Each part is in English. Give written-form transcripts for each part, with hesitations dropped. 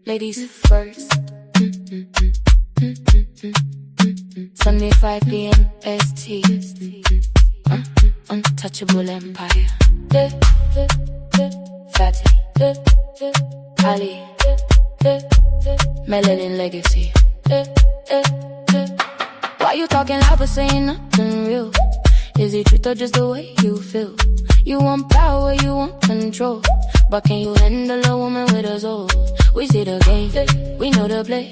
Ladies first. Sunday 5 p.m. ST. Untouchable empire. Fatty. Ali. MelaninLegacy. Why you talking loud but saying nothing real? Is it truth or just the way you feel? You want power, you want control, but can you handle a woman with a soul? We see the game, we know the play.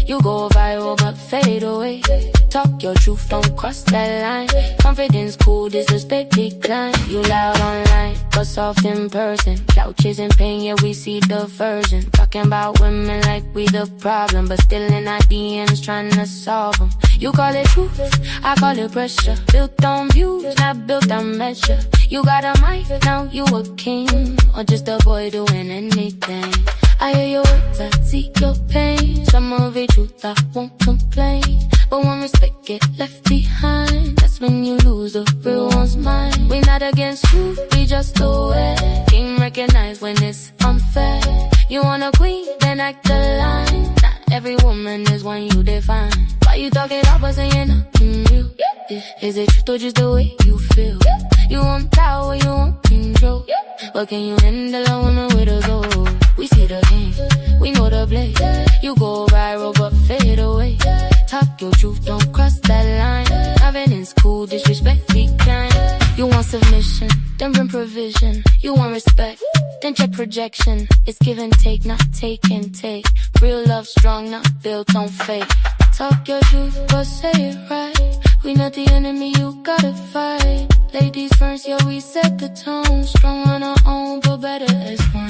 You go viral but fade away. Talk your truth, don't cross that line. Confidence cool, disrespect decline. You loud online, but soft in person. Clout chasing pain, yeah we see the version. Talking about women like we the problem, but still in our DMs trying to solve them. You call it truth, I call it pressure. Built on views, not built on measure. You got a mic, now you a king, or just a boy doing anything. I hear your words, I see your pain. Some of it truth, I won't complain. But when respect get left behind, that's when you lose the real one's mind. We not against you, we just aware. Can't recognize when it's unfair. You want a queen, then act the line. Not every woman is one you define. Why you talking up but saying nothing real? Is it truth or just the way you feel? You want power, you want control, but can you handle a woman with a soul? We see the game, we know the play. You go viral but fade away. Talk your truth, don't cross that line. Confidence cool, disrespect decline. You want submission, then bring provision. You want respect, then check projection. It's give and take, not take and take. Real love strong, not built on fake. Talk your truth, but say it right. We not the enemy, you gotta fight. Ladies first, yeah, we set the tone. Strong on our own, but better as one.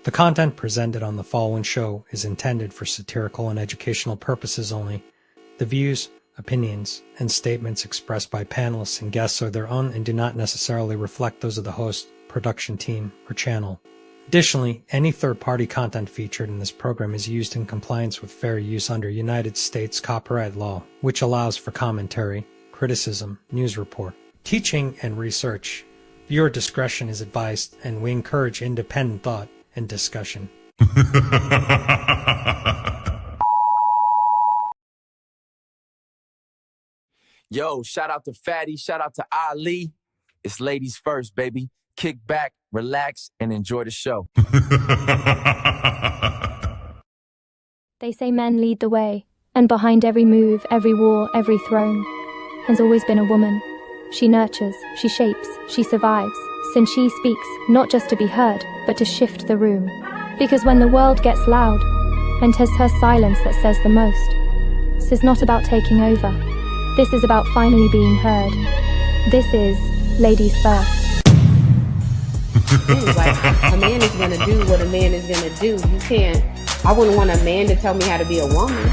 The content presented on the following show is intended for satirical and educational purposes only. The views, opinions, and statements expressed by panelists and guests are their own and do not necessarily reflect those of the host, production team, or channel. Additionally, any third-party content featured in this program is used in compliance with fair use under United States copyright law, which allows for commentary, criticism, news report, teaching, and research. Viewer discretion is advised, and we encourage independent thought and discussion. Yo, shout out to Fatty, shout out to Ali. It's ladies first, baby. Kick back, relax, and enjoy the show. They say men lead the way, and behind every move, every war, every throne has always been a woman. She nurtures, she shapes, she survives, since she speaks, not just to be heard, but to shift the room. Because when the world gets loud, and 'tis her silence that says the most, this is not about taking over. This is about finally being heard. This is Ladies First. Like, a man is gonna do what a man is gonna do. You can't, I wouldn't want a man to tell me how to be a woman.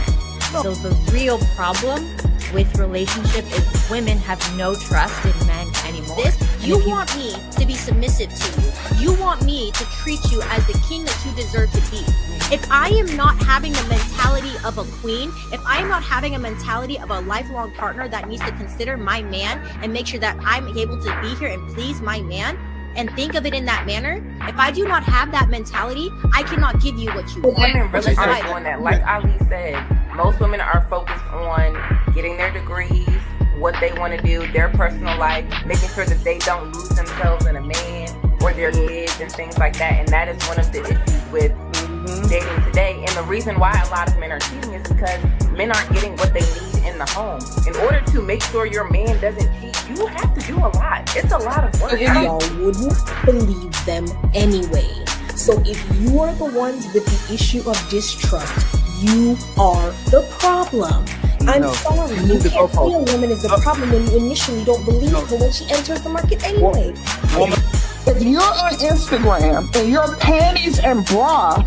So the real problem with relationship is women have no trust in men anymore. You want me to be submissive to you. You want me to treat you as the king that you deserve to be. If I am not having the mentality of a queen, if I am not having a mentality of a lifelong partner that needs to consider my man and make sure that I'm able to be here and please my man, and think of it in that manner, if I do not have that mentality, I cannot give you what you want. Women really aren't doing that. Like Ali said, most women are focused on getting their degrees, what they want to do, their personal life, making sure that they don't lose themselves in a man or their kids and things like that. And that is one of the issues with dating today. And the reason why a lot of men are cheating is because men aren't getting what they need in the home. In order to make sure your man doesn't cheat, you have to do a lot. It's a lot of work. Y'all wouldn't believe them anyway. So if you are the ones with the issue of distrust, you are the problem. I'm sorry, you can't say a woman is the problem when you initially don't believe her when she enters the market anyway. If you're on Instagram and your panties and bra,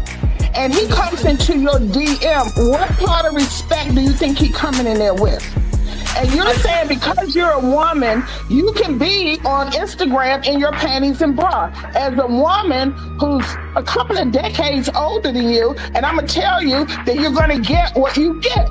and he comes into your DM, what part of respect do you think he coming in there with? And you're saying because you're a woman, you can be on Instagram in your panties and bra. As a woman who's a couple of decades older than you, and I'm going to tell you that you're going to get what you get.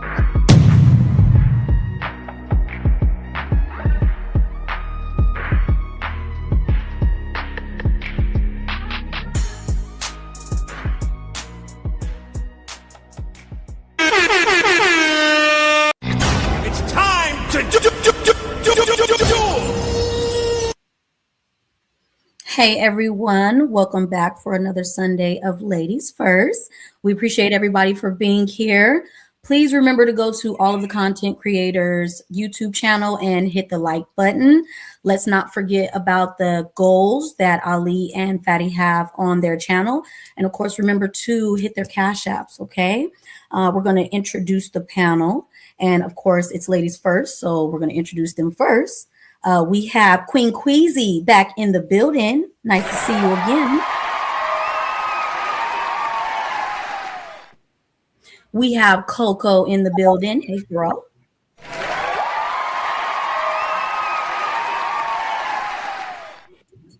Hey everyone, welcome back for another Sunday of Ladies First. We appreciate everybody for being here. Please remember to go to all of the content creators' YouTube channel and hit the like button. Let's not forget about the goals that Ali and Fatty have on their channel. And of course, remember to hit their cash apps, okay? We're going to introduce the panel. And of course, it's Ladies First, so we're going to introduce them first. We have Queen Queasy back in the building. Nice to see you again. We have Coco in the building. Hey, girl.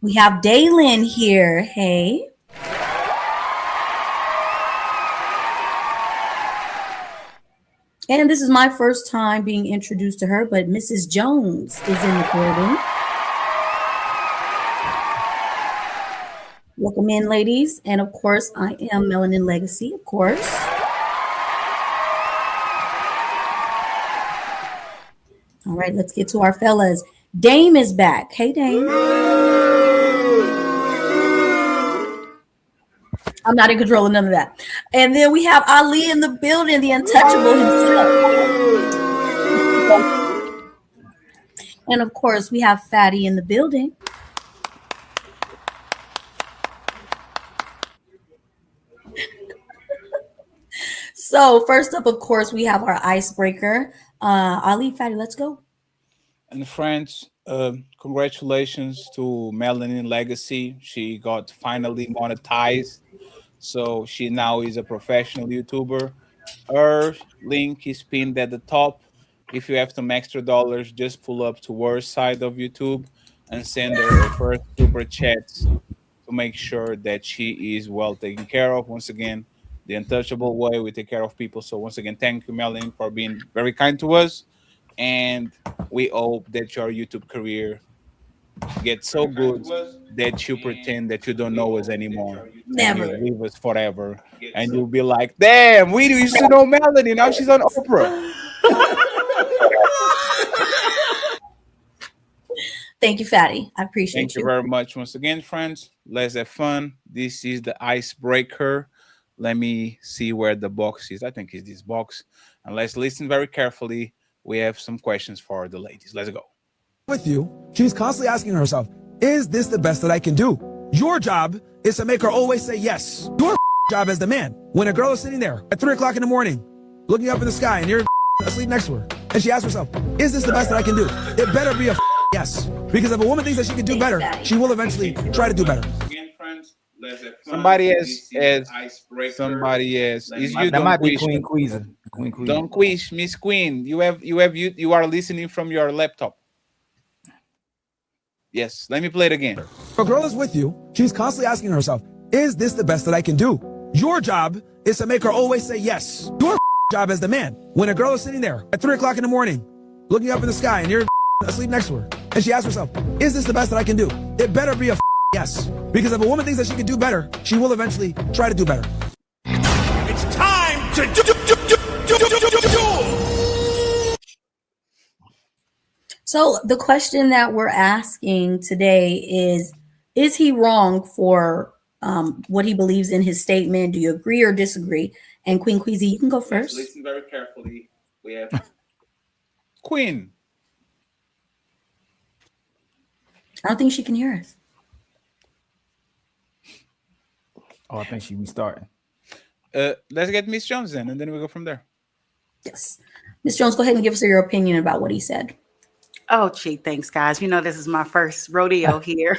We have Daylin here. Hey. And this is my first time being introduced to her, but Mrs. Jones is in the building. Welcome in, ladies. And of course, I am MelaninLegacy, of course. All right, let's get to our fellas. Dame is back. Hey, Dame. I'm not in control of none of that. And then we have Ali in the building, the untouchable himself. And of course, we have Fatty in the building. So first up, of course, we have our icebreaker. Ali, Fatty, let's go. And friends, congratulations to MelaninLegacy. She got finally monetized. So she now is a professional YouTuber. Her link is pinned at the top. If you have some extra dollars, just pull up to her side of YouTube and send her first super chats to make sure that she is well taken care of. Once again, the untouchable way we take care of people. So once again, thank you, Melanin, for being very kind to us. And we hope that your YouTube career gets so good that you pretend that you don't know us anymore. Never. And you leave us forever. And you'll be like, damn, we used to know Melanie. Now she's on Oprah. Thank you, Fatty. I appreciate you. Thank you very much once again, friends. Let's have fun. This is the icebreaker. Let me see where the box is. I think it's this box. And let's listen very carefully. We have some questions for the ladies. Let's go. With you, she's constantly asking herself, is this the best that I can do? Your job is to make her always say yes. Your job as the man, when a girl is sitting there at 3 o'clock in the morning, looking up in the sky and you're asleep next to her, and she asks herself, is this the best that I can do? It better be a yes. Because if a woman thinks that she can do better, she will eventually try to do better. Somebody is you that might be Queen Queasy. Don't quiz, Miss Queen. You are listening from your laptop. Yes, let me play it again. If a girl is with you, she's constantly asking herself, is this the best that I can do? Your job is to make her always say yes. Your job as the man, when a girl is sitting there at 3 o'clock in the morning, looking up in the sky and you're asleep next to her, and she asks herself, is this the best that I can do? It better be a yes. Because if a woman thinks that she can do better, she will eventually try to do better. It's time to do. So the question that we're asking today is he wrong for what he believes in his statement? Do you agree or disagree? And Queen Queasy, you can go first. Listen very carefully. We have Queen. I don't think she can hear us. Oh, I think she restarting. Let's get Miss Jones then, and then we go from there. Yes. Miss Jones, go ahead and give us your opinion about what he said. Oh, gee, thanks, guys. You know, this is my first rodeo here.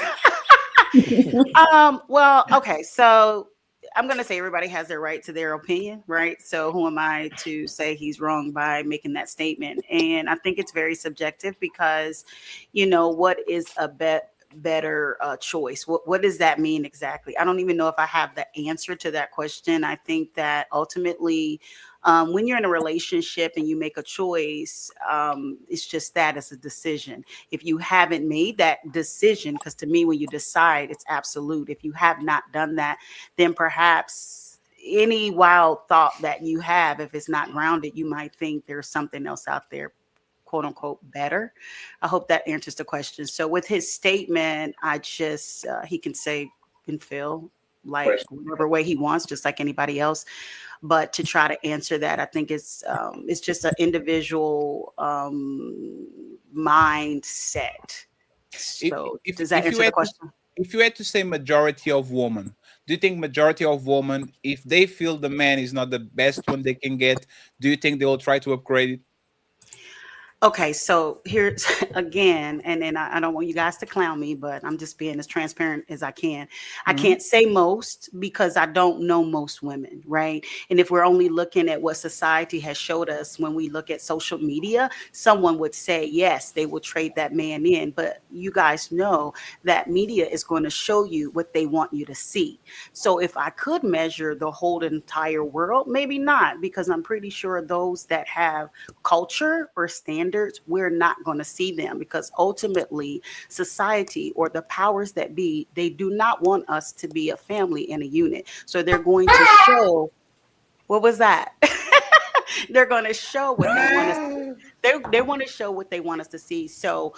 Well, okay, so I'm going to say everybody has their right to their opinion, right? So who am I to say he's wrong by making that statement? And I think it's very subjective because, what is a better choice? What does that mean exactly? I don't even know if I have the answer to that question. I think that ultimately, when you're in a relationship and you make a choice, it's just that it's a decision. If you haven't made that decision, because to me, when you decide, it's absolute. If you have not done that, then perhaps any wild thought that you have, if it's not grounded, you might think there's something else out there, quote unquote, better. I hope that answers the question. So with his statement, I just, he can say and feel like whatever way he wants, just like anybody else. But to try to answer that, I think it's just an individual mindset. So does that answer the question? If you had to say majority of women, do you think majority of women, if they feel the man is not the best one they can get, do you think they will try to upgrade it? Okay, so here's again, and then I don't want you guys to clown me, but I'm just being as transparent as I can. I can't say most because I don't know most women, right? And if we're only looking at what society has showed us when we look at social media, someone would say, yes, they will trade that man in. But you guys know that media is going to show you what they want you to see. So if I could measure the whole entire world, maybe not, because I'm pretty sure those that have culture or standards, we're not going to see them, because ultimately society or the powers that be, they do not want us to be a family and a unit. So they're going to show, what was that? They're going to show what they want us. They want to show what they want us to see. So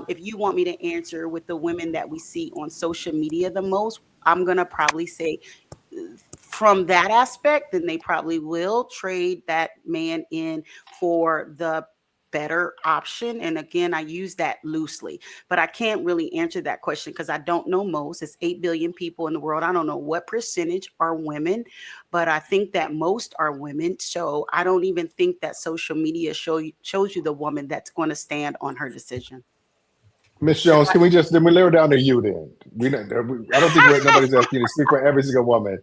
if you want me to answer with the women that we see on social media the most, I'm going to probably say from that aspect, then they probably will trade that man in for the better option. And again, I use that loosely, but I can't really answer that question because I don't know most. It's 8 billion people in the world. I don't know what percentage are women, but I think that most are women. So I don't even think that social media shows you the woman that's going to stand on her decision. Miss Jones, can we narrow down to you then? I don't think nobody's asking you to speak for every single woman.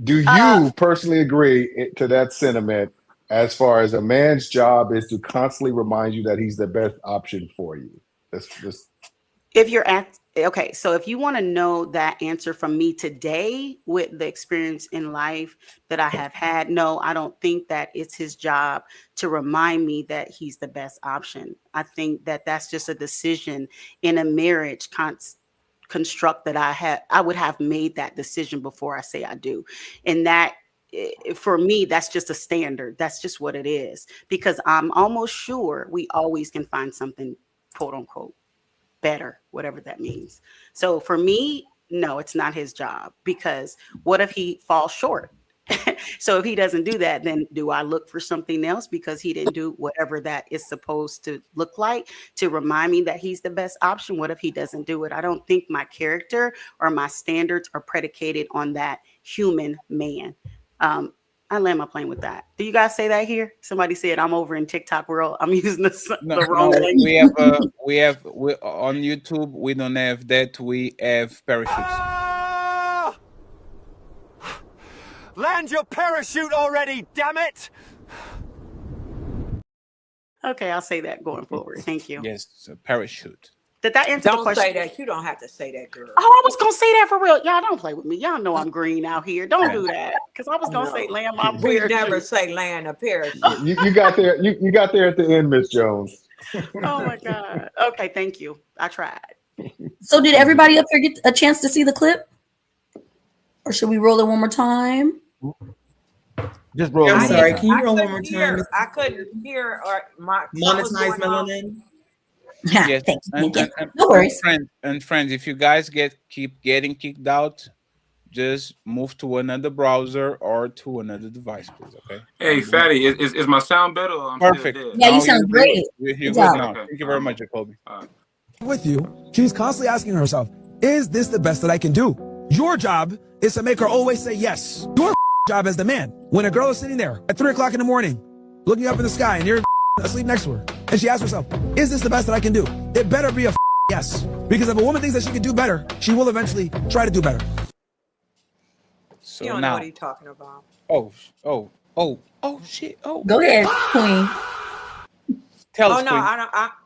Do you personally agree to that sentiment, as far as a man's job is to constantly remind you that he's the best option for you? If you're okay, so if you want to know that answer from me today with the experience in life that I have had, no, I don't think that it's his job to remind me that he's the best option. I think that that's just a decision in a marriage construct that I would have made that decision before I say I do. And that, for me, that's just a standard. That's just what it is, because I'm almost sure we always can find something, quote unquote, better, whatever that means. So for me, no, it's not his job, because what if he falls short? So if he doesn't do that, then do I look for something else because he didn't do whatever that is supposed to look like to remind me that he's the best option? What if he doesn't do it? I don't think my character or my standards are predicated on that human man. I land my plane with that. Do you guys say that here? Somebody said I'm over in TikTok world. I'm using the wrong language. We have on YouTube. We don't have that. We have parachutes. Land your parachute already, damn it! Okay, I'll say that going forward. Thank you. Yes, a parachute. Did that answer the question? Don't say that. You don't have to say that, girl. Oh, I was going to say that for real. Y'all don't play with me. Y'all know I'm green out here. Don't do that. Because I was going to say land my parachute. We never say land a parachute. You got there. You got there at the end, Miss Jones. Oh, my God. Okay, thank you. I tried. So did everybody up here get a chance to see the clip? Or should we roll it one more time? Just roll. I'm sorry. Can you roll one more time? I couldn't hear or my monetize melanin. Yeah, yes. thank you. And No worries. Friends, if you guys keep getting kicked out, just move to another browser or to another device, please. Okay. Hey, Fatty, is my sound better? Or I'm perfect. Still yeah, you sound great. You're good now. Okay. Thank you very much, Jacoby. With you, she's constantly asking herself, is this the best that I can do? Your job is to make her always say yes. Your job as the man, when a girl is sitting there at 3 o'clock in the morning, looking up in the sky and you're asleep next to her, and she asks herself, is this the best that I can do? It better be a yes. Because if a woman thinks that she can do better, she will eventually try to do better. So You don't know now, what he's talking about. oh shit. Oh, Go ahead, Queen. tell Oh us, no, Queen.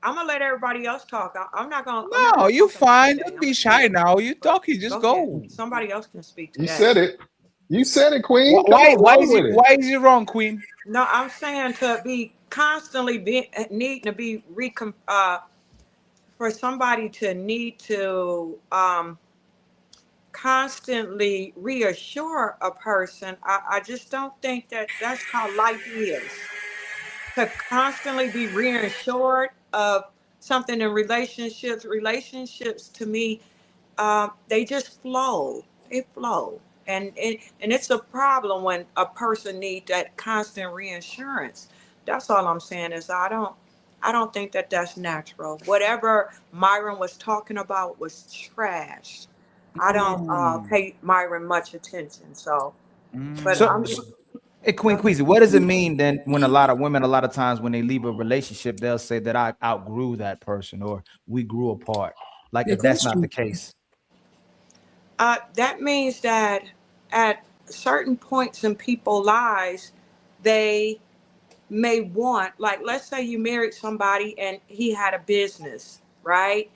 I'm gonna let everybody else talk. I'm not gonna. No, you talk about fine. today. Don't be shy now. You talking, just Go ahead. go. Somebody else can speak to You that. said it. You said it, Queen. Come Why on, roll is it with it. why is it wrong, Queen? No, I'm saying to be constantly needing to be for somebody to need to constantly reassure a person. I just don't think that that's how life is. To constantly be reassured of something in relationships to me, they just flow. They flow, and it's a problem when a person needs that constant reassurance. That's all I'm saying is I don't think that that's natural. Whatever Myron was talking about was trash. I don't pay Myron much attention. So, but So, I'm just hey, Queen go ahead. Queasy, what does it mean then when a lot of women, a lot of times when they leave a relationship, they'll say that I outgrew that person or we grew apart? Like Good if that's not the question. case. That means that at certain points in people's lives, they may want, like, let's say you married somebody and he had a business, right?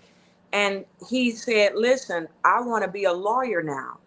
And he said, listen, I want to be a lawyer now.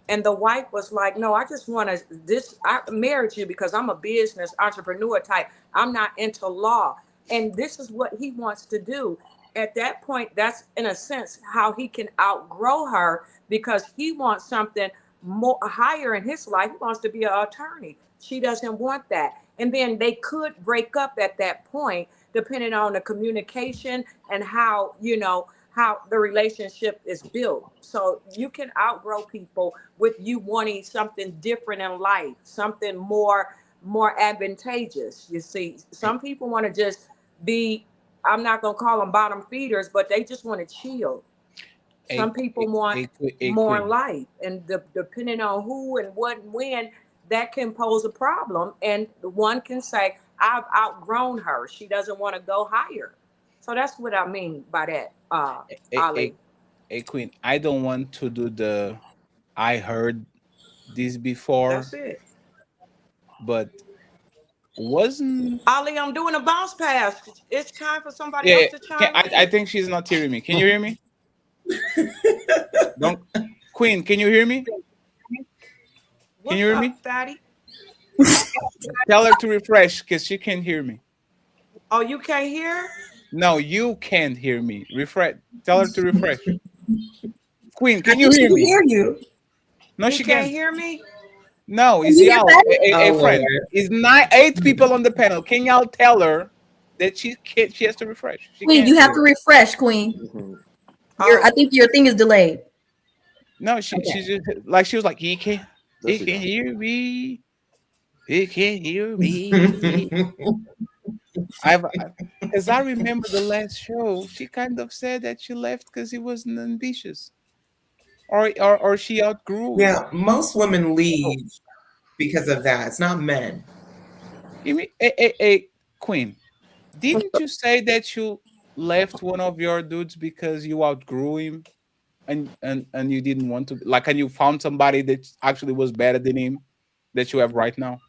And the wife was like, no, I just want to, I married you because I'm a business entrepreneur type. I'm not into law. And this is what he wants to do. At that point, that's in a sense how he can outgrow her because he wants something more higher in his life. He wants to be an attorney. She doesn't want that. And then they could break up at that point, depending on the communication and how the relationship is built. So you can outgrow people with you wanting something different in life, something more advantageous. You see, some people want to just be, I'm not going to call them bottom feeders, but they just want to chill. Some people want more in Queen. life, and depending on who and what and when, that can pose a problem. And one can say, I've outgrown her. She doesn't want to go higher. So that's what I mean by that, Ali. A Queen. I don't want to do the I heard this before, That's it. but wasn't Ali, I'm doing a bounce pass. It's time for somebody yeah, else to chime I in. think she's not hearing me. Can you hear me? Don't Queen, can you hear me? Can you What's hear up, me? Fatty? Tell her to refresh because she can't hear me. Oh, you can't hear? No, you can't hear me. Refresh. Tell her to refresh. Queen, I can you think she hear can me? hear you. No, He she can't can't. hear me? No, Can is you hear y'all Patty? a Oh friend? Lord. Is 8 people on the panel? Can y'all tell her that she can't? She has to refresh. She Queen, can't. you have to refresh, Queen. I Oh, think your thing is delayed. No, Okay. she just like she was like he can't. There He she can go. hear me. He can't hear me. Because I remember the last show, she kind of said that she left because he wasn't ambitious, or she outgrew him. Yeah, most women leave because of that. It's not men. You mean, Queen? Didn't you say that you left one of your dudes because you outgrew him, and you didn't want to like, and you found somebody that actually was better than him that you have right now?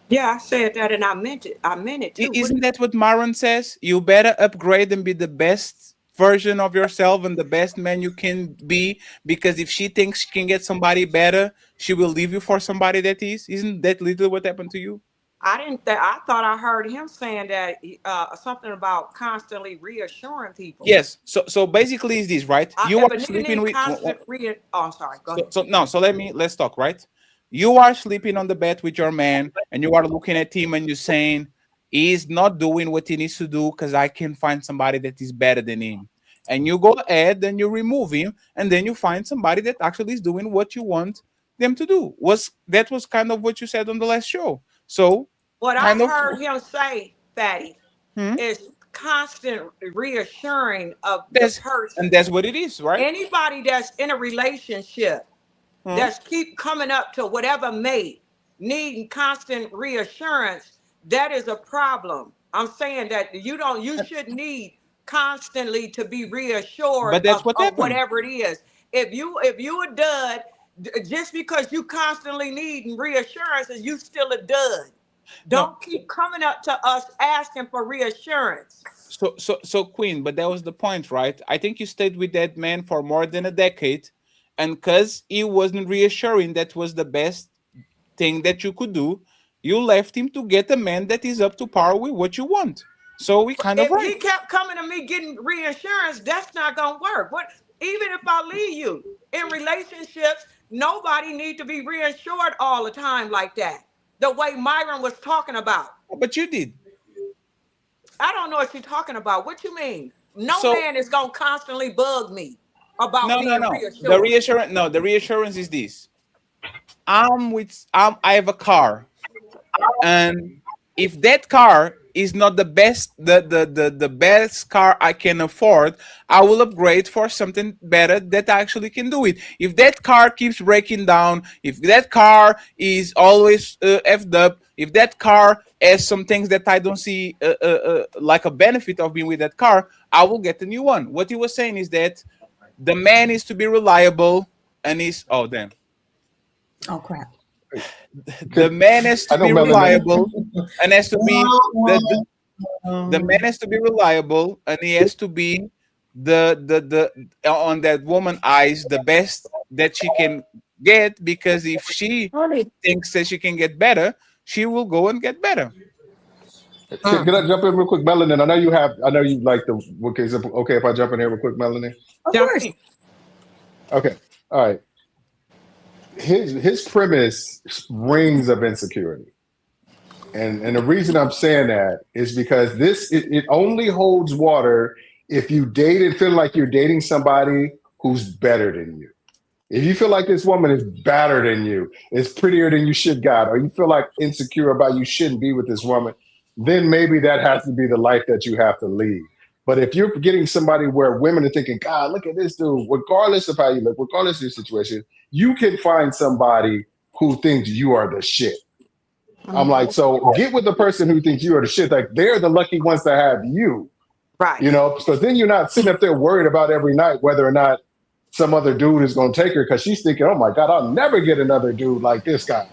yeah, I said that and I meant it. I meant it too. Isn't that what Maron says? You better upgrade and be the best version of yourself and the best man you can be, because if she thinks she can get somebody better, she will leave you for somebody that is. Isn't that literally what happened to you? I didn't. I thought I heard him saying that something about constantly reassuring people. Yes. So basically, is this right? You If are a nigga sleeping need with. constant oh, I'm sorry. Go So, ahead. so no, so let's talk, right? You are sleeping on the bed with your man, and you are looking at him, and you're saying he's not doing what he needs to do because I can find somebody that is better than him. And you go ahead and you remove him, and then you find somebody that actually is doing what you want them to do. Was kind of what you said on the last show? So What I kind of. heard him say, Fatty, Hmm? is constant reassuring of the That's and person. that's what it is, right? Anybody that's in a relationship Huh? that's keep coming up to whatever mate, needing constant reassurance, that is a problem. I'm saying that you should need constantly to be reassured But that's what of happened. whatever it is. If you a dud, just because you constantly need reassurances, you still a dud. Don't keep coming up to us asking for reassurance. So Queen, but that was the point, right? I think you stayed with that man for more than a decade, and because he wasn't reassuring that was the best thing that you could do, you left him to get a man that is up to par with what you want. So we kind of If right. he kept coming to me getting reassurance, that's not gonna work. What even if I leave you in relationships, nobody need to be reassured all the time like that. The way Myron was talking about. But you did. I don't know what you're talking about. What you mean? No So- man is gonna constantly bug me about No. being The reassured. reassurance. No, the reassurance is this. I have a car, and if that car is not the best, the best car I can afford, I will upgrade for something better that I actually can do it. If that car keeps breaking down, if that car is always effed up, if that car has some things that I don't see like a benefit of being with that car, I will get a new one. What he was saying is that the man is to be reliable, and is damn. Oh crap. The man has to be reliable and has to be the man has to be reliable, and he has to be the on that woman eyes the best that she can get, because if she thinks that she can get better, she will go and get better. Can I jump in real quick, Melanin? I know you like the. Okay, is it okay if I jump in here real quick, Melanin? Of course. Okay. All right. His premise rings of insecurity, and the reason I'm saying that is because it only holds water if you date and feel like you're dating somebody who's better than you. If you feel like this woman is better than you, is prettier than you should got, or you feel like insecure about you shouldn't be with this woman, then maybe that has to be the life that you have to lead. But if you're getting somebody where women are thinking, God, look at this dude, regardless of how you look, regardless of your situation, you can find somebody who thinks you are the shit. I'm like, so get with the person who thinks you are the shit. Like, they're the lucky ones to have you. Right. You know, so then you're not sitting up there worried about every night whether or not some other dude is going to take her, because she's thinking, oh my God, I'll never get another dude like this guy.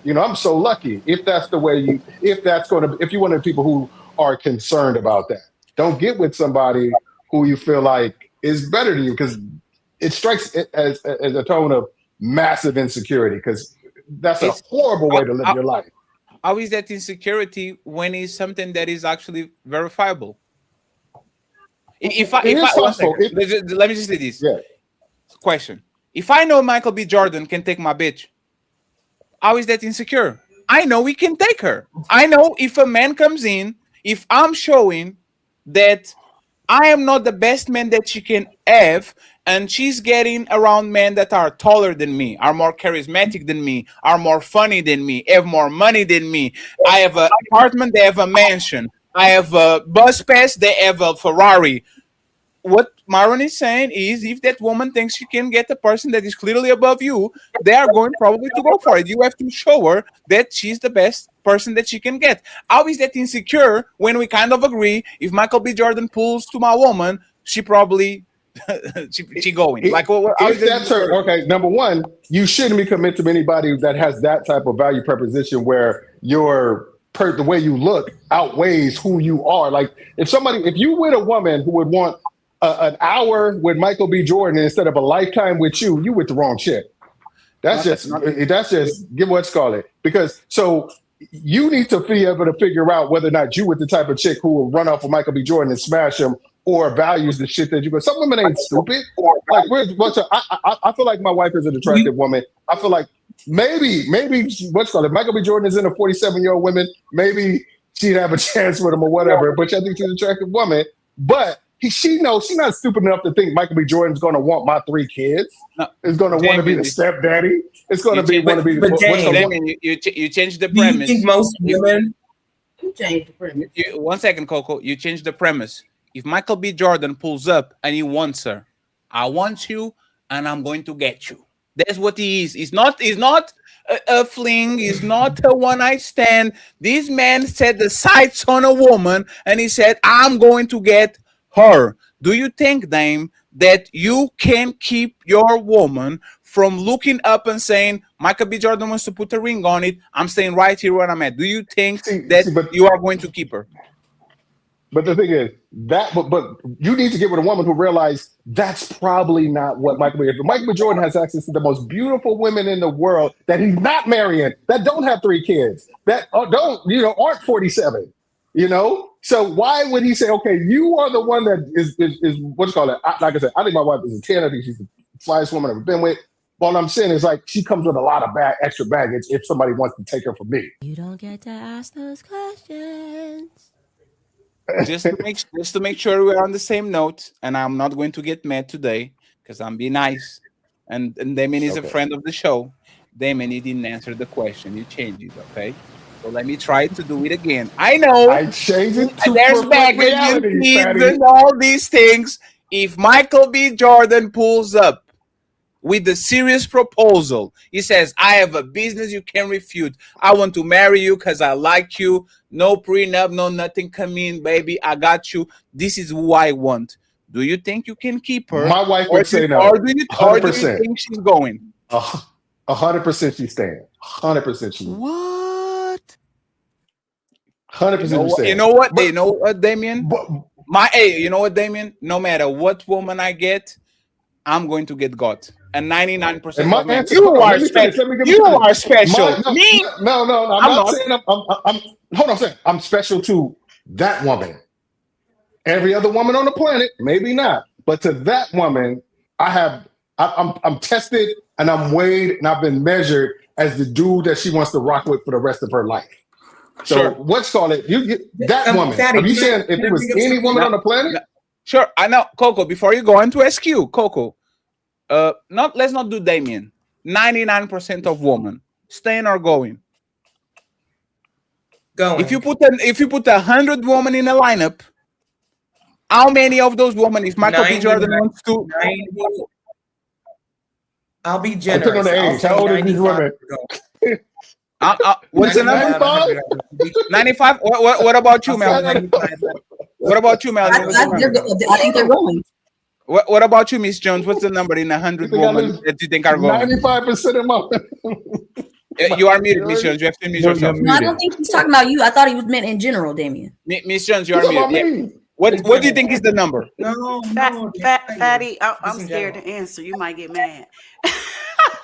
You know, I'm so lucky. If that's the way if you're one of the people who are concerned about that, don't get with somebody who you feel like is better than you, because it strikes it as a tone of massive insecurity, because that's a horrible way to live your life. How is that insecurity when it's something that is actually verifiable? Let me just say this. Yeah. Question. If I know Michael B. Jordan can take my bitch, how is that insecure? I know he can take her. I know if a man comes in, if I'm showing that I am not the best man that she can have, and she's getting around men that are taller than me, are more charismatic than me, are more funny than me, have more money than me. I have an apartment, they have a mansion. I have a bus pass, they have a Ferrari. What Myron is saying is, if that woman thinks she can get a person that is clearly above you, they are going probably to go for it. You have to show her that she's the best person that she can get. How is that insecure when we kind of agree if Michael B. Jordan pulls to my woman, she probably she going? Like, if that's her, okay, number one, you shouldn't be committed to anybody that has that type of value proposition where the way you look outweighs who you are. Like, if you with a woman who would want an hour with Michael B. Jordan instead of a lifetime with you with the wrong chick. That's just give what's called it. Because so you need to be able to figure out whether or not you with the type of chick who will run off with Michael B. Jordan and smash him, or values the shit that you go. Some women ain't stupid. Like, I feel like my wife is an attractive woman. I feel like maybe what's called it. Michael B. Jordan is in a 47-year-old woman. Maybe she'd have a chance with him or whatever. But I think she's an attractive woman. But she knows she's not stupid enough to think Michael B. Jordan's going to want my 3 kids. Is going to want to be the stepdaddy. It's going to be want to be. You change the premise. Do you think most women? You change the premise. 1 second, Coco. You change the premise. If Michael B. Jordan pulls up and he wants her, I want you, and I'm going to get you. That's what he is. He's not a fling. He's not a one-night stand. This man set the sights on a woman, and he said, I'm going to get her. Do you think, Dame, that you can keep your woman from looking up and saying, Michael B. Jordan wants to put a ring on it, I'm staying right here where I'm at? Do you think that you are going to keep her? But the thing is that, but you need to get with a woman who realizes that's probably not what Michael B. If Michael B. Jordan has access to the most beautiful women in the world that he's not marrying, that don't have 3 kids, that don't, aren't 47, So why would he say, okay, you are the one that is what you call it? Like I said, I think my wife is a 10. I think she's the flyest woman I've ever been with. But what I'm saying is like she comes with a lot of extra baggage if somebody wants to take her from me. You don't get to ask those questions. Just to make sure we're on the same note, and I'm not going to get mad today because I'm being nice. And Damien is a friend of the show. Damien, you didn't answer the question. You changed it, okay? So let me try to do it again. I know I changed it to there's baggage and kids and all these things. If Michael B. Jordan pulls up with the serious proposal, he says, I have a business you can refute. I want to marry you because I like you. No prenup, no nothing. Come in, baby. I got you. This is who I want. Do you think you can keep her? My wife would say no. Or do you think she's going? 100% she's staying. 100% she's What? 100% she's staying. You know what, Damien? You know what, Damien? No matter what woman I get, I'm going to get got. And 99% of men. You are special. You are special. Me? No. I'm not saying I'm hold on a second. I'm special to that woman. Every other woman on the planet, maybe not. But to that woman, I'm tested and I'm weighed and I've been measured as the dude that she wants to rock with for the rest of her life. So what's called it? That woman. Are you saying if it was any woman on the planet? Sure, I know. Coco, before you go on to SQ, Coco, let's not do Damien. 99% of women staying or going. Going. If you put 100 women in a lineup, how many of those women, if Michael B. Jordan wants to? 90, I'll be generous. How old are these women? What's the number? 95. What about you, Melanie? What about you, Melanie? I think they're going. What about you, Miss Jones? What's the number in 100 women that you think are going? 95% of them. You are muted, Miss Jones. You have to mute yourself. No, I don't think he's talking about you. I thought he was meant in general, Damien. Miss Jones, you are muted. Yeah. What do you think is the number? No, Fatty, I'm scared to answer. You might get mad.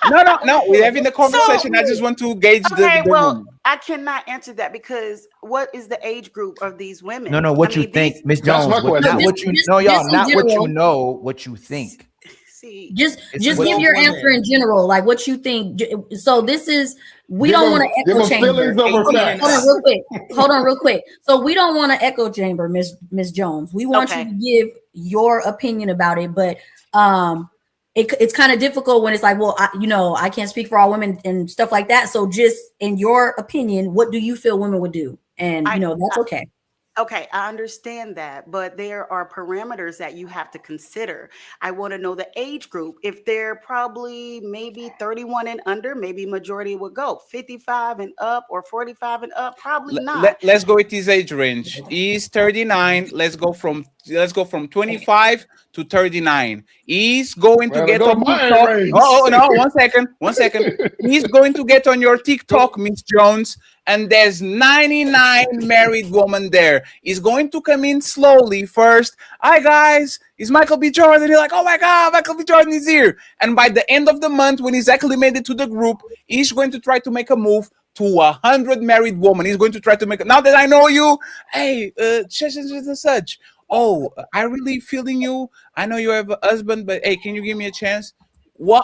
No. We're having the conversation. I just want to gauge the room. I cannot answer that because what is the age group of these women? No. What you think, Miss Jones? Not what you know, y'all. Not what you know. What you think. Just give your answer in general, like what you think. So this is we don't want to echo chamber. Hold on real quick. So we don't want to echo chamber, Miss Jones. We want you to give your opinion about it, but it's kind of difficult when it's like, well, I can't speak for all women and stuff like that. So just in your opinion, what do you feel women would do? And that's okay. Okay, I understand that, but there are parameters that you have to consider. I want to know the age group. If they're probably maybe 31 and under, maybe majority would go 55 and up or 45 and up, probably not. Let's go with his age range. He's 39. Let's go from 25 to 39. He's going to get on TikTok. Oh no, one second. He's going to get on your TikTok, Miss Jones, and there's 99 married women there. He's going to come in slowly first. Hi guys, it's Michael B. Jordan. You're like, oh my God, Michael B. Jordan is here. And by the end of the month, when he's acclimated to the group, he's going to try to make a move to 100 married women. He's going to try to make now that I know you, hey, such and such. Oh, I really feeling you. I know you have a husband, but hey, can you give me a chance?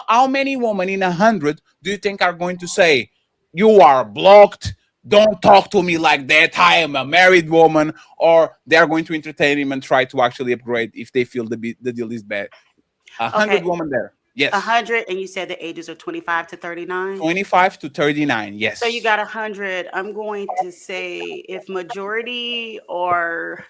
How many women in 100 do you think are going to say, you are blocked? Don't talk to me like that. I am a married woman. Or they're going to entertain him and try to actually upgrade if they feel the deal is bad. 100 women there. Yes. 100, and you said the ages are 25 to 39? 25 to 39, yes. So you got 100. I'm going to say if majority or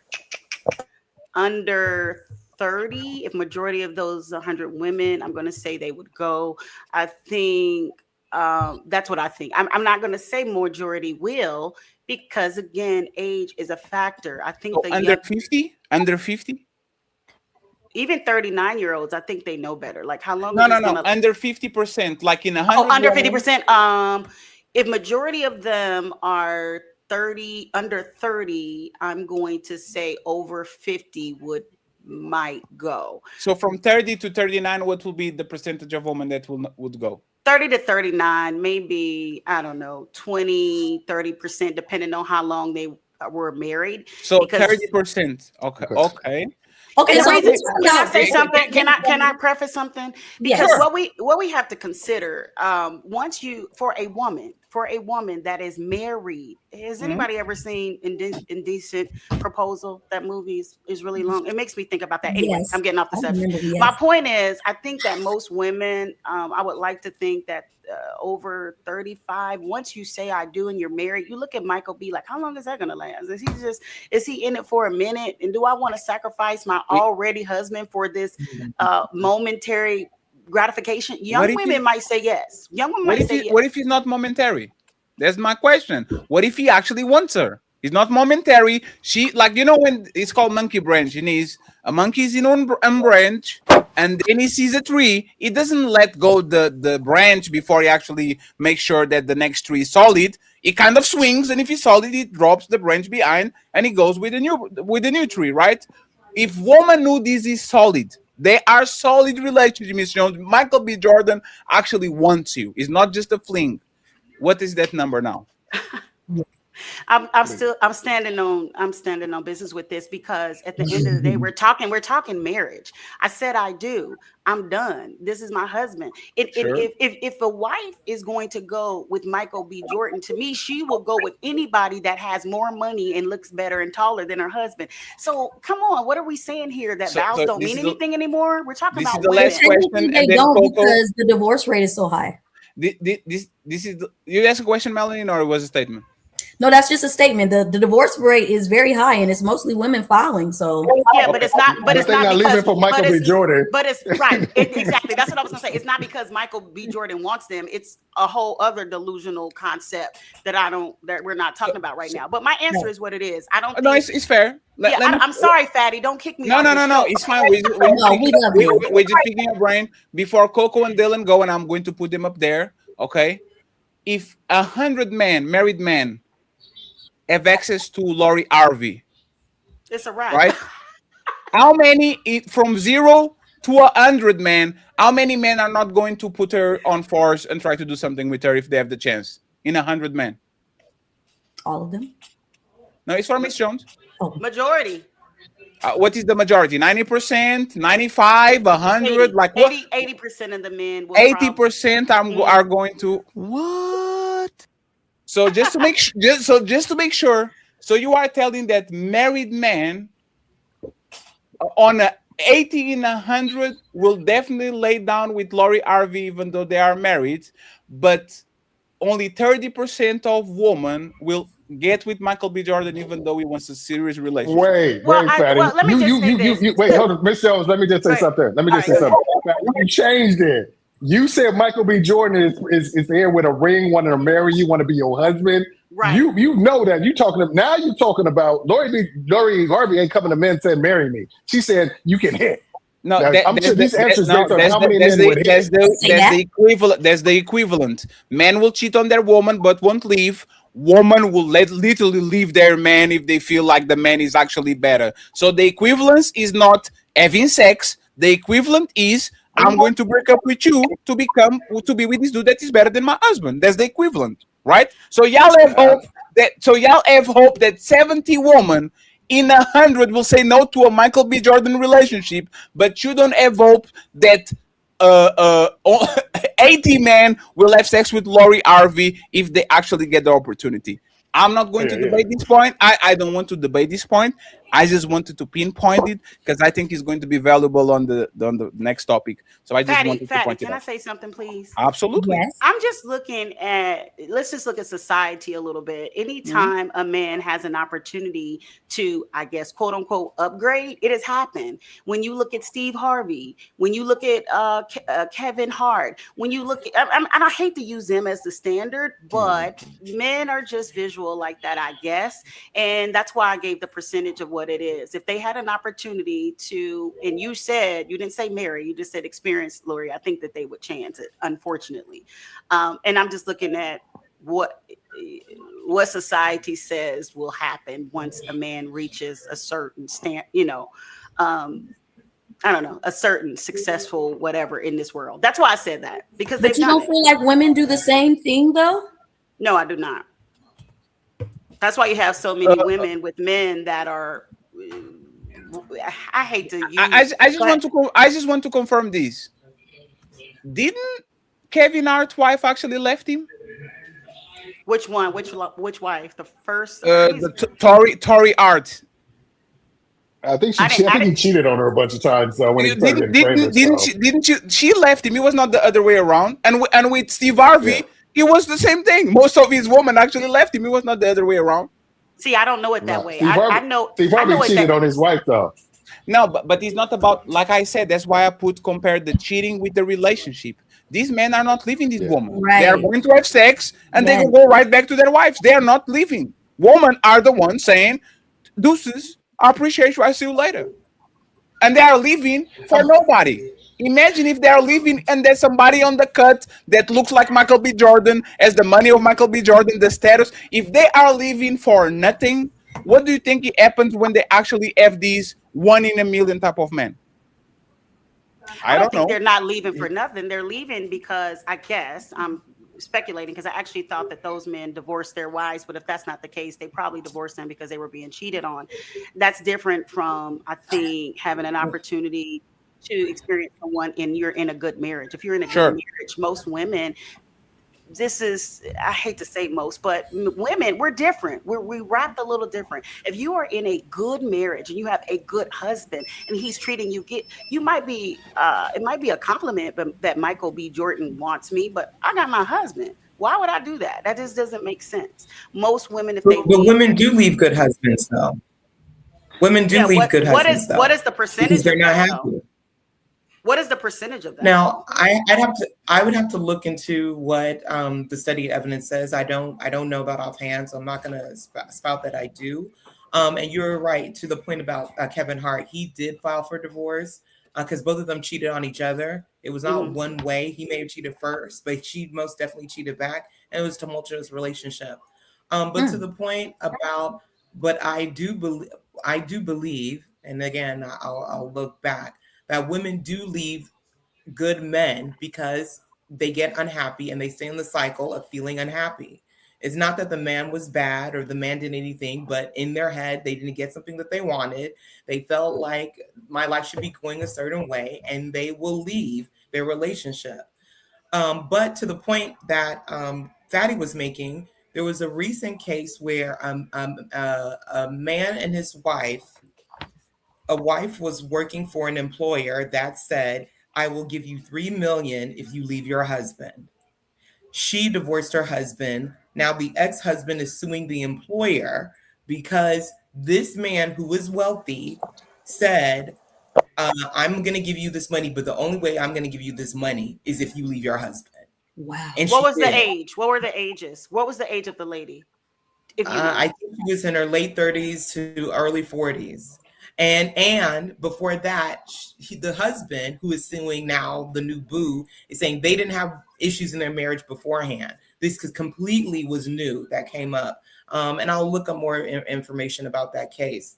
under 30, if majority of those 100 women, I'm going to say they would go. I think that's what I think. I'm not going to say majority will because, again, age is a factor. I think under 50? Under 50? even 39-year-olds, I think they know better. Like how long No, is no, this no. gonna Under 50%, like in 100. Oh, under women. 50%. If majority of them are 30, under 30, I'm going to say over 50 might go. So from 30 to 39, what will be the percentage of women that would go? 30 to 39, maybe, I don't know, 20, 30%, depending on how long they were married. So Because 30%. Okay. Okay. Okay, And the so reason, let's can I find say out. something? Can I preface something? Because Yes. what we have to consider, once you for a woman that is married, has anybody ever seen Indecent Proposal? That movie is really long. It makes me think about that. Anyway, Yes. I'm getting off the I subject. remember, yes. My point is, I think that most women, I would like to think that over 35, once you say I do and you're married, you look at Michael B. like, how long is that gonna last? Is he in it for a minute? And do I want to sacrifice my already husband for this momentary gratification? Young women might say yes. Young women might say yes. What if he's not momentary? That's my question. What if he actually wants her? It's not momentary. She, like, you know, when it's called monkey branch, and a monkey is in one branch, and then he sees a tree. He doesn't let go the branch before he actually makes sure that the next tree is solid. He kind of swings, and if it's solid, he drops the branch behind, and he goes with a new tree, right? If woman knew this is solid, they are solid relationship, Miss Jones. Michael B. Jordan actually wants you. It's not just a fling. What is that number now? I'm standing on business with this, because at the end of the day, we're talking marriage. I said I do. I'm done. This is my husband. If a wife is going to go with Michael B. Jordan, to me, she will go with anybody that has more money and looks better and taller than her husband. So come on, what are we saying here? That vows don't mean anything anymore? We're talking about women. Last question. They don't, because the divorce rate is so high. You asked a question, Melanie, or it was a statement? No, that's just a statement. The divorce rate is very high, and it's mostly women filing. So yeah, but it's not. But it's not because for Michael B. Jordan. But it's right. Exactly. That's what I was gonna say. It's not because Michael B. Jordan wants them. It's a whole other delusional concept that we're not talking about right now. But my answer is what it is. I don't. No, it's fair. I'm sorry, Fatty. Don't kick me. No. It's fine. We're just picking your brain before Coco and Dylan go, and I'm going to put them up there. Okay. If 100 married men, have access to Lori Harvey, it's a wrap. Right? How many, from 0 to 100 men, how many men are not going to put her on force and try to do something with her if they have the chance? In 100 men. All of them? No, it's for Miss Jones. Majority. What is the majority? 90%, 95, 100? 80, like what? 80% of the men will 80% are going to what? So just to make sure, so you are telling that married men on a 80 and 100 will definitely lay down with Lori Harvey even though they are married, but only 30% of women will get with Michael B. Jordan even though he wants a serious relationship. Wait, Fatty. Let me just say this. Wait, hold on, Miss Jones. Let me just say something. You changed it. You said Michael B. Jordan is there with a ring, wanting to marry you, want to be your husband. Right. You know that. You're talking about Lori Harvey ain't coming to men saying marry me. She said you can hit. No, I'm sure these answers based on how many men would hit. That's the equivalent. Men will cheat on their woman but won't leave. Woman will literally leave their man if they feel like the man is actually better. So the equivalence is not having sex. The equivalent is I'm going to break up with you to be with this dude that is better than my husband. That's the equivalent, right? So y'all have hope that 70 women in 100 will say no to a Michael B. Jordan relationship, but you don't have hope that 80 men will have sex with Lori Harvey if they actually get the opportunity. I'm not going to debate this point. I don't want to debate this point. I just wanted to pinpoint it because I think it's going to be valuable on the next topic. So I just wanted to point it out. Can I say something, please? Absolutely. Yes. I'm just looking at, let's just look at society a little bit. Anytime a man has an opportunity to, I guess, quote unquote, upgrade, it has happened. When you look at Steve Harvey, when you look at Kevin Hart, when you look at, and I hate to use them as the standard, but men are just visual like that, I guess. And that's why I gave the percentage of what what it is. If they had an opportunity to, and you didn't say marry, you just said experience, Lori, I think that they would chance it, unfortunately. And I'm just looking at what society says will happen once a man reaches a certain I don't know, a certain successful whatever in this world. That's why I said that, because But you don't feel like women do the same thing though? No, I do not. That's why you have so many women with men that are. I hate to use. I just want to confirm this. Didn't Kevin Hart's wife actually left him? Which one? Which wife? The first. Tori Hart. I think he cheated on her a bunch of times. So when he started getting famous, she left him? It was not the other way around. And with Steve Harvey, it was the same thing. Most of his women actually left him. It was not the other way around. See, I don't know it that way. I know Steve Harvey cheated on his wife though. No, but it's not about, like I said, that's why I compare the cheating with the relationship. These men are not leaving this woman. Right. They are going to have sex and they will go right back to their wives. They are not leaving. Women are the ones saying, deuces, I appreciate you, I'll see you later. And they are leaving for nobody. Imagine if they are leaving and there's somebody on the cut that looks like Michael B. Jordan, has the money of Michael B. Jordan, the status. If they are leaving for nothing, what do you think happens when they actually have these 1 in a million type of men? I don't think they're not leaving for nothing. They're leaving because, I guess, I'm speculating, because I actually thought that those men divorced their wives, but if that's not the case, they probably divorced them because they were being cheated on. That's different from, I think, having an opportunity to experience someone and you're in a good marriage. If you're in a good marriage, most women, I hate to say most, but women, we're different. We wrap a little different. If you are in a good marriage and you have a good husband and he's treating you good, it might be a compliment that Michael B. Jordan wants me, but I got my husband. Why would I do that? That just doesn't make sense. Most women, but women do leave good husbands though. Women do leave good husbands though. What is the percentage? Because they're not happy. What is the percentage of that? Now, I would have to look into what the study evidence says. I don't know about offhand, so I'm not going to spout that I do. And you're right to the point about Kevin Hart. He did file for divorce because both of them cheated on each other. It was not one way. He may have cheated first, but she most definitely cheated back, and it was a tumultuous relationship. But to the point about, but I do believe, and again, I'll look back, that women do leave good men because they get unhappy and they stay in the cycle of feeling unhappy. It's not that the man was bad or the man did anything, but in their head, they didn't get something that they wanted. They felt like my life should be going a certain way, and they will leave their relationship. But to the point that Fatty was making, there was a recent case where a man and his wife, a wife was working for an employer that said, I will give you $3 million if you leave your husband. She divorced her husband. Now the ex-husband is suing the employer because this man who was wealthy said, I'm going to give you this money, but the only way I'm going to give you this money is if you leave your husband. Wow. And what was the age? What were the ages? What was the age of the lady? I think she was in her late 30s to early 40s. And before that, the husband who is suing now, the new boo, is saying they didn't have issues in their marriage beforehand. This completely was new that came up. And I'll look up more information about that case.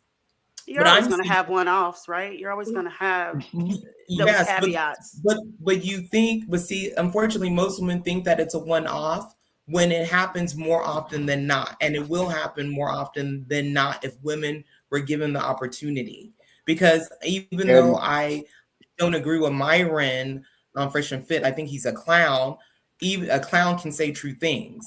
You're always going to have one-offs, right? You're always going to have those caveats. But you think, see, unfortunately, most women think that it's a one-off when it happens more often than not. And it will happen more often than not if women were given the opportunity. Because even though I don't agree with Myron on Fresh and Fit, I think he's a clown. Even a clown can say true things.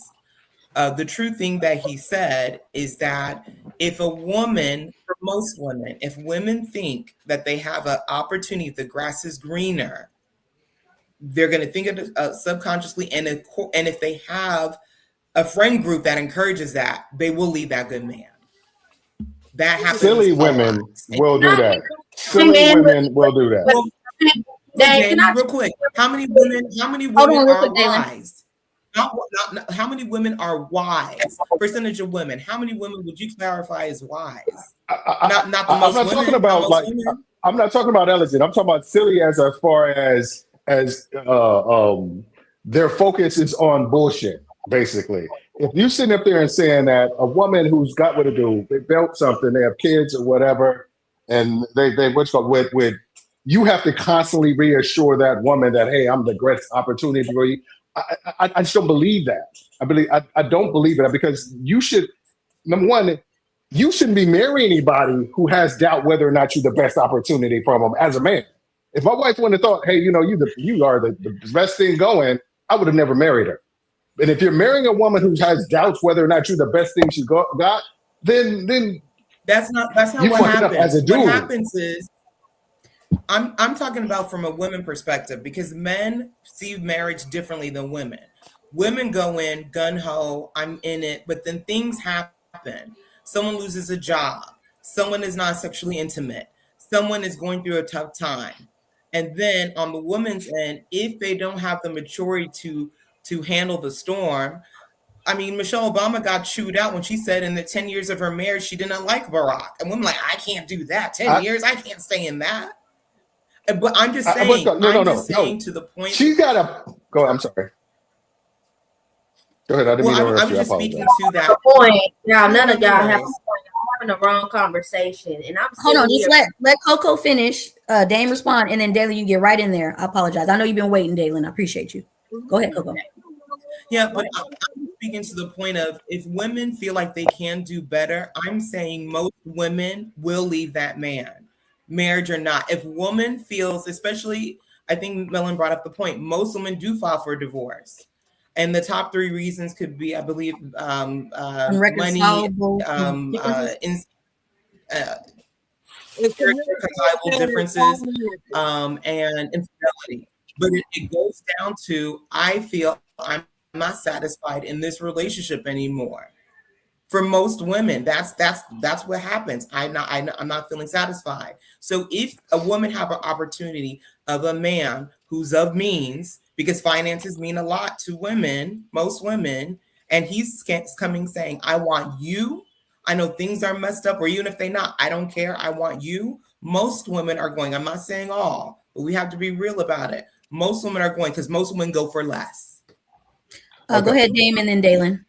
The true thing that he said is that if a woman, for most women, if women think that they have an opportunity, the grass is greener, they're going to think of it subconsciously. And if they have a friend group that encourages that, they will leave that good man. That happens. Silly women will do that. Silly women will do that. Real quick, how many women are wise? How many women are wise for percentage of women. How many women would you clarify as wise? I'm not the most not women. talking about not most like women. I'm not talking about elegant. I'm talking about silly as far as their focus is on bullshit. Basically, if you sitting up there and saying that a woman who's got what to do, they built something, they have kids or whatever, and they what's called with you have to constantly reassure that woman that, hey, I'm the great opportunity for you. I just don't believe that. I don't believe it, because you should, number one, you shouldn't be marrying anybody who has doubt whether or not you're the best opportunity from them as a man. If my wife wouldn't have thought, hey, you are the best thing going, I would have never married her. And if you're marrying a woman who has doubts whether or not you're the best thing she got, then that's not what happens. What happens is, I'm talking about from a woman perspective, because men see marriage differently than women. Women go in gun ho, I'm in it, but then things happen. Someone loses a job. Someone is not sexually intimate. Someone is going through a tough time. And then on the woman's end, if they don't have the maturity to handle the storm, I mean, Michelle Obama got chewed out when she said in the 10 years of her marriage, she didn't like Barack. And women like, I can't do that. 10 years, I can't stay in that. But I'm just saying, saying to the point. She's got to go. I'm sorry. Go ahead. I didn't mean to interrupt you. I apologize. Speaking to that point. Now, none of y'all have having the wrong conversation. And I'm hold on. Just let Coco finish. Dame respond, and then Daylon, you get right in there. I apologize. I know you've been waiting, Daylon. I appreciate you. Go ahead, Coco. Yeah, but I'm speaking to the point of, if women feel like they can do better, I'm saying most women will leave that man, marriage or not. If woman feels, especially, I think Melon brought up the point, most women do file for divorce. And the top 3 reasons could be, I believe, money, irreconcilable differences, and infidelity. But it goes down to, I feel I'm not satisfied in this relationship anymore. For most women, that's what happens. I'm not feeling satisfied. So if a woman have an opportunity of a man who's of means, because finances mean a lot to women, most women, and he's coming saying, I want you. I know things are messed up, or even if they're not, I don't care. I want you. Most women are going. I'm not saying all, but we have to be real about it. Most women are going, because most women go for less. Go ahead, Dame, and then Daylon.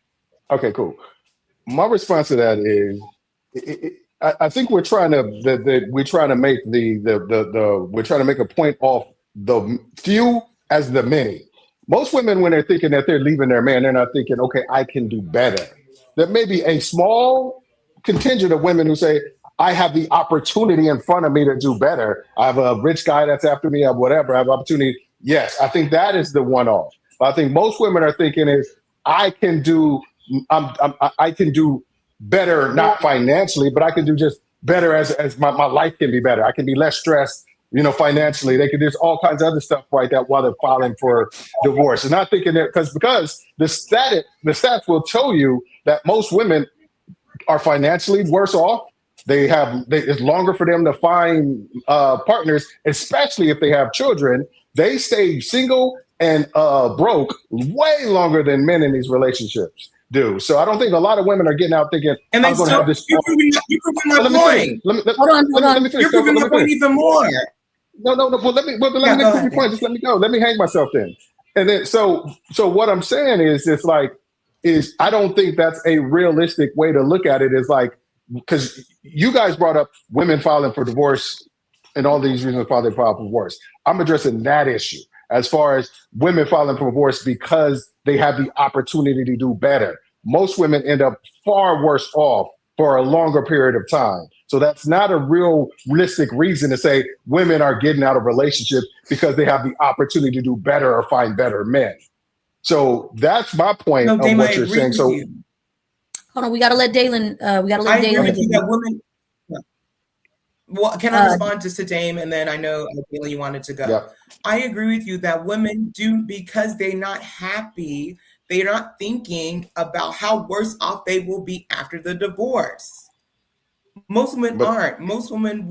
Okay, cool. My response to that is, I think we're trying to make we're trying to make a point off the few as the many. Most women, when they're thinking that they're leaving their man, they're not thinking, okay, I can do better. There may be a small contingent of women who say, I have the opportunity in front of me to do better. I have a rich guy that's after me, I have whatever, I have opportunity. Yes, I think that is the one-off. But I think most women are thinking is, I can do better, not financially, but I can do just better as my life can be better. I can be less stressed, financially. There's all kinds of other stuff like that while they're filing for divorce. And not thinking that because the stats will tell you that most women are financially worse off. It's longer for them to find partners, especially if they have children. They stay single and broke way longer than men in these relationships do. So I don't think a lot of women are getting out thinking, I'm going to have this. You're proving my point. Hold on. You're proving my point even more. No. Well, let me make your point. Just let me go. Let me hang myself then. And then, so what I'm saying is, I don't think that's a realistic way to look at it. Is like, because you guys brought up women filing for divorce and all these reasons why they file for divorce. I'm addressing that issue as far as women filing for divorce because they have the opportunity to do better. Most women end up far worse off for a longer period of time. So that's not a realistic reason to say women are getting out of relationships because they have the opportunity to do better or find better men. So that's my point of what you're saying. So hold on, we got to let Daylon. I agree with you that women. Well, can I respond just to Dame, and then I know Daylon, you wanted to go. Yeah. I agree with you that women do, because they're not happy. They're not thinking about how worse off they will be after the divorce. Most women aren't. Most women,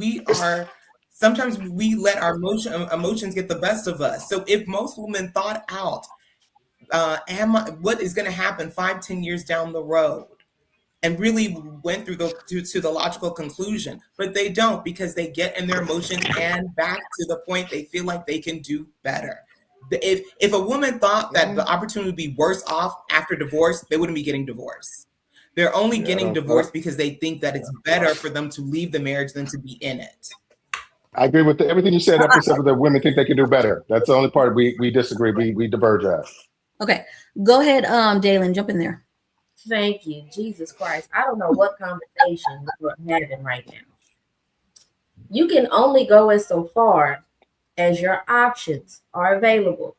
sometimes we let our emotions get the best of us. So if most women thought out, what is going to happen 5-10 years down the road? and really went through to the logical conclusion, but they don't, because they get in their emotions and back to the point they feel like they can do better. If a woman thought that the opportunity would be worse off after divorce, they wouldn't be getting divorced. They're only getting divorced because they think that it's better for them to leave the marriage than to be in it. I agree with everything you said, except that women think they can do better. That's the only part we disagree. We diverge at. Okay, go ahead, Dalen, jump in there. Thank you, Jesus Christ. I don't know what conversation we're having right now. You can only go as so far as your options are available.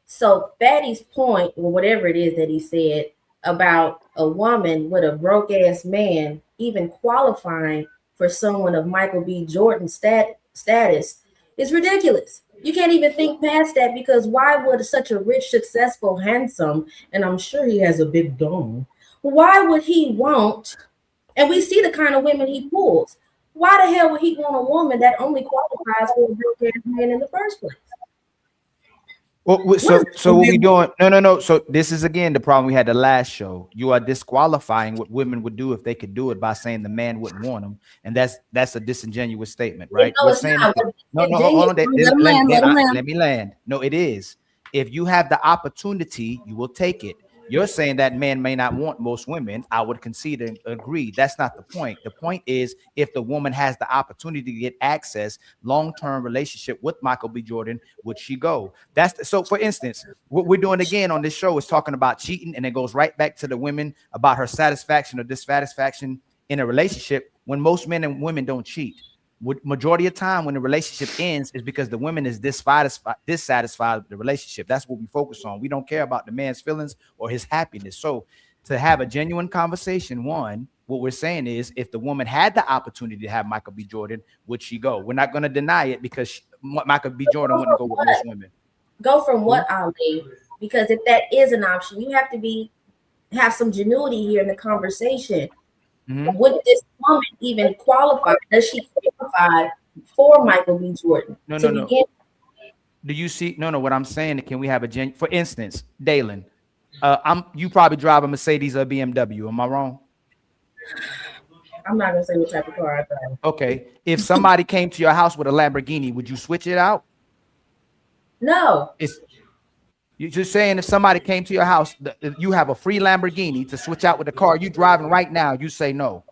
So Fatty's point, or whatever it is that he said about a woman with a broke ass man even qualifying for someone of Michael B. Jordan's status is ridiculous. You can't even think past that, because why would such a rich, successful, handsome, and I'm sure he has a big dome, why would he want, and we see the kind of women he pulls, why the hell would he want a woman that only qualifies for a broke ass man in the first place? Well, so what we doing? No. So this is again the problem we had the last show. You are disqualifying what women would do if they could do it by saying the man wouldn't want them, and that's a disingenuous statement, right? No, We're it's saying not. hold on. Let Let me land. No, it is. If you have the opportunity, you will take it. You're saying that man may not want most women. I would concede and agree. That's not the point. The point is, if the woman has the opportunity to get access, long-term relationship with Michael B. Jordan, would she go? So. For instance, what we're doing again on this show is talking about cheating, and it goes right back to the women about her satisfaction or dissatisfaction in a relationship, when most men and women don't cheat. Majority of time when the relationship ends is because the woman is dissatisfied with the relationship. That's what we focus on. We don't care about the man's feelings or his happiness. So to have a genuine conversation, what we're saying is, if the woman had the opportunity to have Michael B. Jordan, would she go? We're not going to deny it, because Michael B. Jordan wouldn't go with most women. Go from what, Ali? Because if that is an option, you have to have some genuity here in the conversation. Would this woman even qualify? Does she qualify for Michael B. Jordan? No. Do you see? No. What I'm saying, can we have a genuine? For instance, Dalen, you probably drive a Mercedes or a BMW. Am I wrong? I'm not gonna say what type of car I drive. Okay. If somebody came to your house with a Lamborghini, would you switch it out? No. You're just saying, if somebody came to your house, you have a free Lamborghini to switch out with the car you driving right now, you say no.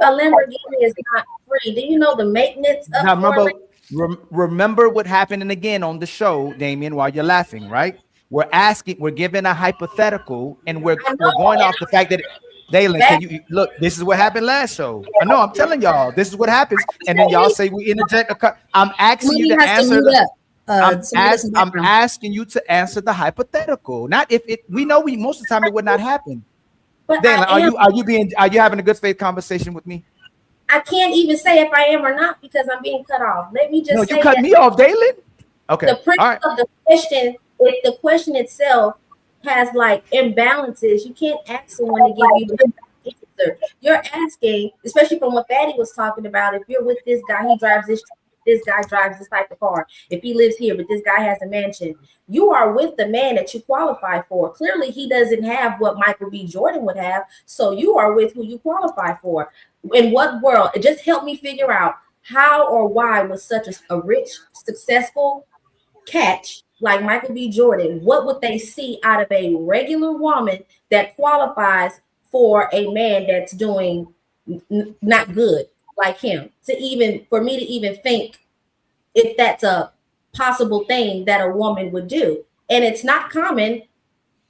A Lamborghini is not free. Do you know the maintenance of? Now remember what happened, and again on the show, Damien, while you're laughing, right? We're giving a hypothetical, and we're going off the fact that Dalen, can you look? This is what happened last show. I know, I'm telling y'all, this is what happens, and then y'all say we interject. I'm asking you to answer. I'm asking you to answer the hypothetical. Not if it. We know most of the time it would not happen. But Dalen, are you having a good faith conversation with me? I can't even say if I am or not, because I'm being cut off. Let me just say you cut me off, Dalen. Okay. The premise of the question, if the question itself has like imbalances, you can't ask someone to give you the answer. You're asking, especially from what Fatty was talking about, if you're with this guy, he drives this guy drives this type of car. If he lives here, but this guy has a mansion, you are with the man that you qualify for. Clearly, he doesn't have what Michael B. Jordan would have, so you are with who you qualify for. In what world? It just helped me figure out how or why was such a rich, successful catch like Michael B. Jordan, what would they see out of a regular woman that qualifies for a man that's doing not good like him, for me to even think if that's a possible thing that a woman would do. And it's not common.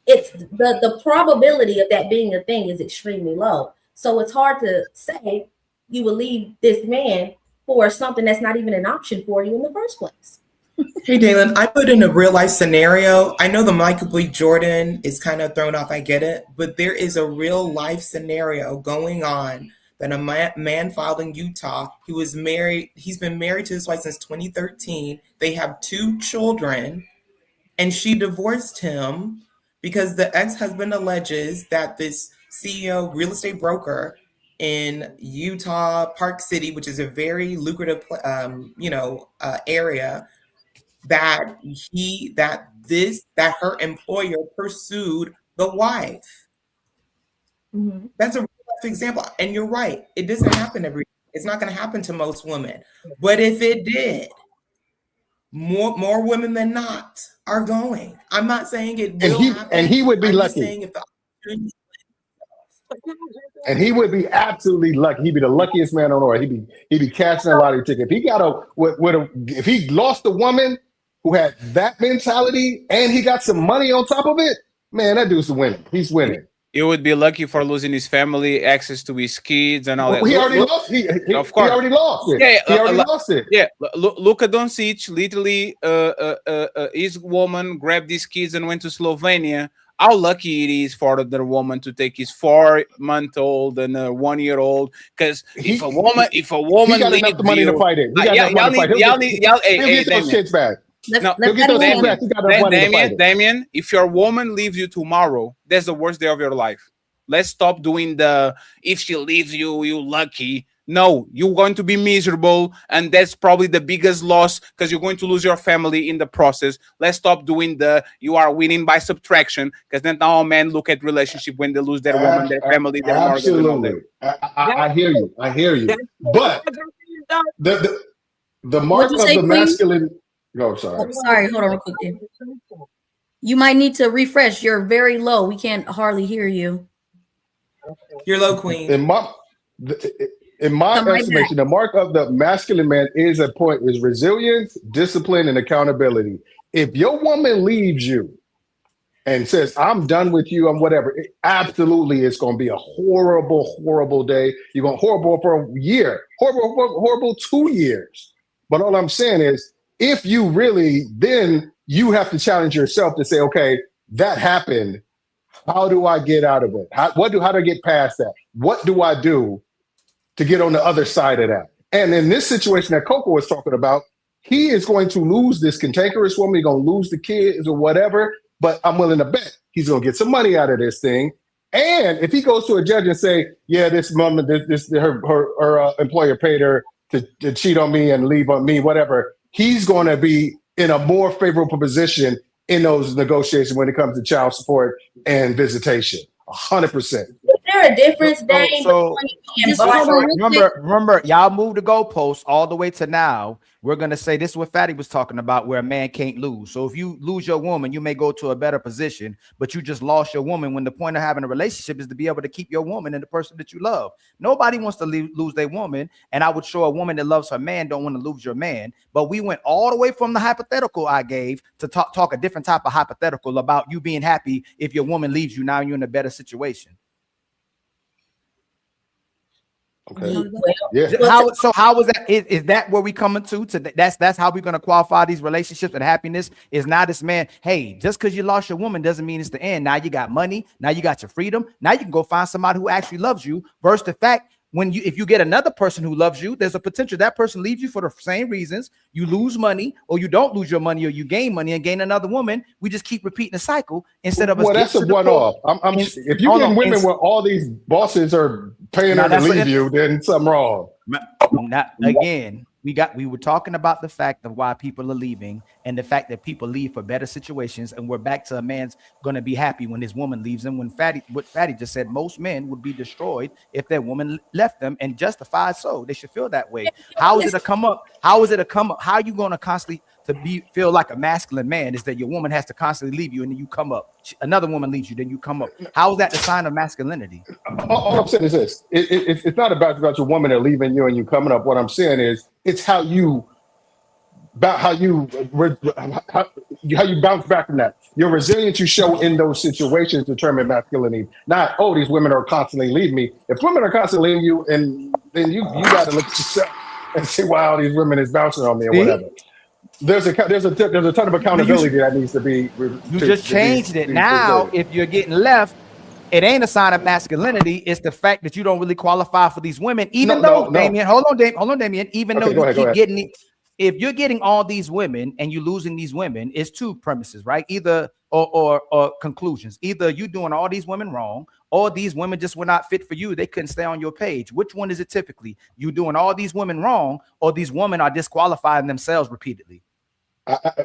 It's the probability of that being a thing is extremely low. So it's hard to say you will leave this man for something that's not even an option for you in the first place. Hey, Dalen, I put in a real life scenario. I know the Michael B. Jordan is kind of thrown off. I get it. But there is a real life scenario going on that a man filed in Utah. He was married. He's been married to his wife since 2013. They have 2 children, and she divorced him because the ex-husband alleges that this CEO real estate broker in Utah, Park City, which is a very lucrative, area, that her employer pursued the wife. Mm-hmm. That's a real example, and you're right. It doesn't happen it's not going to happen to most women. But if it did, more women than not are going. I'm not saying it will happen. And he would be I'm lucky. just saying if the opportunity. And he would be absolutely lucky. He'd be the luckiest man on earth. He'd be cashing a lottery ticket. If he got if he lost a woman who had that mentality and he got some money on top of it, man, that dude's winning. He's winning. He would be lucky for losing his family, access to his kids, and all that. He already lost. Of course, he already lost it. Yeah, he already lost it. Yeah, Luka Doncic literally, his woman grabbed his kids and went to Slovenia. How lucky it is for the woman to take his 4-month-old and a 1-year-old. Because if a woman, he got enough money to fight it. He got enough money to fight it. He'll get those kids back. Damien, if your woman leaves you tomorrow, that's the worst day of your life. Let's stop doing if she leaves you, you lucky. No, you're going to be miserable, and that's probably the biggest loss because you're going to lose your family in the process. Let's stop doing you are winning by subtraction, because then now men look at relationship when they lose their woman, their family, their mother. Absolutely. I hear you. I hear you. But the mark of the masculine. No, sorry. Oh, sorry, hold on real quick, Dave. You might need to refresh. You're very low. We can't hardly hear you. You're low, Queen. In my estimation, the mark of the masculine man is resilience, discipline, and accountability. If your woman leaves you and says, I'm done with you, I'm whatever, absolutely it's going to be a horrible, horrible day. You're going horrible for a year, horrible 2 years. But all I'm saying is, if you really, then you have to challenge yourself to say, okay, that happened. How do I get out of it? How do I get past that? What do I do to get on the other side of that? And in this situation that Coco was talking about, he is going to lose this cantankerous woman. He's going to lose the kids or whatever, but I'm willing to bet he's going to get some money out of this thing. And if he goes to a judge and say, yeah, this woman, her employer paid her to cheat on me and leave on me, whatever, he's going to be in a more favorable position in those negotiations when it comes to child support and visitation. 100%. Is there a difference, Dave? Remember, y'all moved the goalposts all the way to now. We're gonna say this is what Fatty was talking about, where a man can't lose. So if you lose your woman, you may go to a better position, but you just lost your woman. When the point of having a relationship is to be able to keep your woman and the person that you love. Nobody wants to lose their woman, and I would show a woman that loves her man don't want to lose your man. But we went all the way from the hypothetical I gave to talk a different type of hypothetical about you being happy if your woman leaves you. Now you're in a better situation. Okay. Yeah. How was that? Is that where we coming to? That's how we're gonna qualify these relationships and happiness. Is now this man, hey, just because you lost your woman doesn't mean it's the end. Now you got money, now you got your freedom, now you can go find somebody who actually loves you. Versus the fact if you get another person who loves you, there's a potential that person leaves you for the same reasons. You lose money, or you don't lose your money, or you gain money and gain another woman. We just keep repeating the cycle instead of. Well, that's a one-off. If you get women where all these bosses are paying her to leave you, then something wrong. Not again. We were talking about the fact of why people are leaving and the fact that people leave for better situations, and we're back to a man's going to be happy when his woman leaves him. What Fatty just said, most men would be destroyed if their woman left them, and justified so. They should feel that way. How is it a come up? How are you going to constantly feel like a masculine man is that your woman has to constantly leave you and then you come up? Another woman leaves you, then you come up. How is that the sign of masculinity? All I'm saying is this: it's not about your woman that leaving you and you coming up. What I'm saying is it's how you bounce back from that. Your resilience you show in those situations determine masculinity. Not these women are constantly leaving me. If women are constantly leaving you, and then you got to look at yourself and see why all these women is bouncing on me or whatever. There's a ton of accountability that needs to be. You just changed it. Now, if you're getting left, it ain't a sign of masculinity. It's the fact that you don't really qualify for these women, even though Damien. Hold on, Damien. Even though you keep getting it, if you're getting all these women and you're losing these women, it's two premises, right? Either or conclusions. Either you doing all these women wrong, or these women just were not fit for you. They couldn't stay on your page. Which one is it typically? You doing all these women wrong, or these women are disqualifying themselves repeatedly?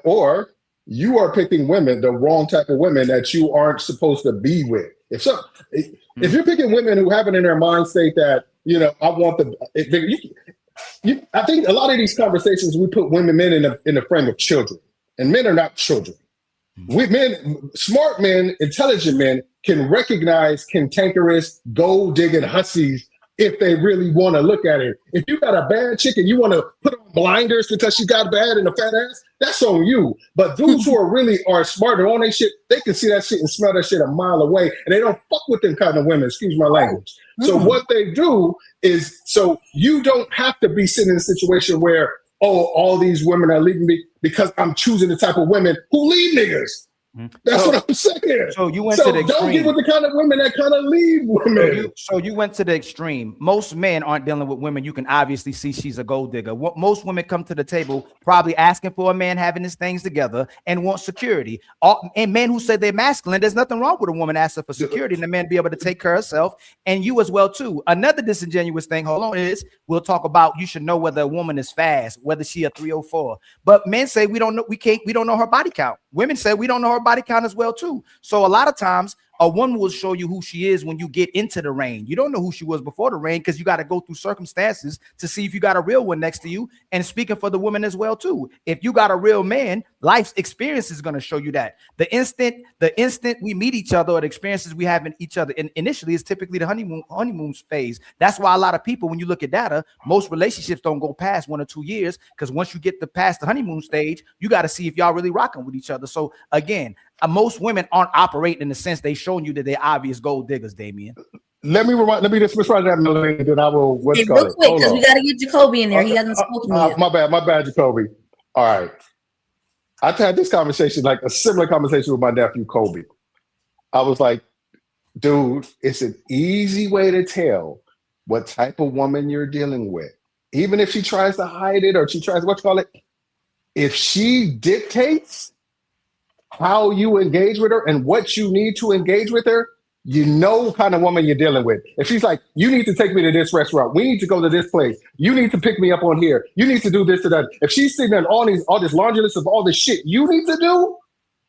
Or you are picking women, the wrong type of women that you aren't supposed to be with. If you're picking women who have it in their mind state that, I want I think a lot of these conversations, we put men in the frame of children, and men are not children. Smart men, intelligent men can recognize cantankerous, gold digging hussies if they really want to look at it. If you got a bad chick and you want to put on blinders because she got bad and a fat ass, that's on you. But dudes who are smarter on their shit, they can see that shit and smell that shit a mile away, and they don't fuck with them kind of women. Excuse my language. So what they do is, so you don't have to be sitting in a situation where, all these women are leaving me because I'm choosing the type of women who leave niggas. That's what I'm saying. So you went to the extreme. Don't get with the kind of women that kind of leave women. So you went to the extreme. Most men aren't dealing with women. You can obviously see she's a gold digger. Most women come to the table probably asking for a man having his things together and want security. And men who say they're masculine, there's nothing wrong with a woman asking for security and the man be able to take care of herself, and you as well too. Another disingenuous thing, is we'll talk about you should know whether a woman is fast, whether she a 304. But men say we don't know her body count. Women say we don't know her body count as well too. So a lot of times a woman will show you who she is when you get into the rain. You don't know who she was before the rain because you got to go through circumstances to see if you got a real one next to you. And speaking for the woman as well too, if you got a real man, life's experience is going to show you that. The instant we meet each other, or the experiences we have in each other, and initially it's typically the honeymoon phase. That's why a lot of people, when you look at data, most relationships don't go past 1 or 2 years, because once you get past the honeymoon stage, you got to see if y'all really rocking with each other. So again, most women aren't operating in the sense they showing you that they're obvious gold diggers, Damien. Let me just write that, Melanie, then I will. Hey, real quick, because we got to get Jacoby in there. He hasn't spoken yet. My bad, Jacoby. All right. I've had this conversation, like a similar conversation with my nephew, Kobe. I was like, dude, it's an easy way to tell what type of woman you're dealing with. Even if she tries to hide it, or she tries, if she dictates how you engage with her and what you need to engage with her, you know what kind of woman you're dealing with. If she's like, you need to take me to this restaurant, we need to go to this place, you need to pick me up on here, you need to do this or that. If she's sitting there all this laundry list of all this shit you need to do,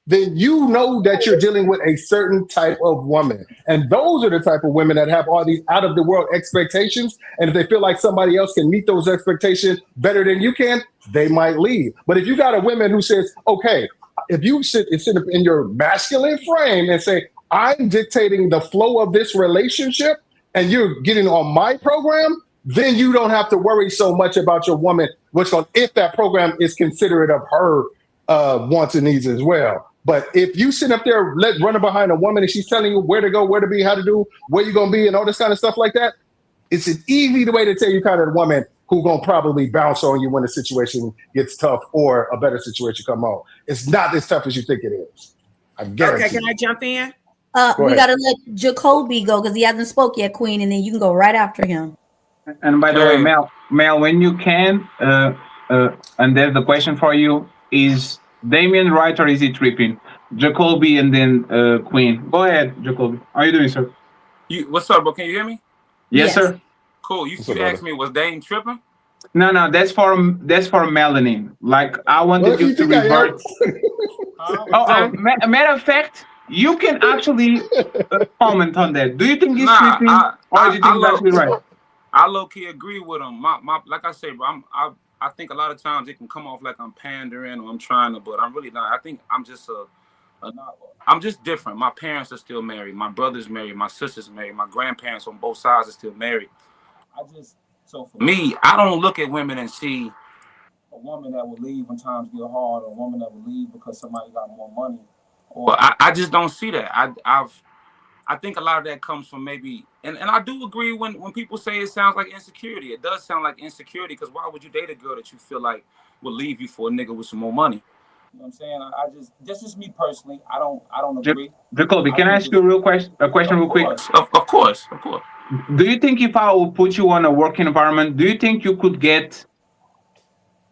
then you know that you're dealing with a certain type of woman. And those are the type of women that have all these out of the world expectations. And if they feel like somebody else can meet those expectations better than you can, they might leave. But if you got a woman who says, okay, if you sit in your masculine frame and say, I'm dictating the flow of this relationship and you're getting on my program, then you don't have to worry so much about your woman, if that program is considerate of her wants and needs as well. But if you sit up there running behind a woman and she's telling you where to go, where to be, how to do, where you're going to be, and all this kind of stuff like that, it's an easy way to tell you kind of the woman who going to probably bounce on you when the situation gets tough or a better situation come on. It's not as tough as you think it is. I guarantee. Okay, can I jump in? We got to let Jacoby go because he hasn't spoke yet, Queen, and then you can go right after him. And by the way, Mel, when you can, and there's the question for you, is Damien right or is he tripping? Jacoby and then Queen. Go ahead, Jacoby. How are you doing, sir? What's up, bro? Can you hear me? Yes, sir. Cool. You asked me, was Dame tripping? No, that's for Melanin. Like, I wanted you to revert. Matter of fact, you can actually comment on that. Do you think he's tripping, or do you think that's right? I low-key agree with him. My like I say, bro, I think a lot of times it can come off like I'm pandering or I'm trying to, but I'm really not. I think I'm just I'm just different. My parents are still married. My brother's married. My sister's married. My grandparents on both sides are still married. So for me, I don't look at women and see a woman that will leave when times get hard, or a woman that will leave because somebody got more money. Or I just don't see that. I think a lot of that comes from maybe, and I do agree when people say it sounds like insecurity. It does sound like insecurity, because why would you date a girl that you feel like will leave you for a nigga with some more money? You know what I'm saying? This is me personally. I don't agree. Jacoby, can I ask you a question real quick? Of course. Do you think if I will put you on a working environment, do you think you could get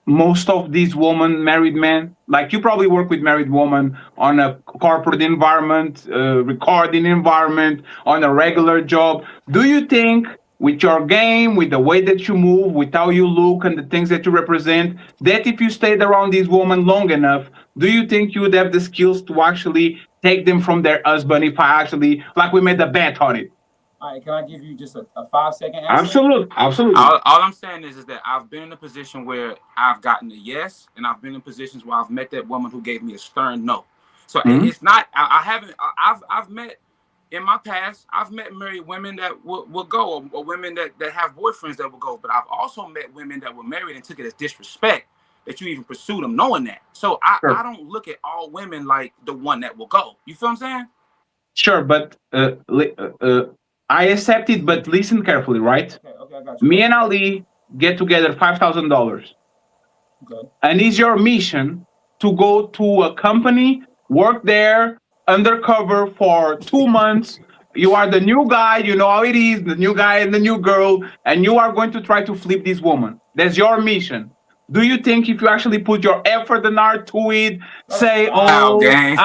most of these women married men? Like, you probably work with married women on a corporate environment, recording environment, on a regular job. Do you think with your game, with the way that you move, with how you look and the things that you represent, that if you stayed around these women long enough, do you think you would have the skills to actually take them from their husband if I actually, like, we made a bet on it? All right, can I give you just a 5-second answer? Absolutely. All I'm saying is that I've been in a position where I've gotten a yes, and I've been in positions where I've met that woman who gave me a stern no. So it's not. I haven't. I've met in my past. I've met married women that will go, or women that have boyfriends that will go. But I've also met women that were married and took it as disrespect that you even pursued them, knowing that. So I don't look at all women like the one that will go. You feel what I'm saying? Sure, but I accept it, but listen carefully, right? Okay, I got you. Me and Ali get together $5,000. Okay. And it's your mission to go to a company, work there undercover for 2 months. You are the new guy, you know how it is, the new guy and the new girl, and you are going to try to flip this woman. That's your mission. Do you think if you actually put your effort and heart to it, say, Wow, "Oh, gang.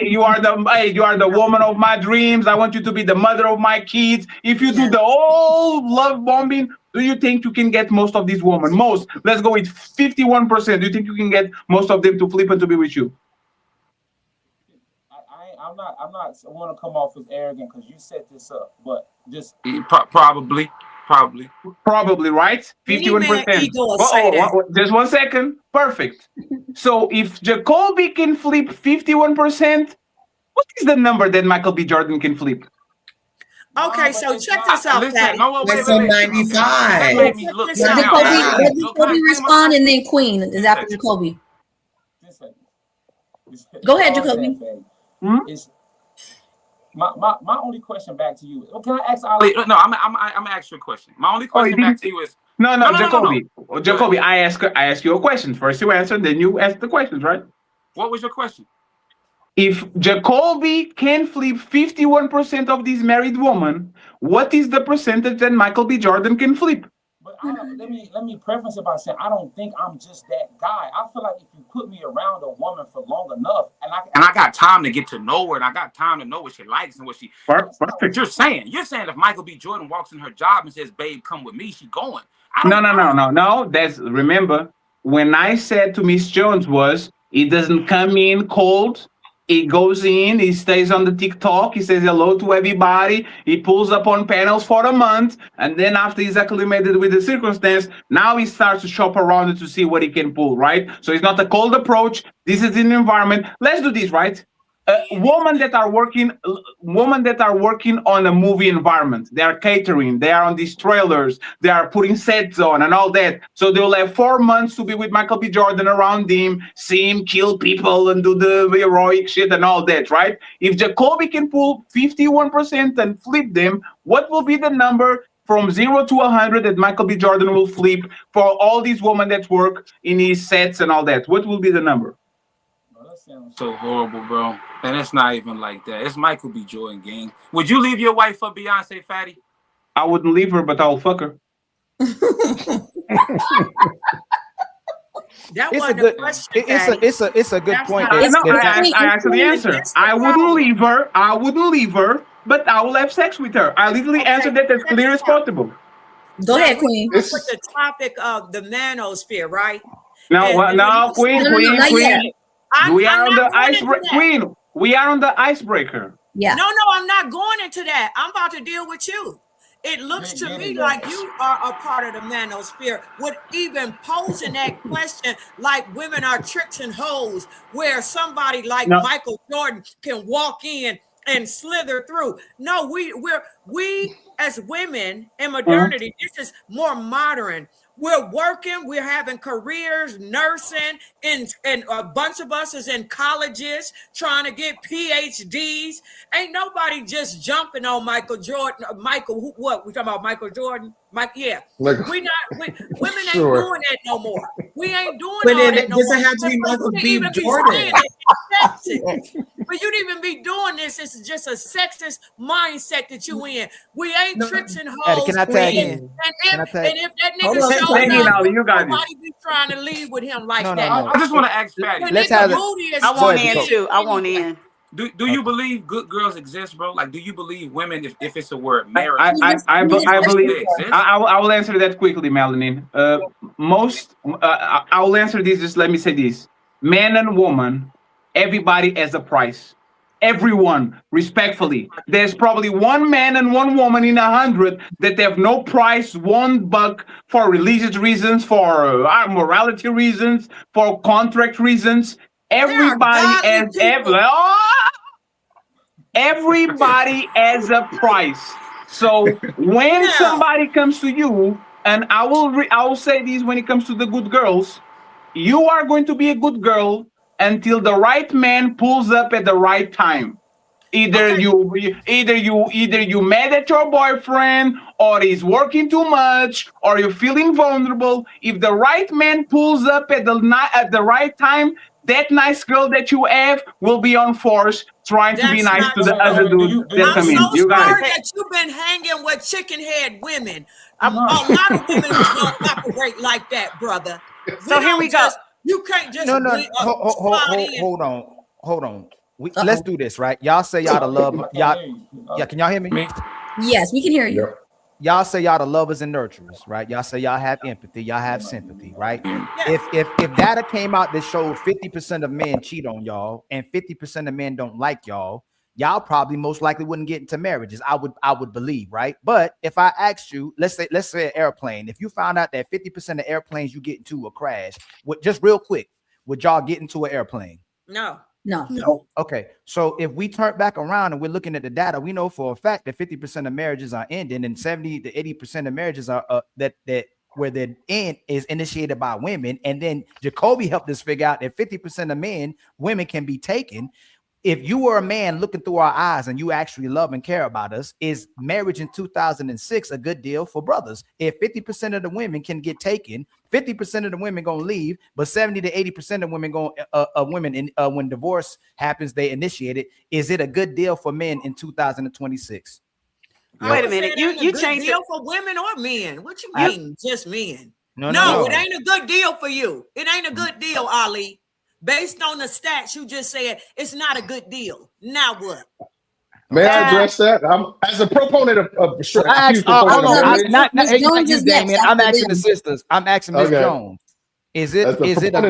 you are the woman of my dreams. I want you to be the mother of my kids." If you do the whole love bombing, do you think you can get most of these women? Most. Let's go with 51%. Do you think you can get most of them to flip and to be with you? I'm not. I want to come off as arrogant because you set this up, but just probably, right? 51%. Just 1 second. Perfect. So if Jacoby can flip 51%, what is the number that Michael B. Jordan can flip? Okay, so check this out, Patty. That's a 95. Jacoby respond and then Queen is after Jacoby. Go ahead, Jacoby. Is my only question back to you? Can I ask Ali? No, I'm gonna ask you a question. My only question back to you is no, Jacoby. No. Jacoby, I ask you a question. First you answer, then you ask the questions, right? What was your question? If Jacoby can flip 51% of these married women, what is the percentage that Michael B. Jordan can flip? But let me preface it by saying I don't think I'm just that guy. I feel like if you put me around a woman for long enough, and I got time to get to know her, and I got time to know what she likes and what she. That's not what you're saying. You're saying if Michael B. Jordan walks in her job and says, "Babe, come with me," she going. No. That's remember when I said to Miss Jones was it doesn't come in cold. He goes in, he stays on the TikTok, he says hello to everybody, he pulls up on panels for a month, and then after he's acclimated with the circumstance, now he starts to shop around to see what he can pull, right? So it's not a cold approach. This is an environment. Let's do this, right? Women that are working on a movie environment, they are catering, they are on these trailers, they are putting sets on and all that. So they'll have 4 months to be with Michael B. Jordan around him, see him kill people and do the heroic shit and all that, right? If Jacoby can pull 51% and flip them, what will be the number from 0 to 100 that Michael B. Jordan will flip for all these women that work in his sets and all that? What will be the number? Sounds so horrible, bro. And it's not even like that. It's Michael B. Jordan, gang. Would you leave your wife for Beyonce, Fatty? I wouldn't leave her, but I'll fuck her. It's a good point. I actually answer. I wouldn't leave her, but I will have sex with her. I literally answered that as clear as possible. Go ahead, Queen. With the topic of the manosphere, right? No, Queen. We are on the icebreaker. Queen, we are on the icebreaker. Yeah. No, I'm not going into that. I'm about to deal with you. It looks to me like you are a part of the manosphere with even posing that question like women are tricks and hoes, where somebody like Michael Jordan can walk in and slither through. No, we as women in modernity, this is more modern. We're working, we're having careers, nursing, and a bunch of us is in colleges trying to get PhDs. Ain't nobody just jumping on Michael Jordan. Michael, what? We talking about Michael Jordan? Women ain't doing that no more. We ain't doing but all that no more. Does it have to be Michael B. Jordan? But you didn't even be doing this. It's just a sexist mindset that you in. We ain't tricks and hoes. Can I tag in? And if that nigga shows up, nobody be trying to leave with him like that. I just want to ask Fatty. Let's have it. I want in too. I want in. Do you believe good girls exist, bro? Like, do you believe women, if it's a word, marriage? I believe. I will answer that quickly, Melanin. I will answer this. Just let me say this: man and woman, everybody has a price. everyone, respectfully. There's probably one man and one woman in 100 that have no price, $1 for religious reasons, for morality reasons, for contract reasons. Everybody has everybody has a price. So when somebody comes to you, and I will say this when it comes to the good girls, you are going to be a good girl until the right man pulls up at the right time. Either you mad at your boyfriend, or he's working too much, or you're feeling vulnerable. If the right man pulls up at the right time, that nice girl that you have will be on force trying to be nice to the other dude that come in. You got sorry it. that you've been hanging with chicken head women. A lot of women don't operate like that, brother. So here we go. You can't just hold on. Let's do this, right? Y'all say y'all the love. Y'all, can y'all hear me? Yes, we can hear you. Y'all say y'all the lovers and nurturers, right? Y'all say y'all have empathy, y'all have sympathy, right? If data came out that showed 50% of men cheat on y'all and 50% of men don't like y'all probably most likely wouldn't get into marriages. I would believe, right? But if I asked you, let's say an airplane, if you found out that 50% of airplanes you get into will crash, just real quick, would y'all get into an airplane? No. Okay, so if we turn back around and we're looking at the data, we know for a fact that 50% of marriages are ending, and 70 to 80% of marriages are that where the end is initiated by women. And then Jacoby helped us figure out that 50% of women can be taken. If you were a man looking through our eyes and you actually love and care about us, is marriage in 2006 a good deal for brothers? If 50% of the women can get taken, 50% of the women gonna leave, but 70 to 80% of women when divorce happens, they initiate it. Is it a good deal for men in 2026? Wait a minute, you changed deal for women or men? What you mean, just men? No, it ain't a good deal for you. It ain't a good deal, Ali. Based on the stats you just said, it's not a good deal. Now what? May I address that? I'm as a proponent of Damien. I'm asking the sisters. I'm asking Ms. Jones. Is it a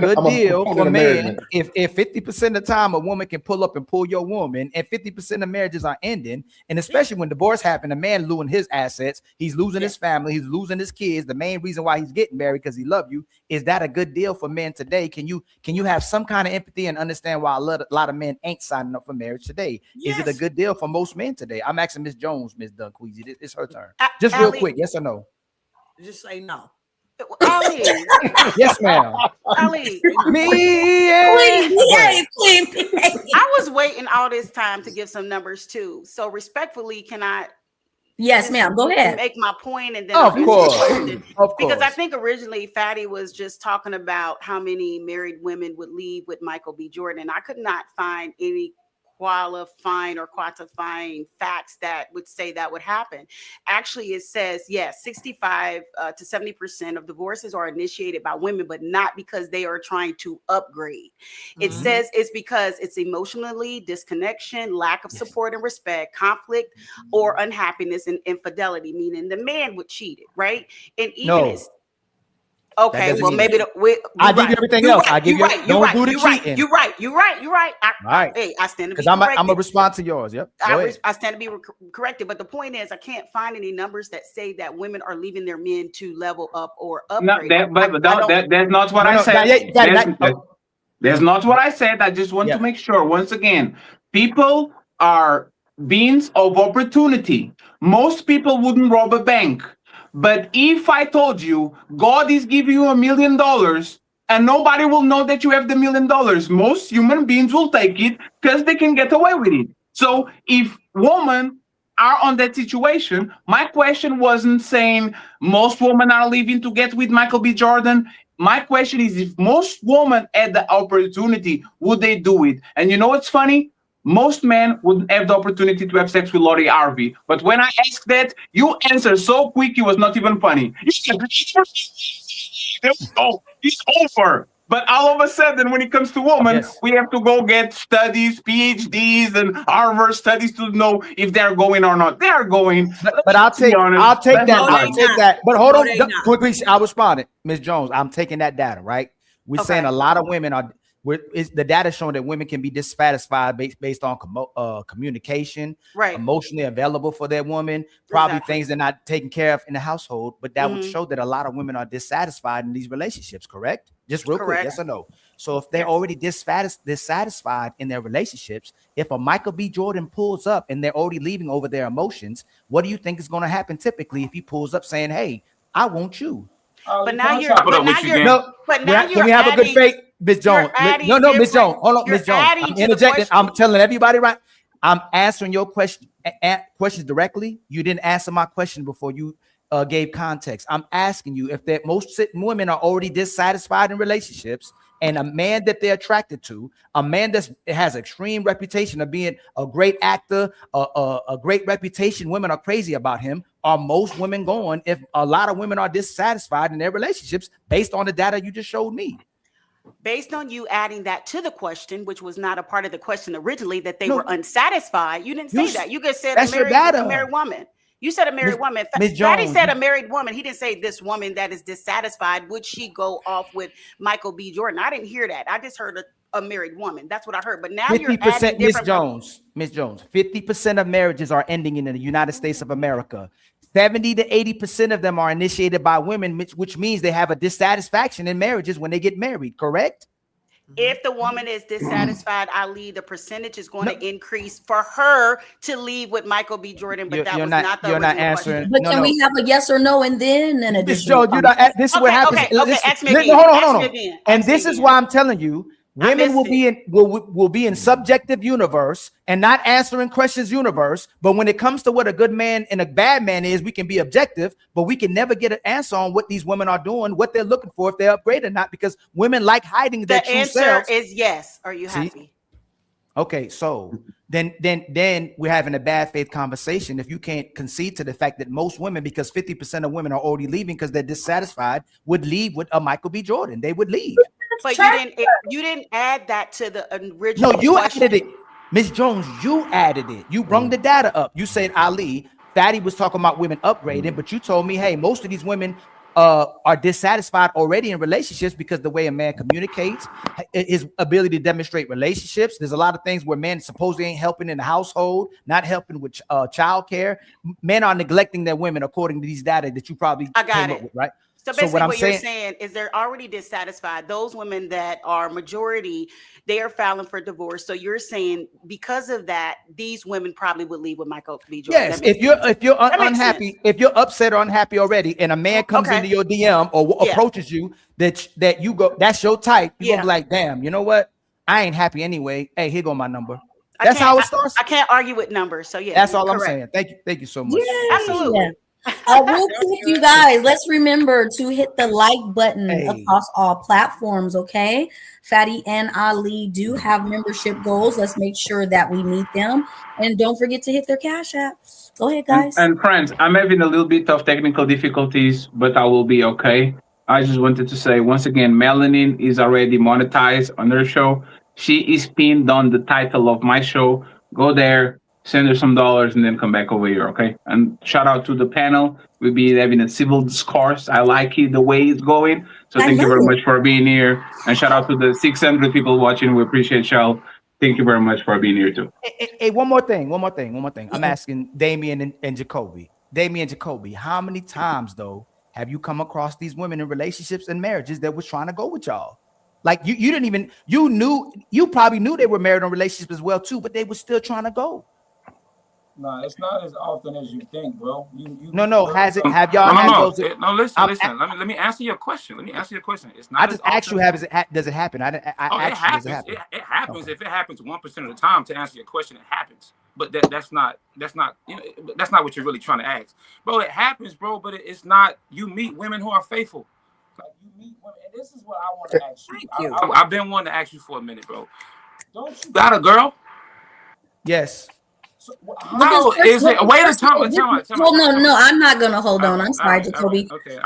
good deal for men if 50% of the time a woman can pull up and pull your woman, and 50% of marriages are ending, and especially when divorce happens, a man losing his assets, he's losing his family, he's losing his kids. The main reason why he's getting married because he loves you. Is that a good deal for men today? Can you have some kind of empathy and understand why a lot of men ain't signing up for marriage today? Yes. Is it a good deal for most men today? I'm asking Ms. Jones, Ms. Dunqueezy. It's her turn. Just real quick, yes or no? Just say no. Ali. Yes, ma'am. Ali. Me. I was waiting all this time to give some numbers too. So respectfully, can I? Yes, ma'am. Go ahead. Make my point, and then of course. Because I think originally Fatty was just talking about how many married women would leave with Michael B. Jordan. And I could not find any qualifying or quantifying facts that would say that would happen. Actually, it says, yes, 65 to 70% of divorces are initiated by women, but not because they are trying to upgrade. It says it's because it's emotionally disconnection, lack of support and respect, conflict, or unhappiness and infidelity, meaning the man would cheat it, right? And even okay, well, maybe I give you everything else. I give you. Don't do the cheating. You're right. Hey, I stand to be corrected. I'm gonna respond to yours. Yep. I stand to be corrected. But the point is, I can't find any numbers that say that women are leaving their men to level up or upgrade. That's not what I said. That's not what I said. I just want to make sure. Once again, people are beings of opportunity. Most people wouldn't rob a bank. But if I told you God is giving you $1 million and nobody will know that you have the $1 million, most human beings will take it because they can get away with it. So if women are on that situation, my question wasn't saying most women are leaving to get with Michael B. Jordan. My question is, if most women had the opportunity, would they do it? And you know what's funny? Most men would have the opportunity to have sex with Lori Harvey. But when I asked that, you answered so quick, it was not even funny. You said, oh, it's over. But all of a sudden, when it comes to women, we have to go get studies, PhDs, and Harvard studies to know if they're going or not. They are going. But I'll take that. But hold on, quickly. I responded, Ms. Jones. I'm taking that data, right? We're saying a lot of women are. the data showing that women can be dissatisfied based on communication, right, emotionally available for their woman, probably exactly. things they're not taking care of in the household. But that would Mhm. show that a lot of women are dissatisfied in these relationships, correct? Just real quick, Correct. yes or no? So if they're already dissatisfied in their relationships, if a Michael B. Jordan pulls up and they're already leaving over their emotions, what do you think is going to happen typically if he pulls up saying, "Hey, I want you"? But now you're, chop it up with you, gang. Can we have a good faith, Miss Jones? No, Miss Jones. Hold on, Miss Jones. I'm interjecting. I'm telling everybody right. I'm answering your question, questions directly. You didn't answer my question before you gave context. I'm asking you if that most women are already dissatisfied in relationships, and a man that they're attracted to, a man that has extreme reputation of being a great actor, a great reputation, women are crazy about him. Are most women going if a lot of women are dissatisfied in their relationships based on the data you just showed me? Based on you adding that to the question, which was not a part of the question originally, that they were unsatisfied. You didn't say that. You just said a married woman. You said a married woman. Fatty said a married woman. He didn't say this woman that is dissatisfied. Would she go off with Michael B. Jordan? I didn't hear that. I just heard a married woman. That's what I heard. But now you're adding different. Miss Jones, 50% of marriages are ending in the United States of America. 70 to 80% of them are initiated by women, which means they have a dissatisfaction in marriages when they get married, correct? If the woman is dissatisfied, Ali, the percentage is going to increase for her to leave with Michael B. Jordan. But that was not the original question. But can we have a yes or no and then an additional? This is what happens. Okay, ask me again. Hold on. And this is why I'm telling you, women will be in subjective universe and not answering questions universe. But when it comes to what a good man and a bad man is, we can be objective, but we can never get an answer on what these women are doing, what they're looking for, if they're upgraded or not, because women like hiding their true selves. The answer is yes. Are you happy? Okay, so then we're having a bad faith conversation if you can't concede to the fact that most women, because 50% of women are already leaving because they're dissatisfied, would leave with a Michael B. Jordan. They would leave. But you didn't add that to the original. No, you question. added it. Ms. Jones, you added it. You brung the data up. You said, Ali, Fatty was talking about women upgrading, but you told me, hey, most of these women are dissatisfied already in relationships because the way a man communicates, his ability to demonstrate relationships. There's a lot of things where men supposedly ain't helping in the household, not helping with child care. Men are neglecting their women according to these data that you probably came up with, right? So basically what you're saying is they're already dissatisfied. Those women that are majority, they are filing for divorce. So you're saying because of that, these women probably would leave with Michael B. Jordan. Yes, if you're unhappy, if you're upset or unhappy already, and a man comes into your DM or approaches you that you go, that's your type, you're gonna be like, damn, you know what? I ain't happy anyway. Hey, here go my number. That's how it starts. I can't argue with numbers. So yeah, that's all I'm saying. Thank you so much. Yeah. Absolutely. Real quick, you guys, let's remember to hit the like button across all platforms, okay? Fatty and Ali do have membership goals. Let's make sure that we meet them. And don't forget to hit their Cash Apps. Go ahead, guys. And friends, I'm having a little bit of technical difficulties, but I will be okay. I just wanted to say, once again, Melanin is already monetized on her show. She is pinned on the title of my show. Go there, send her some dollars, and then come back over here, okay? And shout out to the panel. We'll be having a civil discourse. I like it, the way it's going. So thank you very much for being here. And shout out to the 600 people watching. We appreciate y'all. Thank you very much for being here too. Hey, one more thing. I'm asking Damien and Jacoby. Damien, Jacoby, how many times, though, have you come across these women in relationships and marriages that was trying to go with y'all? Like you didn't even, you probably knew they were married in relationships as well too, but they were still trying to go. No, it's not as often as you think, bro. No. Have y'all had those? No, listen. Let me answer your question. It's not. I just asked you, does it happen? It happens. It happens. Okay. If it happens 1% of the time, to answer your question, it happens. But that's not that's not what you're really trying to ask, bro. It happens, bro. But it's not. You meet women who are faithful. Like you meet women, and this is what I want to ask you. I've been wanting to ask you for a minute, bro. Don't you got a girl? Yes. So how is it? Wait a time. No, I'm not gonna hold on. I'm sorry, Jacoby. Okay.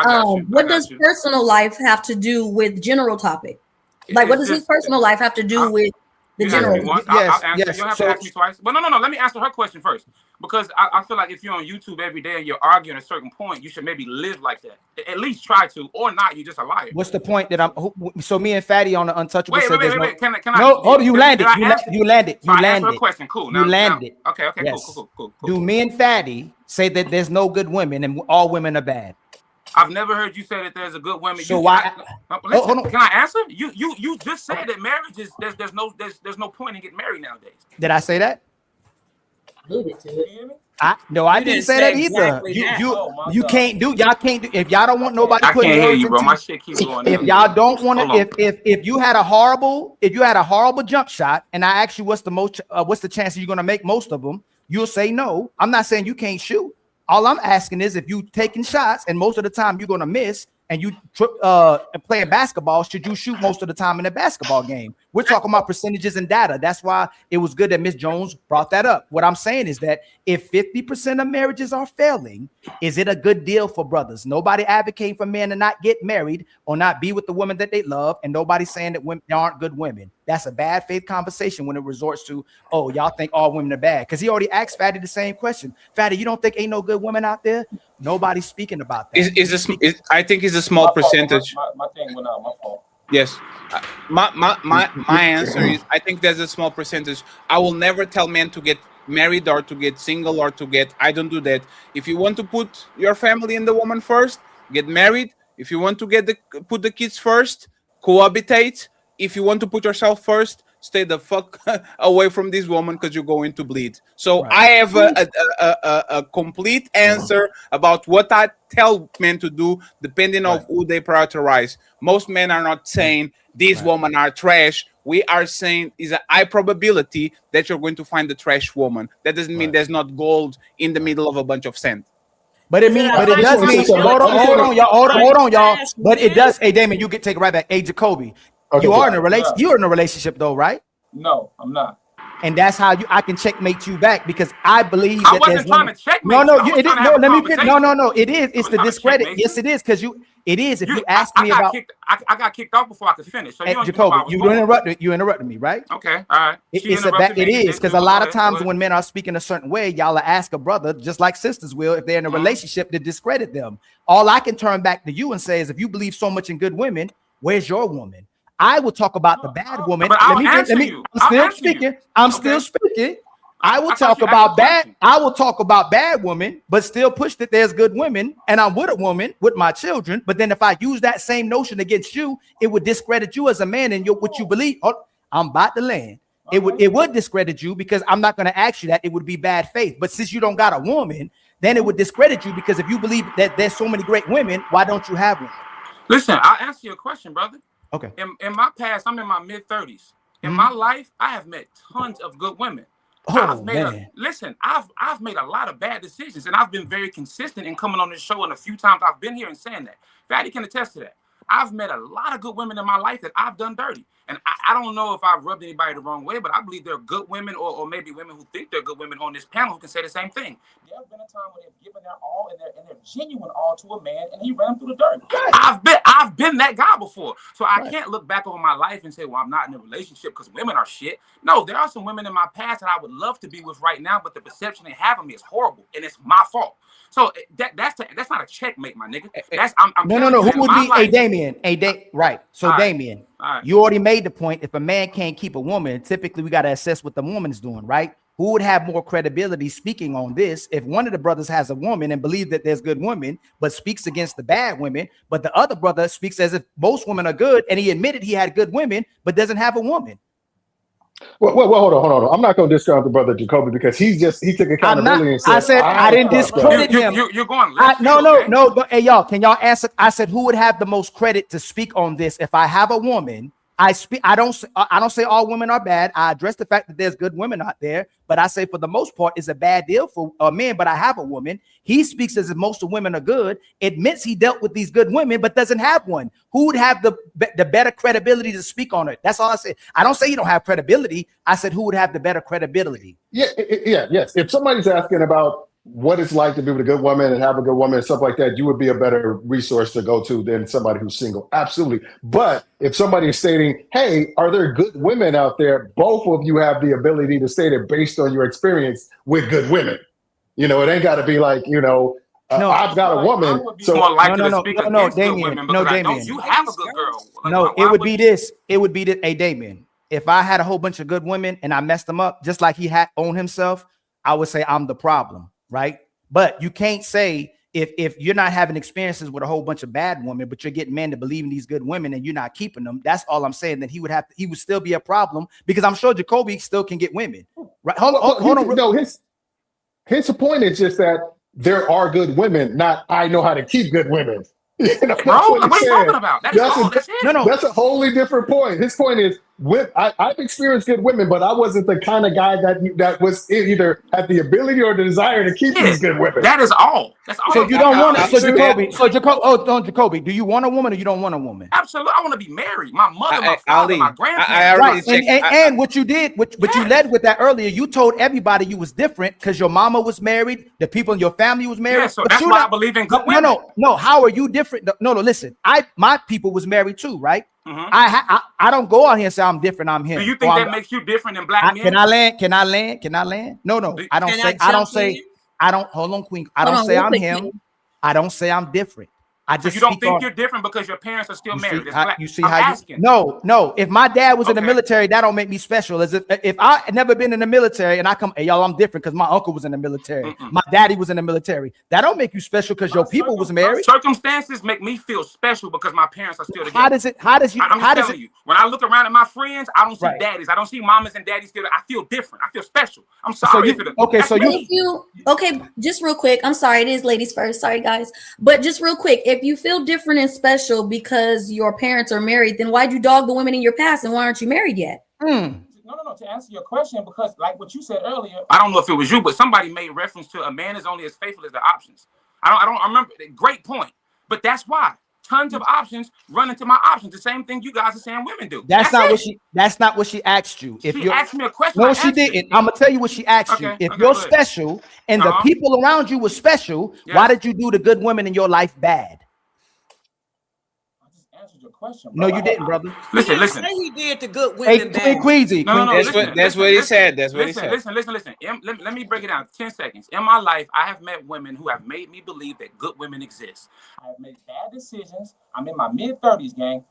What does personal life have to do with general topic? Like, what does his personal life have to do with The You general. asked me once. I'll answer. You don't have to ask me twice. But no. Let me answer her question first. Because I feel like if you're on YouTube every day and you're arguing a certain point, you should maybe live like that. At least try to, or not. You're just a liar. What's the point that so me and Fatty on the Untouchable Wait. said Can I? No, hold on. You landed. You landed. So I answered her question. Cool. You landed. Okay. Yes. Cool. Do me and Fatty say that there's no good women and all women are bad? I've never heard you say that there's a good woman. So why? Listen, hold on. Can I answer? You just said that marriage is there's no point in getting married nowadays. Did I say that? Alluded to it. I didn't say that either. You can't do. Y'all can't do. If y'all don't want nobody I putting can't hear words you, bro. into- My shit keeps going. If y'all don't want to, if you had a horrible jump shot, and I ask you what's the chance you're gonna make most of them, you'll say no. I'm not saying you can't shoot. All I'm asking is if you taking shots and most of the time you're gonna miss, and you playing basketball, should you shoot most of the time in a basketball game? We're talking about percentages and data. That's why it was good that Miss Jones brought that up. What I'm saying is that if 50% of marriages are failing, is it a good deal for brothers? Nobody advocating for men to not get married or not be with the women that they love, and nobody's saying that women aren't good women. That's a bad faith conversation when it resorts to, oh, y'all think all women are bad. Because he already asked Fatty the same question. Fatty, you don't think ain't no good women out there? Nobody's speaking about that. I think it's a small percentage. My thing went out. My fault. Yes. My answer is I think there's a small percentage. I will never tell men to get married or to get single or to get. I don't do that. If you want to put your family and the woman first, get married. If you want to put the kids first, cohabitate. If you want to put yourself first, stay the fuck away from this woman because you're going to bleed. So I have a complete answer about what I tell men to do depending on who they prioritize. Most men are not saying these women are trash. We are saying is a high probability that you're going to find the trash woman. That doesn't mean there's not gold in the middle of a bunch of sand. But it does mean hold on, y'all. But it does. Hey, Damon, you get take it right back. Hey, Jacoby, you are in a relationship. You're in a relationship though, right? No, I'm not. And that's how I can checkmate you back because I believe I that wasn't trying to checkmate. It is. It's the discredit. Yes, it is because it is. If you ask me about, I got kicked off before I could finish. So Jacoby, you interrupted me, right? Okay, all right. It is because a lot of times when men are speaking a certain way, y'all ask a brother, just like sisters will, if they're in a relationship, to discredit them. All I can turn back to you and say is, if you believe so much in good women, where's your woman? I will talk about the bad woman. I'm still speaking. I will talk about bad. I will talk about bad women, but still push that there's good women, and I'm with a woman with my children. But then if I use that same notion against you, it would discredit you as a man and what you believe. Oh, I'm about to land. It would discredit you because I'm not going to ask you that. It would be bad faith. But since you don't got a woman, then it would discredit you because if you believe that there's so many great women, why don't you have one? Listen, I'll answer your question, brother. Okay. In my past, I'm in my mid-30s. In my life, I have met tons of good women. I've made a lot of bad decisions, and I've been very consistent in coming on this show. And a few times I've been here and saying that. Fatty can attest to that. I've met a lot of good women in my life that I've done dirty. And I don't know if I've rubbed anybody the wrong way, but I believe there are good women or maybe women who think they're good women on this panel who can say the same thing. There's been a time when they've given their all and their genuine all to a man and he ran them through the dirt. I've been that guy before. So I can't look back over my life and say, well, I'm not in a relationship because women are shit. No, there are some women in my past that I would love to be with right now, but the perception they have of me is horrible and it's my fault. So that's not a checkmate, my nigga. No. Who would be Damien? Right. So Damien, you already made the point. If a man can't keep a woman, typically we got to assess what the woman's doing, right? Who would have more credibility speaking on this? If one of the brothers has a woman and believes that there's good women, but speaks against the bad women, but the other brother speaks as if most women are good, and he admitted he had good women, but doesn't have a woman. Well, hold on. I'm not going to discount the brother Jacoby because he took accountability and said, I didn't discredit him. You're going. No. But hey, y'all, can y'all answer? I said, who would have the most credit to speak on this? If I have a woman, I don't say all women are bad. I address the fact that there's good women out there, but I say for the most part, it's a bad deal for a man. But I have a woman. He speaks as if most of women are good, admits he dealt with these good women, but doesn't have one. Who would have the better credibility to speak on it? That's all I said. I don't say you don't have credibility. I said who would have the better credibility. Yes. If somebody's asking about what it's like to be with a good woman and have a good woman and stuff like that, you would be a better resource to go to than somebody who's single. Absolutely. But if somebody is stating, hey, are there good women out there? Both of you have the ability to state it based on your experience with good women. You know, it ain't got to be like, you know, I've got a woman. So more likely to no, speak no, against good Damien, women no, because I Damien. don't. You have a good girl. Like, No, why it would would be this. It would be this. Hey, Damien, if I had a whole bunch of good women and I messed them up, just like he had on himself, I would say I'm the problem, right? But you can't say if you're not having experiences with a whole bunch of bad women, but you're getting men to believe in these good women and you're not keeping them. That's all I'm saying. Then he would still be a problem because I'm sure Jacoby still can get women, right? Hold on. No, his point is just that there are good women, not I know how to keep good women. You know, bro, what are you talking about? That's a wholly different point. His point is, I've experienced good women, but I wasn't the kind of guy that was either had the ability or the desire to keep these good women. That is all. That's all. So you don't want it. So Jacoby, do you want a woman or you don't want a woman? Absolutely, I want to be married. My mother, my father, my grandparents. And what you did, what you led with that earlier, you told everybody you was different because your mama was married, the people in your family was married. Yeah, so that's why I believe in good women. No. How are you different? No. Listen, my people was married too, right? Mm-hmm. I don't go out here and say I'm different. I'm him. Do you think that makes you different than black men? Can I land? No. I don't. Hold on, Queen. I don't say I'm him. I don't say I'm different. I just. So you don't think you're different because your parents are still married? You see how you? No. If my dad was in the military, that don't make me special. As if I had never been in the military and I come, hey, y'all, I'm different because my uncle was in the military. My daddy was in the military. That don't make you special because your people was married. Circumstances make me feel special because my parents are still together. How does I'm telling you, when I look around at my friends, I don't see daddies. I don't see mamas and daddies together. I feel different. I feel special. I'm sorry. Okay, just real quick. I'm sorry. It is ladies first. Sorry, guys. But just real quick, if you feel different and special because your parents are married, then why'd you dog the women in your past and why aren't you married yet? No. To answer your question, because like what you said earlier, I don't know if it was you, but somebody made reference to a man is only as faithful as the options. I don't remember. Great point. But that's why tons of options run into my options. The same thing you guys are saying women do. That's not what she asked you. If she asked me a question. No, she didn't. I'm gonna tell you what she asked you. If you're special and the people around you were special, why did you do the good women in your life bad? Question, no, you didn't, brother. Listen. Say he did the good women. Queasy. No. That's what he said. Listen. Let me break it down. 10 seconds. In my life, I have met women who have made me believe that good women exist. I have made bad decisions. I'm in my mid-30s, gang.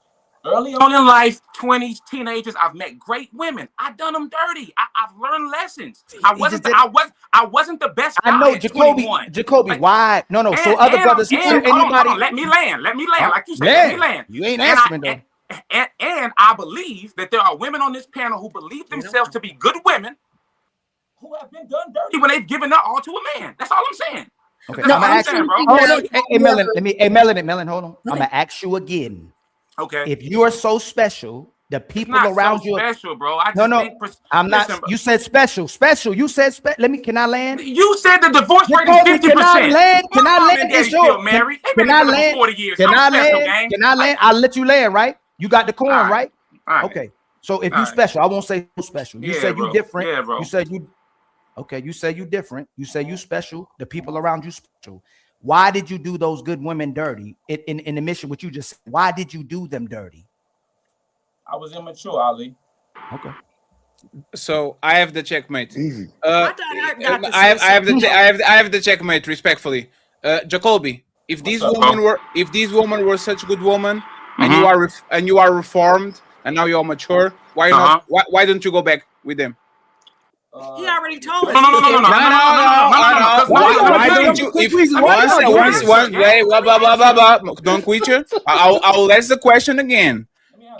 Early on in life, 20s, teenagers, I've met great women. I've done them dirty. I've learned lessons. I wasn't the best guy. I know, at Jacoby. 21. Jacoby, why? No. So other brothers. Hold on, let me land. Like you said, let me land. You ain't answering though. And I believe that there are women on this panel who believe themselves to be good women who have been done dirty when they've given their all to a man. That's all I'm saying. Okay. That's all I'm saying, bro. Hey, Melon, hold on. I'm gonna ask you again. Okay. If you are so special, the people around you are special, bro. I'm not. You said special. You said can I land? You said the divorce rate is 50%. Can I land? Can I land? It's still married. Can I land? 40 years. Can I land? Can I land? I'll let you land, right? You got the corn, right? Okay. So if you special, I won't say you special. You said you different. Yeah, bro. You said you. Okay. You say you different. You say you special. The people around you special. Why did you do those good women dirty in the mission? What you just said? Why did you do them dirty? I was immature, Ali. Okay. So I have the checkmate. Easy. I have the checkmate. Respectfully, Jacoby. If these women were such good women, and you are reformed, and now you're mature, why not? Why don't you go back with them? He already told us. No. Why don't you? If once, don't quit you. I'll ask the question again.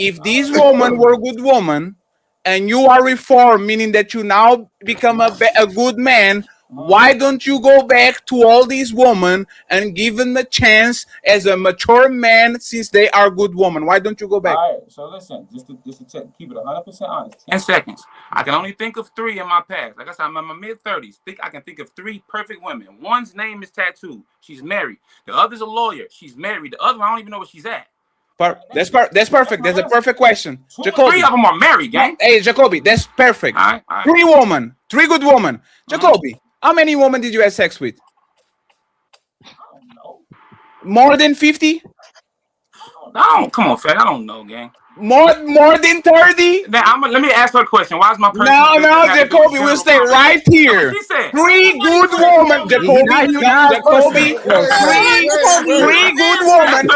If these women were good women, and you are reformed, meaning that you now become a good man, why don't you go back to all these women and give them a chance as a mature man, since they are good women? Why don't you go back? All right, so listen, just to keep it 100% honest. 10 seconds. I can only think of 3 in my past. Like I said, I'm in my mid-30s. I can think of 3 perfect women. One's name is tattooed. She's married. The other's a lawyer. She's married. The other one, I don't even know where she's at. That's perfect. That's a perfect question. Jacoby. 3 of them are married, gang. Hey, Jacoby, that's perfect. All right. 3 women, 3 good women. Jacoby, How many women did you have sex with? More than 50? Come on, Fat. I don't know, gang. More than 30? Let me ask her a question. Why is my personal No, business have to do with Jacoby, we'll general stay population? right here. She said 3 good women, Jacoby, three good women.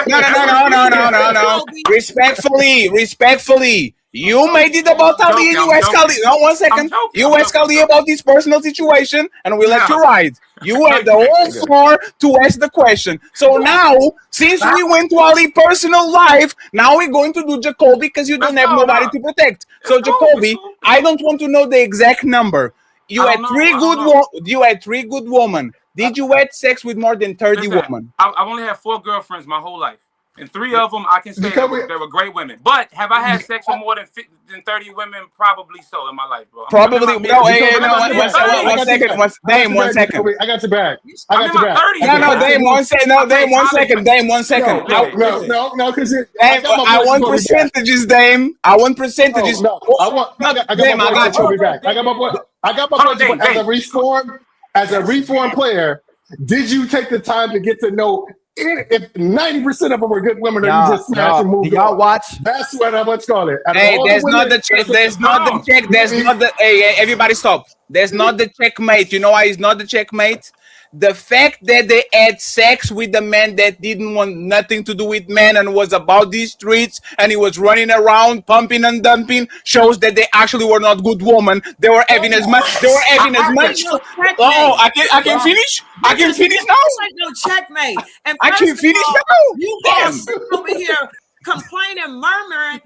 No. Respectfully. You made it about Ali and you escalate. No, 1 second. You escalate about this personal situation, and we let you ride. You had the whole floor to ask the question. So now, since we went to Ali personal life, now we're going to do Jacoby because you don't have nobody to protect. So Jacoby, I don't want to know the exact number. You had 3 good women. Did you have sex with more than 30 women? I've only had 4 girlfriends my whole life. And 3 of them, I can say they were great women. But have I had sex with more than 30 women? Probably so in my life, bro. Probably. No, 1 second. Dame, 1 second. I got your back. No, Dame, 1 second. No, Dame, 1 second. Dame, 1 second. No, because I want percentages, Dame. I want percentages. I got you back. I got my boy. As a reformed player, did you take the time to get to know if 90% of them were good women, or you just smash and move? Y'all watch? That's what I'm let's call it. Hey, there's not the check. There's not the check. There's not the. Hey, everybody, stop. There's not the checkmate. You know why it's not the checkmate? The fact that they had sex with the man that didn't want nothing to do with men and was about these streets and he was running around pumping and dumping shows that they actually were not good women. They were having as much. Oh, I can finish. I can finish now. This ain't no checkmate. And I can finish now. You all sitting over here complaining, murmuring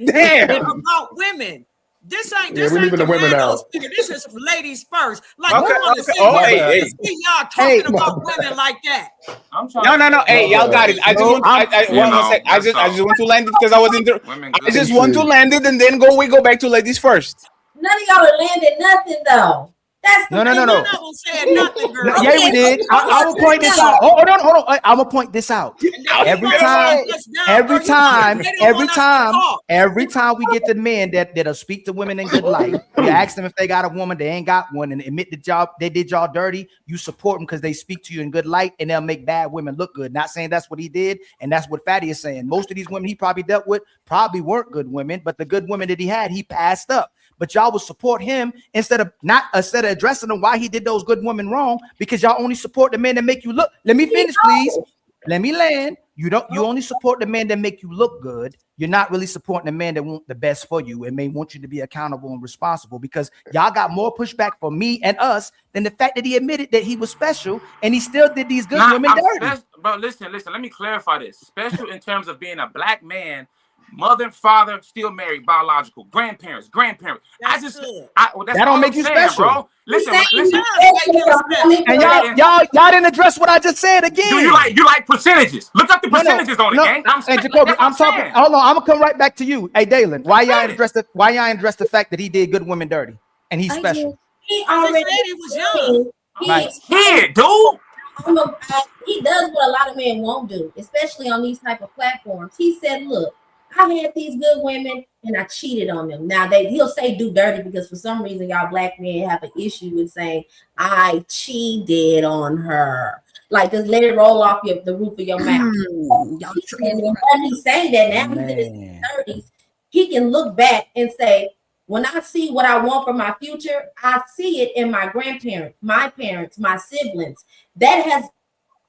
about women. This ain't the manosphere. This is ladies first. Like we want to see y'all talking about women like that. No. Hey, y'all got it. I just want to land it because I was in there. I just want to land it and then we go back to ladies first. None of y'all are landing nothing though. That's no. Saying nothing, girl. Yeah, we did. I will point this out. Hold on. I'm gonna point this out. Every time we get the men that'll speak to women in good light, you ask them if they got a woman, they ain't got one, and admit the job they did y'all dirty. You support them because they speak to you in good light, and they'll make bad women look good. Not saying that's what he did, and that's what Fatty is saying. Most of these women he probably dealt with probably weren't good women, but the good women that he had, he passed up. But y'all will support him instead of addressing him why he did those good women wrong, because y'all only support the men that make you look. Let me finish, please. Let me land. You only support the men that make you look good. You're not really supporting the men that want the best for you and may want you to be accountable and responsible, because y'all got more pushback for me and us than the fact that he admitted that he was special and he still did these good women dirty. Bro, listen. Let me clarify this. Special in terms of being a black man. Mother, father, still married, biological, grandparents. That don't make you special, bro. Listen. And y'all didn't address what I just said again. You like percentages? Look up the percentages on it, gang. Hey, Jacoby, I'm talking. Hold on, I'm gonna come right back to you. Hey, Dalen, why y'all ain't address the fact that he did good women dirty and he's special? He already was young. Right. Yeah, dude. He does what a lot of men won't do, especially on these type of platforms. He said, "Look, I had these good women and I cheated on them." Now he'll say do dirty because for some reason y'all black men have an issue with saying I cheated on her. Like just let it roll off the roof of your mouth. And when he's saying that now he's in his 30s, he can look back and say, when I see what I want for my future, I see it in my grandparents, my parents, my siblings. That has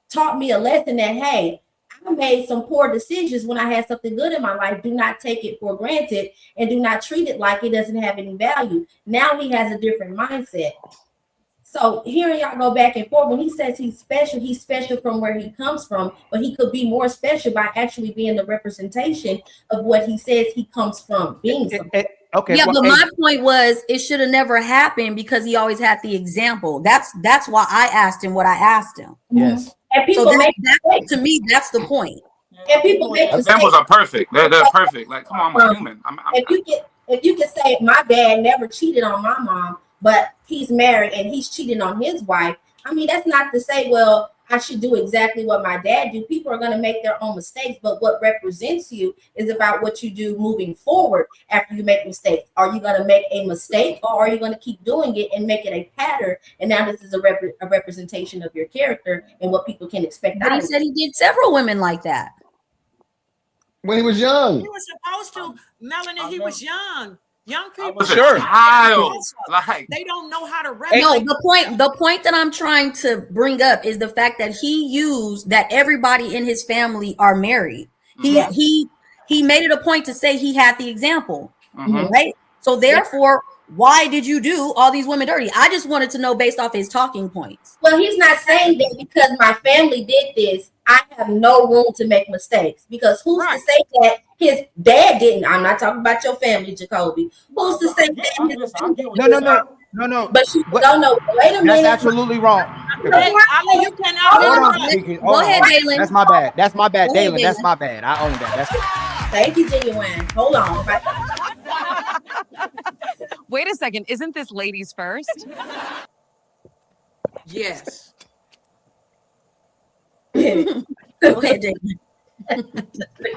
taught me a lesson that, hey, I made some poor decisions when I had something good in my life. Do not take it for granted and do not treat it like it doesn't have any value. Now he has a different mindset. So hearing y'all go back and forth, when he says he's special from where he comes from, but he could be more special by actually being the representation of what he says he comes from being. Okay. Yeah, but my point was it should have never happened because he always had the example. That's why I asked him what I asked him. Yes. And people to me, that's the point. And people make examples are perfect. They're perfect. Like, come on, I'm a human. If you can say my dad never cheated on my mom, but he's married and he's cheating on his wife. I mean, that's not to say, well, I should do exactly what my dad do. People are going to make their own mistakes, but what represents you is about what you do moving forward after you make mistakes. Are you going to make a mistake, or are you going to keep doing it and make it a pattern? And now this is a representation of your character and what people can expect. But he said he did several women like that. When he was young. He was supposed to, Melanie, he was young. Young people, was a child. Like, they don't know how to No, regulate. the point that I'm trying to bring up is the fact that he used that everybody in his family are married. He made it a point to say he had the example, right? So therefore, why did you do all these women dirty? I just wanted to know based off his talking points. Well, he's not saying that because my family did this, I have no room to make mistakes. Because who's to say that his dad didn't? I'm not talking about your family, Jacoby. Who's to say that? No. But you don't know. Wait a minute. That's absolutely wrong. You cannot. Go ahead, Dalen. That's my bad. That's my bad, Go ahead, Dalen. That's Dalen. my bad. I own that. Thank you, Genuine. Hold on. Wait a second. Isn't this ladies first? Yes. Go ahead, Dalen.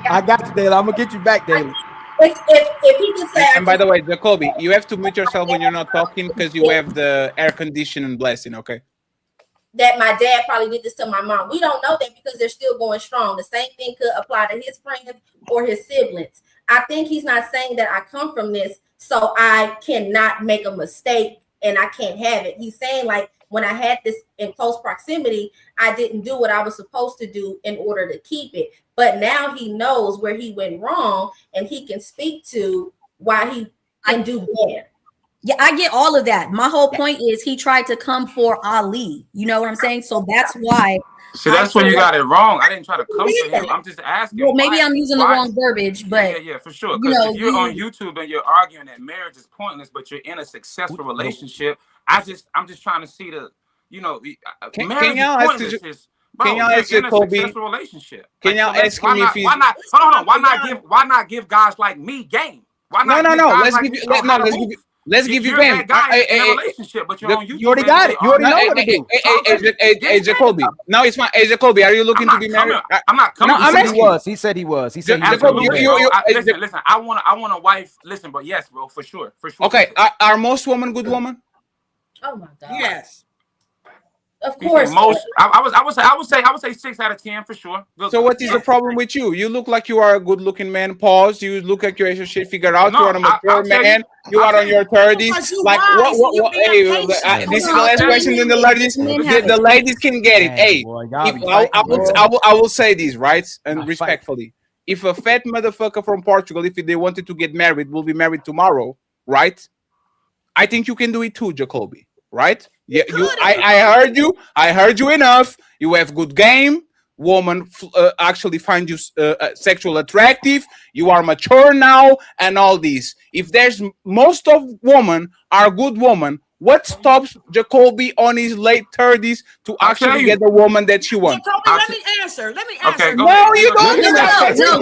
I got you, Dalen. I'm gonna get you back, Dalen. If he can say, And by the way, Jacoby, you have to mute yourself when you're not talking because you have the air conditioning blasting, okay? that my dad probably did this to my mom. We don't know that because they're still going strong. The same thing could apply to his friends or his siblings. I think he's not saying that I come from this, so I cannot make a mistake and I can't have it. He's saying, like, when I had this in close proximity, I didn't do what I was supposed to do in order to keep it. But now he knows where he went wrong and he can speak to why he can do better. Yeah, I get all of that. My whole point is he tried to come for Ali. You know what I'm saying? So that's why. See, that's where you got it wrong. I didn't try to come for him. I'm just asking. Well, maybe I'm using the wrong verbiage, but yeah, for sure. you Because know, if you're on YouTube and you're arguing that marriage is pointless, but you're in a successful relationship, I'm just trying to see the, marriage is pointless. Bro, you're in a successful relationship. Can y'all ask him if he's? Why not give guys like me game? Why not? No. Let's give you game. In a relationship, but you're on YouTube. You already got it. You already know what to do. Hey, Jacoby. No, it's fine. Hey, Jacoby, are you looking to be married? I'm not coming. No, he was. He said he was. He said he was. Listen. I want a wife. Listen, but yes, bro, for sure. Okay, are most women good women? Oh my God. Yes. Of course. Most. I would say 6 out of 10 for sure. So what is the problem with you? You look like you are a good-looking man. Pause. You look like you have your shit figured out. You are a mature man. You are on your 30s. Like what? Hey, this is the last question. Then the ladies can get it. Hey, I will say this right and respectfully. If a fat motherfucker from Portugal, if they wanted to get married, will be married tomorrow, right? I think you can do it too, Jacoby. Right? Yeah, I heard you enough. You have good game. Woman actually find you sexual attractive. You are mature now, and all these. If there's most of women are good women, what stops Jacoby on his late 30s to actually get the woman that she wants? Jacoby, let me answer. Okay, go No, ahead. you don't. No,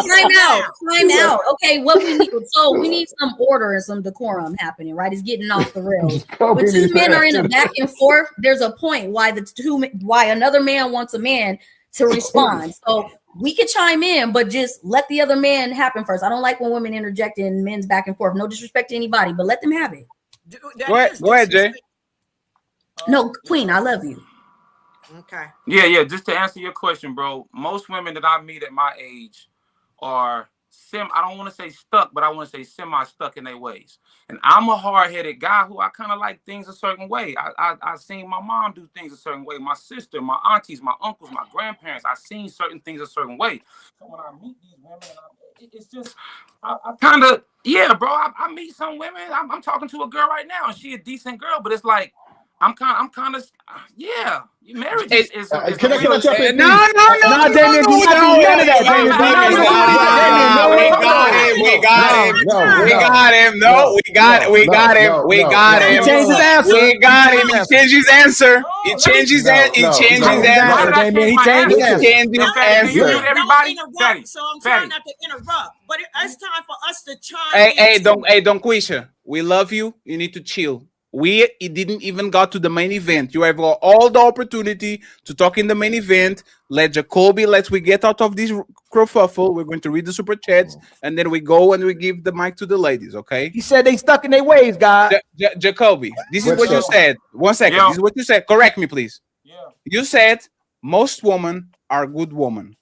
time out. Okay, what we need, so we need some order and some decorum happening, right? It's getting off the rails. When two men are in a back and forth, there's a point why another man wants a man to respond. So we can chime in, but just let the other man happen first. I don't like when women interject in men's back and forth. No disrespect to anybody, but let them have it. Go ahead, Jay. No, Queen, I love you. Okay. Yeah. Just to answer your question, bro. Most women that I meet at my age are I don't want to say stuck, but I want to say semi-stuck in their ways. And I'm a hard-headed guy who I kind of like things a certain way. I seen my mom do things a certain way. My sister, my aunties, my uncles, my grandparents. I seen certain things a certain way. So when I meet these women, it's just I kind of bro. I meet some women. I'm talking to a girl right now, and she a decent girl, but it's like I'm kind of marriage is can I jump in? No, Damien, you not do none of that, Damien. We got him. He changed his answer. We got him. He changed his answer. He changed his answer. Everybody, so I'm trying not to interrupt, but it's time for us to chime in. Hey, don't Quisha. We love you. You need to chill. It didn't even got to the main event. You have got all the opportunity to talk in the main event. Let Jacoby, let's we get out of this kerfuffle. We're going to read the super chats, and then we go and we give the mic to the ladies. Okay? He said they stuck in their ways, God. Jacoby, this is what you said. 1 second. This is what you said. Correct me, please. Yeah. You said most women are good women,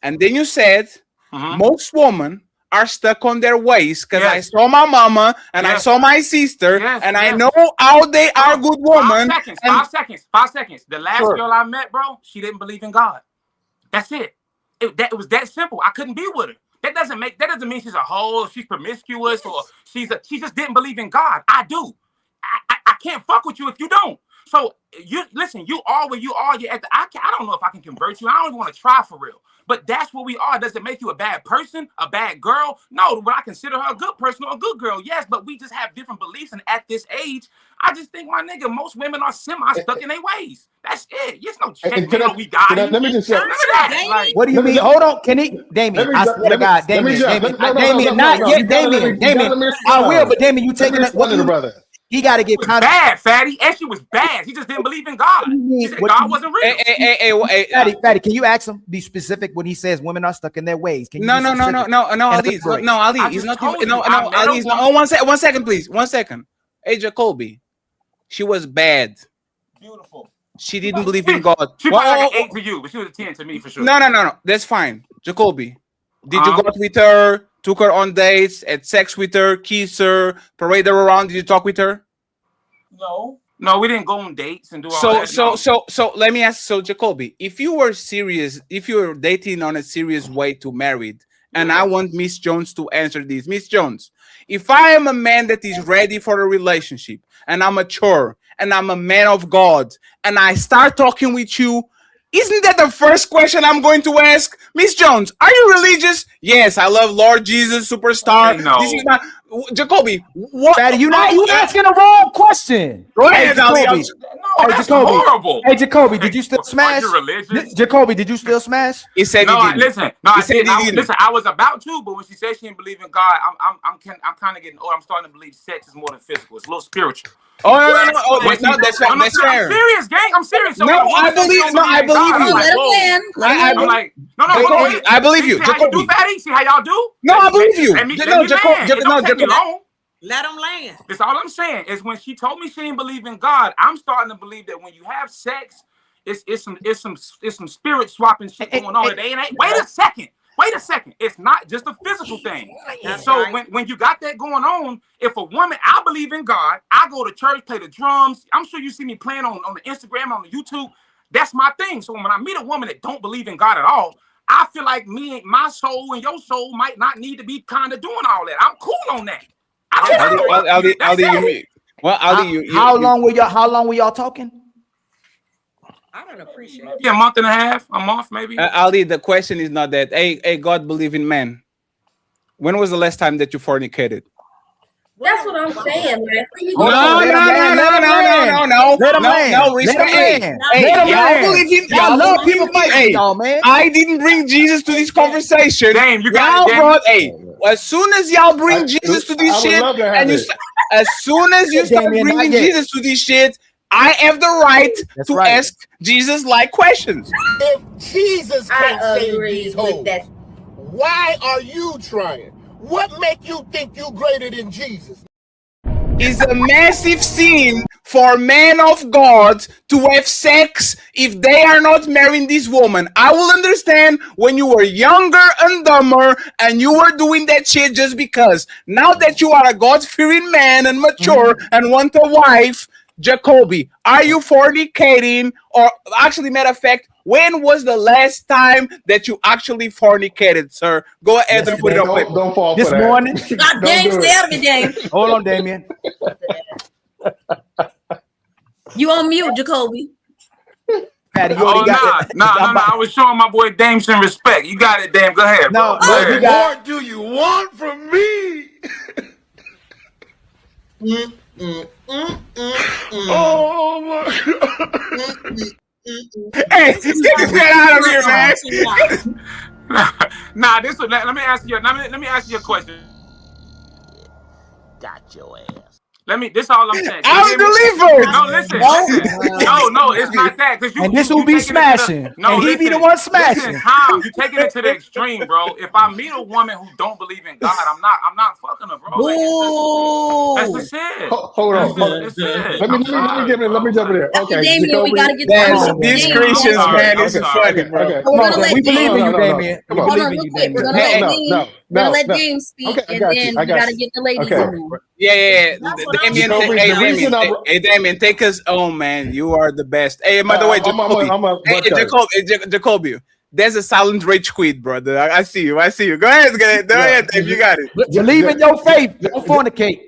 and then you said most women are stuck on their ways because I saw my mama and I saw my sister and I know how they are good women. 5 seconds. The last girl I met, bro, she didn't believe in God. That's it. It was that simple. I couldn't be with her. That doesn't mean she's a hoe, she's promiscuous, or she just didn't believe in God. I do. I can't fuck with you if you don't. So you listen, you are where you are. You're at the, I don't know if I can convert you. I don't even want to try for real. But that's what we are. Does it make you a bad person, a bad girl? No, but I consider her a good person or a good girl. Yes, but we just have different beliefs. And at this age, I just think, my nigga, most women are semi-stuck in their ways. That's it. There's no check. We got it. Let me just say, like, what do you mean? Hold on, can he? Damien, I swear to God, Damien, not yet, Damien. I will, but Damien, you taking it? What brother? He got to get bad, Fatty. And she was bad. He just didn't believe in God. She said God wasn't real. Fatty, can you ask him? Be specific when he says women are stuck in their ways. Can you no, Ali. He's not. Ali. He's not. Oh, 1 second, please. 1 second. Hey, Jacoby, she was bad. Beautiful. She didn't believe in God. She was like an 8 to you, but she was a 10 to me for sure. No. That's fine. Jacoby, did you go with her? Took her on dates, had sex with her, kissed her, parade her around. Did you talk with her? No, we didn't go on dates and do all that. So let me ask. So Jacoby, if you were serious, if you were dating on a serious way to married, and I want Miss Jones to answer this. Miss Jones, if I am a man that is ready for a relationship, and I'm mature, and I'm a man of God, and I start talking with you, isn't that the first question I'm going to ask? Miss Jones, are you religious? Yes, I love Lord Jesus, superstar. Okay, no. This is my Jacoby. What? Fatty, you asking the wrong question. Go ahead, Jacoby. That's horrible. Hey, Jacoby, did you still smash? Are you religious? Jacoby, did you still smash? He said he didn't. Listen, I was about to, but when she said she didn't believe in God, I'm kind of getting old. I'm starting to believe sex is more than physical. It's a little spiritual. Oh no! Oh, that's fair. That's fair. I'm serious, gang. I'm serious. So I believe you. I believe you. See how you do, Fatty? See how y'all do? No, I believe you. Jacob. Let them land. That's all I'm saying. Is when she told me she didn't believe in God, I'm starting to believe that when you have sex, it's some spirit swapping shit going on. Wait a second. It's not just a physical thing. So when you got that going on, if a woman, I believe in God, I go to church, play the drums. I'm sure you see me playing on the Instagram, on the YouTube. That's my thing. So when I meet a woman that don't believe in God at all, I feel like my soul and your soul might not need to be kind of doing all that. I'm cool on that. How long were y'all talking? I don't appreciate it. Yeah, a month and a half, a month maybe. Ali, the question is not that. Hey, God believe in man. When was the last time that you fornicated? That's what I'm saying, man. No. Y'all love people fighting, y'all, man. I didn't bring Jesus to this conversation. Damn, you got brought. Hey, as soon as y'all bring Jesus to this shit, and as soon as you start bringing Jesus to this shit, I have the right to ask Jesus-like questions. If Jesus can't save these hoes, why are you trying? What make you think you greater than Jesus? Is a massive sin for men of God to have sex if they are not marrying this woman. I will understand when you were younger and dumber and you were doing that shit just because. Now that you are a God-fearing man and mature and want a wife, Jacoby, are you fornicating? Or actually, matter of fact, when was the last time that you actually fornicated, sir? Go ahead and put it up. Don't fall this for that. morning. God dang, stay out of me, Dame. Hold on, Damien. You on mute, Jacoby. Patty, nah. I was showing my boy Dame some respect. You got it, Dame. Go ahead, bro. What do you want from me? Oh my God. Hey, get this man out of here, man. Nah, this one. Let me ask you a question. Got your ass. This is all I'm saying. I'm delivered. No, listen. No, it's not that. And this will be smashing. And he be the one smashing. Listen, Tom, you taking it to the extreme, bro. If I meet a woman who don't believe in God, I'm not fucking her, bro. Like, that's the shit. Hold on. Let me jump in there. Okay, Damien, we gotta get these Christians, man, this is funny, bro. Come on, man. We believe in you, Damien. We believe in you, Damien. We're gonna let James speak, and then we gotta get the ladies in there. Yeah. Damien, take us home, man. You are the best. Hey, by the way, Jacoby, there's a silent rage quit, brother. I see you. Go ahead, Dave. You got it. Believe in your faith. Don't fornicate.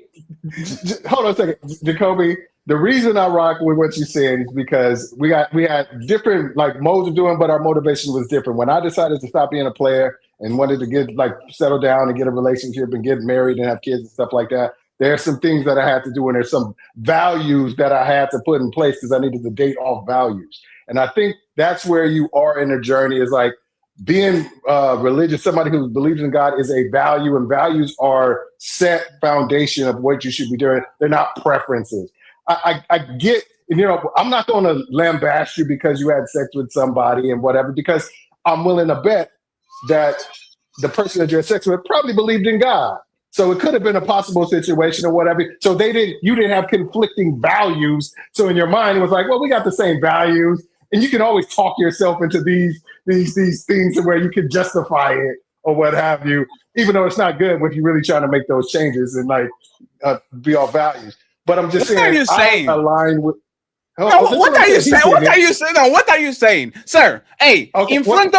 Hold on a second, Jacoby. The reason I rock with what you said is because we had different like modes of doing, but our motivation was different. When I decided to stop being a player and wanted to get like settle down and get a relationship and get married and have kids and stuff like that, there are some things that I had to do, and there's some values that I had to put in place because I needed to date off values. And I think that's where you are in the journey, is like being religious. Somebody who believes in God is a value, and values are set foundation of what you should be doing. They're not preferences. I get, I'm not going to lambaste you because you had sex with somebody and whatever, because I'm willing to bet that the person that you had sex with probably believed in God. So it could have been a possible situation or whatever. So you didn't have conflicting values. So in your mind, it was like, well, we got the same values. And you can always talk yourself into these things where you can justify it or what have you, even though it's not good when you're really trying to make those changes and like be all values. But I'm just saying, I align with. What are you saying? What are you saying? No, what are you saying, sir? Hey, okay, in front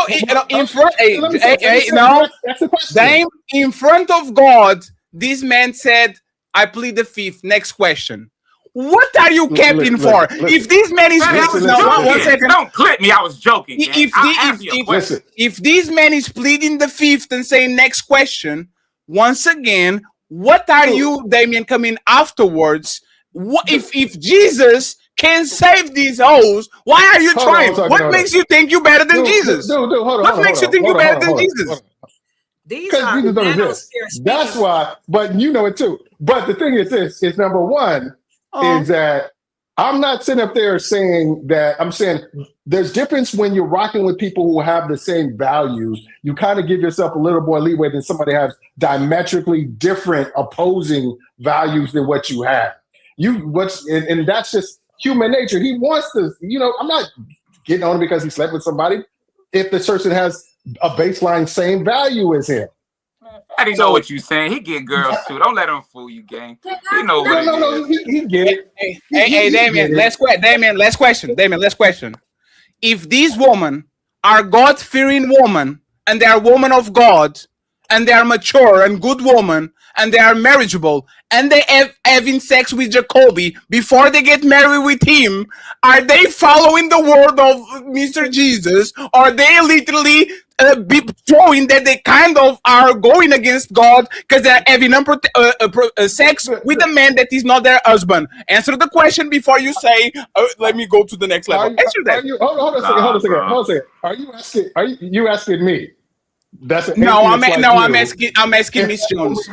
of God, this man said, "I plead the fifth." Next question. What are you capping for? If this man is don't clip me. I was joking. If this man is pleading the fifth and saying next question, once again, what are you, Damien, coming afterwards? What if Jesus can save these hoes? Why are you trying? What makes you think you're better than Jesus? What makes you think you're better than Jesus? Because Jesus don't exist. That's why. But you know it too. But the thing is this: is number one is that I'm not sitting up there saying that. I'm saying there's difference when you're rocking with people who have the same values. You kind of give yourself a little more leeway than somebody has diametrically different opposing values than what you have. And that's just human nature. He wants to, I'm not getting on him because he slept with somebody. If the person has a baseline same value as him. I didn't know what you're saying. He get girls too. Don't let him fool you, gang. He know what it is. He get it. Hey, Damien, last question. If these women are God-fearing women, and they are women of God, and they are mature and good women, and they are marriageable, and they having sex with Jacoby before they get married with him, are they following the word of Mr. Jesus? Or are they literally showing that they kind of are going against God because they're having sex with a man that is not their husband? Answer the question before you say, let me go to the next level. Answer that. Hold on a second. Are you asking me? I'm asking Miss Jones.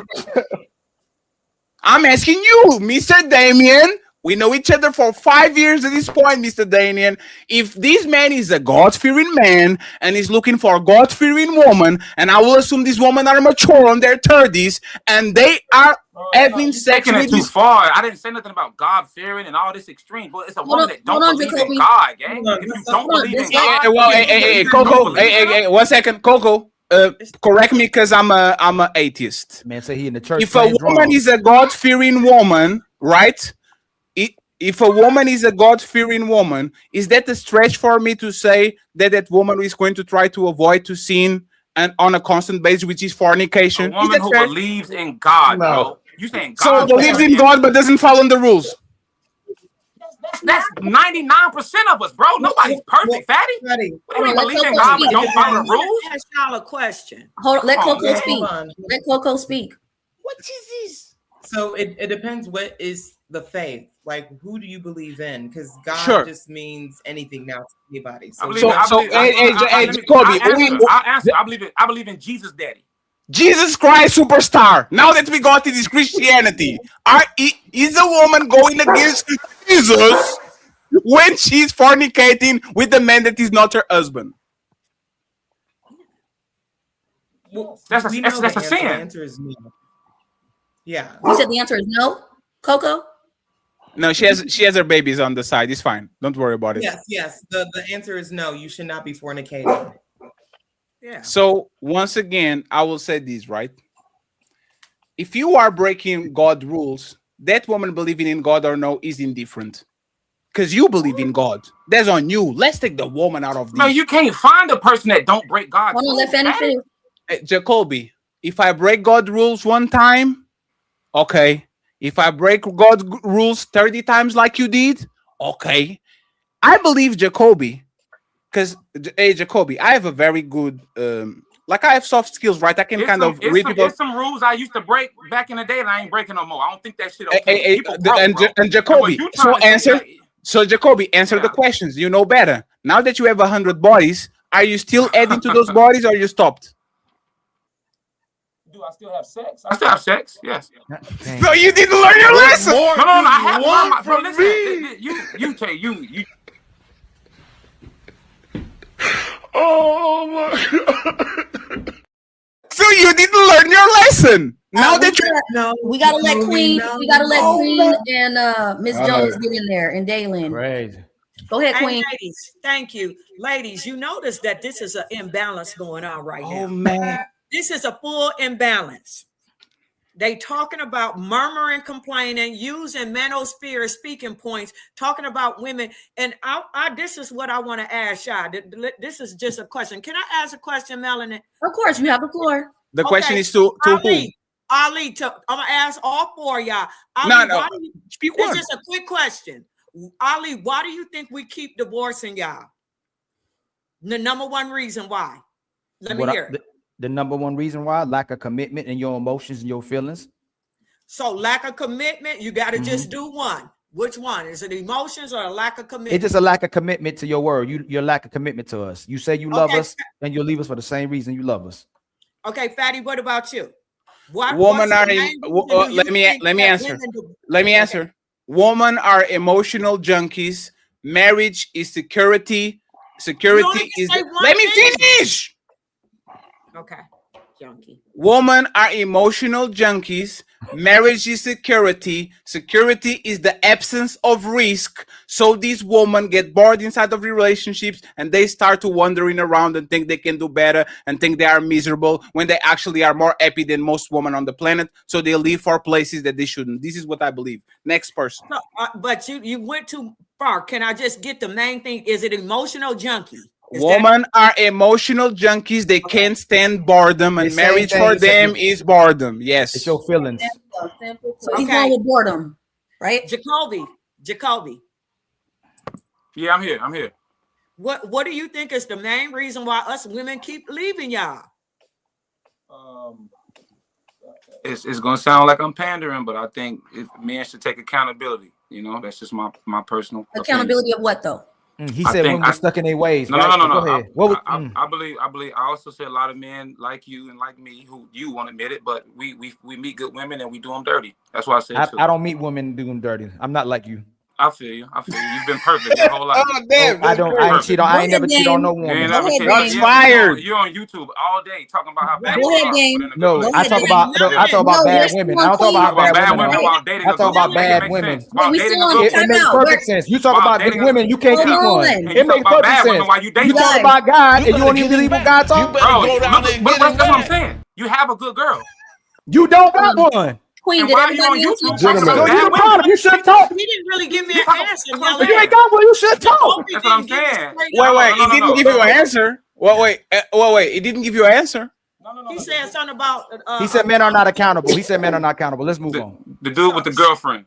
I'm asking you, Mr. Damien. We know each other for 5 years at this point, Mr. Damien. If this man is a God-fearing man and is looking for a God-fearing woman, and I will assume these women are mature on their 30s, and they are having sex with it too far. I didn't say nothing about God-fearing and all this extreme, but it's a woman that don't believe in God, gang. If you don't believe in God, hey, Coco, hey, 1 second, Coco. Correct me because I'm a atheist. Man, say he in the church. If a woman is a God-fearing woman, right? If a woman is a God-fearing woman, is that a stretch for me to say that woman is going to try to avoid to sin and on a constant basis, which is fornication? A woman who believes in God, bro. You saying God? So believes in God but doesn't follow the rules. That's 99% of us, bro. Nobody's perfect, fatty. We believe in God but don't follow the rules. Ask y'all a question. Let Coco speak. Let Coco speak. What is this? So it depends what is the faith. Like, who do you believe in? Because God just means anything now to anybody. So, I'll answer. I believe in Jesus, Daddy. Jesus Christ superstar. Now that we got to this Christianity, is a woman going against Jesus when she's fornicating with a man that is not her husband? Well, That's we know a the sin. answer is no. Yeah. You said the answer is no, Coco? No, she has her babies on the side. It's fine. Don't worry about it. Yes. The answer is no. You should not be fornicating. Yeah. So once again, I will say this, right? If you are breaking God rules, that woman believing in God or no is indifferent. Because you believe in God. That's on you. Let's take the woman out of this. Man, you can't find a person that don't break God's rules. Let Fanny finish. Jacoby, if I break God's rules one time, okay. If I break God's rules 30 times like you did, okay. I believe Jacoby. Because, hey, Jacoby, I have a very good, like I have soft skills, right? I can read people. There's some rules I used to break back in the day that I ain't breaking no more. I don't think that shit okay. And Jacoby, so Jacoby, answer the questions. You know better. Now that you have 100 bodies, are you still adding to those bodies or you stopped? Do I still have sex? I still have sex, yes. No, you didn't learn your lesson. No, I have learned my, bro, listen, you. Oh my God. So you didn't learn your lesson. Now that we gotta let Queen, Queen and Miss Jones get in there and Daylin. Crazy. Go ahead, Queen. Ladies, thank you. Ladies, you notice that this is an imbalance going on right now. Oh man. This is a full imbalance. They talking about murmuring, complaining, using MANOSPHERE speaking points, talking about women. And I this is what I want to ask y'all. This is just a question. Can I ask a question, Melanie? Of course, you have the floor. The question is to who? Ali, I'm gonna ask all four of y'all. Ali, No. Speak it's one. just a quick question. Ali, why do you think we keep divorcing y'all? The number one reason why. Let me hear it. The number one reason why, lack of commitment in your emotions and your feelings. So lack of commitment, you got to just do one. Which one? Is it emotions or a lack of commitment? It's just a lack of commitment to your word. Your lack of commitment to us. You say you love us and you'll leave us for the same reason you love us. Okay, Fatty, what about you? Women are let me answer. Women are emotional junkies. Marriage is security. Security is let me finish. Okay, junkie. Women are emotional junkies. Marriage is security. Security is the absence of risk. So these women get bored inside of relationships and they start to wandering around and think they can do better and think they are miserable when they actually are more happy than most women on the planet. So they leave for places that they shouldn't. This is what I believe. Next person. No, but you went too far. Can I just get the main thing? Is it emotional junkie? Women are emotional junkies. They can't stand boredom, and marriage for them is boredom. Yes. It's your feelings. So he's going with boredom, right? Jacoby. Yeah, I'm here. What do you think is the main reason why us women keep leaving y'all? It's gonna sound like I'm pandering, but I think men should take accountability. You know, that's just my personal accountability of what though? He said women are stuck in their ways. No. Go ahead. I believe. I also said a lot of men like you and like me who you won't admit it, but we meet good women and we do them dirty. That's why I said. I don't meet women do them dirty. I'm not like you. I feel you. You've been perfect your whole life. Oh, damn, I ain't cheat on. I ain't never cheat on no woman. Fired. You're on YouTube all day talking about how bad. No, I talk about bad women. I don't talk about bad women. I talk about bad women. It makes perfect sense. You talk about good women, you can't keep one. It makes perfect sense. You talk about God and you don't even believe what God talks. That's what I'm saying. You have a good girl. You don't got one. Queen, and why are you on YouTube? You should talk. He didn't really give me an answer. You ain't got one. You should talk. That's what I'm saying. Wait. He didn't give you an answer. Wait. He didn't give you an answer. He said something about. He said men are not accountable. Let's move on. The dude with the girlfriend.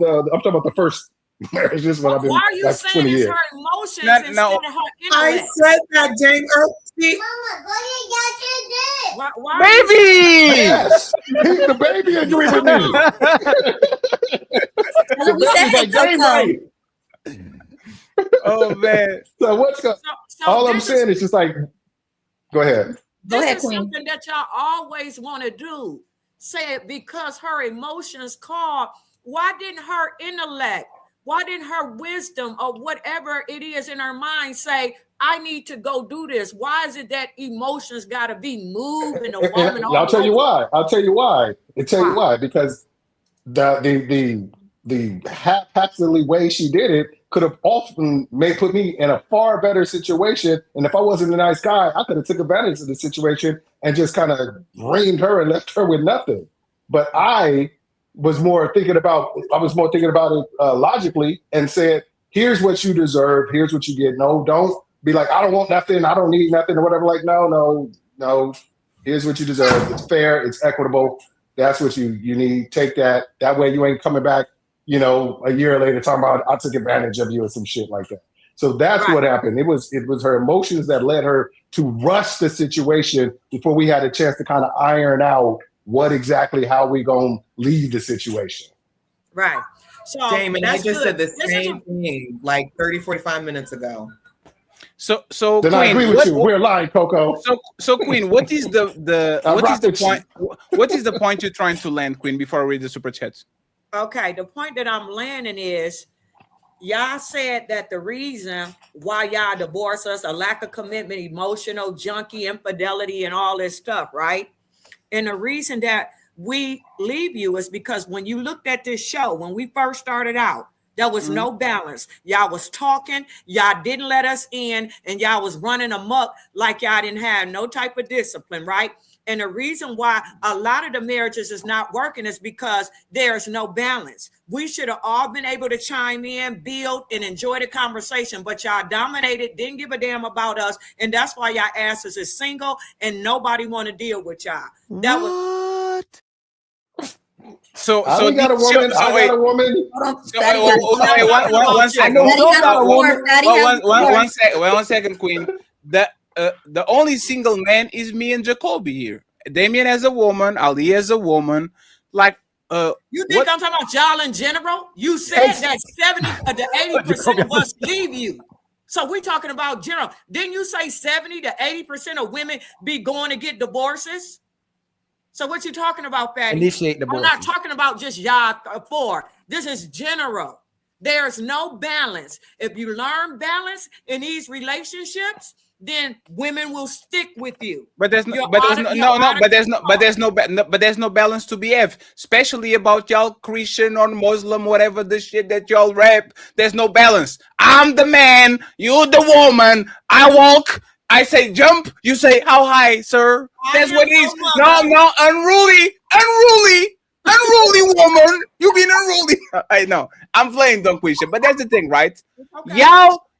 I'm talking about the first marriage. This is what I've been Why are you like saying 20 it's years. her emotions No, instead no. of her I intellect? said that, James. See, Baby! Yes, the baby agree with me. The baby's like, dang right. Oh man. So what's going? All I'm saying is just like, go ahead. This is something that y'all always want to do. Say it because her emotions called. Why didn't her intellect, why didn't her wisdom or whatever it is in her mind say, I need to go do this? Why is it that emotions got to be moving a woman? I'll tell you why. I'll tell you why. Because the haphazardly way she did it could have often put me in a far better situation. And if I wasn't a nice guy, I could have took advantage of the situation and just kind of reamed her and left her with nothing. But I was more thinking about it logically and said, here's what you deserve. Here's what you get. No, don't be like, I don't want nothing. I don't need nothing or whatever. Like, no. Here's what you deserve. It's fair. It's equitable. That's what you need. Take that. That way you ain't coming back, a year later talking about I took advantage of you or some shit like that. So that's what happened. It was her emotions that led her to rush the situation before we had a chance to kind of iron out how we gonna leave the situation. Right. So Damon, I just said the same thing like 30, 45 minutes ago. So then Queen, I agree with you. We're lying, Coco. So Queen, what is the point? What is the point you're trying to land, Queen? Before I read the super chats. Okay, the point that I'm landing is, y'all said that the reason why y'all divorce us, a lack of commitment, emotional junkie, infidelity, and all this stuff, right? And the reason that we leave you is because when you looked at this show, when we first started out, there was no balance. Y'all was talking, y'all didn't let us in, and y'all was running amok like y'all didn't have no type of discipline, right? And the reason why a lot of the marriages is not working is because there's no balance. We should have all been able to chime in, build, and enjoy the conversation, but y'all dominated, didn't give a damn about us, and that's why y'all asses is single and nobody want to deal with y'all. That was So I got a woman. I got a woman. One second. One second, Queen. The only single man is me and Jacoby here. Damien as a woman, Ali as a woman. Like, you think I'm talking about y'all in general? You said that 70 to 80% of us leave you. So we're talking about general. Didn't you say 70 to 80% of women be going to get divorces? So what you talking about, Fatty? Initiate divorces. I'm not talking about just y'all four. This is general. There's no balance. If you learn balance in these relationships, then women will stick with you. But there's no balance to be have, especially about y'all Christian or Muslim, whatever the shit that y'all rap. There's no balance. I'm the man, you the woman. I walk, I say jump, you say how high, sir? That's what it is. No, unruly woman. You being unruly. I know. I'm playing dumb question, but that's the thing, right? Okay.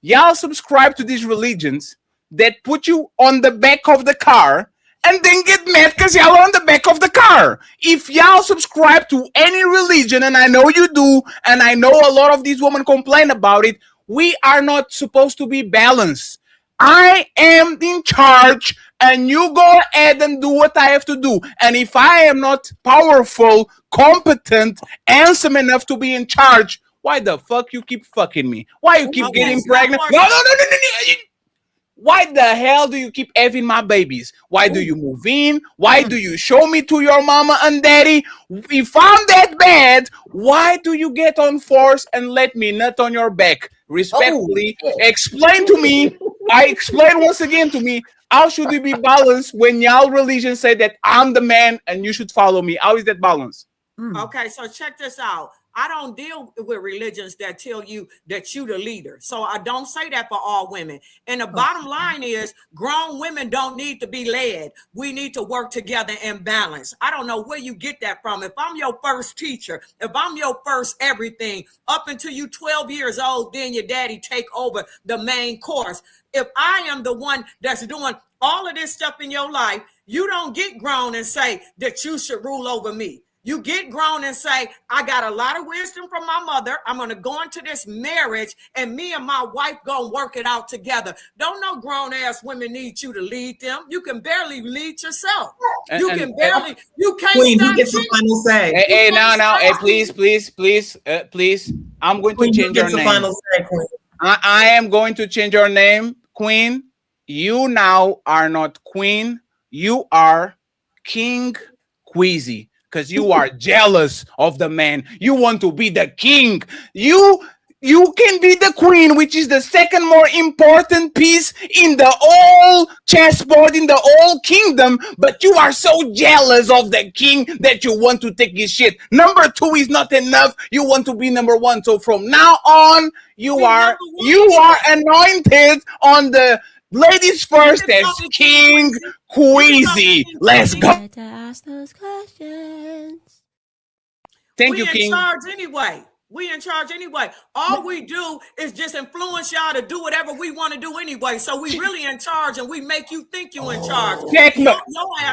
Y'all subscribe to these religions that put you on the back of the car and then get mad because y'all are on the back of the car. If y'all subscribe to any religion, and I know you do, and I know a lot of these women complain about it, we are not supposed to be balanced. I am in charge, and you go ahead and do what I have to do. And if I am not powerful, competent, handsome enough to be in charge, why the fuck you keep fucking me? Why you keep getting pregnant? No. Why the hell do you keep having my babies? Why do you move in? Why do you show me to your mama and daddy? If I'm that bad, why do you get on force and let me nut on your back? Respectfully, explain to me. I explain once again to me, how should it be balanced when y'all religion say that I'm the man and you should follow me? How is that balance? Okay, so check this out. I don't deal with religions that tell you that you the leader. So I don't say that for all women. And the bottom line is grown women don't need to be led. We need to work together and balance. I don't know where you get that from. If I'm your first teacher, if I'm your first everything, up until you 12 years old, then your daddy take over the main course. If I am the one that's doing all of this stuff in your life, you don't get grown and say that you should rule over me. You get grown and say, I got a lot of wisdom from my mother. I'm going to go into this marriage and me and my wife going to work it out together. Don't no grown ass women need you to lead them. You can barely lead yourself. You can't Queen, stop who gets the final say? Hey, now, hey, please. I'm going to change your name. Final say, Queen. I am going to change your name, Queen. You now are not Queen. You are King Queasy. Because you are jealous of the man. You want to be the king. You can be the queen, which is the second more important piece in the whole chessboard, in the whole kingdom. But you are so jealous of the king that you want to take his shit. Number 2 is not enough. You want to be number 1. So from now on, you are anointed on the ladies first as King Queasy. Let's go. To ask those questions. Thank you, King. We in charge anyway. All we do is just influence y'all to do whatever we want to do anyway. So we really in charge, and we make you think you in charge.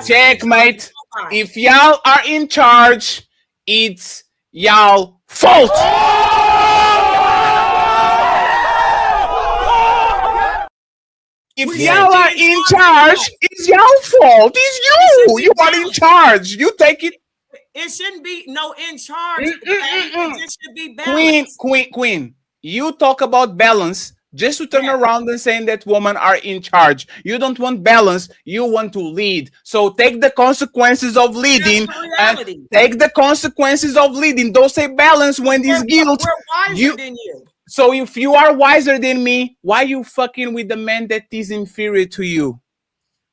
Checkmate. If y'all are in charge, it's y'all fault. If y'all are in charge, it's y'all fault. It's you. You are in charge. You take it. It shouldn't be no in charge. It should be balanced. Queen. You talk about balance just to turn around and saying that women are in charge. You don't want balance. You want to lead. So take the consequences of leading. And take the consequences of leading. Don't say balance when there's guilt. We're wiser than you. So if you are wiser than me, why you fucking with the man that is inferior to you?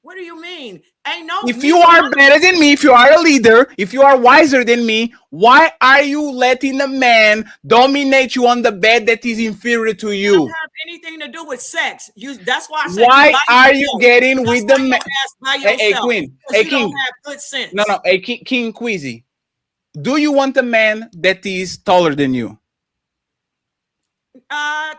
What do you mean? Ain't no. If you are better than me, if you are a leader, if you are wiser than me, why are you letting a man dominate you on the bed that is inferior to you? It doesn't have anything to do with sex. That's why I said. Why are you getting with the man? Hey, Queen. Hey, King. You don't have good sense. No. Hey, King Queasy. Do you want a man that is taller than you?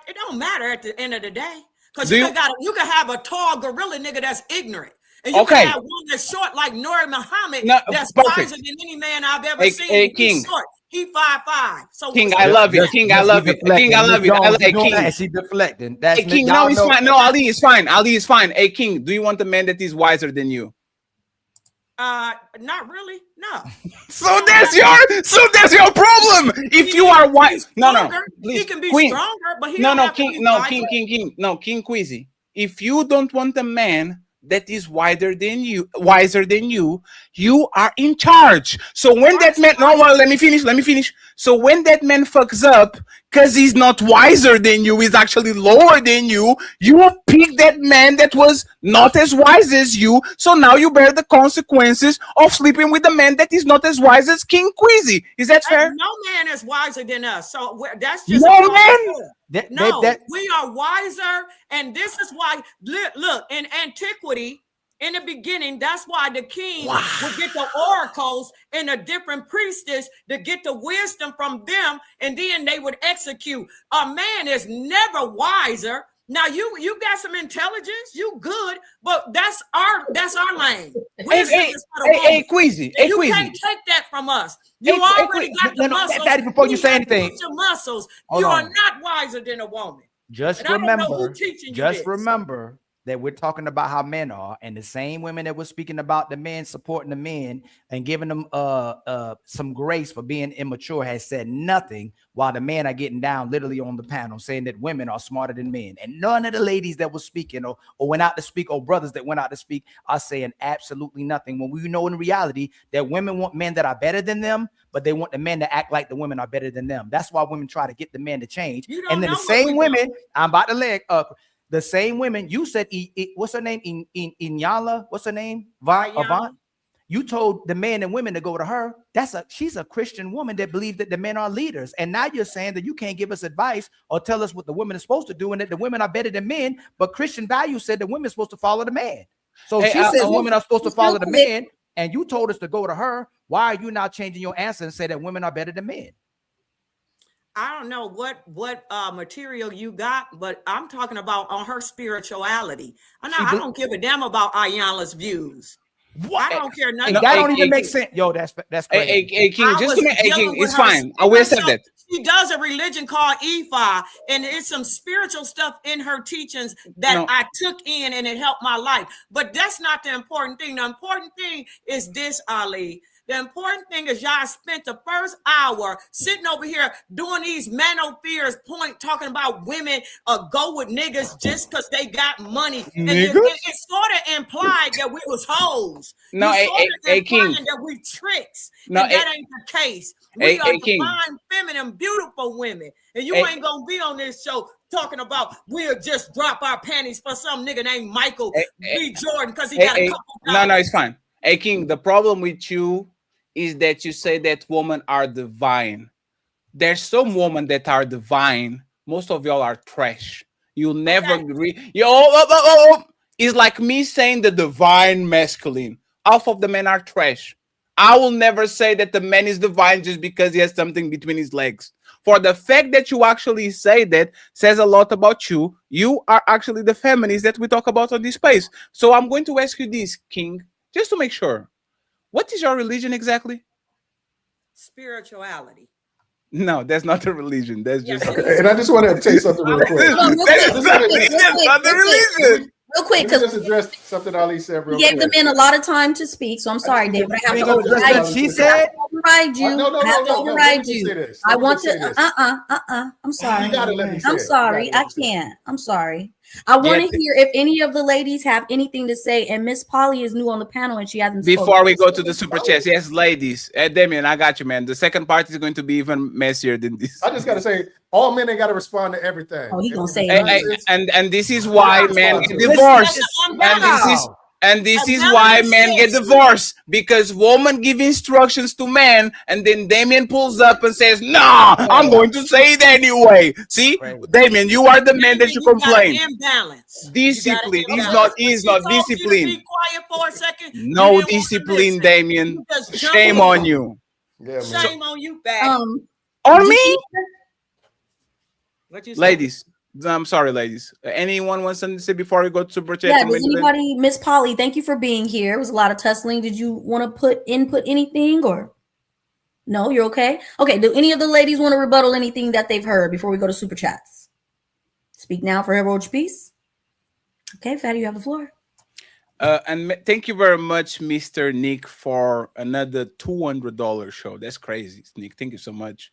It don't matter at the end of the day, because you can have a tall gorilla nigga that's ignorant, and you can have one that's short like Nuri Muhammad that's wiser than any man I've ever seen. Hey, King. He 5'5". So King, I love it. King, I love it. King, I love it. Hey, King. She deflecting. Hey, King, no, he's fine. No, Ali is fine. Ali is fine. Hey, King, do you want a man that is wiser than you? Not really. No. So that's your problem. If you are wise, no, please. He can be Queen. stronger, but he King Queasy. If you don't want a man that is wiser than you, you are in charge. So when that man, let me finish. So when that man fucks up, because he's not wiser than you, he's actually lower than you, you pick that man that was not as wise as you. So now you bear the consequences of sleeping with the man that is not as wise as King Queasy. Is that fair? No man is wiser than us. So that's just no man. We are wiser, and this is why. Look, in antiquity, in the beginning, that's why the king would get the oracles and a different priestess to get the wisdom from them, and then they would execute. A man is never wiser. Now you got some intelligence, you good, but that's our lane. Hey, Queasy. Hey, you Queasy. can't take that from us. You already got the muscles. Daddy, before you say anything, your muscles. Hold you on. are not wiser than a woman. Just remember that we're talking about how men are, and the same women that we're speaking about the men supporting the men and giving them some grace for being immature has said nothing, while the men are getting down literally on the panel saying that women are smarter than men. And none of the ladies that were speaking or went out to speak, or brothers that went out to speak, are saying absolutely nothing, when we know in reality that women want men that are better than them, but they want the men to act like the women are better than them. That's why women try to get the men to change. And then the same women, I'm about to leg up. The same women, you said, what's her name? Inyala, what's her name? Avant. You told the men and women to go to her. She's a Christian woman that believes that the men are leaders. And now you're saying that you can't give us advice or tell us what the women are supposed to do, and that the women are better than men. But Christian values said the women are supposed to follow the man. So she says women are supposed to follow the man, and you told us to go to her. Why are you now changing your answer and say that women are better than men? I don't know what material you got, but I'm talking about on her spirituality. I don't give a damn about Ayala's views. I don't care nothing. That don't even make sense. Yo, that's crazy. Hey, King, I just was to make, hey, dealing King, with it's her fine. I will accept that. She does a religion called Ephi, and it's some spiritual stuff in her teachings that I took in, and it helped my life. But that's not the important thing. The important thing is this, Ali. The important thing is y'all spent the first hour sitting over here doing these MANOSPHERE point, talking about women go with niggas just because they got money. And it sort of implied that we was hoes. No, hey, King. That we tricks. No, and that ain't the case. We are King. divine, feminine, beautiful women. And you ain't going to be on this show talking about we'll just drop our panties for some nigga named Michael B. Jordan because he got a couple dollars. No, it's fine. Hey, King, the problem with you is that you say that women are divine. There's some women that are divine. Most of y'all are trash. You'll never agree. It's like me saying the divine masculine. Half of the men are trash. I will never say that the man is divine just because he has something between his legs. For the fact that you actually say that says a lot about you. You are actually the feminist that we talk about on this space. So I'm going to ask you this, King, just to make sure. What is your religion exactly? Spirituality. No, that's not a religion. That's just. And I just want to say something real quick. That's not the religion. Real quick, because just address something Ali said. Real you gave quick. the men a lot of time to speak, so I'm sorry, David. I have to override you. She said, override you. No, I have to override you. I want to. this. I'm sorry. You gotta let me say I'm it. sorry. I can't. I'm sorry. I want to hear if any of the ladies have anything to say. And Miss Polly is new on the panel and she hasn't. Before we go to the super chats, yes, ladies. Damien, I got you, man. The second part is going to be even messier than this. I just gotta say, all men ain't gotta respond to everything. Oh, he gonna say and this is why men get divorced. And this is why men get divorced, because woman give instructions to men, and then Damien pulls up and says, "Nah, I'm going to say it anyway." See, Damien, you are the man that you complain. Discipline is not discipline. Be quiet for a second. No discipline, Damien. Shame on you. Yeah, shame on you, back. On me, ladies. I'm sorry, ladies. Anyone wants something to say before we go to super chat? Yeah, does anybody, Miss Polly, thank you for being here. It was a lot of tussling. Did you want to input anything or no? You're okay? Okay, do any of the ladies want to rebuttal anything that they've heard before we go to super chats? Speak now, forever hold your peace. Okay, Fatty, you have the floor. And thank you very much, Mr. Nick, for another $200 show. That's crazy, Nick. Thank you so much.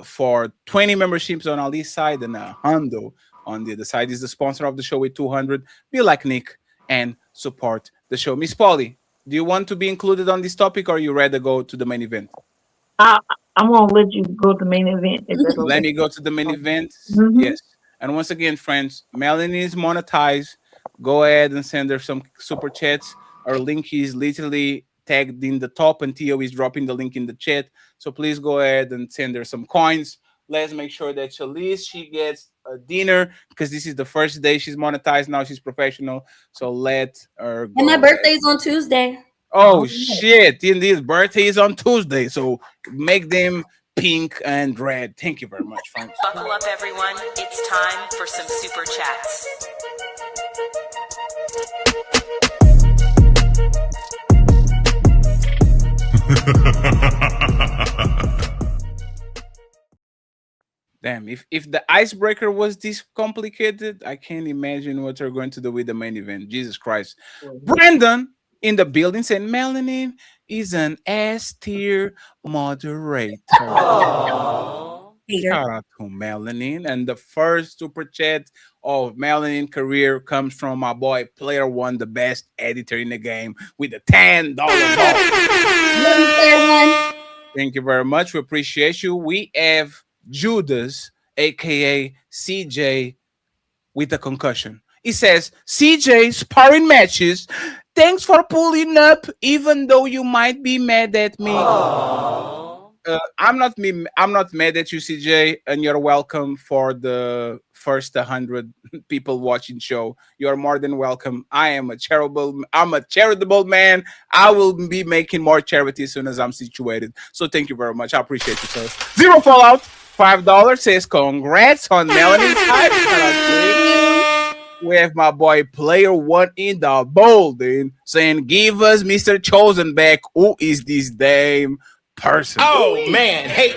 For 20 memberships on Ali's side and Hondo on the other side is the sponsor of the show with 200. Be like Nick and support the show. Miss Polly, do you want to be included on this topic, or are you ready to go to the main event? I'm gonna let you go to the main event. Let me go to the main event. Yes. And once again, friends, Melanie is monetized. Go ahead and send her some super chats. Our link is literally tagged in the top, and Theo is dropping the link in the chat. So please go ahead and send her some coins. Let's make sure that Shalise, she gets a dinner, because this is the first day she's monetized. Now she's professional. So let her go. And my birthday's on Tuesday. Oh, shit. Indeed, birthday is on Tuesday. So make them pink and red. Thank you very much, friends. Buckle up, everyone. It's time for some super chats. Damn, if the icebreaker was this complicated, I can't imagine what they're going to do with the main event. Jesus Christ. Brandon in the building said Melanin is an S-tier moderator. Shout out to Melanin. And the first super chat of Melanin career comes from my boy Player One, the best editor in the game, with a $10 ball. Thank you very much. We appreciate you. We have Judas, aka CJ, with a concussion. He says, CJ sparring matches. Thanks for pulling up, even though you might be mad at me. I'm not mad at you, CJ, and you're welcome for the first 100 people watching show. You are more than welcome. I'm a charitable man. I will be making more charity as soon as I'm situated. So thank you very much. I appreciate you, sir. Zero Fallout, $5 says congrats on Melanie's hype. We have my boy Player One in the building saying, "Give us Mr. Chosenbeck. Who is this damn person?" Oh man! Hey!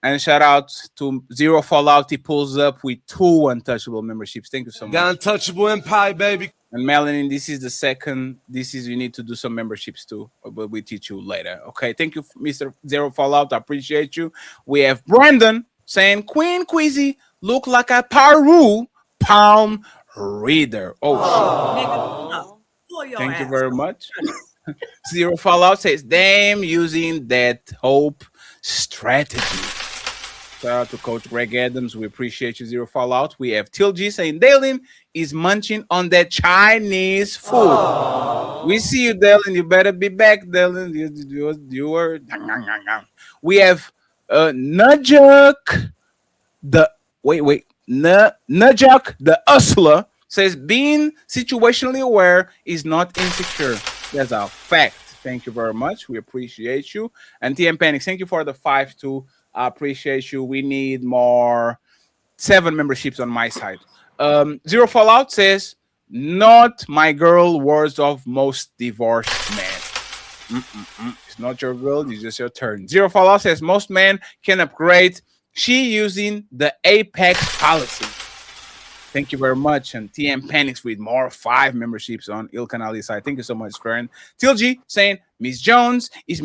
And shout out to Zero Fallout. He pulls up with 2 untouchable memberships. Thank you so much. Got untouchable empire, baby. And Melanin, this is the second. This is you need to do some memberships too, but we teach you later. Okay. Thank you, Mr. Zero Fallout. I appreciate you. We have Brandon saying Queen Quizzy look like a Paru palm reader. Oh, shit. Thank you very much. Zero Fallout says, damn, using that hope strategy. Shout out to Coach Greg Adams. We appreciate you, Zero Fallout. We have Tilgy saying, Dalen is munching on that Chinese food. We see you, Dalen. You better be back, Dalen. You were. We have Najak, the Najak, the Hustler, says being situationally aware is not insecure. That's a fact. Thank you very much. We appreciate you. And TM Panic, thank you for the 5-2. I appreciate you. We need more 7 memberships on my side. Zero Fallout says, not my girl, words of most divorced men. It's not your girl, it's just your turn. Zero Fallout says, most men can upgrade. She using the Apex policy. Thank you very much. And TM Panics with more 5 memberships on Il Canali side. Thank you so much, friend. TLG saying, Miss Jones is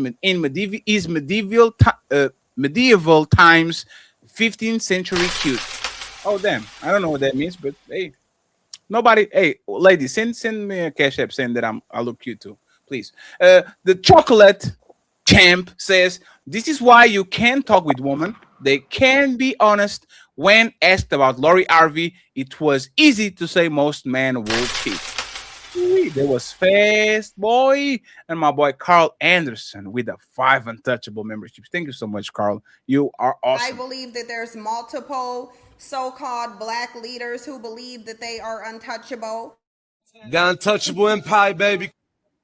medieval times 15th century cute. Oh, damn. I don't know what that means, but hey. Nobody, hey, ladies, send me a cash app saying that I look cute too, please. The chocolate champ says, this is why you can't talk with women. They can be honest. When asked about Lori Harvey, it was easy to say most men will cheat. There was Fast Boy and my boy Carl Anderson with the 5 untouchable memberships. Thank you so much, Carl. You are awesome. I believe that there's multiple so-called black leaders who believe that they are untouchable. Got untouchable empire, baby.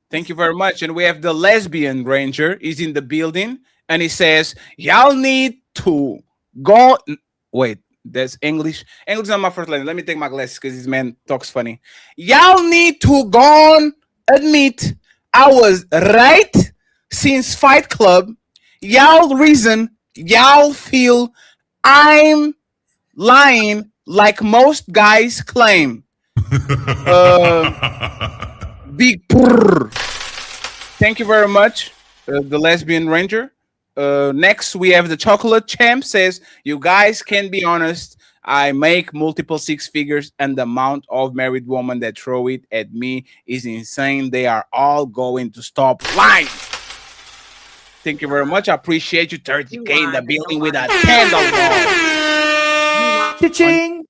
Thank you very much. And we have the lesbian ranger is in the building and he says, y'all need to go. Wait, that's English. English is not my first language. Let me take my glasses because this man talks funny. Y'all need to go on admit I was right since Fight Club. Y'all reason y'all feel I'm lying like most guys claim. Big purr. Thank you very much, the lesbian ranger. Next, we have the chocolate champ says, you guys can be honest. I make multiple 6 figures and the amount of married women that throw it at me is insane. They are all going to stop lying. Thank you very much. I appreciate you. 30K in the building with a $10. Cha-ching.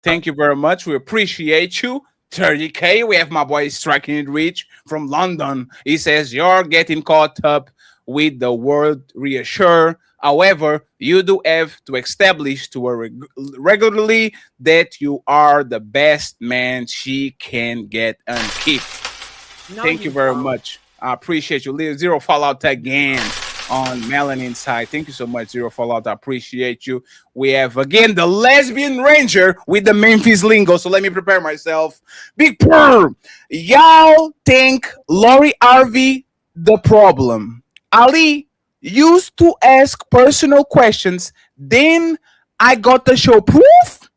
Thank you very much. We appreciate you. 30K. We have my boy Striking It Rich from London. He says, you're getting caught up with the word reassure. However, you do have to establish to her regularly that you are the best man she can get and keep. Thank you very much. I appreciate you. Zero Fallout again on Melanin side. Thank you so much, Zero Fallout. I appreciate you. We have again the lesbian ranger with the Memphis lingo. So let me prepare myself. Big purr. Y'all think Lori Harvey the problem? Ali used to ask personal questions. Then I got to show proof.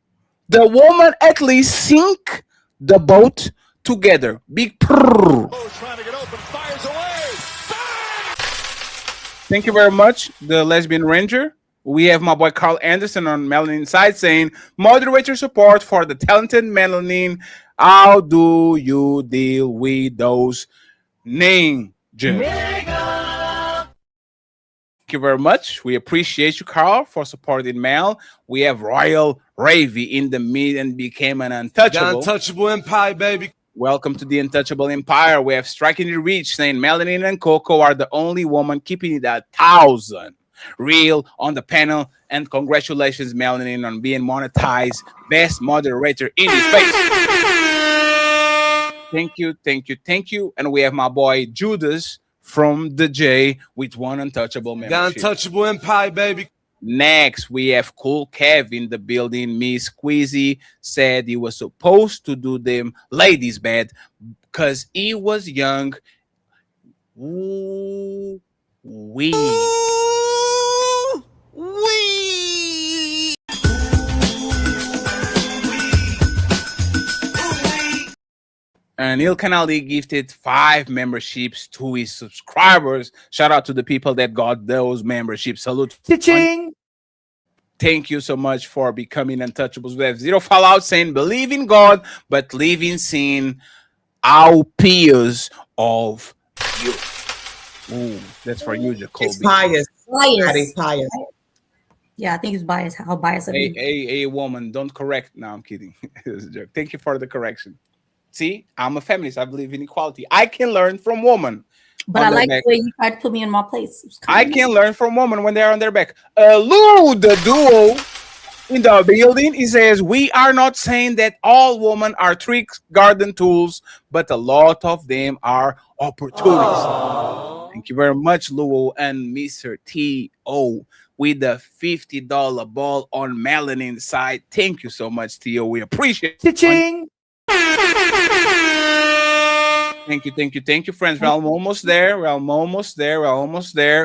The woman at least sink the boat together. Big purr. Thank you very much, the lesbian ranger. We have my boy Carl Anderson on Melanin side saying, moderator support for the talented Melanin. How do you deal with those ninjas? Thank you very much. We appreciate you, Carl, for supporting Mel. We have Royal Ravy in the mid and became an untouchable. The untouchable empire, baby. Welcome to the Untouchable Empire. We have Striking the Reach saying Melanin and Coco are the only woman keeping it 1,000 real on the panel. And congratulations, Melanin, on being monetized best moderator in this space. Thank you, thank you, thank you. And we have my boy Judas from the J with 1 untouchable membership. The untouchable empire, baby. Next, we have Cool Kev in the building. Miss Squeezy said he was supposed to do them ladies' bed because he was young. Ooh, wee. And Ilkan Ali gifted 5 memberships to his subscribers. Shout out to the people that got those memberships. Salute. Cha-ching. Thank you so much for becoming untouchables. We have Zero Fallout saying, believe in God, but live in sin. Our peers of you. Ooh, that's for you, Jacoby. It's pious. Bias. Pious. Yeah, I think it's bias. How biased of you. A woman, don't correct. No, I'm kidding. It was a joke. Thank you for the correction. See, I'm a feminist. I believe in equality. I can learn from women. But I like the way you tried to put me in my place. I can learn from women when they're on their back. Lou, the duo in the building, he says, we are not saying that all women are tricks, garden tools, but a lot of them are opportunities. Aww. Thank you very much, Lou and Mr. T.O. with the $50 ball on Melanin side. Thank you so much, T.O. We appreciate it. Cha-ching. Thank you, friends. We're almost there.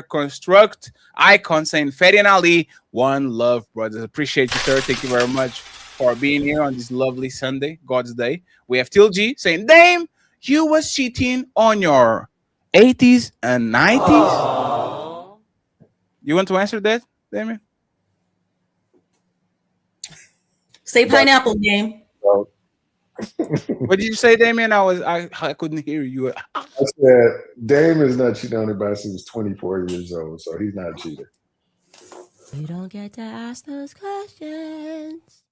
Construct icon saying Fedi and Ali, one love, brothers. Appreciate you, sir. Thank you very much for being here on this lovely Sunday, God's Day. We have Till G saying, Dame, you was cheating on your 80s and 90s. Aww. You want to answer that, Damien? Say pineapple, game. What did you say, Damien? I couldn't hear you. I said Dame is not cheating on anybody since he was 24 years old, so he's not a cheater. You don't get to ask those questions.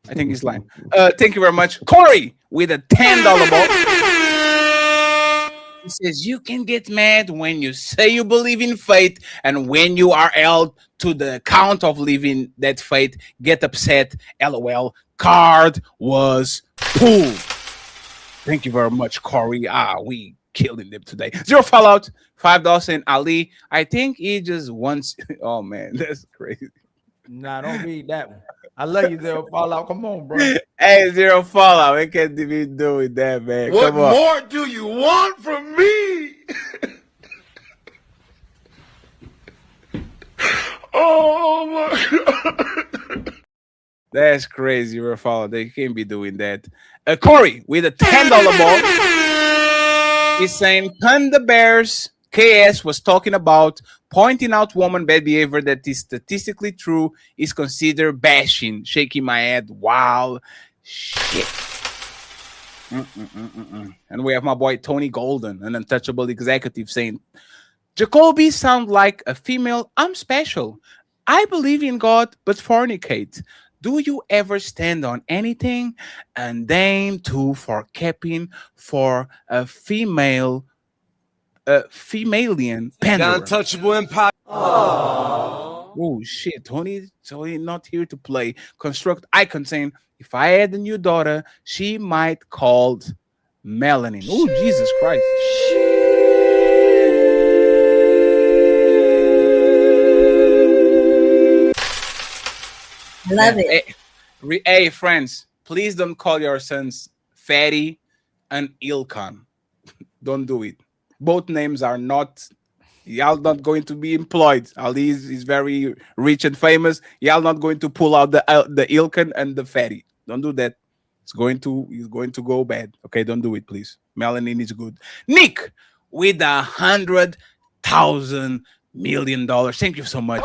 I think he's lying. Thank you very much. Corey with a $10 ball. He says, you can get mad when you say you believe in faith, and when you are held to the account of living that faith, get upset. LOL. Card was pulled. Thank you very much, Corey. We killing them today. Zero Fallout, $5 and Ali. I think he just wants. Oh man, that's crazy. Nah, don't read that one. I love you, Zero Fallout. Come on, bro. Hey, Zero Fallout. We can't be doing that, man. What Come on. more do you want from me? Oh my God. That's crazy, Zero Fallout. They can't be doing that. Corey with a $10 ball. He's saying, Panda Bears KS was talking about pointing out woman bad behavior that is statistically true is considered bashing. Shaking my head. Wow. Shit. And we have my boy Tony Golden, an untouchable executive, saying, Jacoby sound like a female. I'm special. I believe in God, but fornicate. Do you ever stand on anything? And then too for capping for a femalian penderer. Untouchable empire. Oh shit, Tony not here to play. Construct icon saying, if I had a new daughter, she might called Melanin. Oh, Jesus Christ. I love it. Hey, friends, please don't call your sons Fatty and Ilkan. Don't do it. Both names are not. Y'all not going to be employed. Ali is very rich and famous. Y'all not going to pull out the Ilkan and the Fatty. Don't do that. It's going to go bad. Okay, don't do it, please. Melanin is good. Nick with $100,000 million. Thank you so much.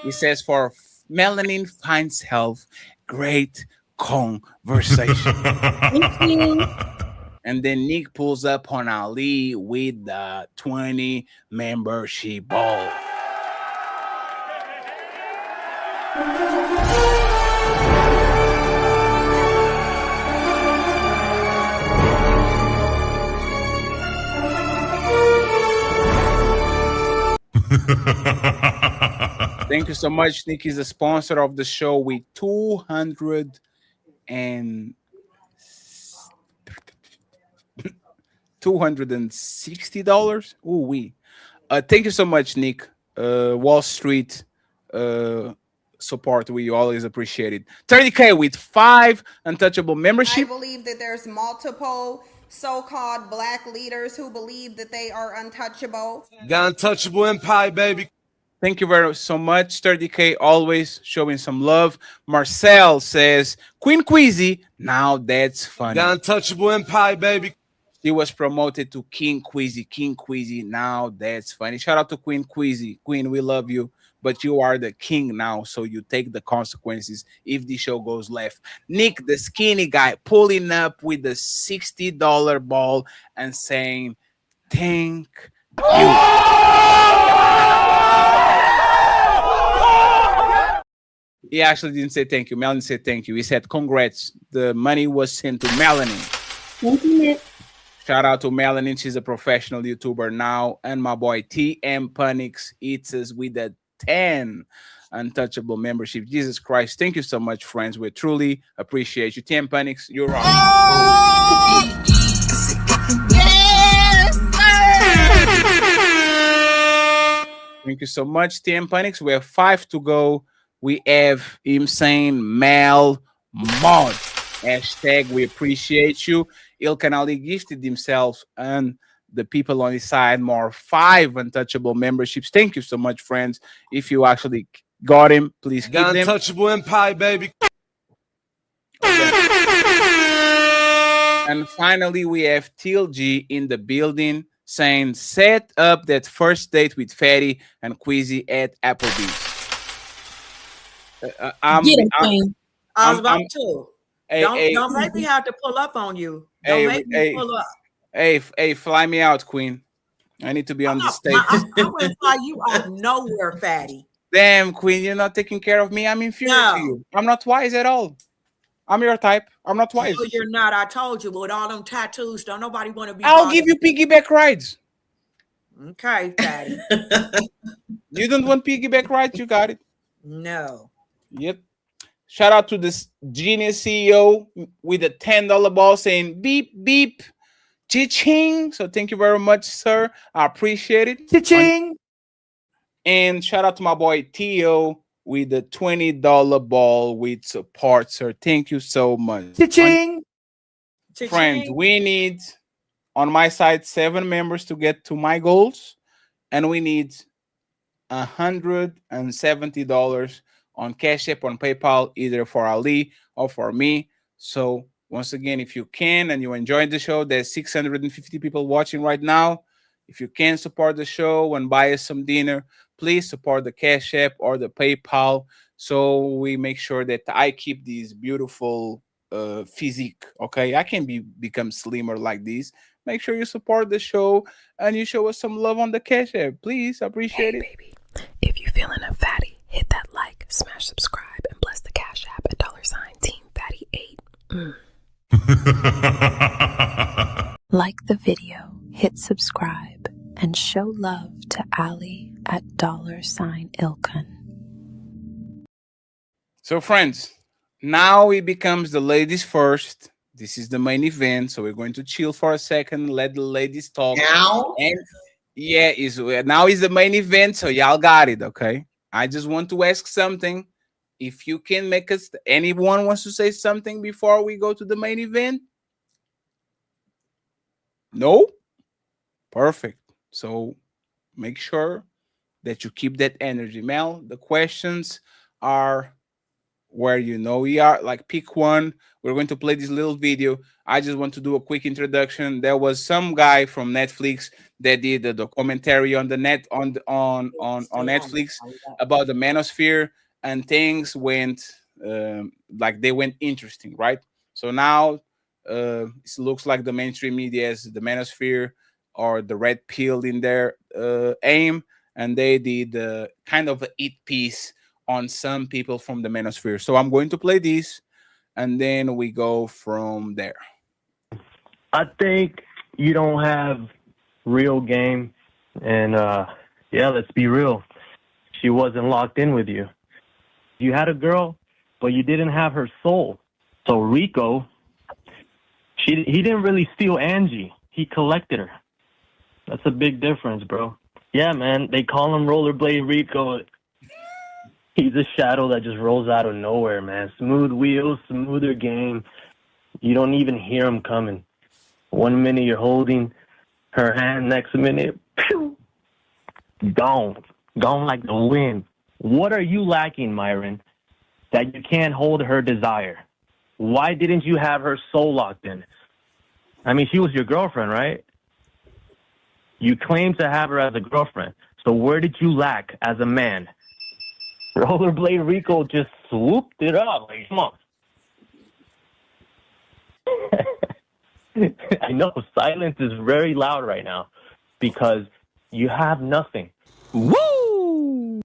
He says, for Melanin finds health, great conversation. Thank you. And then Nick pulls up on Ali with the 20 membership ball. Thank you so much. Nick is a sponsor of the show with 200 and $260. Ooh wee. Thank you so much, Nick. Wall Street support. We always appreciate it. 30K with 5 untouchable I membership. believe that there's multiple so-called black leaders who believe that they are untouchable. The untouchable empire, baby. Thank you very so much. 30K always showing some love. Marcel says, Queen Queasy, now that's funny. The untouchable empire, baby. She was promoted to King Queasy. King Queasy, now that's funny. Shout out to Queen Queasy. Queen, we love you, but you are the king now, so you take the consequences if the show goes left. Nick, the skinny guy, pulling up with the $60 ball and saying, thank you. He actually didn't say thank you. Melanin said thank you. He said congrats. The money was sent to Melanin. Thank you, Nick. Shout out to Melanin. She's a professional YouTuber now. And my boy TM Punix eats us with a 10 untouchable membership. Jesus Christ. Thank you so much, friends. We truly appreciate you. TM Punix, you're on. Thank you so much, TM Punix. We have 5 to go. We have him saying Mel Mod. Hashtag we appreciate you. Ilkan Ali gifted himself and the people on his side more 5 untouchable memberships. Thank you so much, friends. If you actually got him, please give them. Untouchable empire, baby. And finally, we have Teal G in the building saying, set up that first date with Fatty and Queasy at Applebee's. I was about to. Don't make me have to pull up on you. Don't make me pull up. Hey, fly me out, Queen. I need to be on the stage. I will fly you out nowhere, Fatty. Damn, Queen, you're not taking care of me. I'm inferior to you. I'm not wise at all. I'm your type. I'm not wise. No, you're not. I told you, with all them tattoos, don't nobody want to be. I'll give you piggyback rides. Okay, Fatty. You don't want piggyback rides? You got it. No. Yep. Shout out to this genius CEO with a $10 ball saying beep, beep, cha-ching. So thank you very much, sir. I appreciate it. Cha-ching. And shout out to my boy Tio with the $20 ball with support, sir. Thank you so much. Cha-ching. Friends, we need, on my side, 7 members to get to my goals. And we need $170 on Cash App, on PayPal, either for Ali or for me. So once again, if you can and you enjoyed the show, there's 650 people watching right now. If you can support the show and buy us some dinner, please support the Cash App or the PayPal, so we make sure that I keep these beautiful physique. Okay, I can become slimmer like this. Make sure you support the show and you show us some love on the Cash App, please. Appreciate it. Baby, if you're feeling a fatty, hit that like, smash subscribe, and bless the Cash App at $Team Fatty8. Like the video, hit subscribe, and show love to Ali at $Ilkan. So friends, now it becomes the ladies first. This is the main event, so we're going to chill for a second, let the ladies talk. Now? And yeah, now is the main event, so y'all got it, okay? I just want to ask something. If you can make us, anyone wants to say something before we go to the main event? No? Perfect. So make sure that you keep that energy. Mel, the questions are where you know we are. Like, pick one. We're going to play this little video. I just want to do a quick introduction. There was some guy from Netflix that did the documentary on the net on Netflix about the manosphere, and things went like they went interesting, right? So now it looks like the mainstream media has the manosphere or the red pill in their aim, and they did kind of a hit piece on some people from the manosphere. So I'm going to play this, and then we go from there. I think you don't have real game, and yeah, let's be real. She wasn't locked in with you. You had a girl, but you didn't have her soul. So Rico, he didn't really steal Angie. he collected her. That's a big difference, bro. Yeah, man, they call him Rollerblade Rico. He's a shadow that just rolls out of nowhere, man. Smooth wheels, smoother game. You don't even hear him coming. 1 minute you're holding her hand, next minute, pew, gone. Gone like the wind. What are you lacking, Myron, that you can't hold her desire? Why didn't you have her soul locked in? I mean, she was your girlfriend, right? You claim to have her as a girlfriend. So where did you lack as a man? Rollerblade Rico just swooped it up. Like, come on. I know silence is very loud right now because you have nothing. Woo!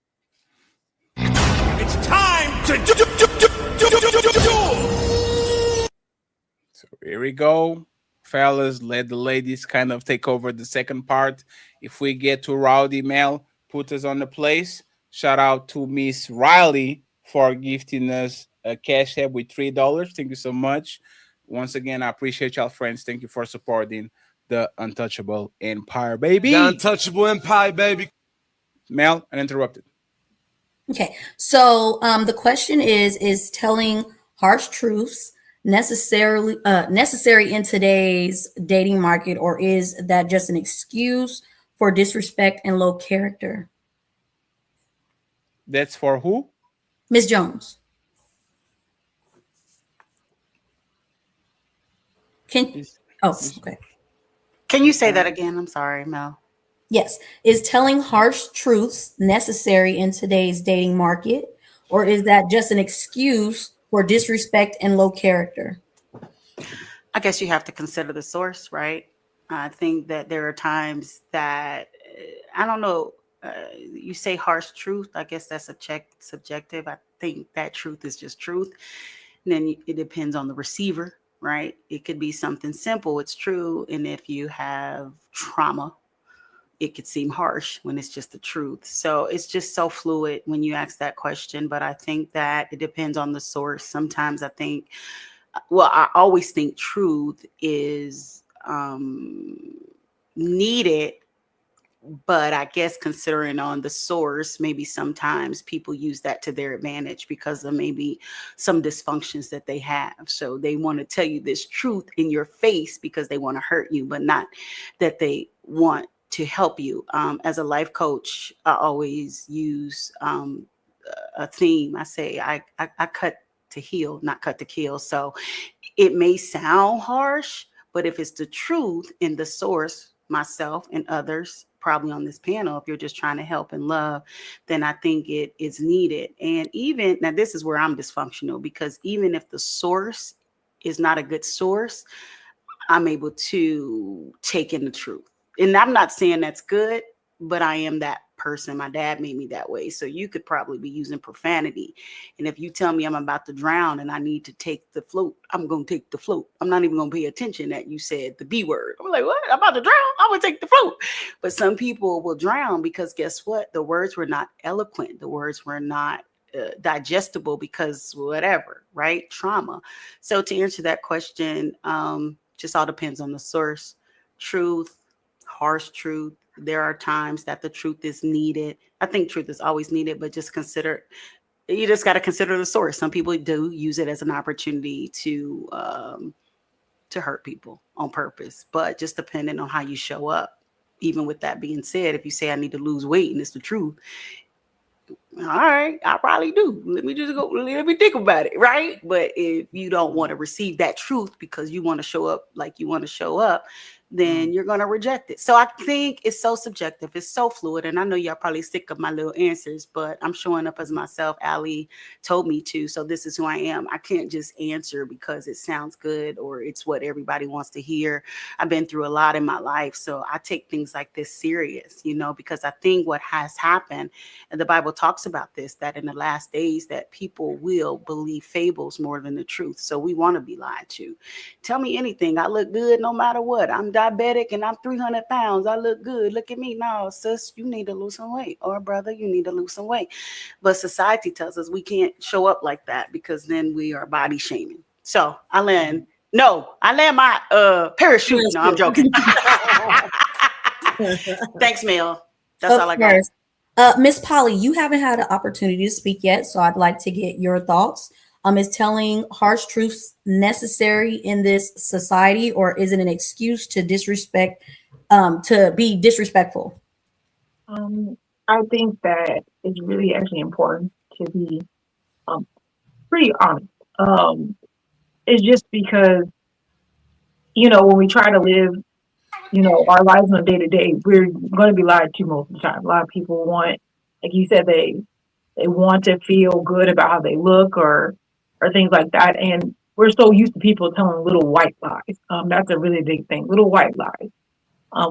It's time to do. So here we go. Fellas, let the ladies kind of take over the second part. If we get to Rowdy Mel, put us on the place. Shout out to Miss Riley for gifting us a cash app with $3. Thank you so much. Once again, I appreciate y'all, friends. Thank you for supporting the Untouchable Empire, baby. The Untouchable Empire, baby. Mel, uninterrupted. Okay, so the question is telling harsh truths necessary in today's dating market, or is that just an excuse for disrespect and low character? That's for who? Ms. Jones. Okay. Can you say that again? I'm sorry, Mel. Yes. Is telling harsh truths necessary in today's dating market, or is that just an excuse for disrespect and low character? I guess you have to consider the source, right? I think that there are times that, I don't know, you say harsh truth. I guess that's subjective. I think that truth is just truth. And then it depends on the receiver, right? It could be something simple. It's true. And if you have trauma, it could seem harsh when it's just the truth. So it's just so fluid when you ask that question. But I think that it depends on the source. Sometimes I think, well, I always think truth is needed. But I guess considering on the source, maybe sometimes people use that to their advantage because of maybe some dysfunctions that they have. So they want to tell you this truth in your face because they want to hurt you, but not that they want to help you. As a life coach, I always use a theme. I say, I cut to heal, not cut to kill. So it may sound harsh, but if it's the truth in the source, myself and others probably on this panel, if you're just trying to help and love, then I think it is needed. And even now, this is where I'm dysfunctional, because even if the source is not a good source, I'm able to take in the truth. And I'm not saying that's good, but I am that person. My dad made me that way. So you could probably be using profanity. And if you tell me I'm about to drown and I need to take the float, I'm going to take the float. I'm not even going to pay attention that you said the B word. I'm like, what? I'm about to drown? I'm going to take the float. But some people will drown because guess what? The words were not eloquent. The words were not digestible because whatever, right? Trauma. So to answer that question, just all depends on the source. Truth, harsh truth. There are times that the truth is needed. I think truth is always needed, but just you just got to consider the source. Some people do use it as an opportunity to hurt people on purpose, but just depending on how you show up. Even with that being said, if you say I need to lose weight and it's the truth, all right, I probably do. Let me think about it, right? But if you don't want to receive that truth because you want to show up like you want to show up, then you're going to reject it. So I think it's so subjective. It's so fluid. And I know y'all probably sick of my little answers, but I'm showing up as myself. Ali told me to. So this is who I am. I can't just answer because it sounds good or it's what everybody wants to hear. I've been through a lot in my life. So I take things like this serious, because I think what has happened, and the Bible talks about this, that in the last days that people will believe fables more than the truth. So we want to be lied to. Tell me anything. I look good no matter what. I'm diabetic and I'm 300 pounds. I look good. Look at me. No, sis, you need to lose some weight. Or brother, you need to lose some weight. But society tells us we can't show up like that because then we are body shaming. So I land No, I land my parachute. No, I'm joking. Thanks, Mel. That's all I got. Miss Polly, you haven't had an opportunity to speak yet, so I'd like to get your thoughts. Is telling harsh truths necessary in this society, or is it an excuse to disrespect, to be disrespectful? I think that it's really actually important to be pretty honest. It's just because, when we try to live, our lives on a day to day, we're going to be lied to most of the time. A lot of people want, like you said, they want to feel good about how they look or things like that. And we're so used to people telling little white lies. That's a really big thing, little white lies.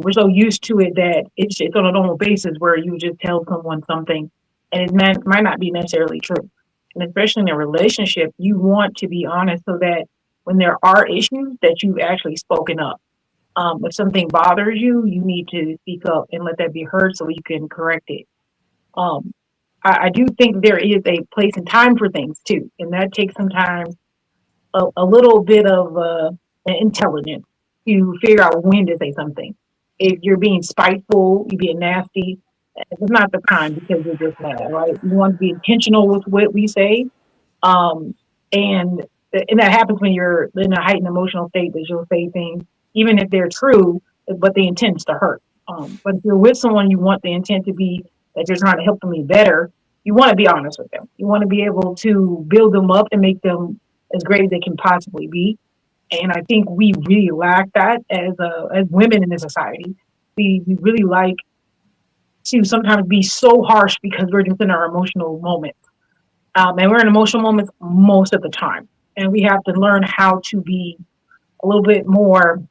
We're so used to it that it's on a normal basis where you just tell someone something and it might not be necessarily true. And especially in a relationship, you want to be honest so that when there are issues that you've actually spoken up. If something bothers you, you need to speak up and let that be heard so you can correct it. I do think there is a place and time for things too, and that takes sometimes a little bit of intelligence to figure out when to say something. If you're being spiteful, you're being nasty, it's not the time because you're just mad, right? You want to be intentional with what we say, and that happens when you're in a heightened emotional state that you'll say things, even if they're true, but the intent is to hurt. But if you're with someone, you want the intent to be that you're trying to help them be better. You want to be honest with them. You want to be able to build them up and make them as great as they can possibly be. And I think we really lack that as women in this society. We really like to sometimes be so harsh because we're just in our emotional moments. And we're in emotional moments most of the time. And we have to learn how to be a little bit more,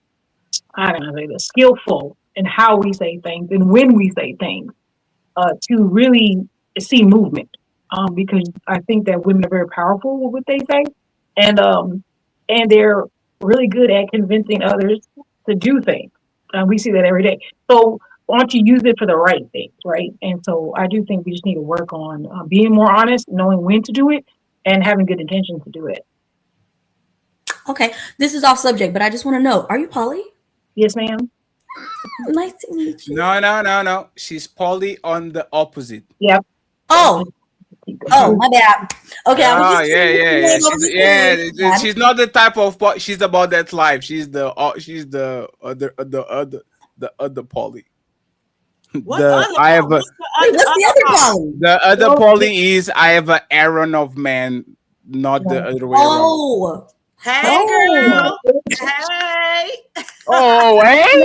skillful in how we say things and when we say things to really see movement. Because I think that women are very powerful with what they say. And they're really good at convincing others to do things. We see that every day. So why don't you use it for the right things, right? And so I do think we just need to work on being more honest, knowing when to do it, and having good intentions to do it. Okay, this is off subject, but I just want to know, are you poly? Yes, ma'am. Nice to meet you. No. She's poly on the opposite. Yep. Oh, my bad. Okay. Yeah. She's not the type of. She's about that life. She's the other poly. What's the other poly? The other poly is I have an Aaron of man, not the other way around. Hey, girl. Hey. Oh, hey.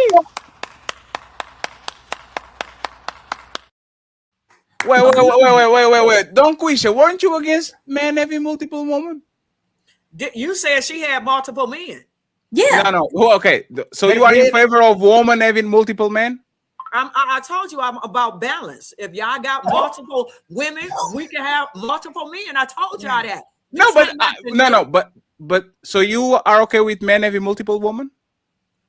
Wait. Don't Quisha, weren't you against men having multiple women? You said she had multiple men. Yeah. No. Okay. So you are in favor of women having multiple men? I told you I'm about balance. If y'all got multiple women, we can have multiple men. I told y'all that. But so you are okay with men having multiple women?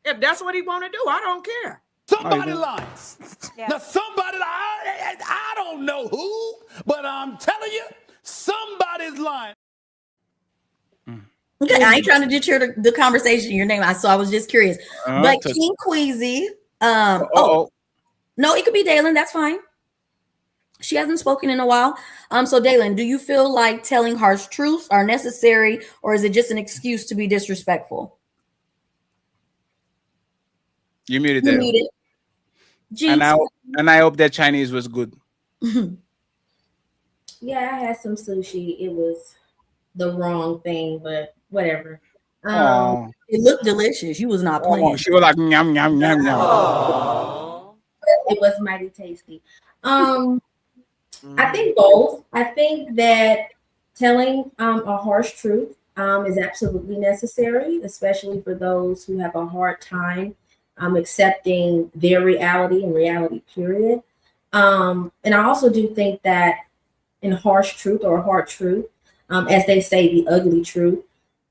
If that's what he want to do, I don't care. Somebody lies. Yeah. Now somebody, I don't know who, but I'm telling you, somebody's lying. Okay, I ain't trying to deter the conversation, your name. So I was just curious. But King Queasy, no, it could be Dalen. That's fine. She hasn't spoken in a while. So Dalen, do you feel like telling harsh truths are necessary, or is it just an excuse to be disrespectful? You muted it. And I hope that Chinese was good. Yeah, I had some sushi. It was the wrong thing, but whatever. It looked delicious. You was not playing. She was like yum yum yum yum. It was mighty tasty. I think both. I think that telling a harsh truth is absolutely necessary, especially for those who have a hard time accepting their reality and reality period. And I also do think that in harsh truth or hard truth, as they say, the ugly truth,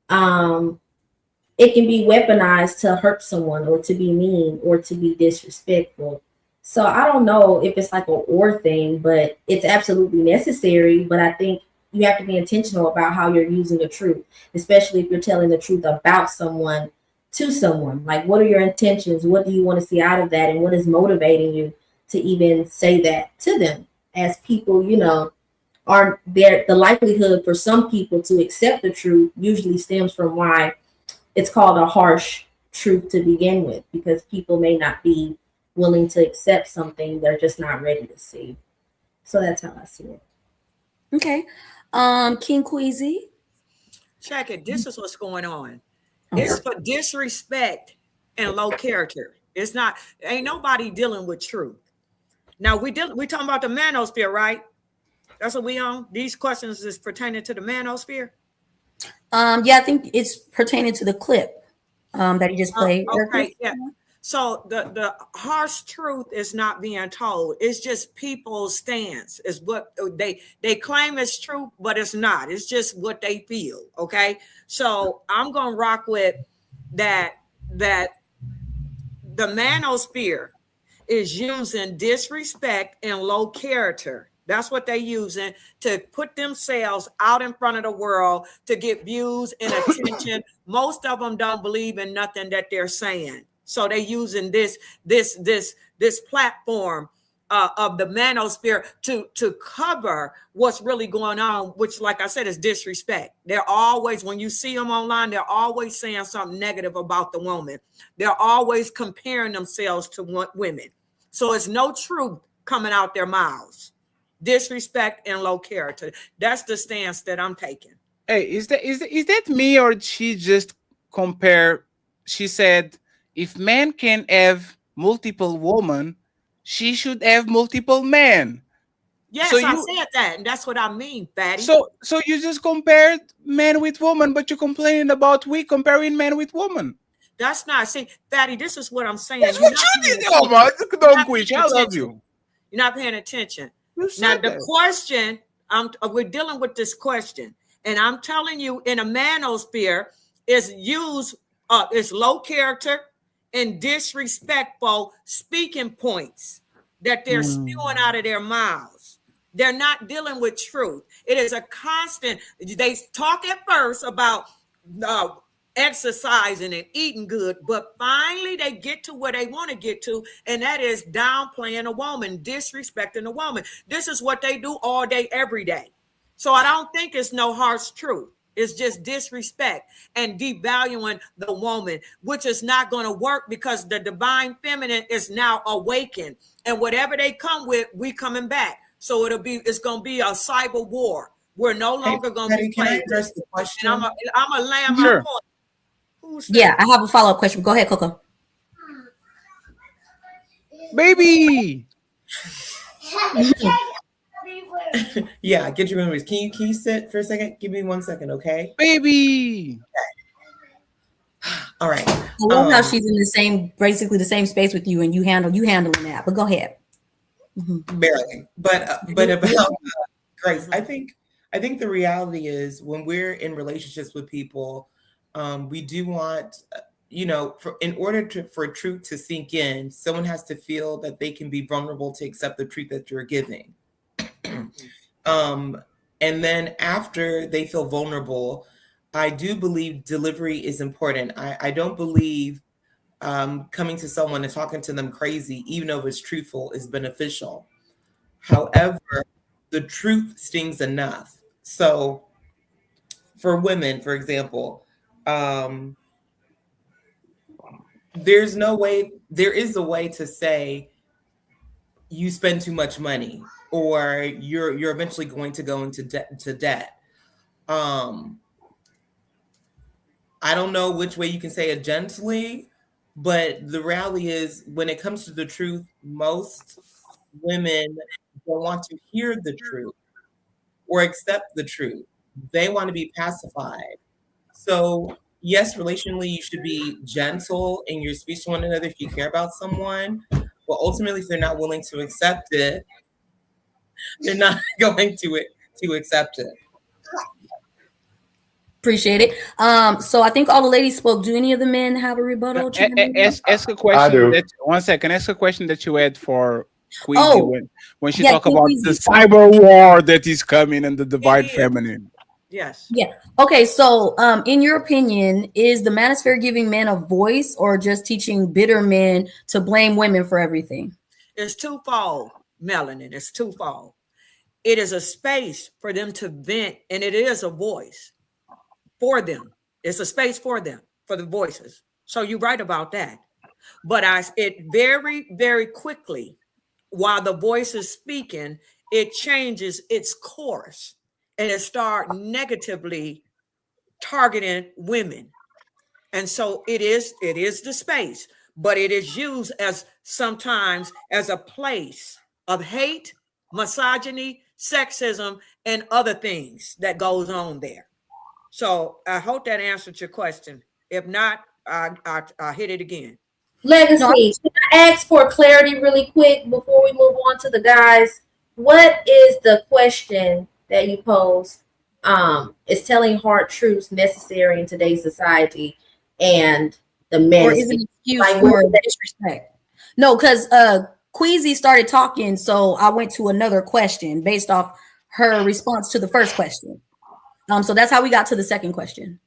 it can be weaponized to hurt someone or to be mean or to be disrespectful. So I don't know if it's like an or thing, but it's absolutely necessary. But I think you have to be intentional about how you're using the truth, especially if you're telling the truth about someone to someone. Like, what are your intentions? What do you want to see out of that? And what is motivating you to even say that to them? As people, you know, are there, the likelihood for some people to accept the truth usually stems from why it's called a harsh truth to begin with, because people may not be willing to accept something they're just not ready to see. So that's how I see it. Okay. King Queasy. Check it. This is what's going on. It's for disrespect and low character. It's not, ain't nobody dealing with truth. Now we talking about the manosphere, right? That's what we on. These questions is pertaining to the manosphere. Yeah, I think it's pertaining to the clip that he just played. Okay, yeah. So the harsh truth is not being told. It's just people's stance. Is what they claim is true, but it's not. It's just what they feel. Okay. So I'm gonna rock with that the manosphere is using disrespect and low character. That's what they're using to put themselves out in front of the world to get views and attention. Most of them don't believe in nothing that they're saying. So they're using this platform of the manosphere to cover what's really going on, which, like I said, is disrespect. They're always, when you see them online, they're always saying something negative about the woman. They're always comparing themselves to women. So it's no truth coming out their mouths. Disrespect and low character. That's the stance that I'm taking. Hey, is that me, or she just compare? She said, if man can have multiple women, she should have multiple men. Yes, so I said that, and that's what I mean, Fatty. So you just compared men with women, but you're complaining about we comparing men with women. That's not, see, Fatty, this is what I'm saying. That's what you did. Oh my, don't quit. I love you. You're not paying attention. Now the question, we're dealing with this question, and I'm telling you, in a manosphere, is used is low character and disrespectful speaking points that they're spewing out of their mouths. They're not dealing with truth. It is a constant. They talk at first about exercising and eating good, but finally they get to where they want to get to, and that is downplaying a woman, disrespecting a woman. This is what they do all day, every day. So I don't think it's no harsh truth. It's just disrespect and devaluing the woman, which is not going to work because the divine feminine is now awakened, and whatever they come with, we coming back. So it's going to be a cyber war. We're no longer going to be Can I playing. address the question? I'm a land my point. Yeah, I have a follow-up question. Go ahead, Coco. Baby. Yeah, get your memories. Can you sit for a second? Give me 1 second, okay? Baby. Okay. All right. I love how she's in basically the same space with you, and you handling that. But go ahead. Barely, but about Grace, I think the reality is when we're in relationships with people, we do want, in order for truth to sink in, someone has to feel that they can be vulnerable to accept the truth that you're giving. And then after they feel vulnerable, I do believe delivery is important. I don't believe coming to someone and talking to them crazy, even though it's truthful, is beneficial. However, the truth stings enough. So for women, for example, there is a way to say you spend too much money, or you're eventually going to go into debt. I don't know which way you can say it gently, but the reality is when it comes to the truth, most women don't want to hear the truth or accept the truth. They want to be pacified. So yes, relationally, you should be gentle in your speech to one another if you care about someone. But ultimately, if they're not willing to accept it, they're not going to accept it. Appreciate it. So I think all the ladies spoke. Do any of the men have a rebuttal? Ask a question. I do. 1 second. Ask a question that you had for Queasy when she yeah, talk about the Queasy. cyber war that is coming and the divide feminine. Yes. Yeah. Okay. So, in your opinion, is the manosphere giving men a voice or just teaching bitter men to blame women for everything? It's twofold, Melanin. It's twofold. It is a space for them to vent, and it is a voice for them. It's a space for them, for the voices. So you're right about that. But it very, very quickly, while the voice is speaking, it changes its course and it starts negatively targeting women. And so it is the space, but it is used as sometimes as a place of hate, misogyny, sexism, and other things that goes on there. So I hope that answered your question. If not, I hit it again. Legacy, can I ask for clarity really quick before we move on to the guys? What is the question that you posed? Is telling hard truths necessary in today's society? And the men, or is an excuse for disrespect? No, because Queasy started talking, so I went to another question based off her response to the first question. So that's how we got to the second question.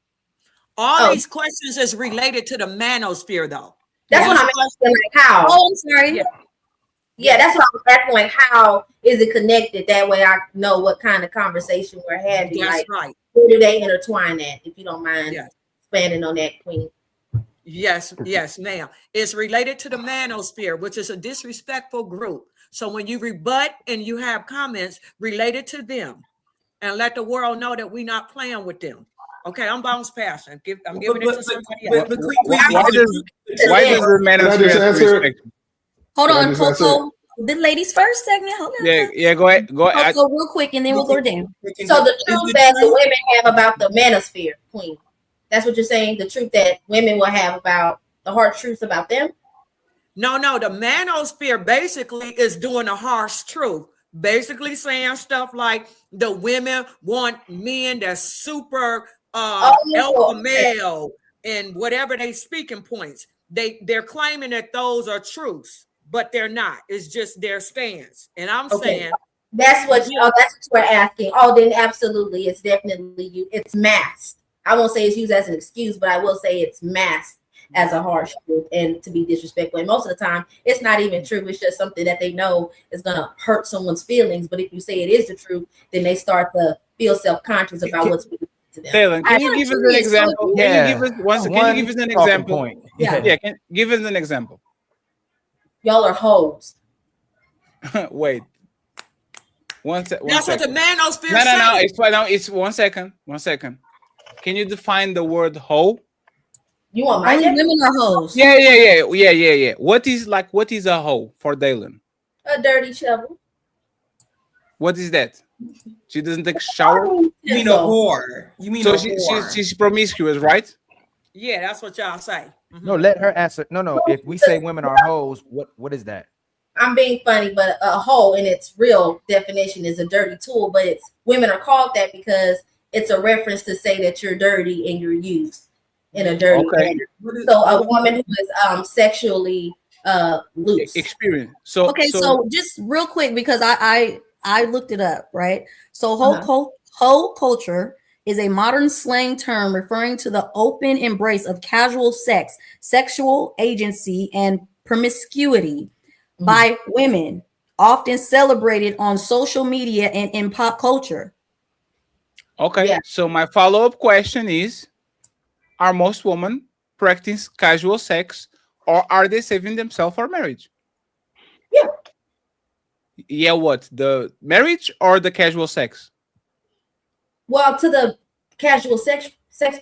All these questions is related to the manosphere, though. That's what I'm asking, like how. Oh, I'm sorry. Yeah, that's what I was asking, like how is it connected? That way I know what kind of conversation we're having. That's like, right. Where do they intertwine at? If you don't mind expanding on that, Queen. Yes, ma'am. It's related to the manosphere, which is a disrespectful group. So when you rebut and you have comments related to them, and let the world know that we're not playing with them. Okay, I'm bounce passing. I'm giving it to somebody else. Why does the manosphere respect? Hold on, Coco. The ladies first segment. Hold on. Yeah, go ahead. Coco, real quick, and then we'll go down. So the truth that the women have about the manosphere, Queen. That's what you're saying? The truth that women will have about the hard truths about them? No, the manosphere basically is doing a harsh truth. Basically saying stuff like the women want men that's super alpha male and whatever they speaking points. They're claiming that those are truths, but they're not. It's just their stance. And I'm saying that's what we're asking. Oh, then absolutely, it's definitely it's masked. I won't say it's used as an excuse, but I will say it's masked as a harsh truth and to be disrespectful. And most of the time, it's not even true. It's just something that they know is going to hurt someone's feelings. But if you say it is the truth, then they start to feel self-conscious about what's being to them. Taylor, can you give us an example? Can you give us an example? Yeah, give us an example. Y'all are hoes. Wait. That's what the manosphere says. No. It's 1 second. 1 second. Can you define the word hoe? You want my women are hoes? Yeah. What is a hoe for Dalen? A dirty shovel. What is that? She doesn't take a shower? You mean a whore? You mean so a whore? she's promiscuous, right? Yeah, that's what y'all say. Mm-hmm. No, let her answer. No. If we say women are hoes, what is that? I'm being funny, but a hoe in its real definition is a dirty tool. But women are called that because it's a reference to say that you're dirty and you're used in a dirty manner. So a woman who is sexually loose. Experience. So just real quick, because I looked it up, right? So hoe culture is a modern slang term referring to the open embrace of casual sex, sexual agency, and promiscuity by women, often celebrated on social media and in pop culture. Okay, so my follow-up question is, are most women practicing casual sex, or are they saving themselves for marriage? Yeah, what? The marriage or the casual sex? Well, to the casual sex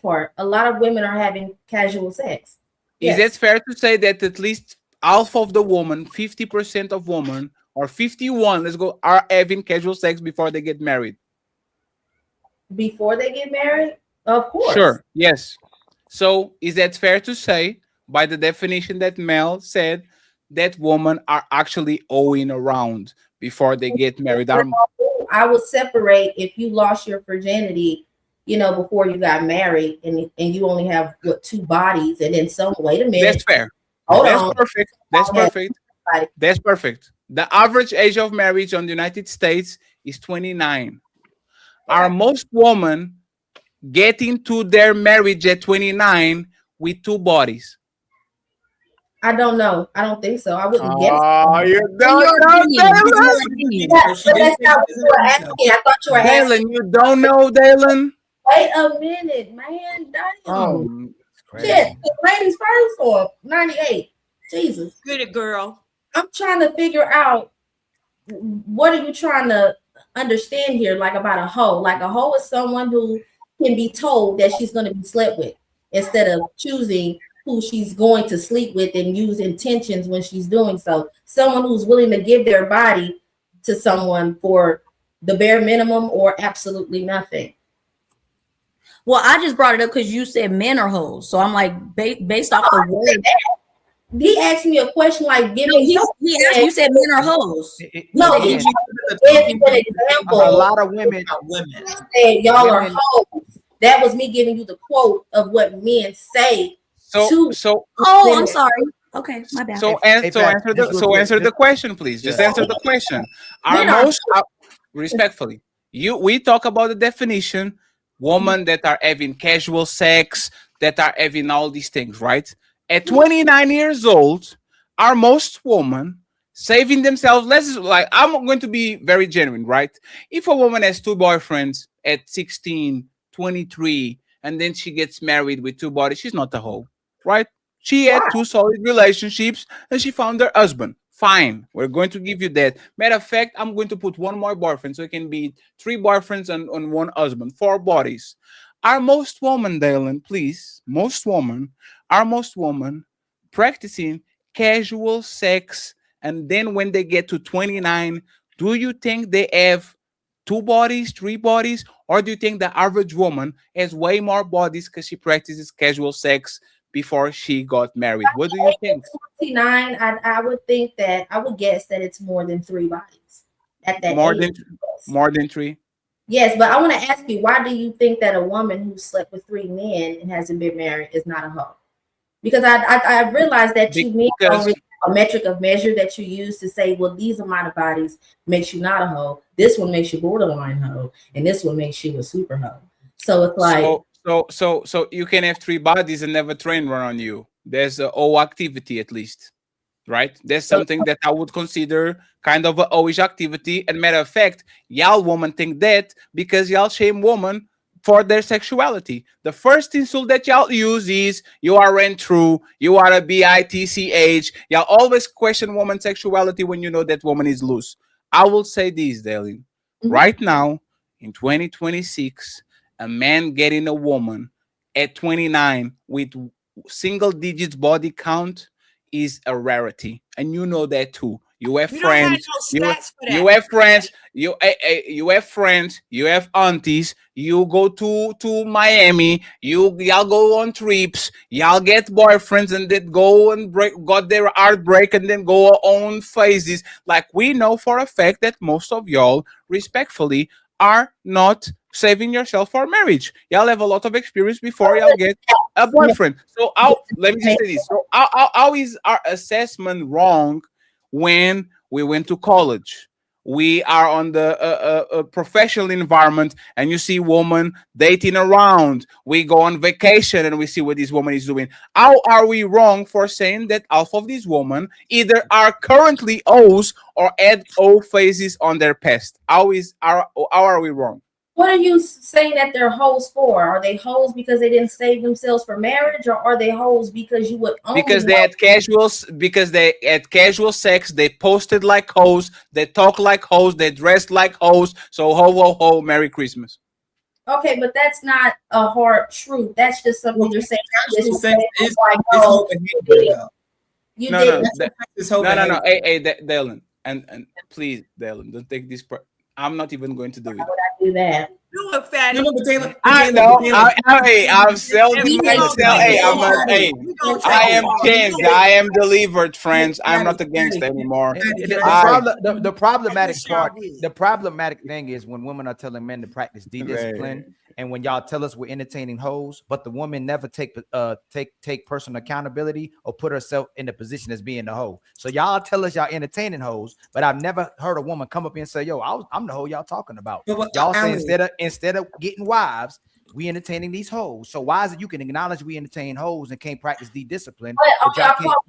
part, a lot of women are having casual sex. Is it fair to say that at least half of the women, 50% of women, or 51, let's go, are having casual sex before they get married? Before they get married? Of course. Sure, yes. So is that fair to say, by the definition that Mel said, that women are actually owing around before they get married? I would separate if you lost your virginity, before you got married, and you only have two bodies, and then wait a minute. That's fair. That's perfect. The average age of marriage on the United States is 29. Are most women getting to their marriage at 29 with two bodies? I don't know. I don't think so. I wouldn't guess. Oh, you In don't your know, opinion, it's your Dalen? opinion. Yeah, but that's not what you were asking. I thought you were asking. Dalen, you don't know, Dalen? Wait a minute, man. Oh, Damn. crazy. Shit. Ladies first or 98? Jesus. Get it, girl. I'm trying to figure out what are you trying to understand here, like about a hoe? Like a hoe is someone who can be told that she's going to be slept with instead of choosing who she's going to sleep with and use intentions when she's doing so. Someone who's willing to give their body to someone for the bare minimum or absolutely nothing. Well, I just brought it up because you said men are hoes. So I'm like, based off the word. He asked me a question like, give me. He asked you said men are hoes. No, Again, it's an example. a lot of women. Said y'all are hoes. That was me giving you the quote of what men say. Oh, I'm sorry. Okay, my bad. Answer the question, please. Just answer the question. Respectfully, we talk about the definition, women that are having casual sex, that are having all these things, right? At 29 years old, are most women saving themselves? I'm going to be very genuine, right? If a woman has two boyfriends at 16, 23, and then she gets married with two bodies, she's not a hoe, right? She had two solid relationships and she found her husband. Fine, we're going to give you that. Matter of fact, I'm going to put one more boyfriend, so it can be three boyfriends and one husband, four bodies. Are most women, Dalen, please, are most women practicing casual sex, and then when they get to 29, do you think they have two bodies, three bodies, or do you think the average woman has way more bodies because she practices casual sex before she got married? What do you think? 29, I would think that I would guess that it's more than three bodies at that age. More than three. Yes, but I want to ask you, why do you think that a woman who slept with three men and hasn't been married is not a hoe? Because I realized that you men don't really have a metric of measure that you use to say, well, these amount of bodies makes you not a hoe. This one makes you borderline hoe, and this one makes you a super hoe. So it's like so you can have three bodies and never train run on you. There's a O activity at least, right? There's something that I would consider kind of a O-ish activity. And matter of fact, y'all women think that because y'all shame women for their sexuality. The first insult that y'all use is you aren't true, you are a bitch. Y'all always question woman's sexuality when you know that woman is loose. I will say this, Dalen. Right now, in 2026, a man getting a woman at 29 with single digits body count is a rarity, and you know that too. You have friends. You have friends. You have friends. You have aunties. You go to Miami. Y'all go on trips. Y'all get boyfriends and then go and got their heartbreak and then go on phases. Like we know for a fact that most of y'all, respectfully, are not saving yourself for marriage. Y'all have a lot of experience before y'all get a boyfriend. So let me just say this. So how is our assessment wrong when we went to college? We are on the professional environment, and you see women dating around. We go on vacation, and we see what this woman is doing. How are we wrong for saying that half of these women either are currently O's or had O phases on their past? How are we wrong? What are you saying that they're hoes for? Are they hoes because they didn't save themselves for marriage, or are they hoes because you would only because they had casual sex, they posted like hoes, they talk like hoes, they dressed like hoes. So ho, Merry Christmas. Okay, but that's not a hard truth. That's just something you're saying. No. Hey, Dalen, and please, Dalen, don't take this. I'm not even going to do it. Why would I do that? Do it, fatty. I know. I'm selling myself. I am changed. I am delivered, friends. I'm not against anymore. The problematic part, the problematic thing is when women are telling men to practice discipline, And when y'all tell us we're entertaining hoes, but the woman never take personal accountability or put herself in the position as being the hoe. So y'all tell us y'all entertaining hoes, but I've never heard a woman come up here and say, "Yo, I'm the hoe y'all talking about." Y'all say instead of getting wives, we entertaining these hoes. So why is it you can acknowledge we entertain hoes and can't practice discipline?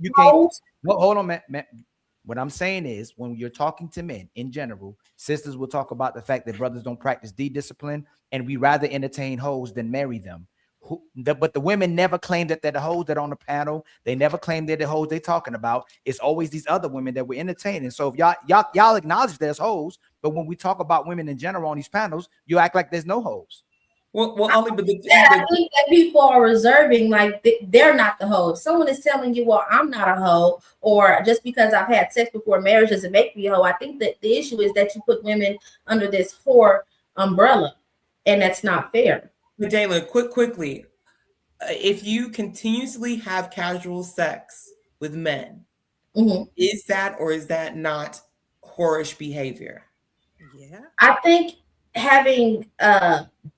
You can't. No, hold on, man. What I'm saying is, when you're talking to men in general, sisters will talk about the fact that brothers don't practice discipline, and we rather entertain hoes than marry them. But the women never claim that they're the hoes that are on the panel. They never claim they're the hoes they're talking about. It's always these other women that we're entertaining. So if y'all acknowledge there's hoes, but when we talk about women in general on these panels, you act like there's no hoes. Well, Ollie, but I think that people are reserving, like they're not the hoe. If someone is telling you, well, I'm not a hoe, or just because I've had sex before marriage doesn't make me a hoe, I think that the issue is that you put women under this whore umbrella, and that's not fair. But Jalen, quickly, if you continuously have casual sex with men, is that or is that not whorish behavior? Yeah, I think having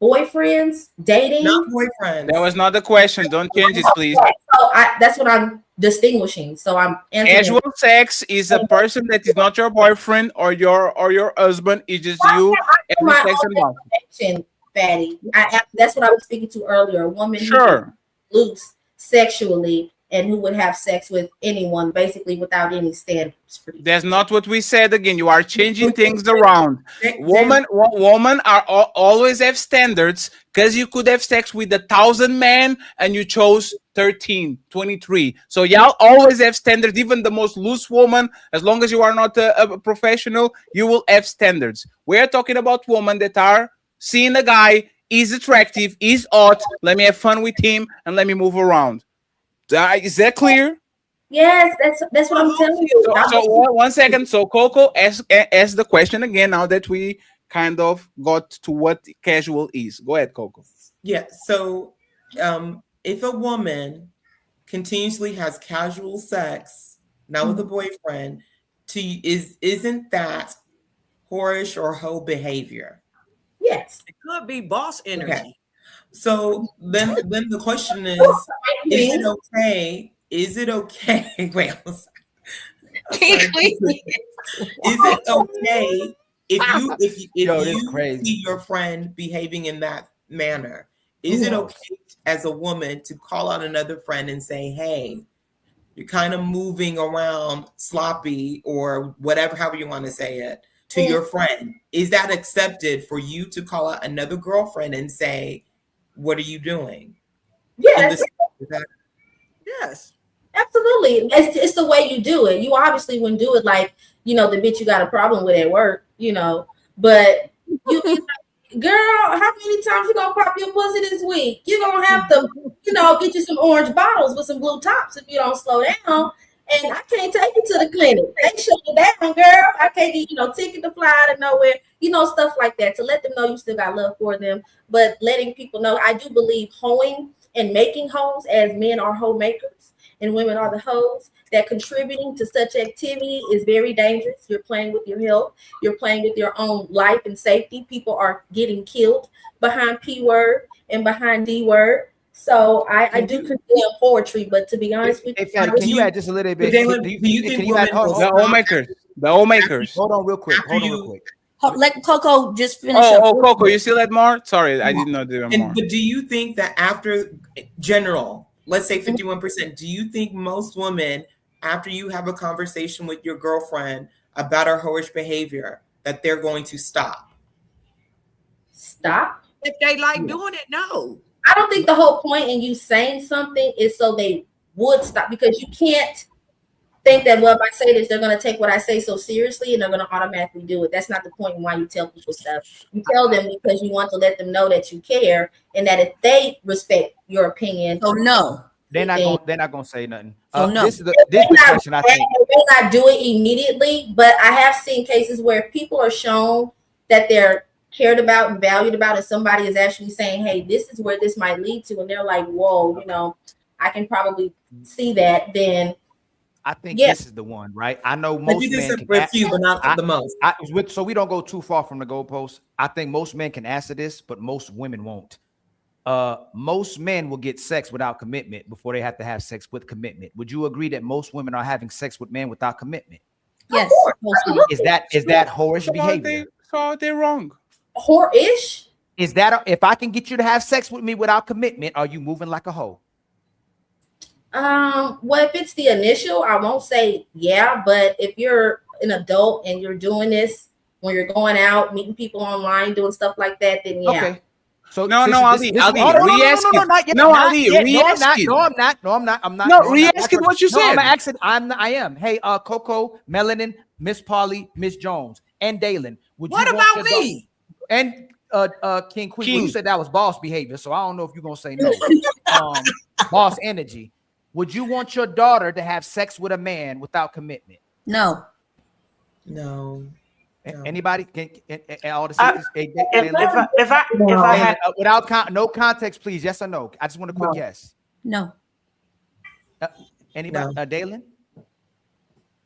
boyfriends, dating, not boyfriends. That was not the question. Don't change it, please. So that's what I'm distinguishing. So I'm answering. Casual sex is a person that is not your boyfriend or your husband. It's just you having sex and Fatty. That's what I was speaking to earlier. A woman who loose sexually and who would have sex with anyone, basically without any standards. That's not what we said. Again, you are changing things around. Women are always have standards, because you could have sex with 1,000 men and you chose 13, 23. So y'all always have standards. Even the most loose woman, as long as you are not a professional, you will have standards. We are talking about women that are seeing a guy, is attractive, is hot, let me have fun with him and let me move around. Is that clear? Yes, that's what I'm telling you. So 1 second. So Coco, ask the question again now that we kind of got to what casual is. Go ahead, Coco. Yeah. So if a woman continuously has casual sex, now with a boyfriend, isn't that whorish or hoe behavior? Yes. It could be boss energy. Okay. So then the question is it okay? Is it okay? Wait, I'm sorry. Is it okay if you see your friend behaving in that manner? Is it okay as a woman to call out another friend and say, "Hey, you're kind of moving around sloppy," or whatever, however you want to say it, to your friend? Is that accepted for you to call out another girlfriend and say, "What are you doing?" Yeah, yes, absolutely. It's the way you do it. You obviously wouldn't do it like, the bitch you got a problem with at work, but you girl, how many times you gonna pop your pussy this week? You're gonna have to, get you some orange bottles with some blue tops if you don't slow down. And I can't take you to the clinic. They shut you down, girl. I can't get, ticket to fly out of nowhere, stuff like that, to let them know you still got love for them. But letting people know, I do believe hoeing and making hoes, as men are hoe makers and women are the hoes, that contributing to such activity is very dangerous. You're playing with your health. You're playing with your own life and safety. People are getting killed behind P word and behind D word. So I do condemn poetry, but to be honest with you, can you add just a little bit? The homemakers. Hold on real quick. Let Coco just finish up. Oh, Coco, you still had more? Sorry, I didn't know there were more. But do you think that after general, let's say 51%, do you think most women, after you have a conversation with your girlfriend about her hoish behavior, that they're going to stop? Stop? If they like doing it, no. I don't think the whole point in you saying something is so they would stop, because you can't think that, well, if I say this, they're going to take what I say so seriously and they're going to automatically do it. That's not the point in why you tell people stuff. You tell them because you want to let them know that you care and that if they respect your opinion. So no. They're not gonna say nothing. No. This is the question I think. They may not do it immediately, but I have seen cases where people are shown that they're cared about and valued about, and somebody is actually saying, hey, this is where this might lead to, and they're like, whoa, I can probably see that. Then I think this is the one, right? I know most you men can say few, but not the most. So we don't go too far from the goalpost. I think most men can answer this, but most women won't. Most men will get sex without commitment before they have to have sex with commitment. Would you agree that most women are having sex with men without commitment? Yes. Is that whorish behavior? So they're wrong. Whorish? Is that if I can get you to have sex with me without commitment, are you moving like a hoe? Well, if it's the initial, I won't say yeah, but if you're an adult and you're doing this when you're going out, meeting people online, doing stuff like that, then yeah. Okay. So no, Ali, re-ask it. No, Ali, re-ask it. No, I'm not. No, re-ask it what you said. I am. Hey, Coco, Melanin, Miss Polly, Miss Jones, and Dalen. What about me? And King Queen. Well, you said that was boss behavior, so I don't know if you're gonna say no. Boss energy. Would you want your daughter to have sex with a man without commitment? No. Anybody? Can all the sisters? If I had without no context, please. Yes or no? I just want a quick yes. No. Anybody? Dalen?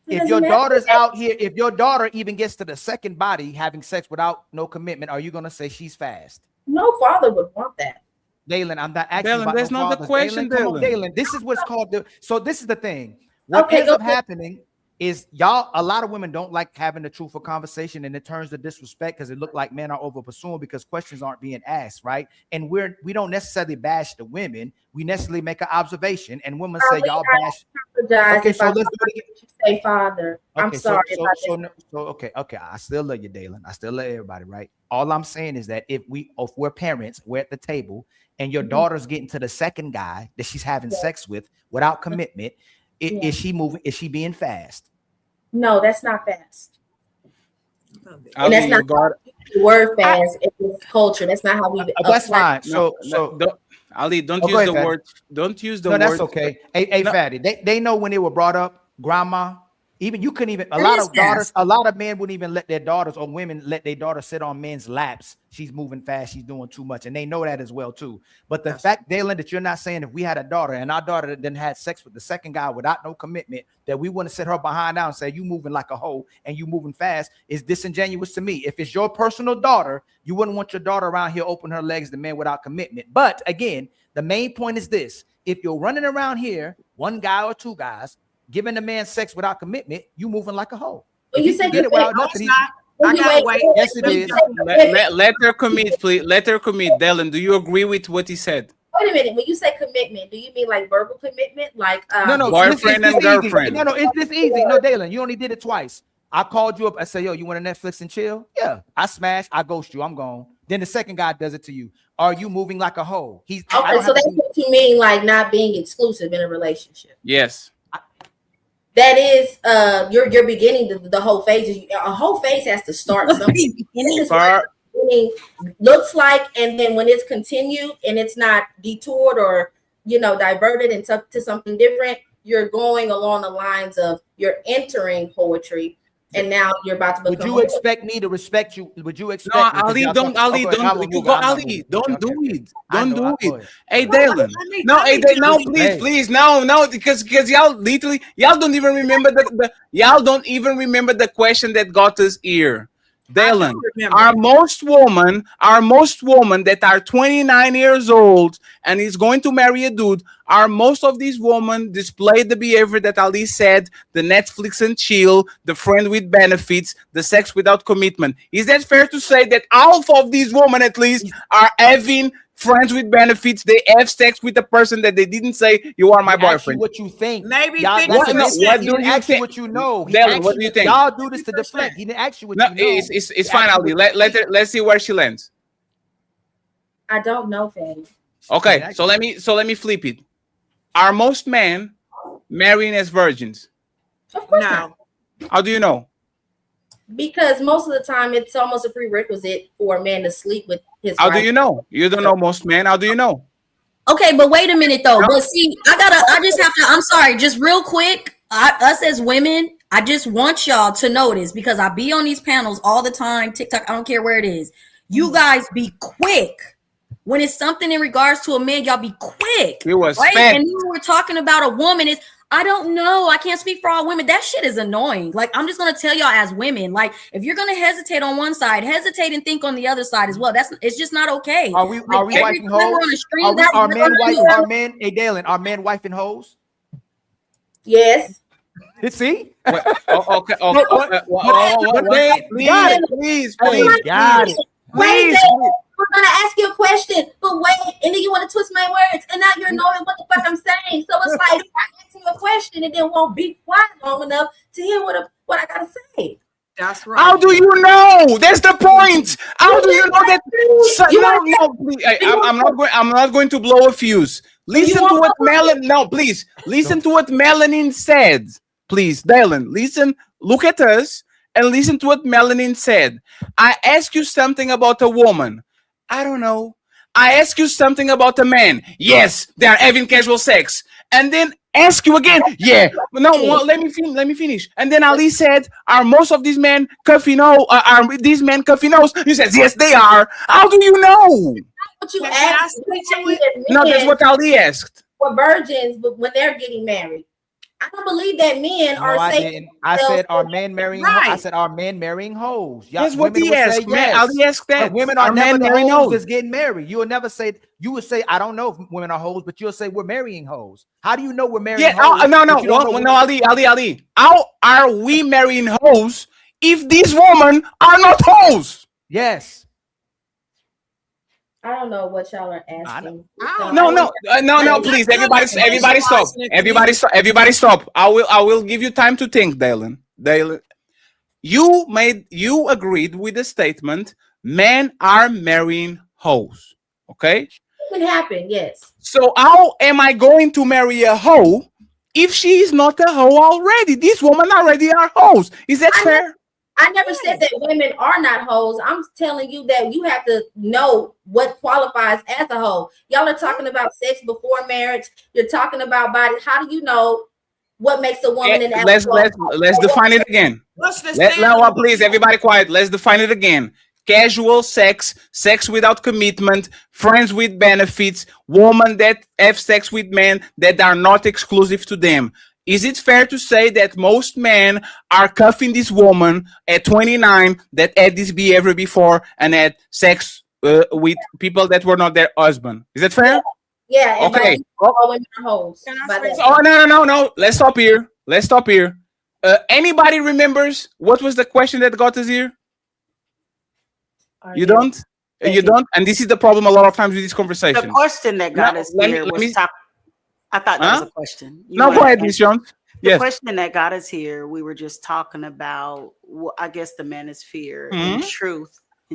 If your daughter's out here, if your daughter even gets to the second body having sex without no commitment, are you gonna say she's fast? No father would want that. Dalen, I'm not asking Dalen, about that's not the question, Dalen. This is what's called so this is the thing. What ends up happening is a lot of women don't like having the truthful conversation, and it turns to disrespect because it look like men are over pursuing because questions aren't being asked, right? And we don't necessarily bash the women. We necessarily make an observation, and women say y'all bash. Okay, so let's do it again. Say father. I'm sorry. Okay. I still love you, Dalen. I still love everybody, right? All I'm saying is that if we're parents, we're at the table, and your daughter's getting to the second guy that she's having sex with without commitment, is she moving? Is she being fast? No, that's not fast. And that's not the word fast. It's culture. That's not how we. That's fine. So Ali, don't use the word. Don't use the word. No, that's okay. Hey, Fatty. They know when they were brought up, grandma. Even you couldn't even. A lot of men wouldn't even let their daughters or women let their daughters sit on men's laps. She's moving fast. She's doing too much, and they know that as well too. But the fact, Dalen, that you're not saying if we had a daughter and our daughter then had sex with the second guy without no commitment, that we wouldn't sit her behind down and say you moving like a hoe and you moving fast is disingenuous to me. If it's your personal daughter, you wouldn't want your daughter around here open her legs to men without commitment. But again, the main point is this: if you're running around here, one guy or two guys, giving a man sex without commitment, you moving like a hoe. Well, you say get it without nothing. I gotta wait. Yes, it is. Let her commit, please. Let her commit. Dylan, do you agree with what he said? Wait a minute. When you say commitment, do you mean like verbal commitment, like no, boyfriend and girlfriend? No, it's this easy. No, Dylan, you only did it twice. I called you up. I said, "Yo, you want to Netflix and chill?" Yeah. I smash. I ghost you. I'm gone. Then the second guy does it to you. Are you moving like a hoe? Okay, so that's what you mean, like not being exclusive in a relationship. Yes. That is, you're beginning the whole phase. A whole phase has to start something. Looks like, and then when it's continued and it's not detoured or diverted into something different, you're going along the lines of you're entering poetry, and now you're about to become. Would you expect me to respect you? Would you expect? No, Ali, don't. Ali, don't. You go, Ali. Don't do it. Don't do it. Hey, Dylan. No, hey, no, please, no, because y'all literally don't even remember y'all don't even remember the question that got us here. Dylan, our most women that are 29 years old and is going to marry a dude, most of these women display the behavior that Ali said, the Netflix and chill, the friend with benefits, the sex without commitment. Is that fair to say that half of these women at least are having friends with benefits? They have sex with a person that they didn't say you are my boyfriend. What you think? Maybe what do you think? What you know? Dylan, what do you think? Y'all do this to deflect. He didn't ask you what you know. It's fine, Ali. Let's see where she lands. I don't know, Fanny. Okay, so let me flip it. Are most men marrying as virgins? Of course not. How do you know? Because most of the time it's almost a prerequisite for a man to sleep with his How wife. do you know? You don't know most men. How do you know? Okay, but wait a minute though. But see, I just have to, I'm sorry, just real quick. Us as women, I just want y'all to notice, because I be on these panels all the time, TikTok, I don't care where it is. You guys be quick. When it's something in regards to a man, y'all be quick. It was right. fat. And then we're talking about a woman. I don't know. I can't speak for all women. That shit is annoying. Like, I'm just gonna tell y'all as women, like, if you're gonna hesitate on one side, hesitate and think on the other side as well. It's just not okay. Are we wifing hoes? Are men, hey Dalen, are men wifing hoes? Yes. See? Okay. Please. Got it. Wait, we're gonna ask you a question, but wait, and then you want to twist my words, and now you're knowing what the fuck I'm saying. So it's like I ask you a question and then won't be quiet long enough to hear what I gotta say. That's right. How do you know? That's the point. How do you know that? No, please. I'm not going to blow a fuse. Listen to what Melanin. No, please listen to what Melanin said. Please, Dylan, listen. Look at us and listen to what Melanin said. I ask you something about a woman. I don't know. I ask you something about a man. Yes, they are having casual sex. And then ask you again. Yeah. No, let me finish. And then Ali said, are most of these men cuffy nose? Are these men cuffy nose? You said, yes, they are. How do you know? What you asked? No, that's what Ali asked. For virgins, but when they're getting married. I don't believe that men are saying. I said, are men marrying? Right. I said, are men marrying hoes? That's what he asked. Yes. Ali asked that. But women are never the hoes that's getting married. You will never say. You would say, I don't know if women are hoes, but you'll say we're marrying hoes. How do you know we're marrying hoes? No, Ali. How are we marrying hoes if these women are not hoes? Yes. I don't know what y'all are asking. No, please, everybody stop. Everybody stop. I will give you time to think, Dylan. You agreed with the statement, men are marrying hoes. Okay? It can happen, yes. So how am I going to marry a hoe if she is not a hoe already? These women already are hoes. Is that fair? I never said that women are not hoes. I'm telling you that you have to know what qualifies as a hoe. Y'all are talking about sex before marriage. You're talking about body. How do you know what makes a woman an let's define it again. Please, everybody quiet. Let's define it again. Casual sex, sex without commitment, friends with benefits, women that have sex with men that are not exclusive to them. Is it fair to say that most men are cuffing this woman at 29 that had this behavior before and had sex with people that were not their husband? Is that fair? Yeah. Okay. All women are hoes. No. Let's stop here. Anybody remembers what was the question that got us here? You don't? And this is the problem a lot of times with this conversation. The question that got us here was I thought that was a question. Go ahead, Ms. Jones. The question that got us here, we were just talking about, I guess, the manosphere. In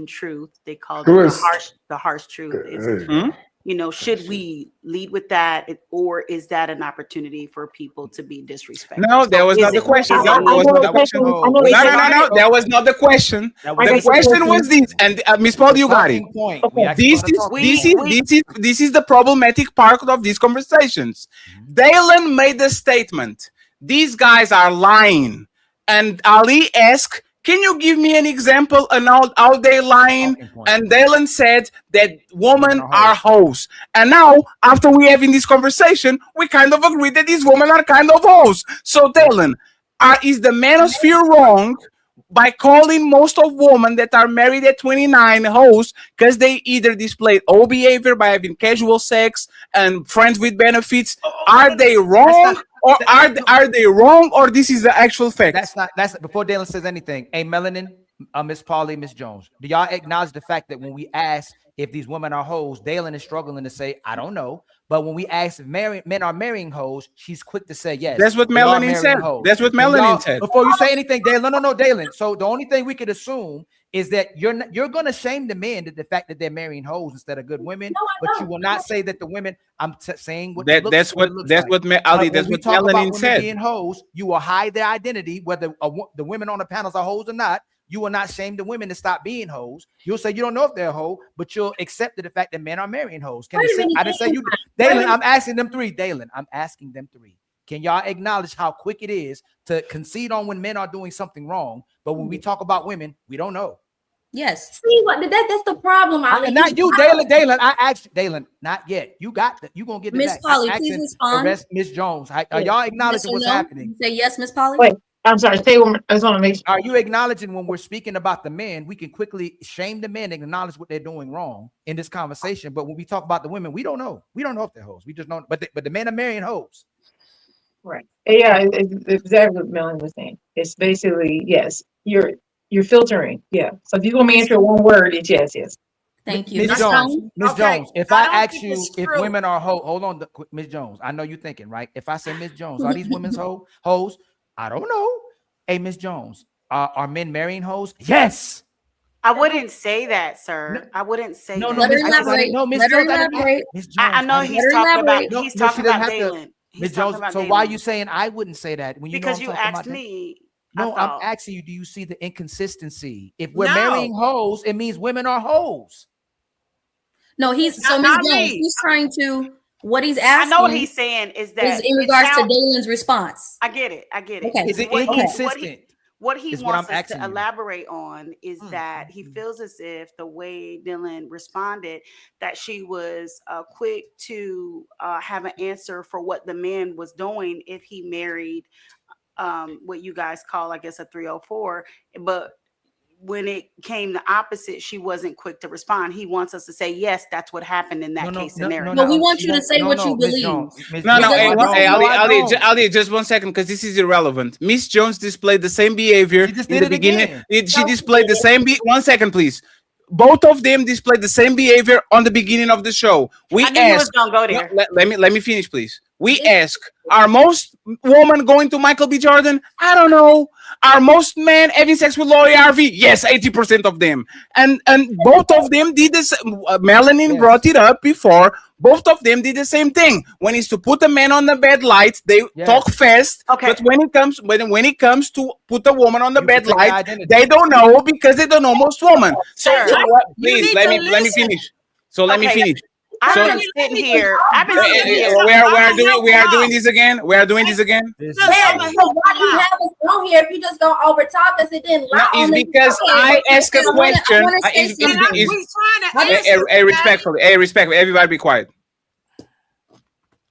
truth, they call it the harsh truth. Should we lead with that, or is that an opportunity for people to be disrespectful? No, that was not the question. No, that was not the question. No, that was not the question. The question was this, and Ms. Paul, you got it. This is the problematic part of these conversations. Dylan made the statement, these guys are lying, and Ali asked, can you give me an example on how they lying? And Dylan said that women are hoes. And now, after we having this conversation, we kind of agree that these women are kind of hoes. So Dylan, is the manosphere wrong by calling most of women that are married at 29 hoes because they either displayed old behavior by having casual sex and friends with benefits? Are they wrong? Or are they wrong, or this is the actual fact? That's before Dylan says anything. Hey, Melanin, Miss Paulie, Miss Jones, do y'all acknowledge the fact that when we ask if these women are hoes, Dylan is struggling to say, I don't know. But when we ask if men are marrying hoes, she's quick to say yes. That's what Melanin said. That's what Melanin said. Before you say anything, Dylan, no, Dylan. So the only thing we could assume is that you're going to shame the men that the fact that they're marrying hoes instead of good women, but you will not say that the women. I'm saying what that's what Melanin said. Being hoes, you will hide their identity, whether the women on the panels are hoes or not. You will not shame the women to stop being hoes. You'll say you don't know if they're a hoe, but you'll accept the fact that men are marrying hoes. I didn't say you, Dylan. I'm asking them three. Dylan, I'm asking them three. Can y'all acknowledge how quick it is to concede on when men are doing something wrong? But when we talk about women, we don't know. Yes. See what that's the problem, Ali. Not you, Dalen. I asked Dalen. Not yet. You got that. You gonna get it Miss back. Polly, please respond. Arrest Miss Jones. Are y'all acknowledging what's happening? You say yes, Miss Polly. Wait, I'm sorry. Say one more. I just want to make sure. Are you acknowledging when we're speaking about the men, we can quickly shame the men and acknowledge what they're doing wrong in this conversation? But when we talk about the women, we don't know. We don't know if they're hoes. We just know. But the men are marrying hoes. Right. Yeah, it's exactly what Melanie was saying. It's basically yes. You're filtering. Yeah. So if you're gonna answer one word, it's yes. Thank you, Miss Jones. Miss Jones. If I ask you if true. women are hoes, hold on, Miss Jones. I know you're thinking, right? If I say Miss Jones, are these women's hoes? I don't know. Hey, Miss Jones, are men marrying hoes? Yes. I wouldn't say that, sir. I wouldn't say that. Let her elaborate. No, Miss Jones. Miss Jones. I know he's talking about. He's talking about Dalen. Miss Jones. So why are you saying I wouldn't say that when you because know you asked me? No, I'm asking you. Do you see the inconsistency? If we're marrying hoes, it means women are hoes. No, Miss Jones, he's trying to. What he's asking. I know what he's saying is that is in regards to Dalen's response. I get it. Okay. Is it inconsistent? What he wants us to elaborate on is that he feels as if the way Dylan responded, that she was quick to have an answer for what the man was doing if he married what you guys call, I guess, a 304. But when it came the opposite, she wasn't quick to respond. He wants us to say, yes, that's what happened in that case scenario. No, we want you to say what you believe. Ali, just 1 second, because this is irrelevant. Miss Jones displayed the same behavior in the beginning. She displayed the same. 1 second, please. Both of them displayed the same behavior on the beginning of the show. I knew you was gonna go there. Let me finish, please. We ask, are most women going to Michael B. Jordan? I don't know. Are most men having sex with Lori Harvey? Yes, 80% of them. And both of them did this. Melanin brought it up before. Both of them did the same thing. When it's to put a man on the bed light, they talk fast. Okay. But when it comes to put a woman on the bed light, they don't know because they don't know most women. So please let me finish. So let me finish. I've been sitting here. We are doing this again. We are doing this again. So why do you have us on here if you just gonna overtalk us? It didn't lie. It's because I ask a question. Respectfully, everybody be quiet.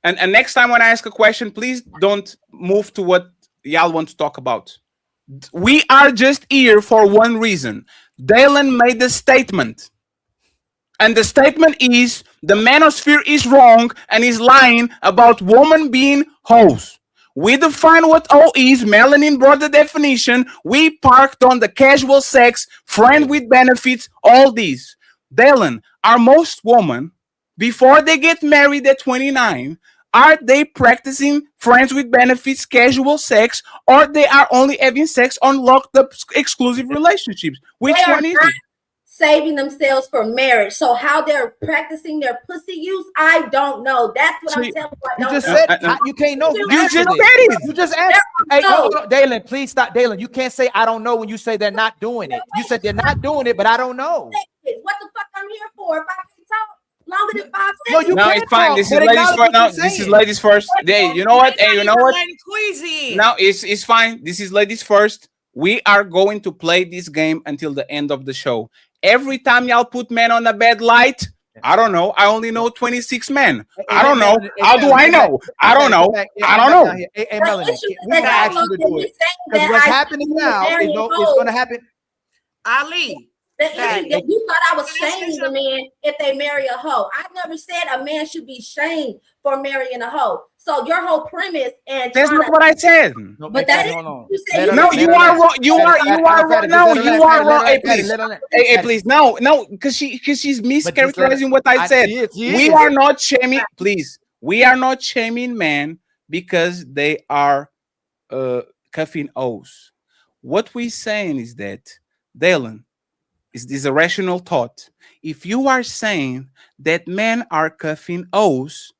And next time when I ask a question, please don't move to what y'all want to talk about. We are just here for one reason. Dalen made the statement. And the statement is the manosphere is wrong and is lying about women being hoes. We define what hoe is. Melanin brought the definition. We parked on the casual sex, friend with benefits, all these. Dalen, are most women, before they get married at 29, are they practicing friends with benefits, casual sex, or they are only having sex on locked up exclusive relationships? Which one is it? Saving themselves for marriage. So how they're practicing their pussy use, I don't know. That's what I'm telling you. You just said you can't know. You just said it. You just asked. Hey, Dalen, please stop. Dalen, you can't say I don't know when you say they're not doing it. You said they're not doing it, but I don't know. What the fuck I'm here for? If I can talk longer than 5 No, seconds. you No, can't it's fine. talk, This is but ladies acknowledge first. what No, you're this is saying. ladies first. Hey, you know what? Hey, you know what? Queasy. No, it's fine. This is ladies first. We are going to play this game until the end of the show. Every time y'all put men on a bad light, I don't know. I only know 26 men. I don't know. How do I know? I don't know. I don't know. Hey, Melanie, we gotta ask you to do it. Because what's happening now is it's going to happen. Ali. You thought I was shaming the man if they marry a hoe. I never said a man should be shamed for marrying a hoe. So your whole premise and that's not what I said. But that is no, you are wrong. You are wrong. No, you are wrong. Hey, please. Hey, please. No, because she's mischaracterizing what I said. We are not shaming. Please, we are not shaming men because they are cuffing O's. What we're saying is that, Dalen, is a rational thought. If you are saying that men are cuffing O's,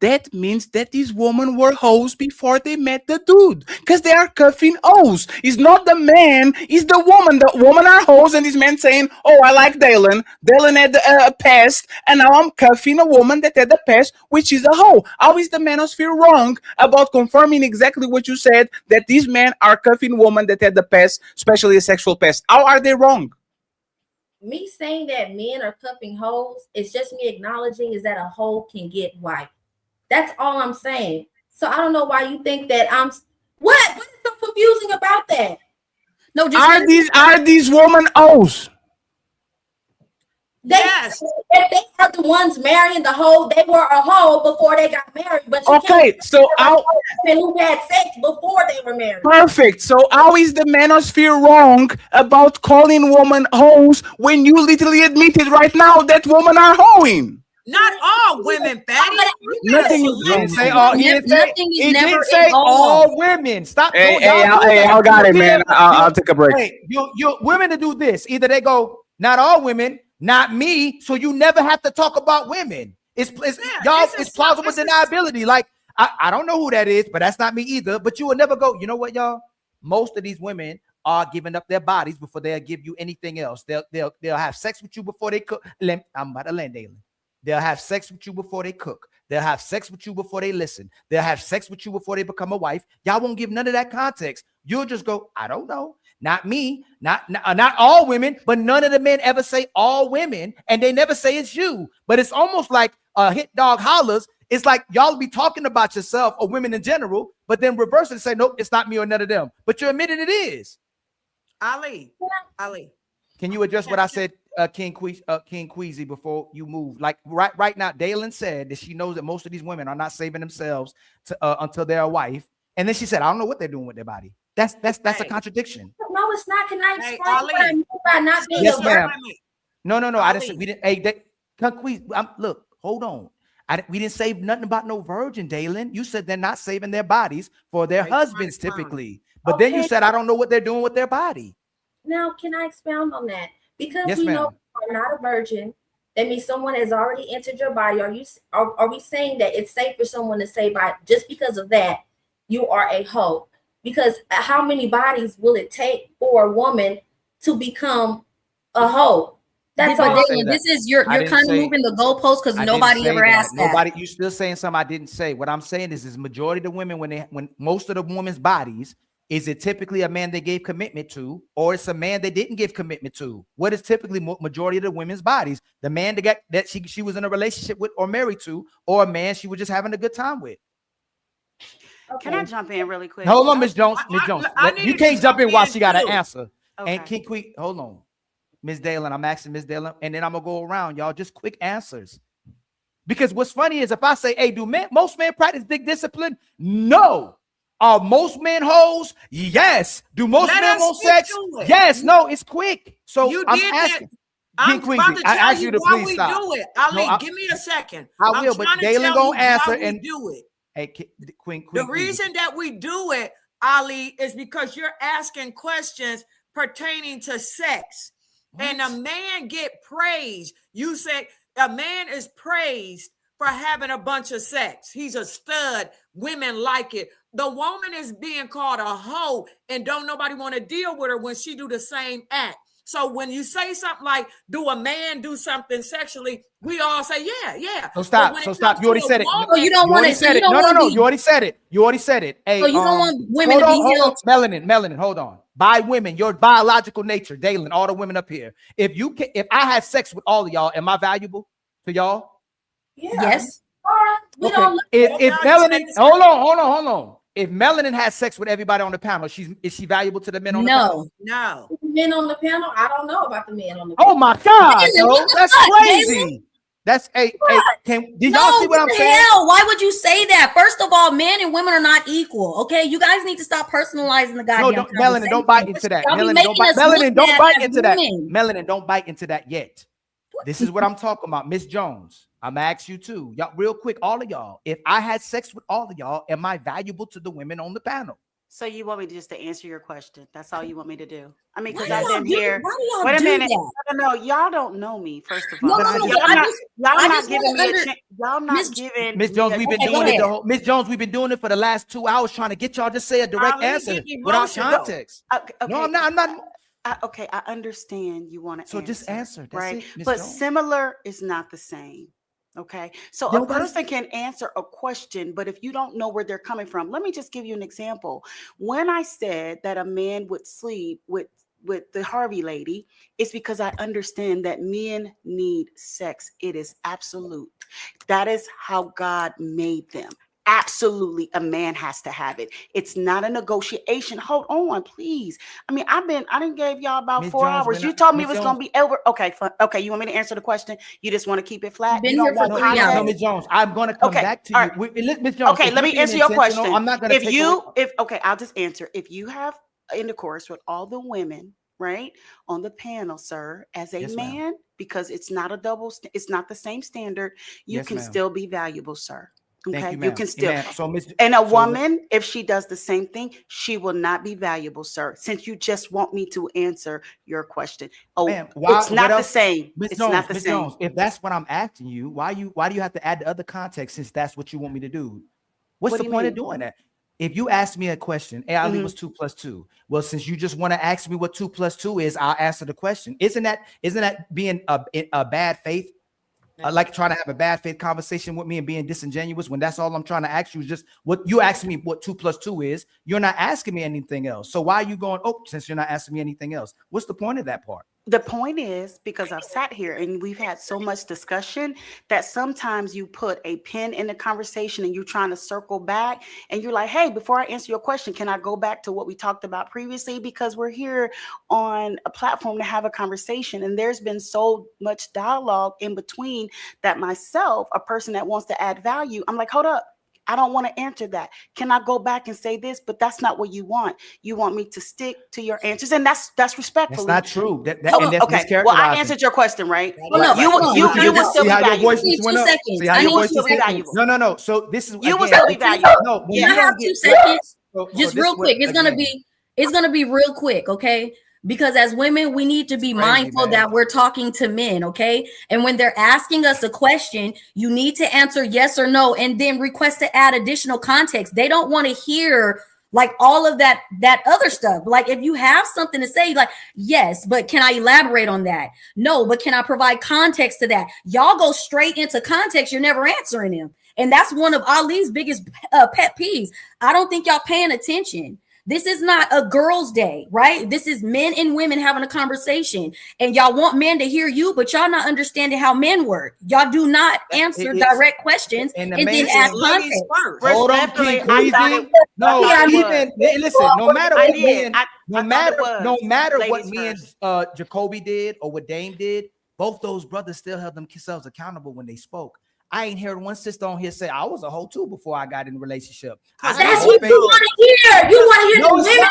that means that these women were hoes before they met the dude, because they are cuffing O's. It's not the man, it's the woman. The woman are hoes, and this man saying, "Oh, I like Dalen. Dalen had a past, and now I'm cuffing a woman that had a past, which is a hoe." How is the manosphere wrong about confirming exactly what you said, that these men are cuffing women that had the past, especially a sexual past? How are they wrong? me saying that men are cuffing hoes is just me acknowledging is that a hoe can get wife. That's all I'm saying. So I don't know why you think that I'm. What is so confusing about that? No, are these women hoes? Yes. If they are the ones marrying the hoe, they were a hoe before they got married. But you Okay, can't so who had sex before they were married. Perfect. So how is the manosphere wrong about calling women hoes when you literally admitted right now that women are hoeing? Not all women, Betty. Nothing. He didn't say all. He didn't say all women. Stop. Hey, y'all do that. I got it, man. I'll take a break. Hey, you women to do this. Either they go, not all women, not me. So you never have to talk about women. It's plausible deniability. Like I don't know who that is, but that's not me either. But you will never go. You know what, y'all? Most of these women are giving up their bodies before they'll give you anything else. They'll have sex with you before they cook. I'm about to land, Daily. They'll have sex with you before they cook. They'll have sex with you before they listen. They'll have sex with you before they become a wife. Y'all won't give none of that context. You'll just go, I don't know. Not me. Not all women, but none of the men ever say all women, and they never say it's you. But it's almost like a hit dog hollers. It's like y'all be talking about yourself or women in general, but then reverse it and say, nope, it's not me or none of them. But you're admitting it is. Ali. Can you address what I said, King Queasy, before you move? Like right now, Dalen said that she knows that most of these women are not saving themselves until they're a wife, and then she said, "I don't know what they're doing with their body." That's a contradiction. No, it's not. Can I explain what I mean by not being Yes, a ma'am. virgin? No. I didn't say we didn't. Hey, look, hold on. We didn't say nothing about no virgin, Dalen. You said they're not saving their bodies for their husbands typically, but then you said, "I don't know what they're doing with their body." Now, can I expound on that? Because Yes, we know ma'am. you are not a virgin. That means someone has already entered your body. Are we saying that it's safe for someone to say by just because of that you are a hoe? Because how many bodies will it take for a woman to become a hoe? That's all. This is you're kind of moving the goalpost because nobody ever asked that. Nobody. You still saying something I didn't say. What I'm saying is majority of the women when most of the women's bodies. Is it typically a man they gave commitment to, or it's a man they didn't give commitment to? What is typically majority of the women's bodies? The man that she was in a relationship with or married to, or a man she was just having a good time with? Can I jump in really quick? Hold on, Miss Jones. Miss Jones, you can't jump in while she got an answer. Okay. And King Queen, hold on, Miss Dalen. I'm asking Miss Dalen, and then I'm gonna go around, y'all. Just quick answers. Because what's funny is if I say, "Hey, do most men practice big discipline?" No. Are most men hoes? Yes. Do most men want sex? Yes. No, it's quick. So I'm asking. I'm about to tell you why we do it. Ali, No, give me a second. I will, but Dalen gonna answer and do it. Hey, Queen. The reason that we do it, Ali, is because you're asking questions pertaining to sex. What? And a man get praised. You said a man is praised for having a bunch of sex. He's a stud. Women like it. The woman is being called a hoe and don't nobody want to deal with her when she do the same act. So when you say something like, do a man do something sexually? We all say, yeah. So stop. You already said it. So you don't want to. No. You already said it. Hey, so you don't want women to be held. Melanin, hold on. By women, your biological nature, Dalen, all the women up here. If I had sex with all of y'all, am I valuable to y'all? Yeah. Yes. Okay. If Melanin, hold on. If Melanin has sex with everybody on the panel, is she valuable to the men on the panel? No. Men on the panel? I don't know about the men on the panel. Oh my God, that's crazy. David? That's did y'all see what I'm saying? Hell? Why would you say that? First of all, men and women are not equal. Okay, you guys need to stop personalizing the goddamn. No, Melanin, don't bite into that. Melanin, don't bite into that. Melanin, don't bite into that yet. This is what I'm talking about, Miss Jones. I'm gonna ask you too, y'all, real quick, all of y'all. If I had sex with all of y'all, am I valuable to the women on the panel? So you want me just to answer your question? That's all you want me to do? I mean, because I've been here. Wait a minute. No, y'all don't know me. First of all, y'all not giving me a chance. Y'all not giving Miss Jones. We've been doing it. Miss Jones, we've been doing it for the last 2 hours, trying to get y'all to say a direct answer without context. Okay. No, I'm not. Okay, I understand you want to. So just answer, right? It, but Jones. Similar is not the same. Okay, so a person can answer a question, but if you don't know where they're coming from, let me just give you an example. When I said that a man would sleep with with the Harvey lady is because I understand that men need sex. It is absolute. That is how God made them. Absolutely, a man has to have it. It's not a negotiation. Hold on, please. I mean, I didn't give y'all about Ms. 4 Jones, hours. You told me it was going to be over. Okay, okay. You want me to answer the question? You just want to keep it flat? Been You don't here for want 3 context? hours. No, Ms. Jones, I'm going to come back to you. Ms. Jones, Okay, let me answer your question. I'm not going to If take you, away. okay, I'll just answer. If you have intercourse with all the women, right, on the panel, sir, as a Yes, man, ma'am. because it's not a double, it's not the same standard, you Yes, can ma'am. still be valuable, sir. Thank Okay, you, you ma'am. can still. So, And a so woman, if she does the same thing, she will not be valuable, sir. Since you just want me to answer your question. Oh, ma'am, why, it's not the same. Ms. It's Jones, not the Ms. same. Jones, if that's what I'm asking you, why do you have to add the other context since that's what you want me to do? What's What the do you point mean? of doing that? If you ask me a question, hey, Ali, what's 2 + 2? Well, since you just want to ask me what 2 + 2 is, I'll answer the question. Isn't that being a bad faith? Like trying to have a bad faith conversation with me and being disingenuous when that's all I'm trying to ask you is just what you asking me what 2 + 2 is. You're not asking me anything else. So why are you going, oh, since you're not asking me anything else? What's the point of that part? The point is because I've sat here and we've had so much discussion that sometimes you put a pin in the conversation and you're trying to circle back and you're like, hey, before I answer your question, can I go back to what we talked about previously? Because we're here on a platform to have a conversation. And there's been so much dialogue in between that myself, a person that wants to add value, I'm like, hold up. I don't want to answer that. Can I go back and say this? But that's not what you want. You want me to stick to your answers, and that's respectful. That's not true. And that's well, I answered your question, right? You would still be valuable. See how your voice is valuable. No. So this is you will still be valuable. No, I have 2 seconds. Just real quick. It's gonna be real quick, okay? Because as women, we need to be mindful that we're talking to men, okay? And when they're asking us a question, you need to answer yes or no, and then request to add additional context. They don't want to hear like all of that other stuff. Like if you have something to say, like, yes, but can I elaborate on that? No, but can I provide context to that? Y'all go straight into context. You're never answering them. And that's one of Ali's biggest pet peeves. I don't think y'all paying attention. This is not a girls' day, right? This is men and women having a conversation. And y'all want men to hear you, but y'all not understanding how men work. Y'all do not answer direct questions and then add context. Hold on, King Queasy. No, listen, no matter what me and Jacoby did or what Dame did, both those brothers still held themselves accountable when they spoke. I ain't heard one sister on here say I was a hoe too before I got in a relationship. That's what you want to hear. You want to hear no, the women.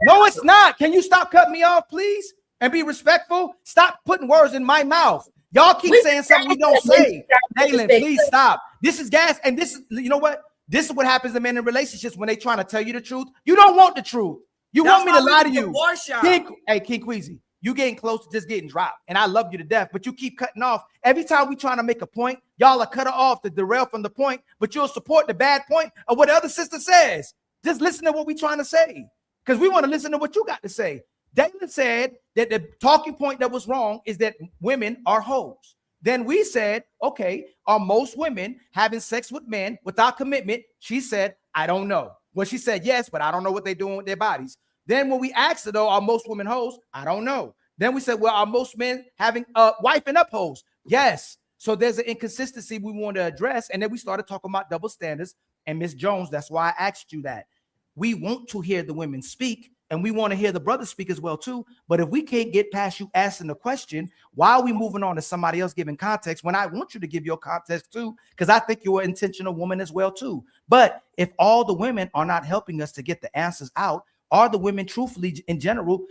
No, it's not. Can you stop cutting me off, please, and be respectful? Stop putting words in my mouth. Y'all keep saying something we don't say. Nayland, please stop. This is gas, and this is, you know what? This is what happens to men in relationships when they trying to tell you the truth. You don't want the truth. You want me to lie to you. King Queasy. You getting close to just getting dropped, and I love you to death, but you keep cutting off. Every time we trying to make a point, y'all are cut off to derail from the point, but you'll support the bad point of what the other sister says. Just listen to what we trying to say, because we want to listen to what you got to say. David said that the talking point that was wrong is that women are hoes. Then we said, okay, are most women having sex with men without commitment? She said, I don't know. Well, she said yes, but I don't know what they're doing with their bodies. Then when we asked her, though, are most women hoes? I don't know. Then we said, well, are most men having wifing up hoes? Yes. So there's an inconsistency we want to address. And then we started talking about double standards. And Ms. Jones, that's why I asked you that. We want to hear the women speak, and we want to hear the brothers speak as well, too. But if we can't get past you asking the question, why are we moving on to somebody else giving context when I want you to give your context, too? Because I think you're an intentional woman as well, too. But if all the women are not helping us to get the answers out, are the women truthfully in general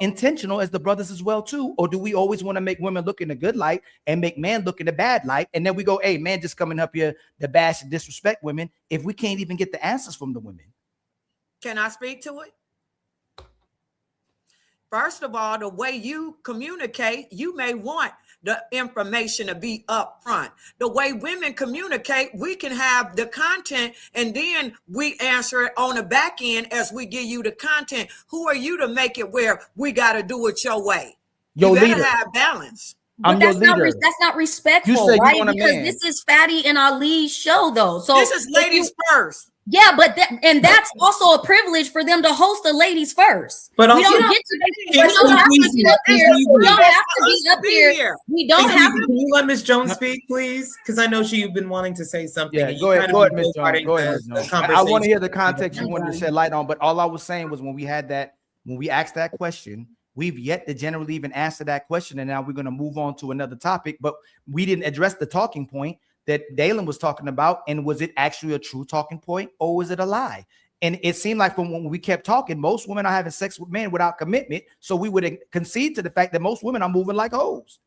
intentional as the brothers as well too? Or do we always want to make women look in a good light and make men look in a bad light? And then we go, hey, man, just coming up here to bash and disrespect women if we can't even get the answers from the women. Can I speak to it? First of all, the way you communicate, you may want the information to be up front. The way women communicate, we can have the content and then we answer it on the back end as we give you the content. Who are you to make it where we got to do it your way? You better have balance. But that's not respectful, right? Because this is Fatty and Ali's show, though. So this is ladies first. Yeah, but that's also a privilege for them to host the ladies first. But we also, don't get to be, we don't have to be up here. We don't have to be up here. We don't have to. Can you let Miss Jones speak, please? Because I know she's been wanting to say something. Yeah, and go ahead, Miss Jones. Go ahead, The Miss Jones. I conversation. want to hear the context you wanted to shed light on, but all I was saying was when we asked that question, we've yet to generally even answer that question, and now we're going to move on to another topic, but we didn't address the talking point that Dalen was talking about, and was it actually a true talking point, or was it a lie? And it seemed like from when we kept talking, most women are having sex with men without commitment, so we would concede to the fact that most women are moving like hoes.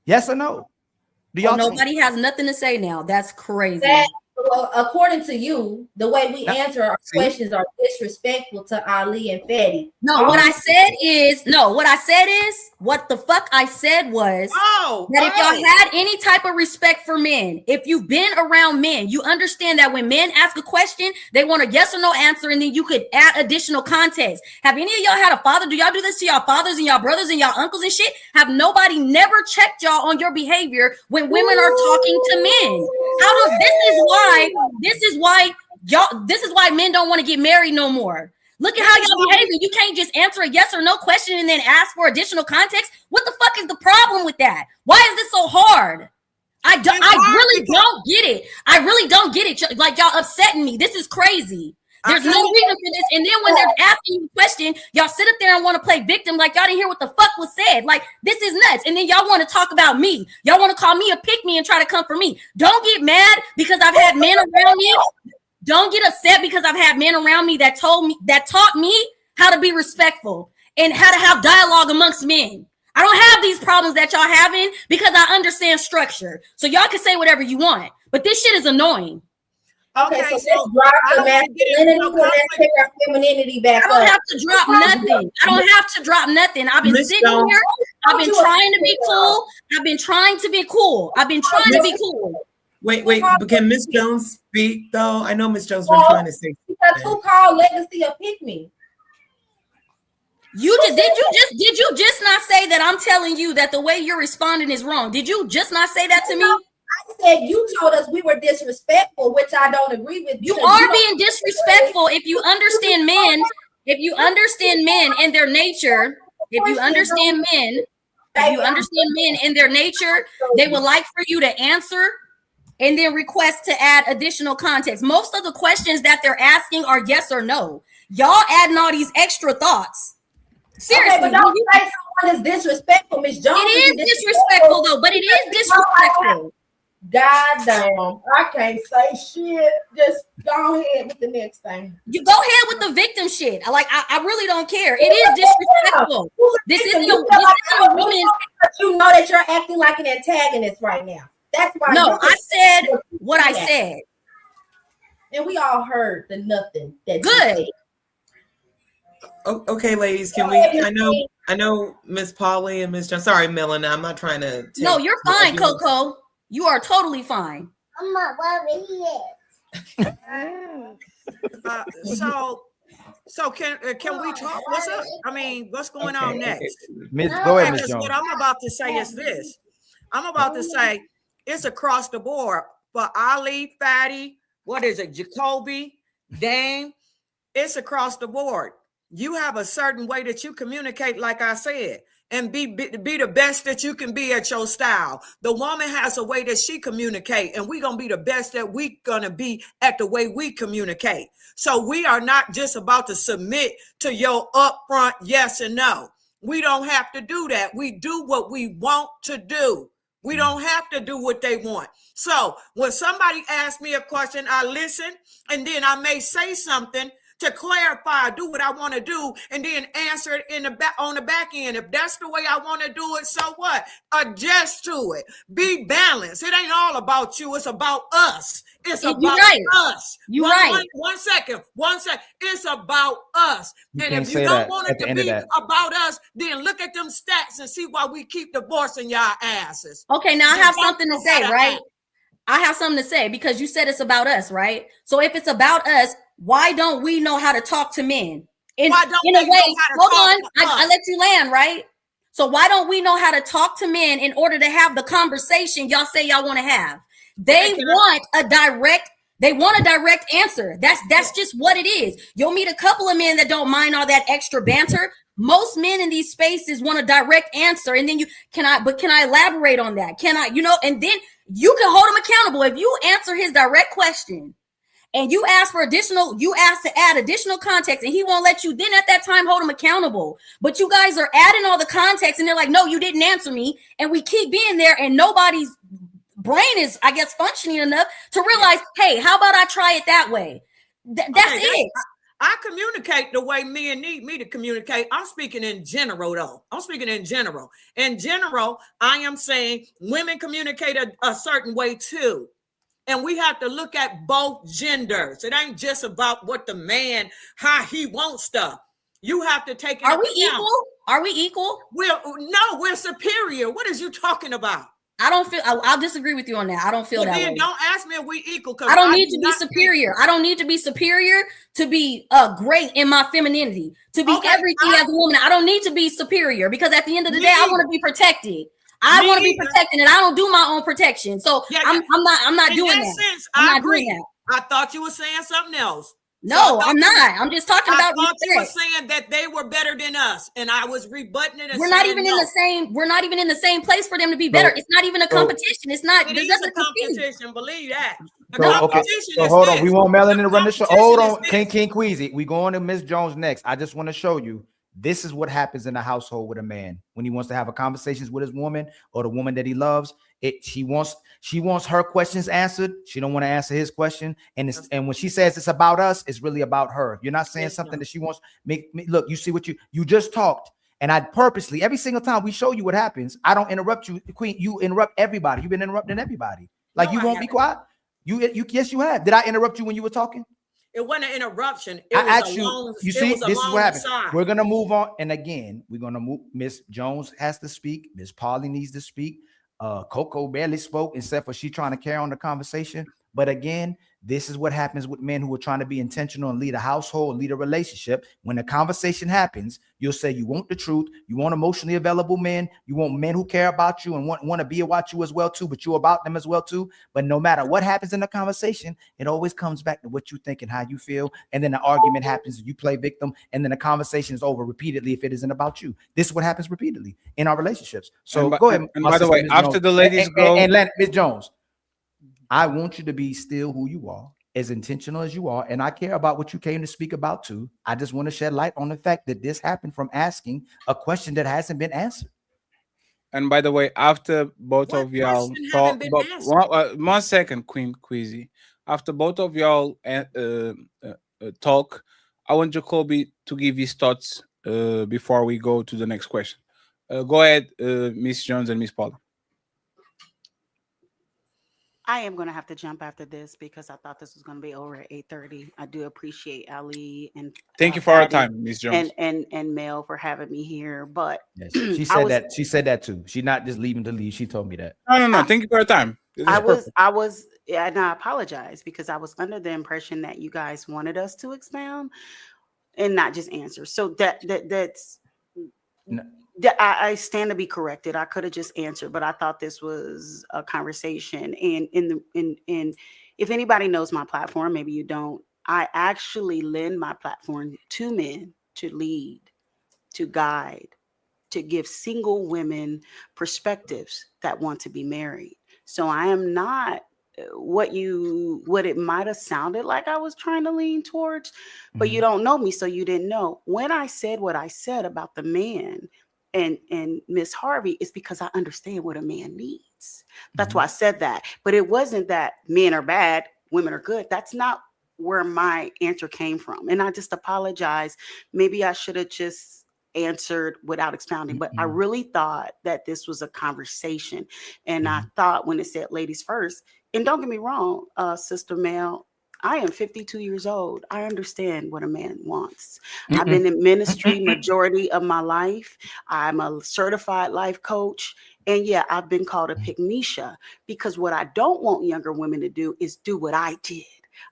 Yes or no? Nobody has nothing to say now. That's crazy. Well, according to you, the way we answer our questions are disrespectful to Ali and Fetty. No, what I said is what the fuck I said was that if y'all had any type of respect for men, if you've been around men, you understand that when men ask a question, they want a yes or no answer, and then you could add additional context. Have any of y'all had a father? Do y'all do this to y'all fathers and y'all brothers and y'all uncles and shit? Have nobody never checked y'all on your behavior when women are talking to men? This is why men don't want to get married no more. Look at how y'all behaving. You can't just answer a yes or no question and then ask for additional context. What the fuck is the problem with that? Why is this so hard? I really don't get it. I really don't get it. Like, y'all upsetting me. This is crazy. There's no reason for this. And then when they're asking you a question, y'all sit up there and want to play victim like y'all didn't hear what the fuck was said. Like, this is nuts. And then y'all want to talk about me. Y'all want to call me a pick me and try to come for me. Don't get mad because I've had men around me. Don't get upset because I've had men around me that taught me how to be respectful and how to have dialogue amongst men. I don't have these problems that y'all having because I understand structure. So y'all can say whatever you want, but this shit is annoying. Okay, so let's drop the masculinity and let's take our femininity back up. I don't have to drop nothing. I don't have to drop nothing. I've been sitting here. I've been trying to be cool. I've been trying to be cool. Wait, but can Miss Jones speak though? I know Miss Jones been trying to say. Because who called Legacy a pick me? Did you just not say that I'm telling you that the way you're responding is wrong? Did you just not say that to me? I said you told us we were disrespectful, which I don't agree with. You are being disrespectful if you understand men. If you understand men and their nature, if you understand men in their nature, they would like for you to answer and then request to add additional context. Most of the questions that they're asking are yes or no. Y'all adding all these extra thoughts. Seriously, but don't say someone is disrespectful, Miss Jones. It is disrespectful though, but it is disrespectful. God damn, I can't say shit. Just go ahead with the next thing. You go ahead with the victim shit. I really don't care. It is disrespectful. This isn't a woman. You know that you're acting like an antagonist right now. That's why. No, I said what I said, and we all heard the nothing. That good. Okay, ladies, can we? I know Miss Polly and Miss John. Sorry, Melanie, I'm not trying to. No, you're fine, Coco. You are totally fine. I'm not worried yet. So can we talk? What's up? I mean, what's going on next? Go ahead, Miss Jones. What I'm about to say is this. I'm about to say it's across the board for Ali, Fatty, what is it, Jacoby, Dame? It's across the board. You have a certain way that you communicate, like I said, and be the best that you can be at your style. The woman has a way that she communicate, and we're going to be the best that we going to be at the way we communicate. So we are not just about to submit to your upfront yes and no. We don't have to do that. We do what we want to do. We don't have to do what they want. So when somebody asks me a question, I listen, and then I may say something to clarify, do what I want to do, and then answer it on the back end. If that's the way I want to do it, so what? Adjust to it. Be balanced. It ain't all about you. It's about us. It's about us. You're right. One second. It's about us. And if you don't want it to be about us, then look at them stats and see why we keep divorcing y'all asses. Okay, now I have something to say, right? I have something to say because you said it's about us, right? So if it's about us, why don't we know how to talk to men? In a way, hold on, I let you land, right? So why don't we know how to talk to men in order to have the conversation y'all say y'all want to have? They want a direct answer. That's just what it is. You'll meet a couple of men that don't mind all that extra banter. Most men in these spaces want a direct answer. And then can I elaborate on that? And then you can hold him accountable. If you answer his direct question and you ask to add additional context and he won't let you, then at that time hold him accountable. But you guys are adding all the context and they're like, no, you didn't answer me. And we keep being there and nobody's brain is, I guess, functioning enough to realize, hey, how about I try it that way? That's it. I communicate the way men need me to communicate. I'm speaking in general, though. I'm speaking in general. In general, I am saying women communicate a certain way too. And we have to look at both genders. It ain't just about what the man, how he wants stuff. You have to take it. Are we equal? Are we equal? No, we're superior. What is you talking about? I don't feel. I'll disagree with you on that. I don't feel that way. Don't ask me if we equal. I don't need to be superior. I don't need to be superior to be great in my femininity, to be everything as a woman. I don't need to be superior because at the end of the day, I want to be protected. I want to be protected, and I don't do my own protection. So I'm not doing that. I agree. I thought you were saying something else. No, I'm not. I'm just talking about. I thought you were saying that they were better than us, and I was rebutting it. We're not even in the same. We're not even in the same place for them to be better. It's not even a competition. It's not. It is a competition. Believe that. So hold on. We want Melanin to run the show. Hold on, King Queasy. We going to Miss Jones next. I just want to show you. This is what happens in a household with a man when he wants to have a conversations with his woman or the woman that he loves. She wants her questions answered. She don't want to answer his question. And when she says it's about us, it's really about her. You're not saying something that she wants. Look, you see what you just talked. And I purposely, every single time we show you what happens, I don't interrupt you, Queen. You interrupt everybody. You've been interrupting everybody. Like you won't be quiet. Yes, you have. Did I interrupt you when you were talking? It wasn't an interruption. You see, this is what happens. We're gonna move on, and again, we're gonna move. Miss Jones has to speak. Miss Polly needs to speak. Coco barely spoke, except for she trying to carry on the conversation. But again, this is what happens with men who are trying to be intentional and lead a household, lead a relationship. When a conversation happens, you'll say you want the truth. You want emotionally available men. You want men who care about you and want to be about you as well too, but you're about them as well too. But no matter what happens in the conversation, it always comes back to what you think and how you feel. And then the argument happens, you play victim, and then the conversation is over repeatedly if it isn't about you. This is what happens repeatedly in our relationships. So go ahead. And by the way, after the ladies go, and Miss Jones, I want you to be still who you are, as intentional as you are. And I care about what you came to speak about too. I just want to shed light on the fact that this happened from asking a question that hasn't been answered. And by the way, after both of y'all talk, one second, Queen Queasy. After both of y'all talk, I want Jacoby to give his thoughts before we go to the next question. Go ahead, Miss Jones and Miss Paula. I am going to have to jump after this because I thought this was going to be over at 8:30. I do appreciate Ali and thank you for our time, Miss Jones, and Mel for having me here. But yes, she said that too. She's not just leaving to leave. She told me that. No. Thank you for our time. I was, and I apologize because I was under the impression that you guys wanted us to expound and not just answer. So that's. No. I stand to be corrected. I could have just answered, but I thought this was a conversation. And if anybody knows my platform, maybe you don't, I actually lend my platform to men to lead, to guide, to give single women perspectives that want to be married. So I am not what it might have sounded like I was trying to lean towards, but you don't know me, so you didn't know. When I said what I said about the man and Miss Harvey, is because I understand what a man needs. That's why I said that. But it wasn't that men are bad, women are good. That's not where my answer came from. And I just apologize. Maybe I should have just answered without expounding, but I really thought that this was a conversation. And I thought when it said ladies first, and don't get me wrong, Sister Mel, I am 52 years old. I understand what a man wants. I've been in ministry majority of my life. I'm a certified life coach. And yeah, I've been called a pygmisha because what I don't want younger women to do is do what I did.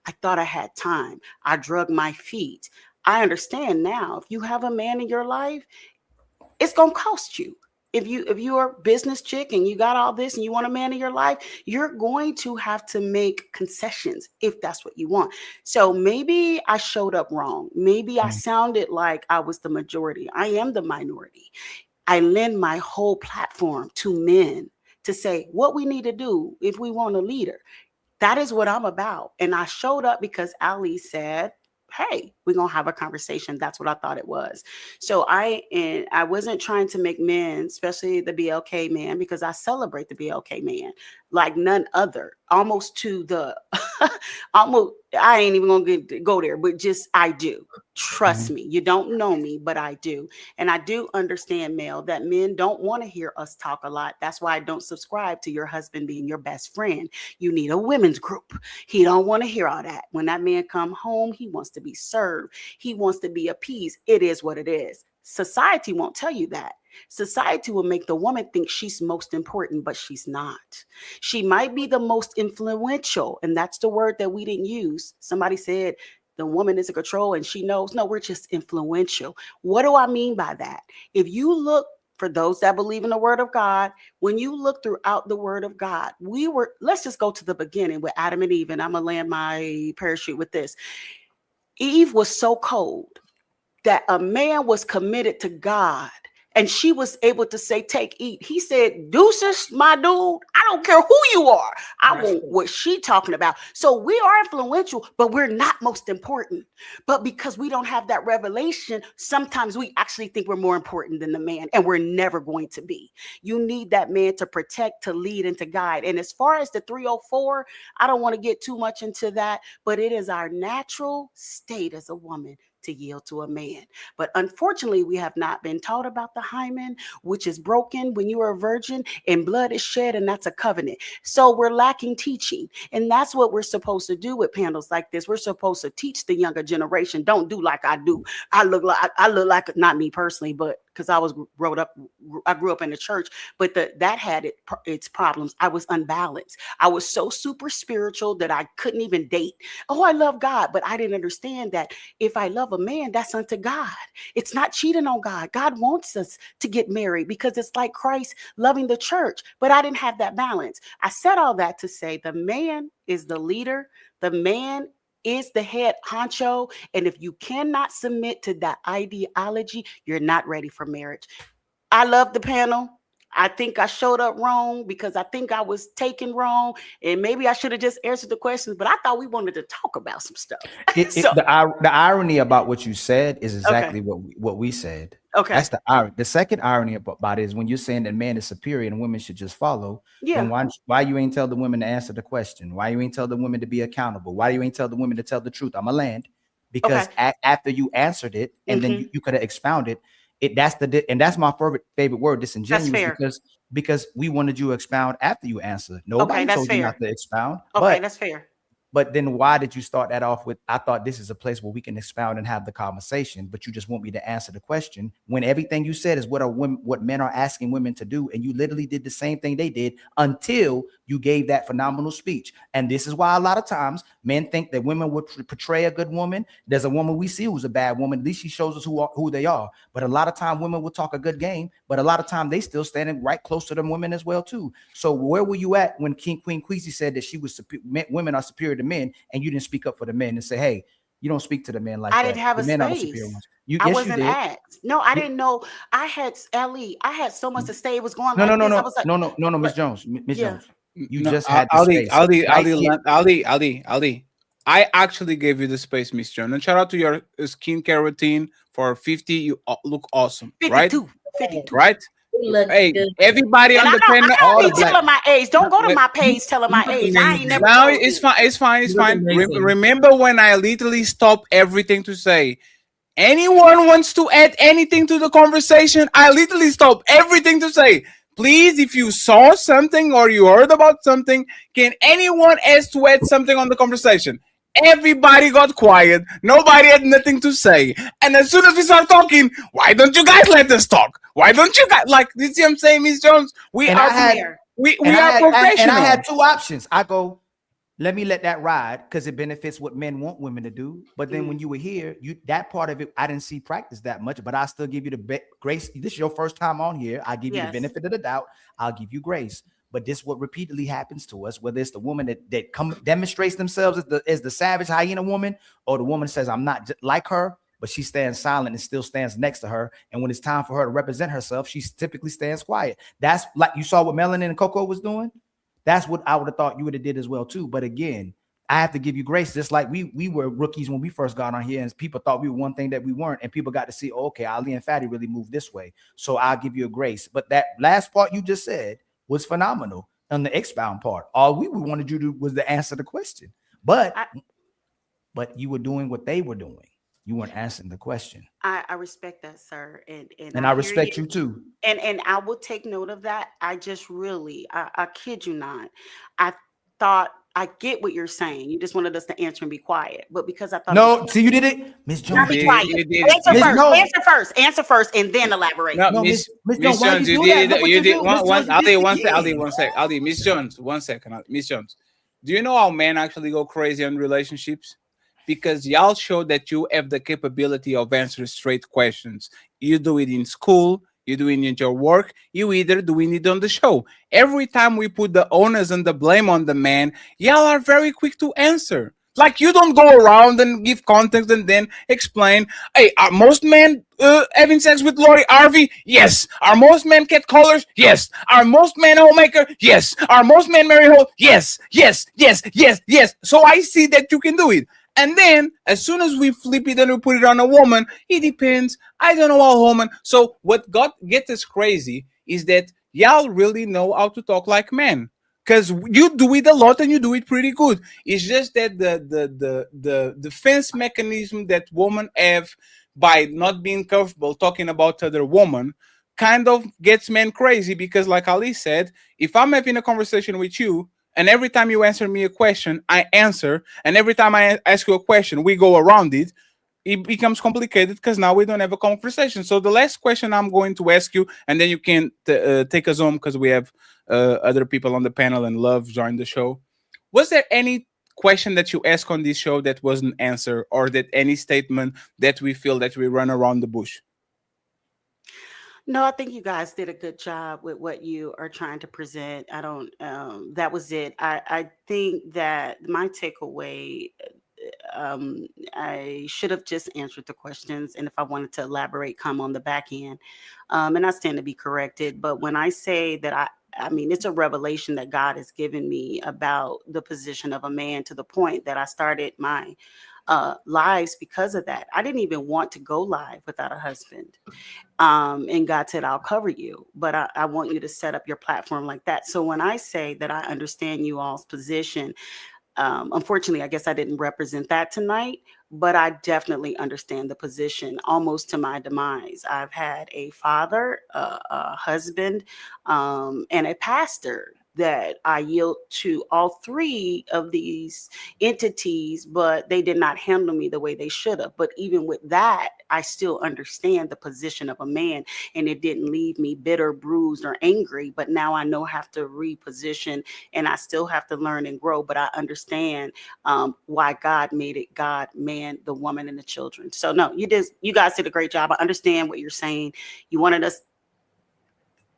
I thought I had time. I drug my feet. I understand now. If you have a man in your life, it's going to cost you. if you're a business chick and you got all this and you want a man in your life, you're going to have to make concessions if that's what you want. So maybe I showed up wrong. Maybe I sounded like I was the majority. I am the minority. I lend my whole platform to men to say what we need to do if we want a leader. That is what I'm about. And I showed up because Ali said, hey, we're going to have a conversation. That's what I thought it was. So I wasn't trying to make men, especially the BLK man, because I celebrate the BLK man like none other, almost to the, almost, I ain't even going to go there, but just I do. Trust me. You don't know me, but I do. And I do understand, Mel, that men don't want to hear us talk a lot. That's why I don't subscribe to your husband being your best friend. You need a women's group. He don't want to hear all that. When that man come home, he wants to be served. He wants to be appeased. It is what it is. Society won't tell you that. Society will make the woman think she's most important, but she's not. She might be the most influential, and that's the word that we didn't use. Somebody said the woman is in control and she knows. No, we're just influential. What do I mean by that? If you look, for those that believe in the word of God, when you look throughout the word of God, let's just go to the beginning with Adam and Eve, and I'm going to land my parachute with this. Eve was so cold that a man was committed to God and she was able to say, take, eat. He said, deuces, my dude, I don't care who you are. I want what she talking about. So we are influential, but we're not most important. But because we don't have that revelation, sometimes we actually think we're more important than the man, and we're never going to be. You need that man to protect, to lead, and to guide. And as far as the 304, I don't want to get too much into that, but it is our natural state as a woman to yield to a man. But unfortunately, we have not been taught about the hymen, which is broken when you are a virgin and blood is shed, and that's a covenant. So we're lacking teaching. And that's what we're supposed to do with panels like this. We're supposed to teach the younger generation. Don't do like I do. I look like not me personally, but because I grew up in the church, but that had its problems. I was unbalanced. I was so super spiritual that I couldn't even date. Oh, I love God, but I didn't understand that if I love a man, that's unto God. It's not cheating on God. God wants us to get married because it's like Christ loving the church, but I didn't have that balance. I said all that to say the man is the leader. The man is the head honcho. And if you cannot submit to that ideology, you're not ready for marriage. I love the panel. I think I showed up wrong because I think I was taken wrong, and maybe I should have just answered the questions, but I thought we wanted to talk about some stuff. The irony about what you said is exactly what we said. Okay. That's the irony. The second irony about it is when you're saying that man is superior and women should just follow. Yeah. Then why you ain't tell the women to answer the question? Why you ain't tell the women to be accountable? Why you ain't tell the women to tell the truth? I'm a land. Because after you answered it, and then you could have expounded it. That's my favorite word, disingenuous, because we wanted you to expound after you answered. Nobody told you not to expound. Okay, that's fair. But then why did you start that off with, I thought this is a place where we can expound and have the conversation, but you just want me to answer the question when everything you said is what men are asking women to do. And you literally did the same thing they did until you gave that phenomenal speech. And this is why a lot of times men think that women would portray a good woman. There's a woman we see who's a bad woman. At least she shows us who they are. But a lot of time women will talk a good game, but a lot of time they still standing right close to them women as well too. So where were you at when Queen Queasy said that she was women are superior to men, and you didn't speak up for the men and say, hey, you don't speak to the men like that. I didn't have the a men space. Are the superior ones. I wasn't asked. No, I didn't know. I had so much to say. It was going no, Miss Jones. Miss Jones. You just had the space. Ali. I actually gave you the space, Miss Jones. And shout out to your skincare routine for 50. You look awesome, 52, right? Hey, everybody on the panel. I don't be telling my age. Don't go to my page telling my age. I ain't never. No, it's fine. Remember when I literally stopped everything to say, anyone wants to add anything to the conversation? I literally stopped everything to say, please, if you saw something or you heard about something, can anyone ask to add something on the conversation? Everybody got quiet. Nobody had nothing to say. And as soon as we start talking, why don't you guys let us talk? Why don't you guys you see what I'm saying, Miss Jones? We are professional. And I had two options. I go, let me let that ride because it benefits what men want women to do. But then when you were here, that part of it, I didn't see practice that much, but I still give you the grace. This is your first time on here. I give you the benefit of the doubt. I'll give you grace. But this what repeatedly happens to us, whether it's the woman that demonstrates themselves as the savage hyena woman, or the woman says, I'm not like her, but she stands silent and still stands next to her. And when it's time for her to represent herself, she typically stands quiet. That's like you saw what Melanin and Coco was doing. That's what I would have thought you would have did as well too. But again, I have to give you grace. Just like we were rookies when we first got on here, and people thought we were one thing that we weren't, and people got to see, oh, okay, Ali and Fatty really moved this way. So I'll give you a grace. But that last part you just said was phenomenal on the expound part. All we wanted you to do was to answer the question. But you were doing what they were doing. You weren't answering the question. I respect that, sir. And I respect you too. And I will take note of that. I just really, I kid you not. I thought, I get what you're saying. You just wanted us to answer and be quiet. But because I thought no, see, you did it, Miss Jones. Be quiet. Answer first, and then elaborate. No, Miss Jones, you did. Aldi, Miss Jones, 1 second. Miss Jones, do you know how men actually go crazy in relationships? Because y'all show that you have the capability of answering straight questions. You do it in school, you do it in your work, you either doing it on the show. Every time we put the onus and the blame on the man, y'all are very quick to answer. Like you don't go around and give context and then explain, hey, are most men having sex with Lori Harvey? Yes. Are most men catcallers? Yes. Are most men homemaker? Yes. Are most men marry hoe? Yes. Yes. Yes. Yes. Yes. So I see that you can do it. And then, as soon as we flip it and we put it on a woman, it depends. I don't know how woman. So what gets us crazy is that y'all really know how to talk like men. Because you do it a lot and you do it pretty good. It's just that the defense mechanism that women have by not being comfortable talking about other women kind of gets men crazy. Because like Ali said, if I'm having a conversation with you, and every time you answer me a question, I answer. And every time I ask you a question, we go around it. It becomes complicated because now we don't have a conversation. So the last question I'm going to ask you, and then you can take us home because we have other people on the panel and Love joined the show. Was there any question that you asked on this show that wasn't answered, or that any statement that we feel that we run around the bush? No, I think you guys did a good job with what you are trying to present. I don't, that was it. I think that my takeaway, I should have just answered the questions. And if I wanted to elaborate, come on the back end. And I stand to be corrected. But when I say that I mean, it's a revelation that God has given me about the position of a man, to the point that I started my lives because of that. I didn't even want to go live without a husband. And God said, I'll cover you, but I want you to set up your platform like that. So when I say that I understand you all's position, unfortunately, I guess I didn't represent that tonight, but I definitely understand the position almost to my demise. I've had a father, a husband, and a pastor that I yield to all three of these entities, but they did not handle me the way they should have. But even with that, I still understand the position of a man, and it didn't leave me bitter, bruised, or angry. But now I know how to reposition, and I still have to learn and grow. But I understand why God made it God, man, the woman, and the children. So no, you guys did a great job. I understand what you're saying. You wanted us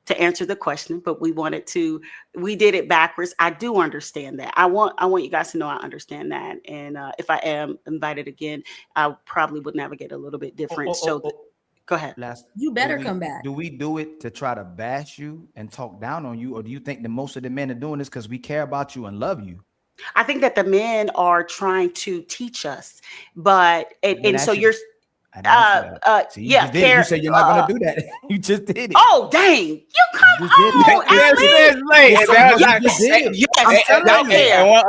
to answer the question, but we did it backwards. I do understand that. I want you guys to know I understand that. And if I am invited again, I probably would navigate a little bit different. Go ahead. You better come back. Do we do it to try to bash you and talk down on you? Or do you think that most of the men are doing this because we care about you and love you? I think that the men are trying to teach us, but, and so you're, See, you said you're not going to do that. You just did it. Oh, dang. You come on.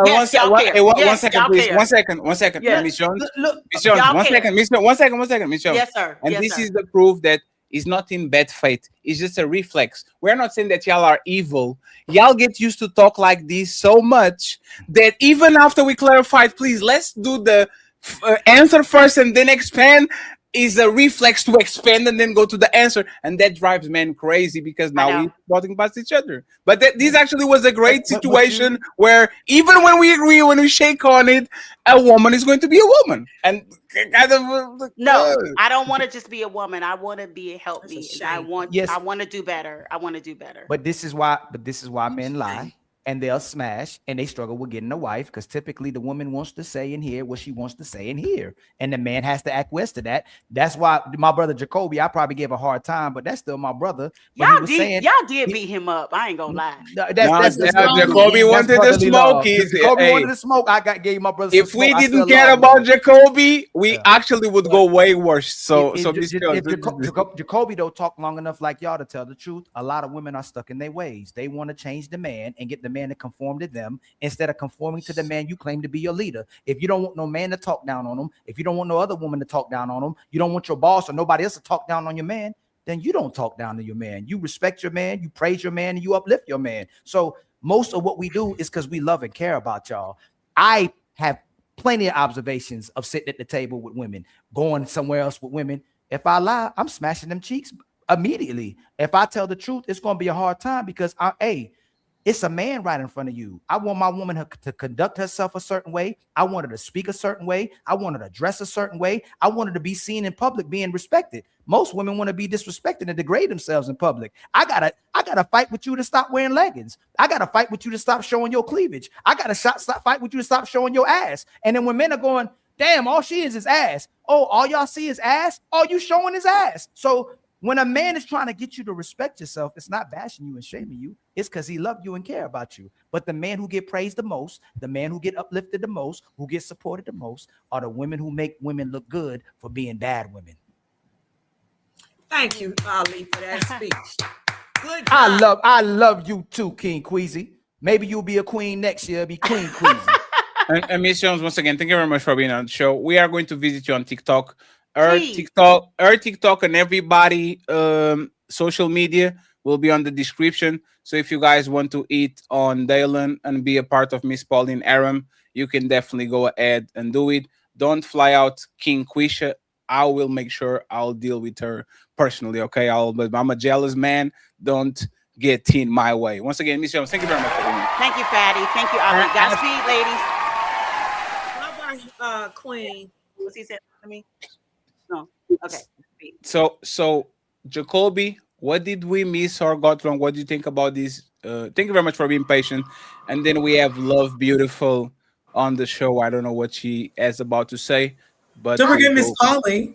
One second, please. One second. Miss Jones. Miss Jones, 1 second. Miss Jones. Yes, sir. And this is the proof that it's not in bad faith. It's just a reflex. We're not saying that y'all are evil. Y'all get used to talk like this so much that even after we clarified, please, let's do the answer first and then expand. is a reflex to expand and then go to the answer, and that drives men crazy because now we're talking past each other. But this actually was a great situation where even when we agree, when we shake on it, a woman is going to be a woman, and kind of no, I don't want to just be a woman. I want to be help me. I want to do better. I want to do better. But this is why men lie. And they'll smash and they struggle with getting a wife because typically the woman wants to say and hear what she wants to say and hear. And the man has to acquiesce to that. That's why my brother Jacoby, I probably gave a hard time, but that's still my brother. Y'all did beat him up. I ain't gonna lie. That's Jacoby wanted to smoke. Jacoby wanted to smoke. I gave my brother. If we didn't care about Jacoby, we actually would go way worse. So Jacoby don't talk long enough like y'all to tell the truth. A lot of women are stuck in their ways. They want to change the man and get the man to conform to them instead of conforming to the man you claim to be your leader. If you don't want no man to talk down on him, if you don't want no other woman to talk down on him, you don't want your boss or nobody else to talk down on your man, then you don't talk down to your man. You respect your man, you praise your man, and you uplift your man. So most of what we do is because we love and care about y'all. I have plenty of observations of sitting at the table with women, going somewhere else with women. If I lie, I'm smashing them cheeks immediately. If I tell the truth, it's going to be a hard time because it's a man right in front of you. I want my woman to conduct herself a certain way. I want her to speak a certain way. I want her to dress a certain way. I want her to be seen in public being respected. Most women want to be disrespected and degrade themselves in public. I gotta fight with you to stop wearing leggings. I gotta fight with you to stop showing your cleavage. I gotta fight with you to stop showing your ass. And then when men are going, damn, all she is ass. Oh, all y'all see is ass. All you showing is ass. So when a man is trying to get you to respect yourself, it's not bashing you and shaming you. It's because he loves you and care about you. But the man who get praised the most, the man who get uplifted the most, who get supported the most, are the women who make women look good for being bad women. Thank you, Ali, for that speech. Good job. I love you too, King Queasy. Maybe you'll be a queen next year. Be Queen Queasy. And Miss Jones, once again, thank you very much for being on the show. We are going to visit you on TikTok. Our TikTok and everybody social media will be on the description. So if you guys want to eat on Dalen and be a part of Miss Pauline Aram, you can definitely go ahead and do it. Don't fly out King Quisha. I will make sure I'll deal with her personally. Okay, but I'm a jealous man. Don't get in my way. Once again, Miss Jones, thank you very much for being here. Thank you, Fatty. Thank you, Ali. Godspeed, ladies. How about Queen? What's he said to me? No. Okay. So Jacoby, what did we miss or got wrong? What do you think about this? Thank you very much for being patient. And then we have Love Beautiful on the show. I don't know what she is about to say, but don't forget Miss Polly.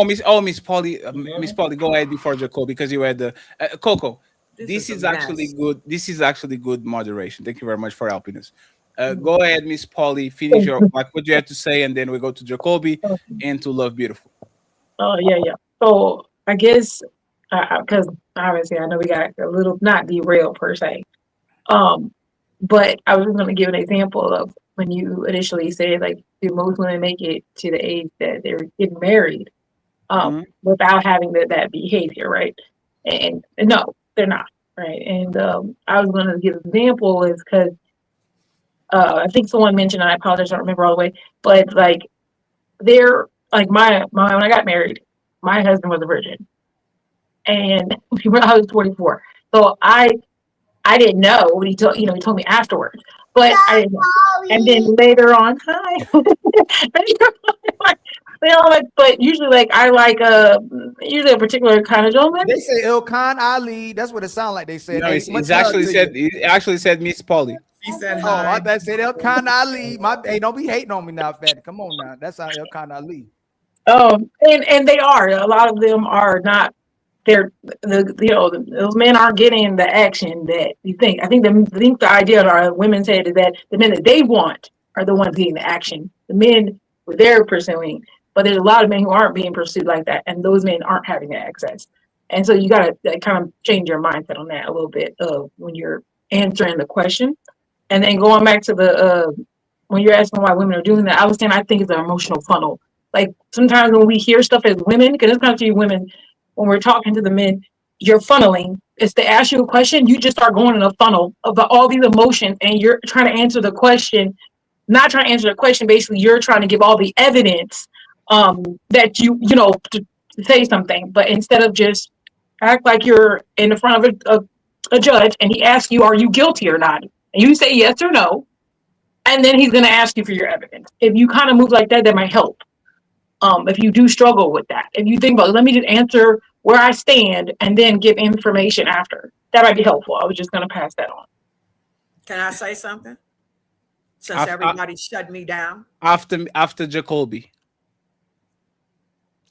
Miss Polly. Miss Polly, go ahead before Jacoby because you had the Coco. This is actually good. This is actually good moderation. Thank you very much for helping us. Go ahead, Miss Polly. Finish your what you had to say, and then we go to Jacoby and to Love Beautiful. Oh yeah. So I guess because obviously I know we got a little not derailed per se, but I was going to give an example of when you initially said like, do most women make it to the age that they're getting married without having that behavior, right? And no, they're not, right? And I was going to give an example is because. I think someone mentioned, and I apologize, I don't remember all the way, but like they're like my when I got married, my husband was a virgin, and I was 24, so I didn't know what he told he told me afterwards, but I didn't know. And then later on, but usually like I like usually a particular kind of gentleman. They say Ilkan Ali. That's what it sounds like. They said. No, he actually said Miss Polly. He said hi. Oh, I bet say Ilkan Ali. Hey, don't be hating on me now, Fatty. Come on now. That's how Ilkan Ali. And they are. A lot of them are not. Those men aren't getting the action that you think. I think the idea of our women's head is that the men that they want are the ones getting the action. The men they're pursuing, but there's a lot of men who aren't being pursued like that, and those men aren't having the access. And so you got to kind of change your mindset on that a little bit when you're answering the question. And then going back to the when you're asking why women are doing that, I was saying I think it's an emotional funnel. Like sometimes when we hear stuff as women, because it's not to you women, when we're talking to the men, you're funneling. It's to ask you a question, you just start going in a funnel of all these emotions, and you're trying to answer the question, not trying to answer the question. Basically, you're trying to give all the evidence that you know to say something, but instead of just act like you're in the front of a judge and he asks you, are you guilty or not? And you say yes or no, and then he's going to ask you for your evidence. If you kind of move like that, that might help. If you do struggle with that, if you think about, let me just answer where I stand and then give information after, that might be helpful. I was just going to pass that on. Can I say something? Since everybody shut me down. After Jacoby.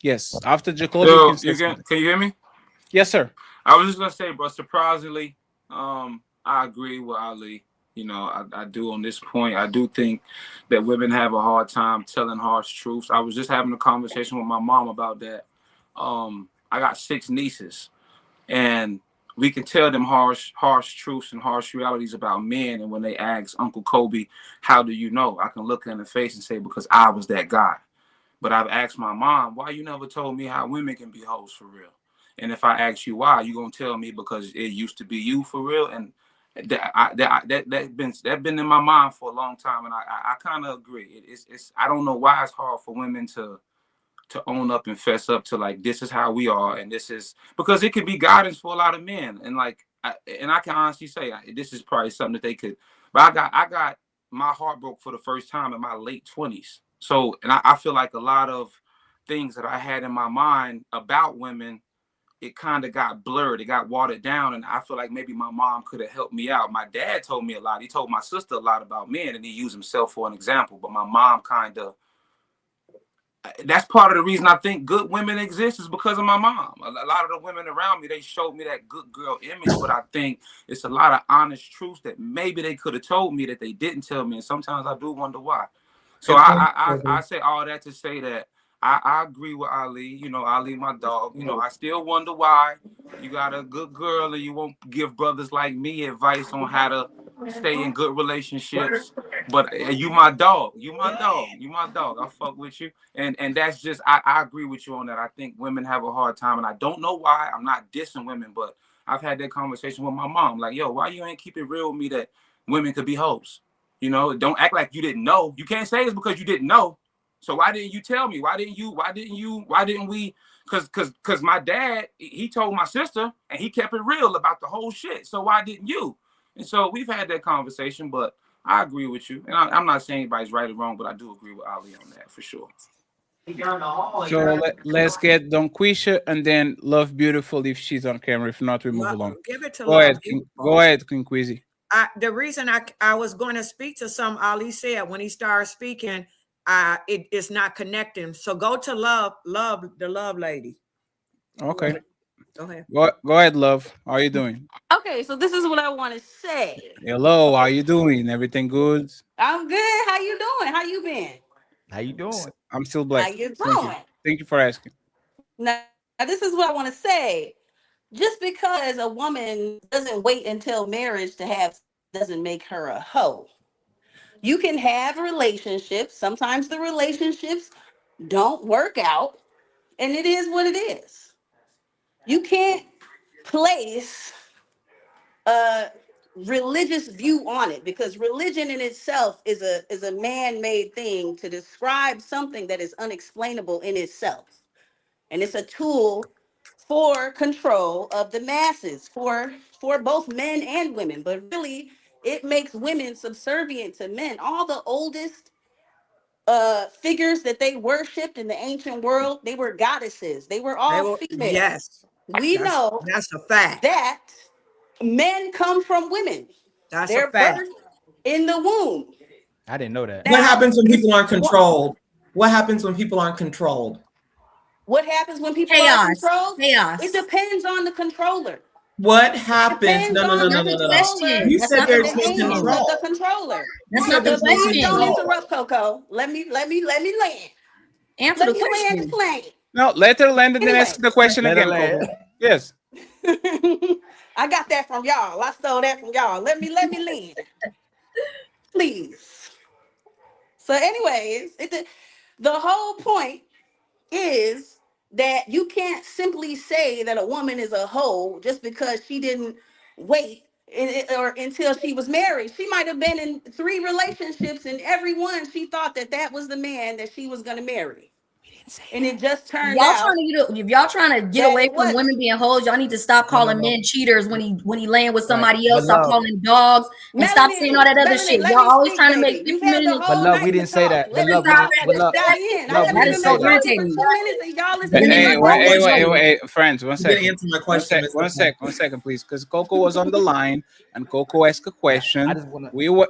Yes, after Jacoby. Yo, can you hear me? Yes, sir. I was just gonna say, bro, surprisingly, I agree with Ali. You know, I do on this point. I do think that women have a hard time telling harsh truths. I was just having a conversation with my mom about that. I got 6 nieces, and we can tell them harsh truths and harsh realities about men. And when they ask Uncle Kobe, how do you know? I can look in the face and say, because I was that guy. But I've asked my mom, why you never told me how women can be hoes for real? And if I ask you why, you gonna tell me because it used to be you for real. And that's been in my mind for a long time, and I kind of agree. It's I don't know why it's hard for women to own up and fess up to, like, this is how we are, and this is because it could be guidance for a lot of men. And like, I can honestly say this is probably something that they could. But I got my heart broke for the first time in my late 20s. So, and I feel like a lot of things that I had in my mind about women, it kind of got blurred. It got watered down. And I feel like maybe my mom could have helped me out. My dad told me a lot. He told my sister a lot about men, and he used himself for an example. But my mom kind of, that's part of the reason I think good women exist, is because of my mom. A lot of the women around me, they showed me that good girl image, but I think it's a lot of honest truths that maybe they could have told me that they didn't tell me. And sometimes I do wonder why. So I say all that to say that I agree with Ali. You know, Ali, my dog. You know, I still wonder why you got a good girl and you won't give brothers like me advice on how to stay in good relationships. But you my dog. You my dog. You my dog. I fuck with you. And that's just, I agree with you on that. I think women have a hard time, and I don't know why. I'm not dissing women, but I've had that conversation with my mom. Like, yo, why you ain't keep it real with me that women could be hoes? You know, don't act like you didn't know. You can't say it's because you didn't know. So why didn't you tell me? Why didn't we? Because my dad, he told my sister, and he kept it real about the whole shit. So why didn't you? And so we've had that conversation, but I agree with you. And I'm not saying anybody's right or wrong, but I do agree with Ali on that for sure. So let's get Donquisha and then Love Beautiful if she's on camera. If not, we move along. Give it to Go Love ahead, Beautiful. Go ahead, King Quizzy. The reason I was going to speak to some Ali said when he started speaking, it's not connecting. So go to Love, the Love lady. Okay. Go ahead. Go ahead, Love. How are you doing? Okay, so this is what I want to say. Hello, how you doing? Everything good? I'm good. How you doing? How you been? How you doing? I'm still blessed. How you doing? Thank you for asking. Now, this is what I want to say. Just because a woman doesn't wait until marriage to have doesn't make her a hoe. You can have relationships. Sometimes the relationships don't work out, and it is what it is. You can't place a religious view on it, because religion in itself is a man-made thing to describe something that is unexplainable in itself. And it's a tool for control of the masses, for both men and women. But really, it makes women subservient to men. All the oldest figures that they worshipped in the ancient world, they were goddesses. They were all female. Yes. That's a fact. That men come from women. That's They're a fact. birthed in the womb. I didn't know that. What happens when people aren't controlled? What happens when people aren't controlled? What happens when people Chaos. are controlled? Chaos. It depends on the controller. What happens? Depends No. on the controller. You said there's The no angels of control. the controller. That's not the Please question. don't interrupt, Coco. Let me land. Answer the Let me land question. the plane. No, let her land and then ask the question Let her again, land. Coco. Yes. I got that from y'all. I stole that from y'all. Let me land. Please. So, anyways, the whole point is that you can't simply say that a woman is a hoe just because she didn't wait or until she was married. She might have been in 3 relationships, and every one she thought that was the man that she was going to marry. And it just turned Y'all out trying to if y'all trying to get that away it from wasn't. women being hoes, y'all need to stop calling no. men cheaters when he laying with somebody But else. Stop love, calling them dogs and stop saying all that other Melanin, shit. let Y'all me always speak, trying to make baby. 50 You had the minutes. but whole love, we night to didn't say talk. that. Let But me love, speak. we I didn't. had But to love, step in. I love, we couldn't That didn't is even say so make that. notes for irritating. 2 minutes, and y'all is And then being he Hey, gonna go with overly. Joey. friends, one You didn't second. answer my question, Mr. Payne. One second, please, because Coco was on the line and Coco asked a I question. just want to. We were.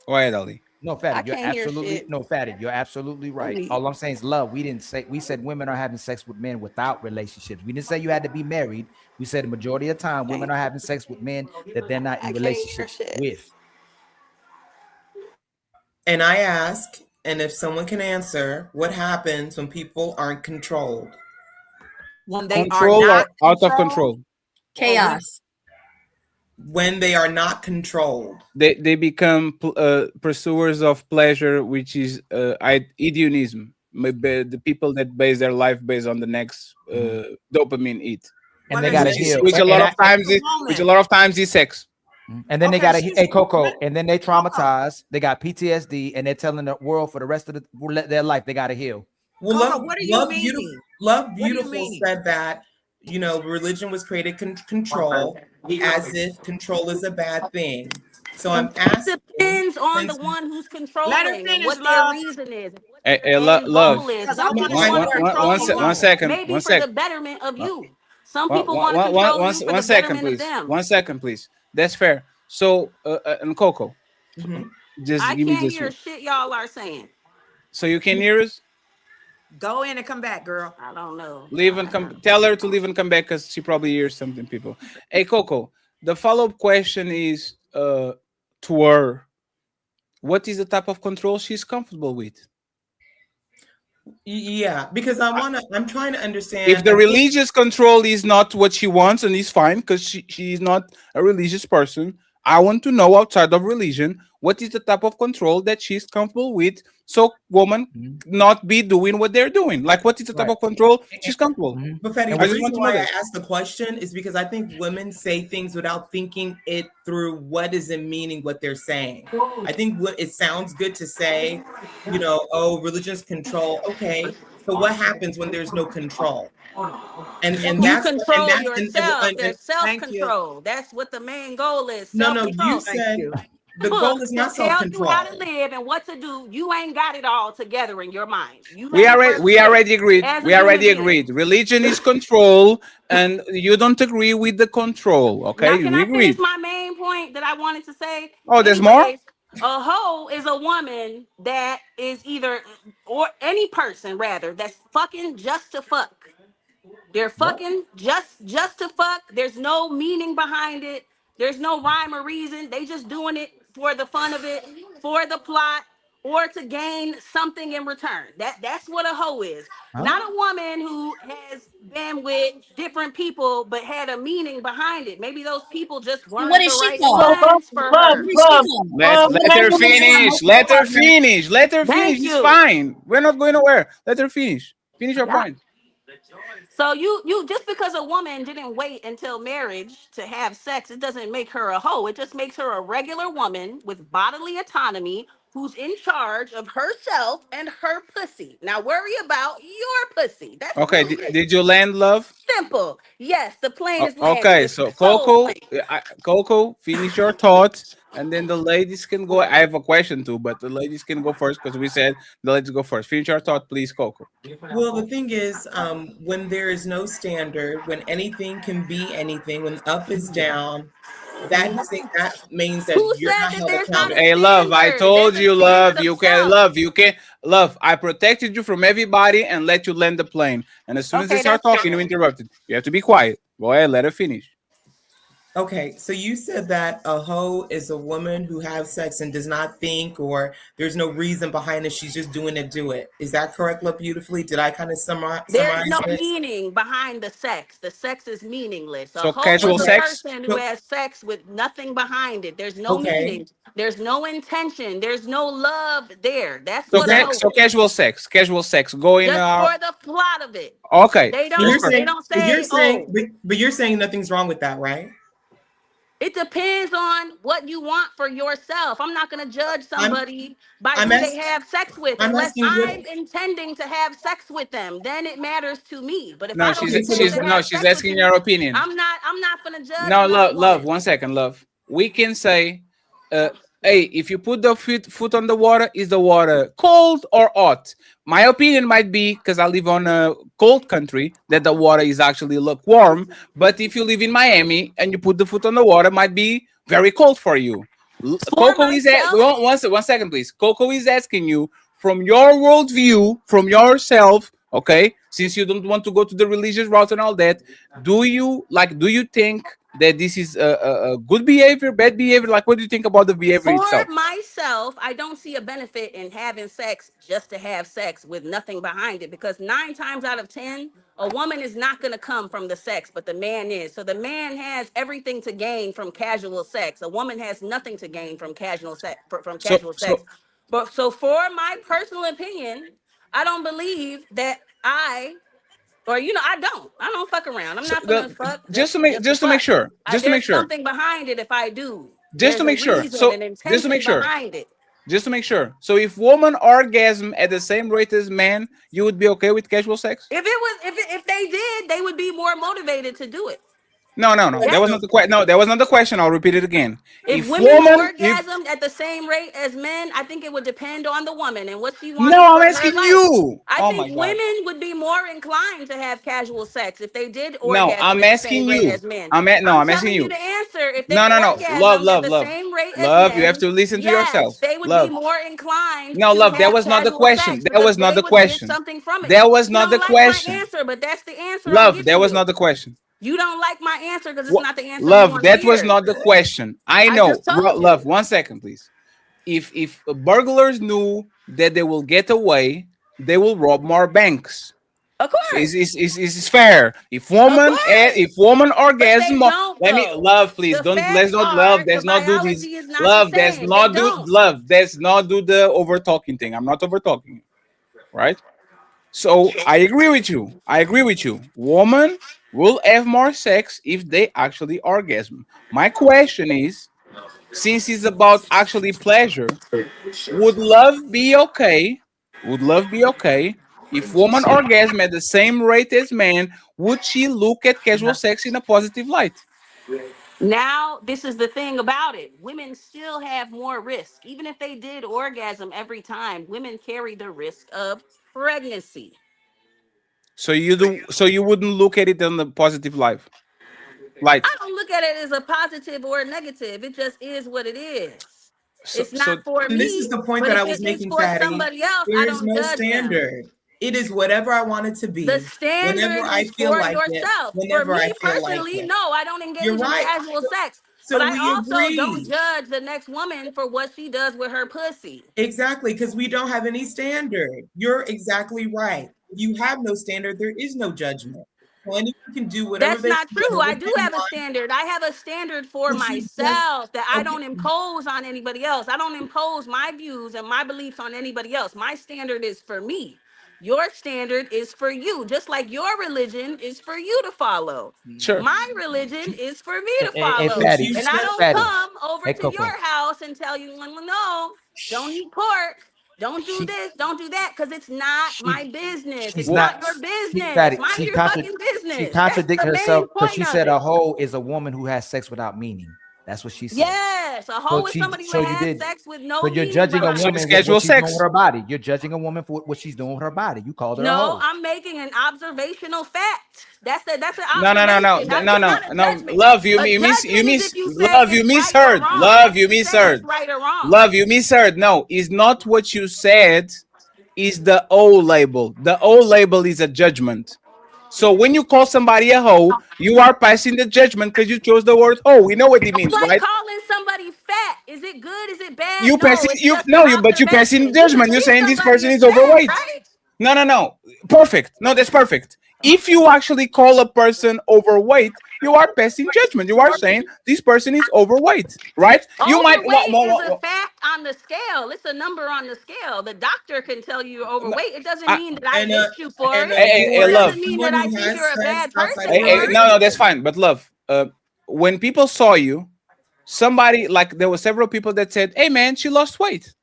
Go ahead, Ali. No, I Fatty, you're can't hear absolutely shit. Fatty, you're absolutely right. All I'm saying is love. We said women are having sex with men without relationships. We didn't say you had to be married. We said the majority of the time women are having sex with men that they're not in I can't hear relationships shit. with. And I ask, and if someone can answer, what happens when people aren't controlled? When they are Control not or out of controlled, control? Chaos. When they are not controlled. They become pursuers of pleasure, which is hedonism. Maybe the people that base their life based on the next dopamine hit, And well, they if gotta you heal. which a lot of times a woman, is sex. And then they okay, gotta she's Coco, and then they Coco. traumatized. They got PTSD, and they're telling the world for the rest of their life they gotta heal. Well, Coco, what do you mean? Love What do you Beautiful mean? said that, religion was created control, as if control is a bad thing. So I'm asking, Depends on the since one who's Let her controlling and finish, what their love, reason is, what Hey, their end love. goal is. because I Some want to people see want to her control One you, promo. second. maybe One for the sec. betterment of you. Some One, people want to control you for one the second, betterment of please. them. 1 second, please. That's fair. So, and Coco, Mhm. just I give me can't this hear one. shit y'all are saying. So you can hear us? Go in and come back, girl. I don't know. Leave and come. Tell her to leave and come back because she probably hears something. People. Hey, Coco. The follow-up question is to her. What is the type of control she's comfortable with? Yeah, because I'm trying to understand. If the I think religious control is not what she wants, and it's fine because she is not a religious person. I want to know outside of religion what is the type of control that she's comfortable with, so women not be doing what they're doing. Like, what is the type of control she's comfortable? But Fatty, I the just reason want to know why I this. asked the question is because I think women say things without thinking it through. What is it meaning what they're saying? I think it sounds good to say, oh, religion's control. Okay, so what happens when there's no control? And You that's and control that's yourself. and There's Thank you. self-control. That's what the main goal is. no, you Self-control. Thank said you. the Book goal is to not tell you how to self-control. live and what to do. You ain't got it all together in your mind. You ain't We perfect already agreed. as a We human already being. agreed. Religion is control, and you don't agree with the control. Now, Okay, can we I finish agreed. my main point that I wanted to say? Oh, there's more. Anyways, a hoe is a woman that is either, or any person rather, that's fucking just to fuck. They're fucking just to fuck. There's no meaning behind it. There's no rhyme or reason. They just doing it for the fun of it, for the plot, or to gain something in return. That's what a hoe is. Not a woman who has been with different people but had a meaning behind it. Maybe those people just What weren't the is she right called? ones for What her. is she called? Let her finish. Let her finish. Let her finish. Thank It's you. fine. We're not going nowhere. Let her finish. Finish your Yeah. point. So you just because a woman didn't wait until marriage to have sex, it doesn't make her a hoe. It just makes her a regular woman with bodily autonomy who's in charge of herself and her pussy. Now worry about your pussy. That's Okay. really it. Did you land, love? Simple. Yes, the plane is landed. Okay. It's So the soul Coco, plane. Coco, finish your thoughts, and then the ladies can go. I have a question too, but the ladies can go first because we said the ladies go first. Finish your thought, please, Coco. Well, the thing is, when there is no standard, when anything can be anything, when up is down, that means that Who you're said not that held there's not a accountable. Hey, love, I standard? There's told a you, standard love, of you can self. love, you can love. I protected you from everybody and let you land the plane. And as soon as they Okay, start that's talking, you fair. interrupted. You have to be quiet. Go ahead, let her finish. Okay, so you said that a hoe is a woman who has sex and does not think, or there's no reason behind it. She's just doing it, do it. Is that correct, Love Beautifully? Did I kind of summarize There's no it? meaning behind the sex. The sex is meaningless. A So hoe casual is a Okay. sex. person who So, has sex with nothing behind it. There's no okay. meaning. There's no intention. There's no love there. That's So what a hoe so is. casual sex. Casual sex. Go in Just for the plot of it. okay. They But That's don't you're perfect. they saying, don't say, oh, but you're saying nothing's wrong with that, right? It depends on what you want for yourself. I'm not going to judge somebody by who they have sex with I'm unless asking what. I'm intending to have sex with them. Then it matters to me. But if No, I don't intend to have she's sex with asking you, your opinion. I'm not going to judge No, another love, woman. 1 second, love. We can say, hey, if you put the foot on the water, is the water cold or hot? My opinion might be, because I live on a cold country, that the water is actually lukewarm. But if you live in Miami and you put the foot on the water, might be very cold for you. For Coco is at myself, 1 second, please. Coco is asking you from your worldview, from yourself. Okay, since you don't want to go to the religious route and all that, do you think that this is a good behavior, bad behavior? Like, what do you think about the behavior for itself? myself, I don't see a benefit in having sex just to have sex with nothing behind it, because 9 times out of 10, a woman is not going to come from the sex, but the man is. So the man has everything to gain from casual sex. A woman has nothing to gain from casual sex. So, But so for my personal opinion, I don't believe that I don't fuck around. I'm not gonna fuck just to just make to fuck. sure, There's something behind it if I do. just to There's a make sure. reason, So an just to make intention sure, behind it. just to make sure. So if woman orgasm at the same rate as man, you would be okay with casual sex? If they did, they would be more motivated to do it. No. That was not the question. No, that was not the question. I'll repeat it again. If If women woman, if orgasmed at the same rate as men, I think it would depend on the woman and what she wanted no, for I'm her asking life. you. I Oh my think god. women would be more inclined to have casual sex if they did No, orgasm I'm at the same asking rate you. as men. No, I'm I'm asking telling you you. the answer. If they No. orgasmed at the Love. same rate as Love, you have men, to listen to yourself. yes, they would be Love. more inclined No, to love, that have was not the casual question. sex That because was not they the would get question. something from it. That was You not don't the like my question. answer, but that's the answer I'm Love, that giving was you. not the question. You don't like my answer because it's not the answer you Love, want to that was hear. not the question. I I know. just told Love, you. 1 second, please. If burglars knew that they will get away, they will rob more banks. Of course. Is fair. If Of woman course. But they orgasm, don't let me though. love, please The don't let's facts not are love. the Let's not do this. biology is not the same. They don't. Love. Let's not do the over talking thing. I'm not over talking, right? So I agree with you. Woman will have more sex if they actually orgasm. My question is, since it's about actually pleasure, would love be okay? Would love be okay if woman orgasm at the same rate as man? Would she look at casual sex in a positive light? Now, this is the thing about it. Women still have more risk. Even if they did orgasm every time, women carry the risk of pregnancy. So you do. So you wouldn't look at it in the positive light. I don't look at it as a positive or a negative. It just is what it is. So It's so not for And this is me, the point but that I if was it is making, for Fatty. somebody else, I There is don't no judge them. standard. It is whatever I want it to The be, whenever standard I is feel for like it, yourself. For whenever I me feel like personally, it. no, I don't You're engage in right. casual sex. But So I we also don't agree. judge the next woman for what she does with her pussy. Exactly, because we don't have any standard. You're exactly right. If you have no standard, there is no judgment. So anyone can do whatever That's they not true. whatever I do they have a want. standard. I have a standard for But you just myself that I okay. don't impose on anybody else. I don't impose my views and my beliefs on anybody else. My standard is for me. Your standard is for you, just like your religion is for you to follow. Sure. My religion is for me to Hey, follow. But fatty, you And I said don't fatty. come over Hey, to Coco. your house and tell you, "Well, no, don't eat pork. Don't do She, this, don't do that," because it's not my she, business. she's It's Well, not not. your She, business. fatty. Mind your fucking She business. That's contradicted the main herself because point she of said a it. hoe is a woman who has sex without meaning. That's what she said. Yes, a So hoe is somebody who so you has did. sex with So no you're meaning judging a so behind it's woman it. with what casual she's doing with sex. her body. You're judging a woman for what she's doing with her body. You called her a No, hoe. I'm making an observational fact. That's an No. observation. It's No. not a No. judgment. Love, A you judgment is if miss you say love, you it's right or misheard. wrong. Love, That's you you saying it's misheard. right or wrong. Love, you misheard. No, it's not what you said, is the O label. The O label is a judgment. So when you call somebody a hoe, you are passing the judgment because you chose the word hoe. We know what it means, Like right? calling somebody fat. Is it good? Is it bad? You No, passing it's you just an no you but you passing observation. You judgment. You're believe saying this somebody person is is fat, overweight. right? No. Perfect. No, that's perfect. If you actually call a person overweight, you are passing judgment. You are saying this person is overweight, right? You might. Overweight is a fact on the scale. It's a number on the scale. The doctor can tell you you're overweight. It doesn't mean that I and hate you for and it. Hey, It love. doesn't mean that someone I who think has you're a sex bad outside person of a for it. No, that's relationship. fine. But love, when people saw you, somebody, like there were several people that said, "Hey man, she lost weight."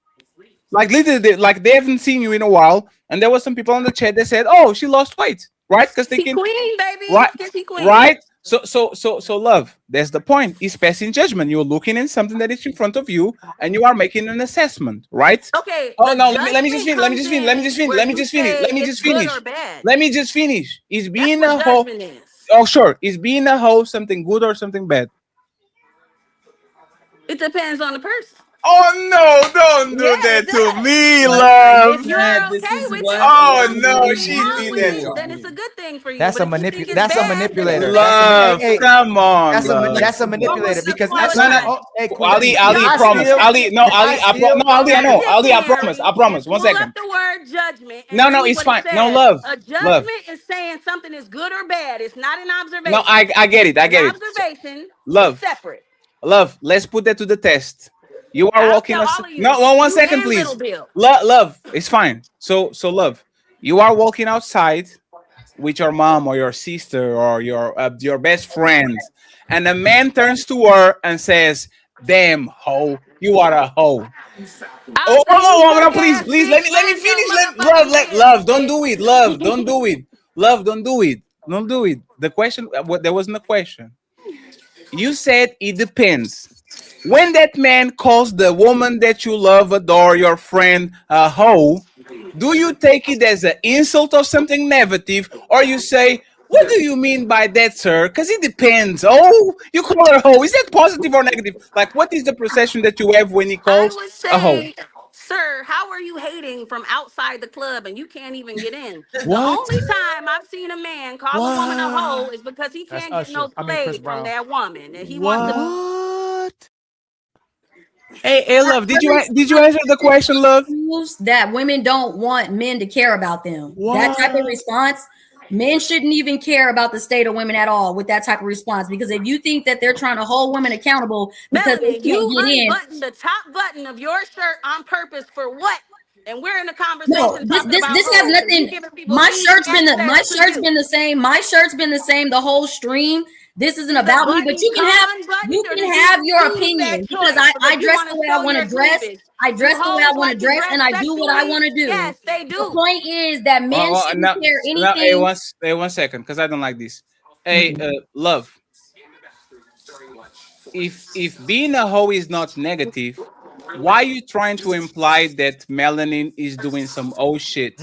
Like literally, like they haven't seen you in a while, and there were some people on the chat that said, "Oh, she lost weight," right? Because Kissy thinking, queen, baby. right, Kissy queen. right. So, love. That's the point. Is passing judgment. You're looking at something that is in front of you, and you are making an assessment, right? Okay, Oh the no, let me just judgment finish. Let me comes just finish. Let me in just finish. where Let me you just finish. say Let me it's just good finish. or bad. Let me just finish. Is That's being what a hoe? judgment is. Oh sure. Is being a hoe something good or something bad? It depends on the person. Oh no, don't do Yeah, it that to does. me, Like I love. If said, you're this okay is with what it and Oh a you don't see no, anything she wrong did with that it, to lady. then it's a me. good thing for you. That's But a if you think it's that's a bad, then it's manipulator. bad. Love, come on, love. That's a What was manipulator the because No, it's no, no, No, not. oh, hey Ali, Queen, Ali, promise. Ali, no, Ali, if no, I Ali, I That know. feel Ali, I promise. I dictionary and promise. One pull up second. the word judgment and No, no, see it's what it fine. No, says. love, A love. judgment is saying something is good or bad. It's not an No, observation. I get it. I An get it. observation is Love, separate. love. Let's put that to the test. You are I'll walking tell us. all of No, you, one you second, and please. Little Bill. Love, it's fine. So, love. You are walking outside with your mom or your sister or your best friend, and a man turns to her and says, "Damn hoe, you are a hoe." I'll Oh, say, you no, big please, ass please, bitch, let me mind your finish. motherfucking Love, business, don't bitch. do it. Love, don't do it. Love, don't do it. Don't do it. The question, what there wasn't a question. You said it depends. When that man calls the woman that you love, adore, your friend, a hoe, do you take it as an insult or something negative, or you say, "What do you mean by that, sir?" Because it depends. Oh, you call her a hoe. Is that positive or negative? Like, what is the perception that you have when he I calls would a hoe? say, sir, how are you hating from outside the club and you can't even get in? The What? only time I've seen a man call a woman a hoe What? is because he that's can't get no Usher. I mean Chris play from Brown. that woman. And he wants to. What? Hey, love. Did you Every answer the question, love? proves that women don't want men to care about them. That type of What? response, men shouldn't even care about the state of women at all with that type of response. Because if you think that they're trying to hold women accountable because they Melanie, can't you get in, unbuttoned the top button of your shirt on purpose for what? And we're in a no, conversation this talking this about this has hoes, and you nothing. giving people My easy shirt's been access to you. the same. My shirt's been the same the whole stream. This isn't Is the about me, but button you unbuttoned, or can did you have your choose that opinion because choice? I Because you dress want the to way I show want to your dress. cleavage. I Do dress the way I hoes want to like to dress, dress and I do what I sexually? want to do. Yes, they The do. point is that men shouldn't No, care no. Hey, anything. one second, because I don't like this. Hey, Mm-mm. love. If being a hoe is not negative, why are you trying to imply that melanin is doing some old shit?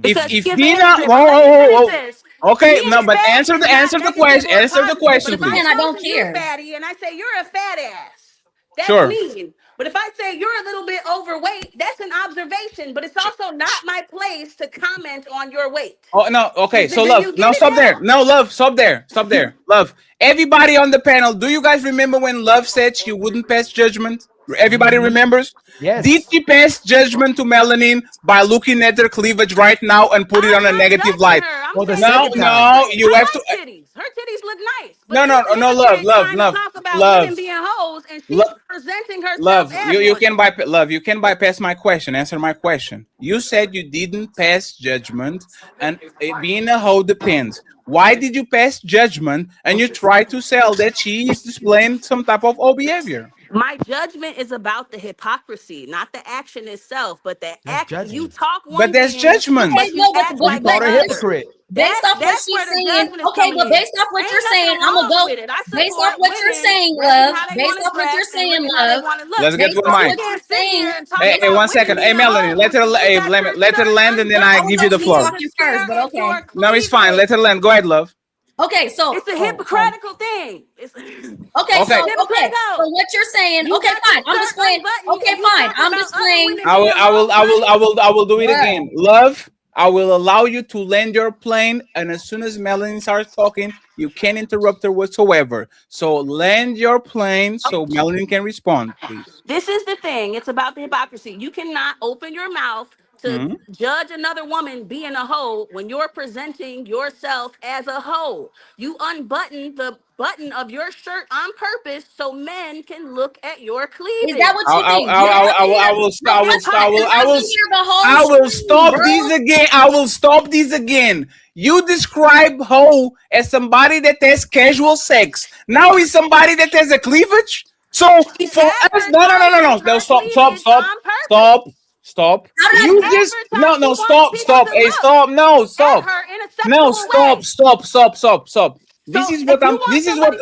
Because he If give being a a dribble. Let me finish whoa. this. Okay, Being no, but fat answer is not the negative question. or Answer the positive. But question, if I please. Again, I don't talk to you, care. fatty, and I say you're a fat ass, that's Sure. mean. But if I say you're a little bit overweight, that's an observation. But it's also not my place to comment on your weight. Oh no, okay. So Do love, you no, get it stop there. now? No, love, stop there. Stop there. Love. Everybody on the panel, do you guys remember when Love said she wouldn't pass judgment? Everybody remembers? Did Yes. she pass judgment to Melanin by looking at her cleavage right now and put it on a I'm not negative judging light? her. I'm For the saying No, second she looks time. no, good. you have to. I like titties. Her titties look nice. But No, she's no, a no, love, hypocrite love, trying to love, talk about love, women being hoes, and she's love. presenting herself Love, as you one. can love, you can bypass my question. Answer my question. You said you didn't pass judgment, and it being a hoe depends. Why did you pass judgment and you try to sell that she is displaying some type of old behavior? My judgment is about the hypocrisy, not the action itself, but the That's act. You judging. talk But one there's thing, Okay, judgment. but you no, act You like called the her a other. hypocrite. based off what That's she's where the saying. judgment is Okay, coming but in. based off what you're Ain't saying, nothing I'm gonna wrong go with it. I based off support what you're women saying, dressing love. how they Based want to off what dress you're and saying, looking how they love. want to look. Let's get to Based the off But you what mic. can't you're sit saying, here and talk Hey, about one women second. Hey, being Melanie, hoes and you got your let her shirt land, and then I I was unbuttoned give you supposed the to be floor. to talking first, stare but at okay. your No, it's fine. cleavage. Let her land. Go ahead, love. Okay, so It's a oh, hypocritical thing. okay, It's so Okay. so hypocritical. what you're saying, You okay, got fine. your I'm shirt displaying. unbuttoned Okay, and you fine. talking I'm about other displaying. women being hoes, I will do it Bruh. again. Love, I will allow you to land your plane, and as soon as Melanie starts talking, you can't interrupt her whatsoever. So land your plane so Melanie can respond, please. This is the thing. It's about the hypocrisy. You cannot open your mouth to judge another woman being a hoe when you're presenting yourself as a hoe. You unbutton the button of your shirt on purpose so men can look at your cleavage. Is that what you think? I will stop these again. I will stop these again. You describe hoe as somebody that has casual sex. Now he's somebody that has a cleavage. So for us, no, stop. You just stop. Hey, stop. No, stop. No, stop. This is what I'm. This is what.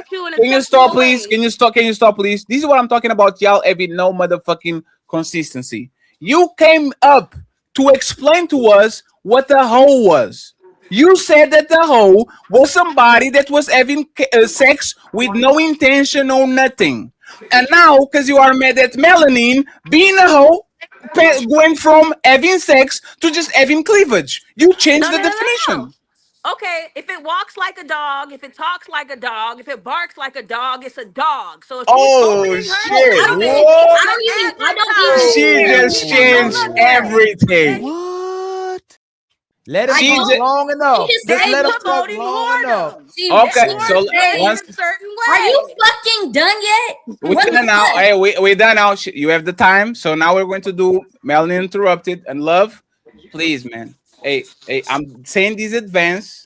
Can you stop, please? Can you stop? Can you stop, please? This is what I'm talking about. Y'all having no motherfucking consistency. You came up to explain to us what a hoe was. You said that the hoe was somebody that was having sex with no intention or nothing. And now, because you are mad at Melanin, being a hoe went from having sex to just having cleavage. You changed the definition. Okay, if it walks like a dog, if it talks like a dog, if it barks like a dog, it's a dog. So if you shit! She just changed everything. Let him talk long enough. Just let him talk long enough. Okay, so once are you fucking done yet? we're done now. Hey, we're done now. You have the time, so now we're going to do Melanin Interrupted and Love. Please, man. Hey, I'm saying this advance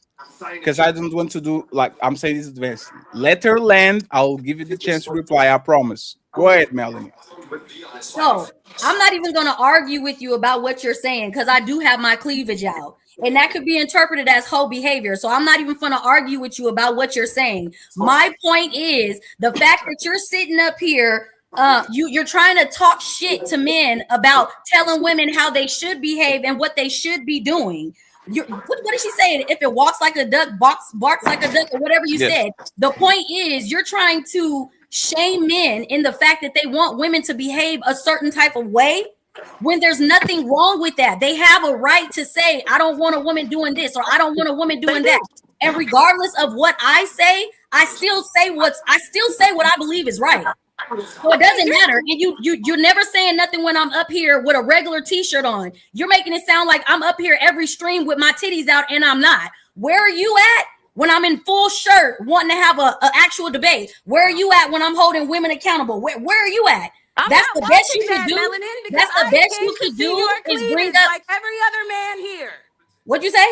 because I don't want to do like I'm saying this advance. Let her land. I'll give you the chance to reply. I promise. Go ahead, Melanie. So I'm not even going to argue with you about what you're saying because I do have my cleavage out. And that could be interpreted as hoe behavior. So I'm not even going to argue with you about what you're saying. My point is the fact that you're sitting up here, you're trying to talk shit to men about telling women how they should behave and what they should be doing. What is she saying? If it walks like a duck, barks like a duck, or whatever you said. The point is you're trying to shame men in the fact that they want women to behave a certain type of way. When there's nothing wrong with that. They have a right to say, I don't want a woman doing this or I don't want a woman doing that. And regardless of what I say, I still say what I believe is right. So it doesn't matter. And you're never saying nothing when I'm up here with a regular t-shirt on. You're making it sound like I'm up here every stream with my titties out and I'm not. Where are you at when I'm in full shirt wanting to have a actual debate? Where are you at when I'm holding women accountable? Where are you at? That's the best you can do. That's the best you can do is bring up like every other man here. What'd you say?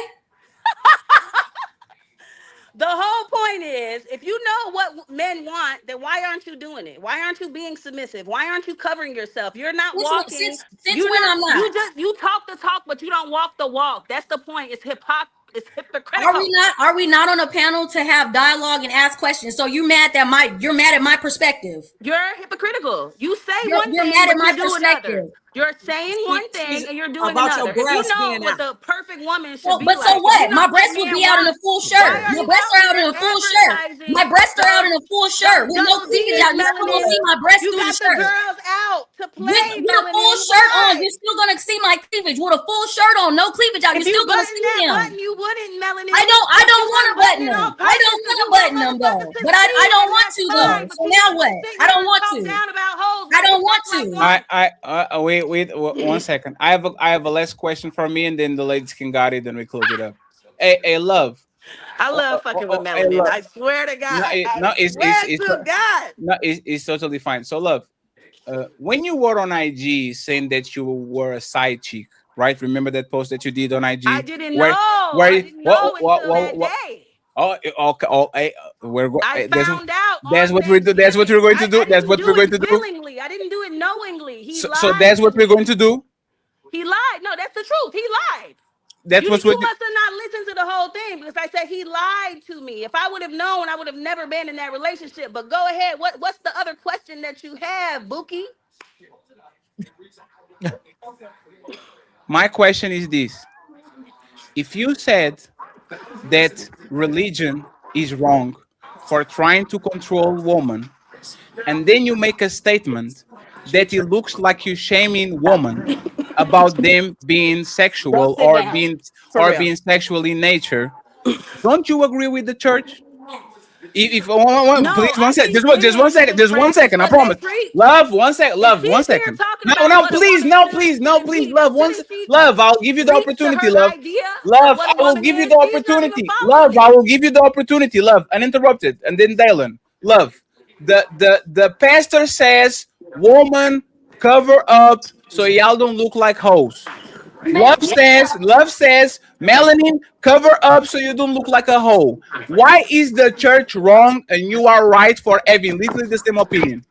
The whole point is, if you know what men want, then why aren't you doing it? Why aren't you being submissive? Why aren't you covering yourself? You're not walking. Since when I'm not? You talk the talk, but you don't walk the walk. That's the point. It's hypocrisy. It's hypocritical. Are we not on a panel to have dialogue and ask questions? So you're mad at my perspective. You're hypocritical. You say one thing, you're mad at my you do another. You're saying one thing and you're doing another. If you know what the perfect woman should be like. But so what? My breasts would be out in a full shirt. My breasts are out in a full shirt. My breasts are out in a full shirt with no cleavage out. You're not going to see my breasts through the shirt. You got the girls out to play. With a full shirt on, you're still going to see my cleavage. With a full shirt on, no cleavage out, you're still going to see them. You wouldn't, Melanie. I don't want to button them. I don't want to button them though. But I don't want to though. So now what? I don't want to. I don't want to. Wait, 1 second. I have a last question for me, and then the ladies can got it, then we close it up. Hey, Love. I love fucking with Melanie. I swear to God. It's totally fine. So, Love, when you were on IG saying that you were a side chick, right? Remember that post that you did on IG? I didn't know. I didn't know until that day. Oh, okay. Oh, hey, I found out. That's what we're doing. That's what we're going to do. That's what we're going to do. Willingly, I didn't do it knowingly. So that's what we're going to do. He lied. No, that's the truth. He lied. That's what you must have not listened to the whole thing because I said he lied to me. If I would have known, I would have never been in that relationship. But go ahead. What's the other question that you have, Buki? My question is this: if you said that religion is wrong for trying to control women, and then you make a statement that it looks like you're shaming women about them being sexual or being sexual in nature, don't you agree with the church? If No, please, one I second, think just one women second, should just one practice second. I what they promise. preach. Love, one second. If Love, one she's here second. talking No, about no, what a please, woman no, should and please, no, shouldn't please, be, love. shouldn't she Love. I'll give you the reach to opportunity, her love. idea of Love, what a I will woman give you is? the She's not even opportunity. following Love, I it. will give you the opportunity. Love, uninterrupted, and then Dylan. Love. The pastor says, woman, cover up so y'all don't look like hoes. Love says, Melanin, cover up so you don't look like a hoe. Why is the church wrong and you are right for having literally the same opinion?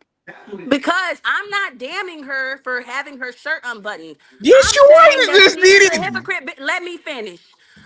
Because I'm not damning her for having her shirt unbuttoned. Yes, I'm you are. saying You that just she did is a it. hypocrite. Let me finish.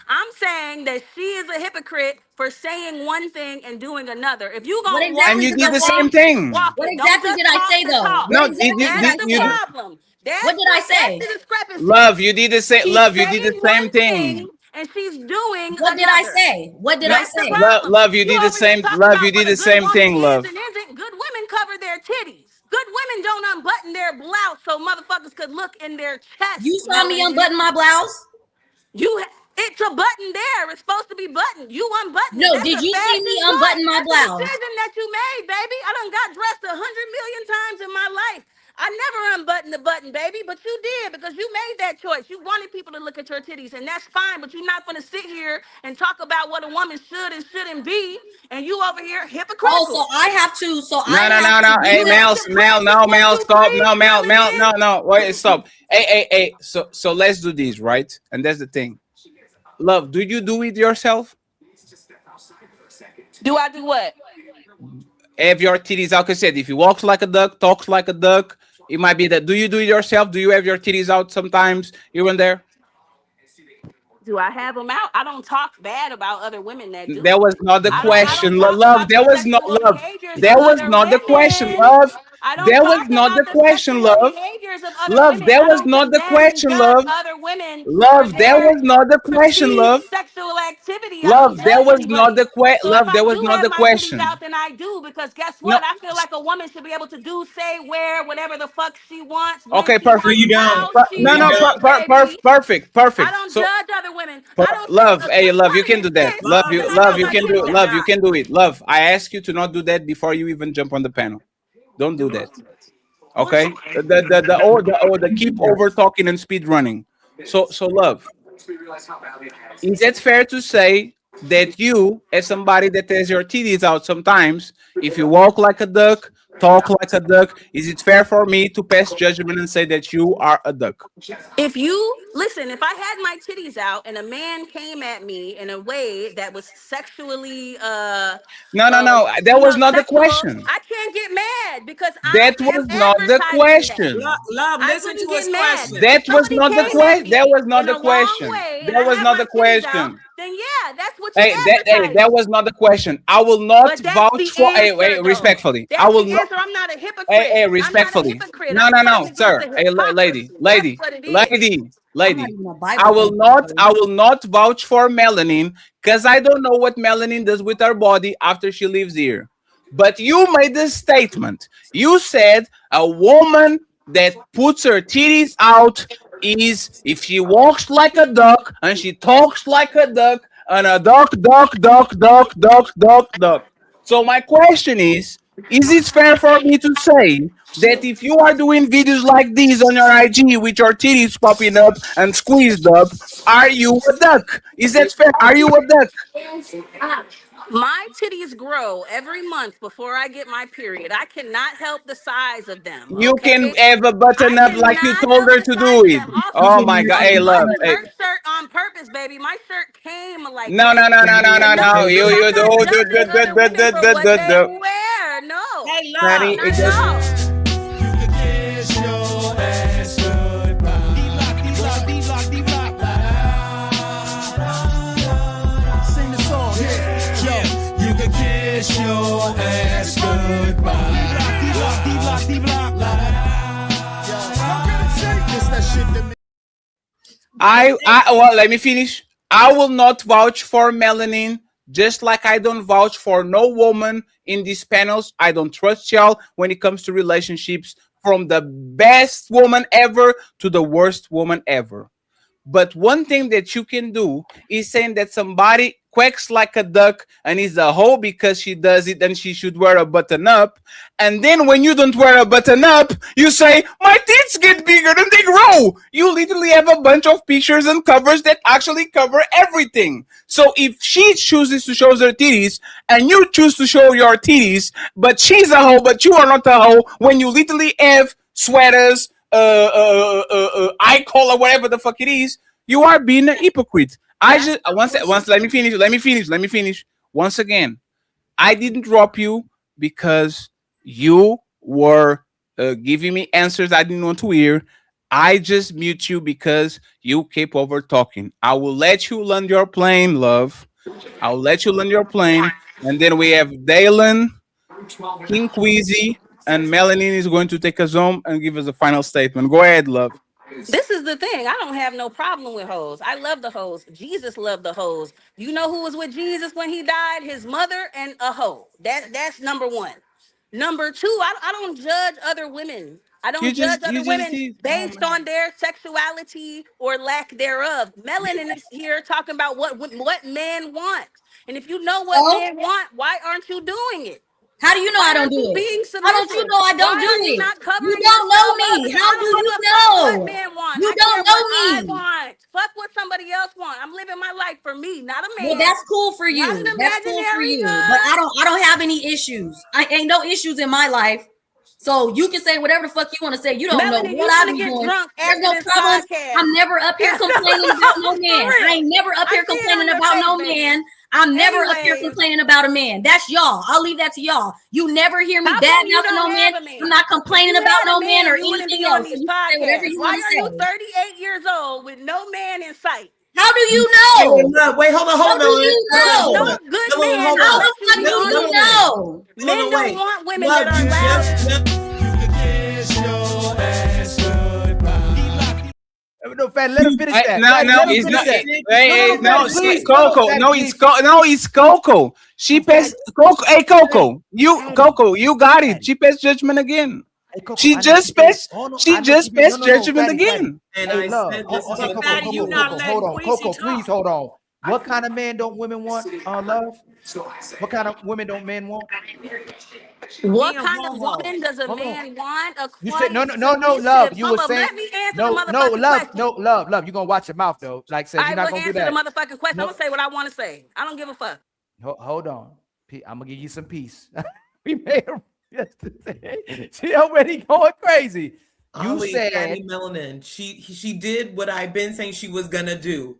I'm saying that she is a hypocrite for saying one thing and doing another. If you What gonna And walk exactly you did the did I the say? same walk, thing. walk What it. Don't exactly just did I talk say the though? talk. What No, exactly did That's I the say? problem. What did I That's say? the discrepancy. Love, you did the same. She's Love, you did the saying same one thing. thing and she's doing What did I another. say? What did No, I That's the say? problem. love, you You did the over here same. talking Love, you about did what a the good same woman thing. is Love. and isn't. Good women cover their titties. Good women don't unbutton their blouse so motherfuckers could look in their chest, You saw me Melanin. unbutton my blouse? It's a button there. It's supposed to be buttoned. You unbutton it. No, That's did a you see fashion me choice. unbutton my That's a blouse? decision that you made, baby. I done got dressed 100 million times in my life. I never unbuttoned the button, baby, but you did because you made that choice. You wanted people to look at your titties, and that's fine, but you're not going to sit here and talk about what a woman should and shouldn't be, and you over here Oh, hypocritical. so I have to. So I No, no, have no, to no. do Hey, You that. have Mel, to Mel, practice no, what Mel, you stop. No, preach, Mel, Melanin. no. Wait, stop. Hey. So let's do this, right? And that's the thing. Love, do you do it yourself? Do I do what? Have your titties out? 'Cause I said, if you walks like a duck, talks like a duck, it might be that. Do you do it yourself? Do you have your titties out sometimes here and there? Do I have them out? I don't talk bad about other women that do. That was not the I don't question, talk love. about the That was not sexual love. behaviors of That was other not the question, women. love. I don't That was talk not about the the question, sexual love. behaviors of other Love, women. that I was don't not the condemn and question, judge love. other women for Love, that their was not the question, perceived love. sexual activity. I don't Love, that judge was not anybody. the question. So if Love, I that was do not have the my titties question. out, then I do because guess No. what? I feel like a woman should be able to do, say, wear whatever the fuck she wants, when Okay, she No, perfect. wants, you don't. how she No, No, you no, wants, don't. baby. I perfect. don't So, judge other women. I don't say love, a hey, good love, you woman can is do that. this Love, because you, I love, got you my can do titties it. out. Love, you can do it. Love, I ask you to not do that before you even jump on the panel. Don't do that. Okay? The keep over talking and speed running. So love. Is it fair to say that you, as somebody that has your titties out sometimes, if you walk like a duck, talk like a duck, is it fair for me to pass judgment and say that you are a duck? If you listen, if I had my titties out and a man came at me in a way that was sexually No. That was not the sexual, question. I can't get mad because I That am was not the advertising that. question. Love, I listen wouldn't to his get mad. question. If That was somebody not the came at question. That me was not in the the wrong question. way and That I was have not my the titties out, question. then yeah, that's what you Hey, that advertising. was not the question. I will not But that's the vouch for. answer, though. Respectfully, I That's will the not. answer. I'm not a Hey, hypocrite. I'm not a respectfully. hypocrite. No, I'm no, fighting no, against sir. the Hey, lady, hypocrisy. That's what it is. I'm not even a I Bible will thumper. not. I will not vouch for Melanin because I don't know what Melanin does with her body after she leaves here. But you made this statement. You said a woman that puts her titties out is if she walks like a duck and she talks like a duck and a duck. So my question is it fair for me to say that if you are doing videos like these on your IG with your titties popping up and squeezed up, are you a duck? Is that fair? Are you a duck? My titties grow every month before I get my period. I cannot help the size of them, You can okay? have a button I up like you cannot told help her the to size do of it. them. Also, Oh my god, I'm hey love. buttoning Hey. her shirt on purpose, baby. My shirt came like No, this. no, no, no, no, no, And no, no. I'm You not do judging other women for what they do. wear. No, Hey, Honey, love. it not at goes. all. Kiss your ass goodbye. D-Block, D-Block, D-Block, D-Block. Sing the song, yeah. Yo, you can kiss your ass goodbye. D-Block, D-Block, D-Block, Yo, how can I say this? That shit that Well, let me finish. I will not vouch for Melanin, just like I don't vouch for no woman in these panels. I don't trust y'all when it comes to relationships, from the best woman ever to the worst woman ever. But one thing that you can do is saying that somebody quacks like a duck and is a hoe because she does it and she should wear a button up. And then when you don't wear a button up, you say, my tits get bigger and they grow. You literally have a bunch of pictures and covers that actually cover everything. So if she chooses to show her titties and you choose to show your titties, but she's a hoe, but you are not a hoe, when you literally have sweaters, eye collar, whatever the fuck it is, you are being a hypocrite. I just once let me finish. Once again, I didn't drop you because you were giving me answers I didn't want to hear. I just mute you because you keep over talking. I will let you land your plane, love. I'll let you land your plane, and then we have Dalen, King Queasy, and Melanin is going to take us home and give us a final statement. Go ahead, love. This is the thing. I don't have no problem with hoes. I love the hoes. Jesus loved the hoes. You know who was with Jesus when he died? His mother and a hoe. That's number one. Number two, I don't judge other women. I don't judge other women based on their sexuality or lack thereof. Melanin is here talking about what men want. And if you know what men want, why aren't you doing it? How do you know I don't do it? How don't you know I don't do it? You don't know me. How do you know? You don't know I me. want. Fuck what somebody else want. I'm living my life for me, not a man. Well, that's cool for you. Not an That's cool for imaginary you. man. But I don't have any issues. I ain't no issues in my life. So you can say whatever the fuck you want to say. You don't know Melanin, what you I finna be get doing. drunk There's after no this problems. podcast. I'm never up here complaining about no man. I ain't never up here complaining about no man. I'm never up here complaining about a man. That's y'all. I'll leave that to y'all. You never hear me How bad come you mouthing no don't man. have a man? I'm not complaining If you about had a no man or you wouldn't anything be on else. So these you can say whatever podcasts. you Why want to are say. you 38 years old with no man in sight? How do you know? Wait, hold on, How do Melanie. you know? No good Melanie, man. hold How on. the fuck do you know? Men don't want women Love, that are you loud. No, Fat, let him finish that. No, Fatty, no, let him it's finish not. that. Hey, no, Fatty, see, please. Coco. Fatty, No, please. it's Coco. She passed Coco. Hey, Coco, Coco, you got it. She passed judgment again. Hey, Coco, She I know just did. passed. Oh, no, She I know just did. passed No, judgment Fatty. again. And Hey, I love. said this is Okay, a Coco, Fatty, you not letting hold on. Queasy Coco, talk. please hold on. What kind of man don't women want? Love. What kind of women don't men want? What kind of woman does a Hold on. man want? A You said quiet, no, submissive. love. You were Hold up, saying let me answer no, the motherfucking question. love. You're gonna watch your mouth though. Like I said, I you're not will gonna do answer the that. motherfucking question. No. I'm gonna say what I want to say. I don't give a fuck. Hold on. I'm gonna give you some peace. We made her yesterday. She already going crazy. You Ali, said Fatty Melanin. She did what I've been saying she was gonna do.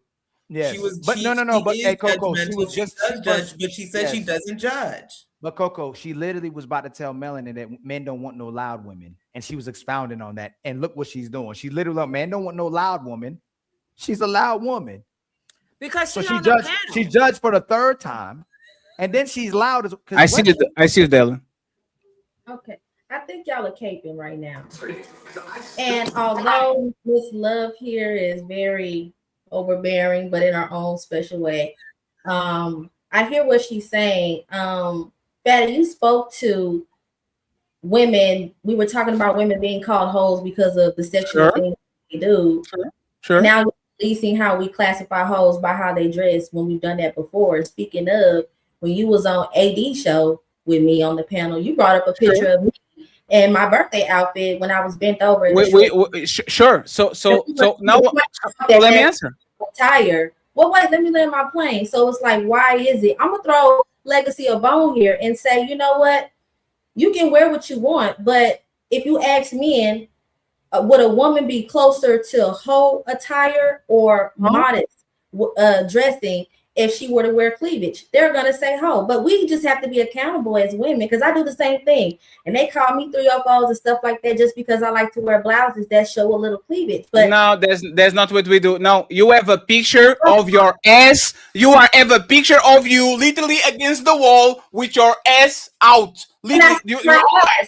yes, She was. but She, no. she But is hey, Coco, she was judgmental. just She does judge, but she says she yes. doesn't judge. But Coco, she literally was about to tell Melanin that men don't want no loud women, and she was expounding on that. And look what she's doing. She literally, man, don't want no loud woman. She's a loud woman because so she's she on the judged. panel. She judged for the third time, and then she's loud as. I see you, Dylan. Okay. I think y'all are caping right now. And although Miss Love here is very overbearing, but in her own special way, I hear what she's saying. Fatty, you spoke to women. We were talking about women being called hoes because of the sexual things they do. Sure. Now we're releasing how we classify hoes by how they dress when we've done that before. Speaking of, when you was on AD show with me on the panel, you brought up a picture of me and my birthday outfit when I was bent over. Sure. So now let me answer. Attire. Well, wait, let me land my plane. So it's like, why is it? I'm gonna throw Legacy a bone here and say, you know what? You can wear what you want, but if you ask men, would a woman be closer to hoe attire or modest dressing if she were to wear cleavage? They're gonna say hoe, but we just have to be accountable as women because I do the same thing, and they call me 304s and stuff like that just because I like to wear blouses that show a little cleavage. But no, that's not what we do. No, you have a picture of your ass. You have a picture of you literally against the wall with your ass out. Literally,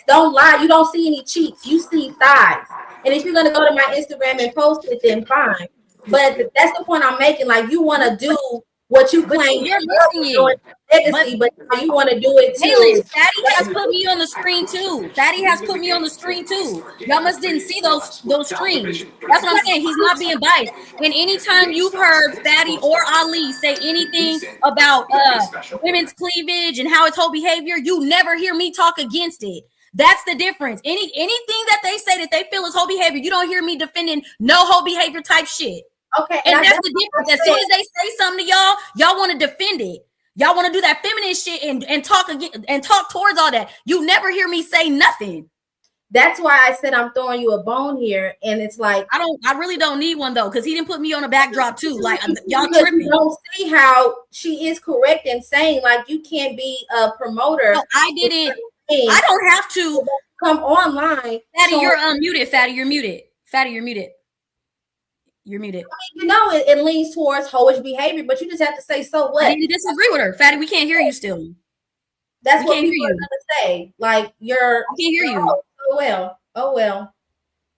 don't lie. You don't see any cheeks. You see thighs. And if you're gonna go to my Instagram and post it, then fine. But that's the point I'm making. Like, you want to do what you claim you're missing it. legacy, but you want to do it Halen, too. Fatty has put me on the screen too. Fatty has put me on the screen too. Y'all must didn't see those streams. That's what I'm saying. He's not being biased. And anytime you've heard Fatty or Ali say anything about women's cleavage and how it's whole behavior, you never hear me talk against it. That's the difference. Anything that they say that they feel is whole behavior, you don't hear me defending no whole behavior type shit. Okay, and that's the difference. As soon as they say something to y'all want to defend it. Y'all want to do that feminine shit and talk again and talk towards all that. You never hear me say nothing. That's why I said I'm throwing you a bone here, and it's like I really don't need one though, because he didn't put me on a backdrop too. Like y'all tripping. You don't see how she is correct in saying like you can't be a promoter. No, I didn't. I don't have to come online. Fatty, you're unmuted. Fatty, you're muted. Fatty, you're muted. You're muted. I mean, you know it leans towards hoish behavior, but you just have to say, so what? I didn't disagree with her. Fatty, we can't hear you still. That's what people are gonna say. Like I can't hear you. Oh well.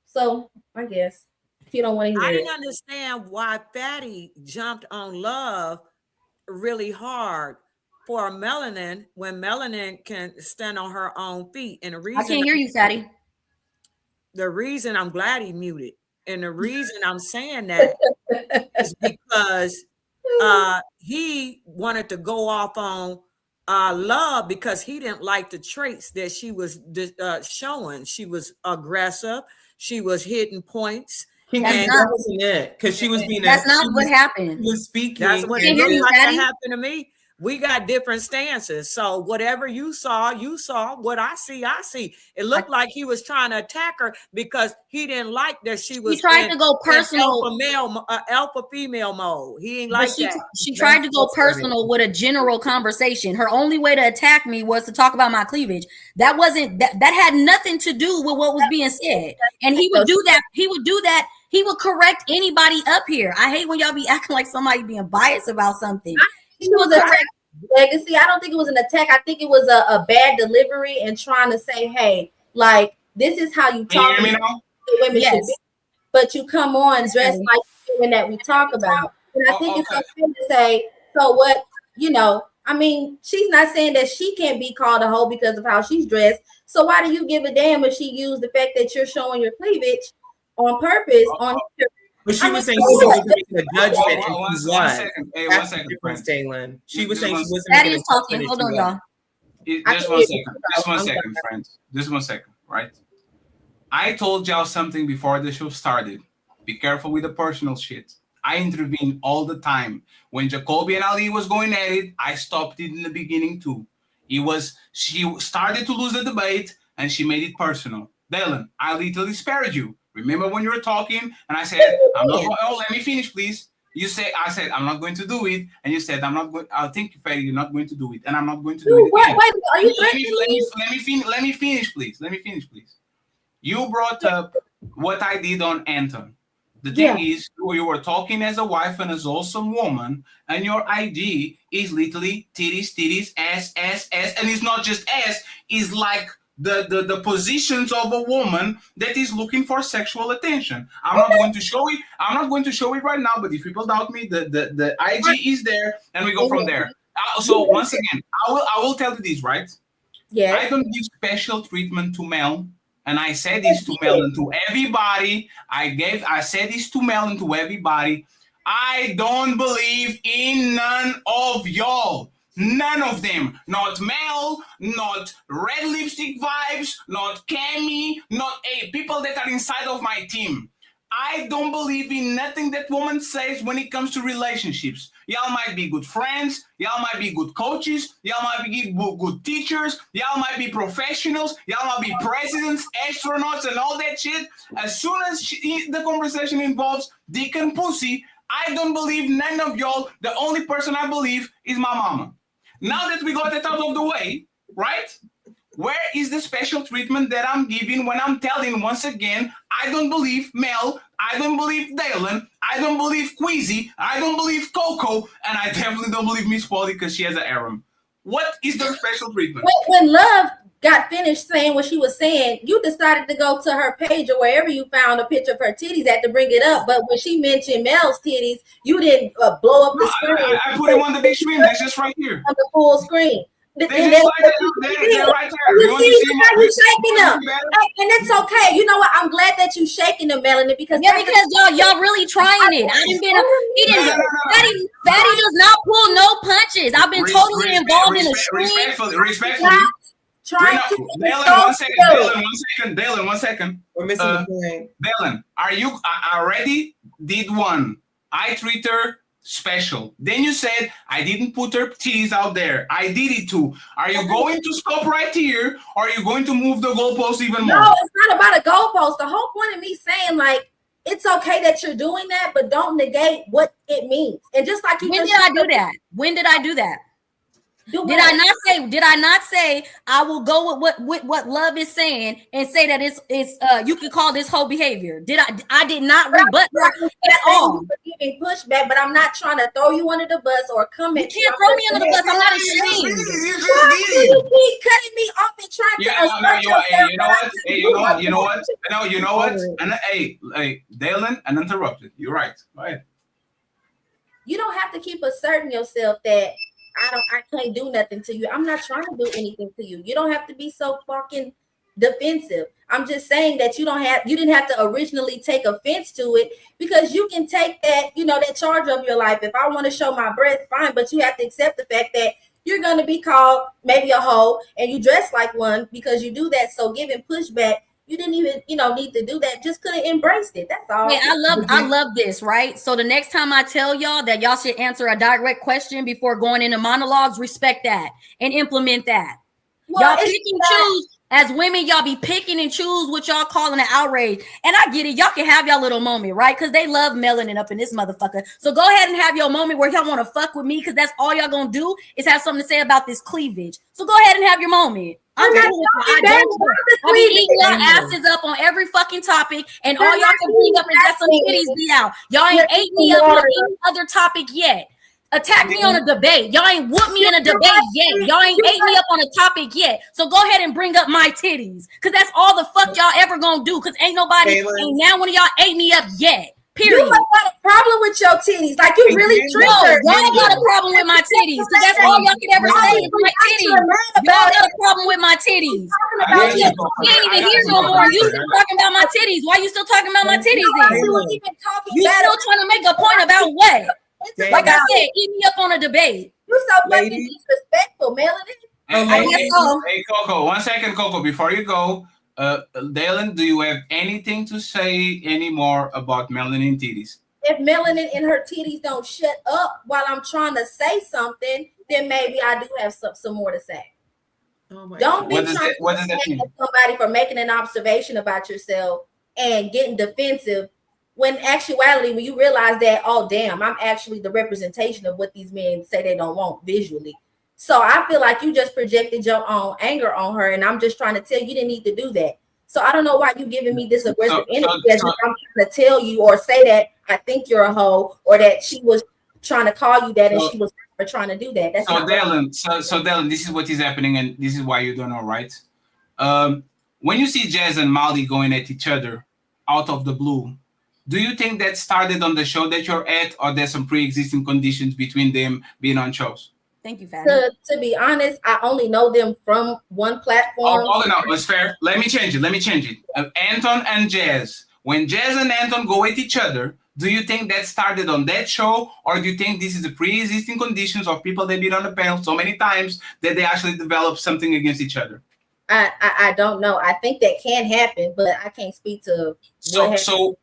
So I guess if you don't want to hear I it. didn't understand why Fatty jumped on Love really hard for Melanin when Melanin can stand on her own feet. And the reason I can't hear you, Fatty. The reason I'm glad he muted. And the reason I'm saying that is because he wanted to go off on Love because he didn't like the traits that she was showing. She was aggressive. She was hitting points. That wasn't it, because she was being. That's not what happened. She was speaking. That's what it looked like that happened to me. We got different stances. So whatever you saw. What I see. It looked like he was trying to attack her because he didn't like that she was. He tried to go personal. Alpha female mode. He ain't like that. She tried to go personal with a general conversation. Her only way to attack me was to talk about my cleavage. That wasn't that had nothing to do with what was being said. And he would do that. He would correct anybody up here. I hate when y'all be acting like somebody being biased about something. It was a legacy. I don't think it was an attack. I think it was a bad delivery and trying to say, hey, like this is how you talk. Can you hear me now? Women should be, but you come on dressed like women that we talk about. And I think it's unfair to say, so what, I mean, she's not saying that she can't be called a hoe because of how she's dressed. So why do you give a damn if she used the fact that you're showing your cleavage on purpose on your. But she was saying she wasn't making a judgment. One second. Hey, That's 1 second, difference, friend. Dalen. She was saying she wasn't That making is talking. Hold on, y'all. Just 1 second. Just 1 second, friends. Just 1 second, right? I told y'all something before the show started. Be careful with the personal shit. I intervene all the time. When Jacoby and Ali was going at it, I stopped it in the beginning too. She started to lose the debate and she made it personal. Dalen, I literally spared you. Remember when you were talking and I said, I'm not going, let me finish, please. I said, I'm not going to do it. And you said, I'm not going, I'll think you, Fatty, you're not going to do it. And I'm not going to do it again. Wait, are you let me finish, please. You brought up what I did on Anton. The thing is, you were talking as a wife and as awesome woman, and your IG is literally titties, ass, and it's not just ass, it's like the positions of a woman that is looking for sexual attention. I'm not going to show it. I'm not going to show it right now. But if people doubt me, the IG is there, and we go from there. So once again, I will tell you this, right? Yeah. I don't give special treatment to Mel, and I said this to Mel and to everybody. I said this to Mel and to everybody. I don't believe in none of y'all. None of them. Not Mel, not Red Lipstick Vibes, not Cammy, not people that are inside of my team. I don't believe in nothing that woman says when it comes to relationships. Y'all might be good friends. Y'all might be good coaches. Y'all might be good teachers. Y'all might be professionals. Y'all might be presidents, astronauts, and all that shit. As soon as the conversation involves dick and pussy, I don't believe none of y'all. The only person I believe is my mama. Now that we got that out of the way, right? Where is the special treatment that I'm giving when I'm telling once again, I don't believe Mel, I don't believe Dalen, I don't believe Queasy, I don't believe Coco, and I definitely don't believe Miss Polly because she has an harem. What is the special treatment? When Love got finished saying what she was saying, you decided to go to her page or wherever you found a picture of her titties at to bring it up. But when she mentioned Mel's titties, you didn't blow up the screen. I put him on the big screen. They're just right here. On the full screen. They're just like they're right there. You see how you shaking them, and it's okay. You know what? I'm glad that you shaking them, Melanie, because y'all really trying it. I didn't been. He didn't. Fatty does not pull no punches. I've been totally involved in a screen. Respectfully. Dalen, one second. We're missing the point. Dalen, are you already did one? I treat her special. Then you said I didn't put her titties out there. I did it too. Are you going to stop right here, or are you going to move the goalpost even more? No, it's not about a goalpost. The whole point of me saying like it's okay that you're doing that, but don't negate what it means. And just like you, when did I do that? When did I do that? Did I not say I will go with what love is saying and say that it's you can call this whole behavior? I did not rebut that at all. Giving pushback, but I'm not trying to throw you under the bus or come at you. You can't throw me under the bus. I'm not ashamed. You keep cutting me off and trying to you know what? And hey, Dalen, uninterrupted. You're right. Right. You don't have to keep asserting yourself that I can't do nothing to you. I'm not trying to do anything to you. You don't have to be so fucking defensive. I'm just saying that you didn't have to originally take offense to it, because you can take that, that charge of your life. If I want to show my breast, fine, but you have to accept the fact that you're going to be called maybe a hoe and you dress like one because you do that. So giving pushback, you didn't even, need to do that. Just could have embraced it. That's all. Yeah, I love this, right? So the next time I tell y'all that y'all should answer a direct question before going into monologues, respect that and implement that. Well, y'all pick and choose. As women, y'all be picking and choose what y'all calling an outrage. And I get it. Y'all can have y'all little moment, right? Because they love melanin up in this motherfucker. So go ahead and have your moment where y'all want to fuck with me, because that's all y'all gonna do is have something to say about this cleavage. So go ahead and have your moment. I be eating your asses up on every fucking topic, and all y'all can bring up is that some titties be out. Y'all ain't ate me up on any other topic yet. Attack me on a debate. Y'all ain't whooped me in a debate yet. Y'all ain't ate me up on a topic yet. So go ahead and bring up my titties, because that's all the fuck y'all ever gonna do, because ain't now one of y'all ate me up yet. Period. You got a problem with your titties. Like you really triggered. Y'all got a problem with my titties, because that's all y'all can ever say is my titties. Y'all got a problem with my titties. You ain't even here no more. You still talking about my titties. Why you still talking about my titties then? You still trying to make a point about what? Like I said, eat me up on a debate. You're so fucking disrespectful, Melanie. Hey, Coco, 1 second, Coco, before you go. Dalen, do you have anything to say anymore about melanin titties? If melanin in her titties don't shut up while I'm trying to say something, then maybe I do have some more to say. Don't be trying to say somebody for making an observation about yourself and getting defensive, when actuality, when you realize that, oh damn, I'm actually the representation of what these men say they don't want visually. So I feel like you just projected your own anger on her, and I'm just trying to tell you didn't need to do that. So I don't know why you giving me this aggressive energy as if I'm trying to tell you or say that I think you're a hoe, or that she was trying to call you that and she was trying to do that. That's so Dalen, so Dalen, this is what is happening, and this is why you don't know, right? When you see Jazz and Molly going at each other out of the blue, do you think that started on the show that you're at, or there's some pre-existing conditions between them being on shows? Thank you, Fatty. To be honest, I only know them from one platform. Oh no, it's fair. Let me change it. Anton and Jazz. When Jazz and Anton go at each other, do you think that started on that show, or do you think this is the pre-existing conditions of people they've been on the panel so many times that they actually develop something against each other? I don't know. I think that can happen, but I can't speak to. So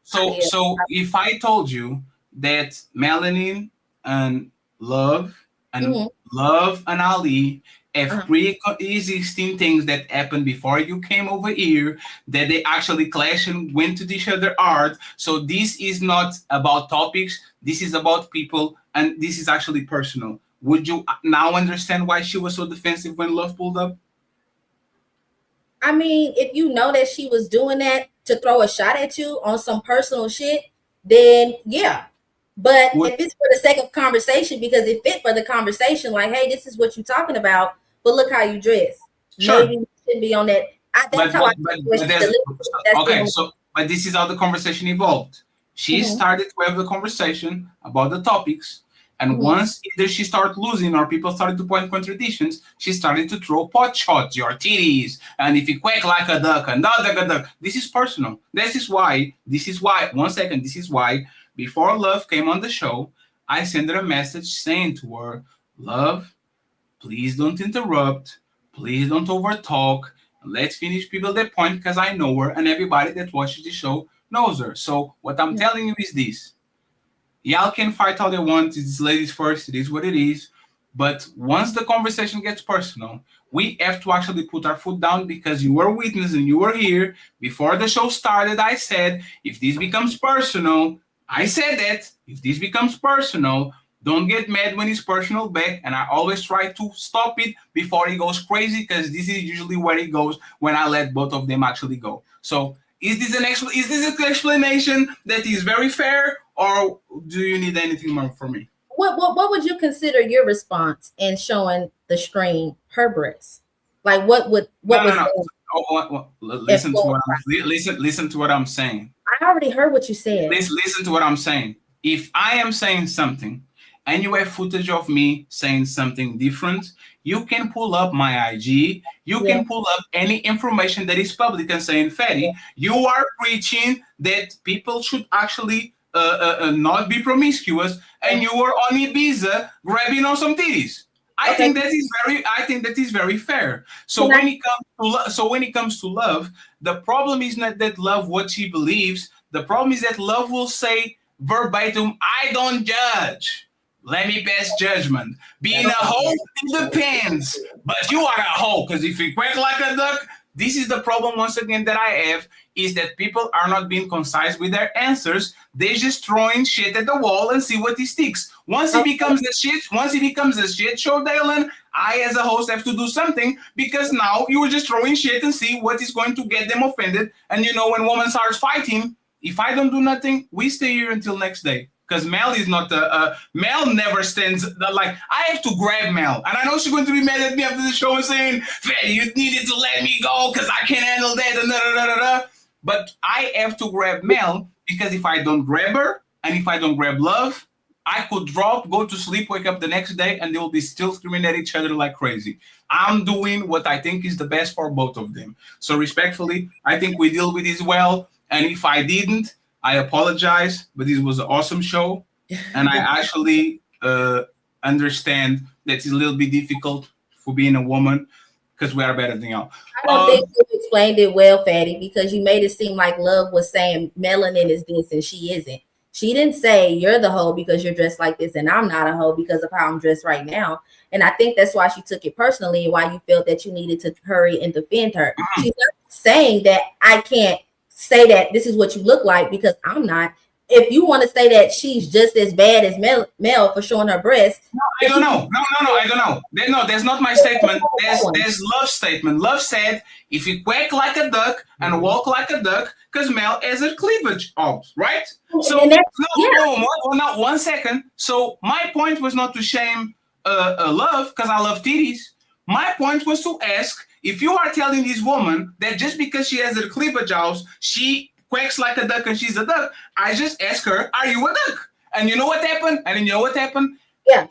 if I told you that Melanin and Love and Love and Ali have pre-existing things that happened before you came over here, that they actually clashed and went to each other hard. So this is not about topics. This is about people, and this is actually personal. Would you now understand why she was so defensive when Love pulled up? I mean, if you know that she was doing that to throw a shot at you on some personal shit, then yeah. But if it's for the sake of conversation, because it fit for the conversation, like, hey, this is what you're talking about, but look how you dress. Sure. Maybe we shouldn't be on that. That's how I okay. So, but this is how the conversation evolved. She started to have the conversation about the topics, and once either she started losing or people started to point contradictions, she started to throw pot shots, your titties, and if you quack like a duck, and not like a duck. This is personal. This is why. 1 second. This is why. Before Love came on the show, I sent her a message saying to her, Love, please don't interrupt. Please don't overtalk. Let's finish people their point because I know her and everybody that watches the show knows her. So what I'm telling you is this. Y'all can fight all they want. It's ladies first. It is what it is. But once the conversation gets personal, we have to actually put our foot down because you were witness and you were here. Before the show started, I said, if this becomes personal, I said that. If this becomes personal, don't get mad when it's personal back. And I always try to stop it before he goes crazy because this is usually where he goes when I let both of them actually go. So is this an explanation that is very fair, or do you need anything more from me? What would you consider your response in showing the screen her breasts? Like listen to what I'm saying. I already heard what you said. Listen to what I'm saying. If I am saying something and you have footage of me saying something different, you can pull up my IG. You can pull up any information that is public and saying, Fatty, you are preaching that people should actually not be promiscuous, and you are on Ibiza grabbing on some titties. I think that is very fair. So when it comes to Love, the problem is not that Love what she believes. The problem is that Love will say verbatim, I don't judge. Let me pass judgment. Being a hoe, it depends. But you are a hoe, because if you quack like a duck, this is the problem once again that I have, is that people are not being concise with their answers. They're just throwing shit at the wall and see what it sticks. Once it becomes a shit show, Dylan, I as a host have to do something, because now you were just throwing shit and see what is going to get them offended. And you know, when women starts fighting, if I don't do nothing, we stay here until next day. Because Mel is not Mel never stands like I have to grab Mel, and I know she's going to be mad at me after the show and saying, "You needed to let me go because I can't handle that." And But I have to grab Mel, because if I don't grab her and if I don't grab Love, I could drop, go to sleep, wake up the next day, and they will be still screaming at each other like crazy. I'm doing what I think is the best for both of them. So respectfully, I think we deal with this well. And if I didn't, I apologize, but this was an awesome show. And I actually understand that it's a little bit difficult for being a woman, because we are better than y'all. I don't think you explained it well, Fatty, because you made it seem like Love was saying melanin is this and she isn't. She didn't say you're the hoe because you're dressed like this and I'm not a hoe because of how I'm dressed right now. And I think that's why she took it personally and why you felt that you needed to hurry and defend her. She's not saying that I can't say that this is what you look like because I'm not. If you want to say that she's just as bad as Mel for showing her breasts. No, I don't know. No, I don't know. No, that's not my statement. There's Love's statement. Love said, if you quack like a duck and walk like a duck, because Mel has a cleavage out, right? So, no, 1 second. So my point was not to shame Love, because I love titties. My point was to ask, if you are telling this woman that just because she has a cleavage out, she quacks like a duck and she's a duck, I just ask her, are you a duck? And you know what happened? Yeah.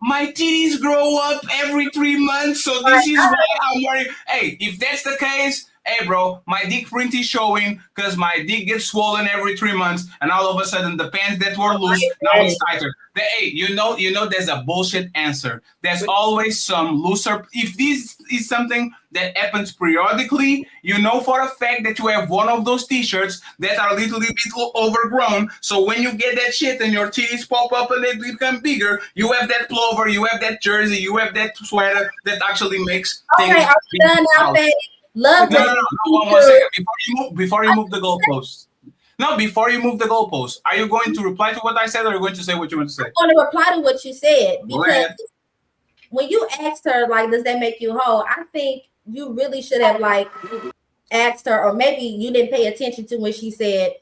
My titties grow up every 3 months, so this is why I'm worried. Hey, if that's the case, hey, bro, my dick print is showing because my dick gets swollen every 3 months, and all of a sudden the pants that were loose, now it's tighter. Hey, you know, there's a bullshit answer. There's always some looser. If this is something that happens periodically, you know for a fact that you have one of those t-shirts that are a little bit overgrown. So when you get that shit and your titties pop up and they become bigger, you have that pullover, you have that jersey, you have that sweater that actually makes things. Okay, are we done now, Fatty? Love. No, 1 second. Before you move the goalposts. No, before you move the goalposts, are you going to reply to what I said, or are you going to say what you want to say? I'm going to reply to what you said, because when you asked her, like, does that make you whole? I think you really should have, like, asked her, or maybe you didn't pay attention to when she said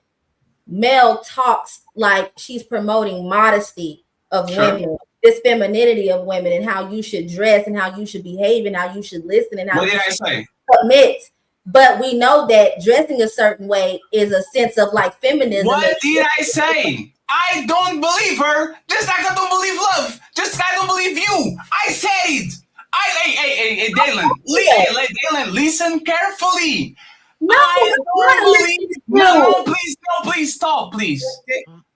Mel talks like she's promoting modesty of women, this femininity of women, and how you should dress and how you should behave and how you should listen and how. What did I say? submit. But we know that dressing a certain way is a sense of like feminism. What did I say? I don't believe her, just like I don't believe love, just like I don't believe you. I said, hey, Dalen, Dalen, listen carefully. No, I don't believe. no, Please stop, please.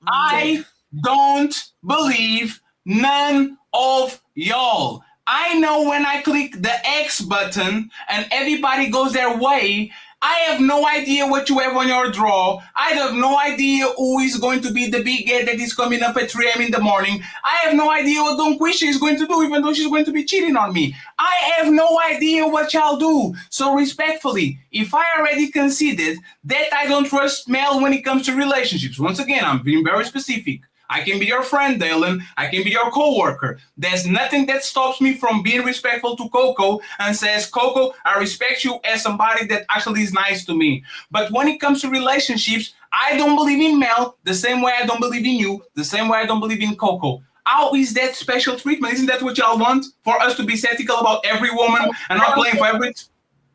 I don't believe none of y'all. I know when I click the X button and everybody goes their way, I have no idea what you have on your draw. I have no idea who is going to be the big head that is coming up at 3 a.m. in the morning. I have no idea what Don Quisha is going to do, even though she's going to be cheating on me. I have no idea what y'all do. So respectfully, if I already conceded that I don't trust Mel when it comes to relationships, once again, I'm being very specific. I can be your friend, Dalen. I can be your co-worker. There's nothing that stops me from being respectful to Coco and says, Coco, I respect you as somebody that actually is nice to me. But when it comes to relationships, I don't believe in Mel the same way I don't believe in you, the same way I don't believe in Coco. How is that special treatment? Isn't that what y'all want? For us to be skeptical about every woman and not playing favorites?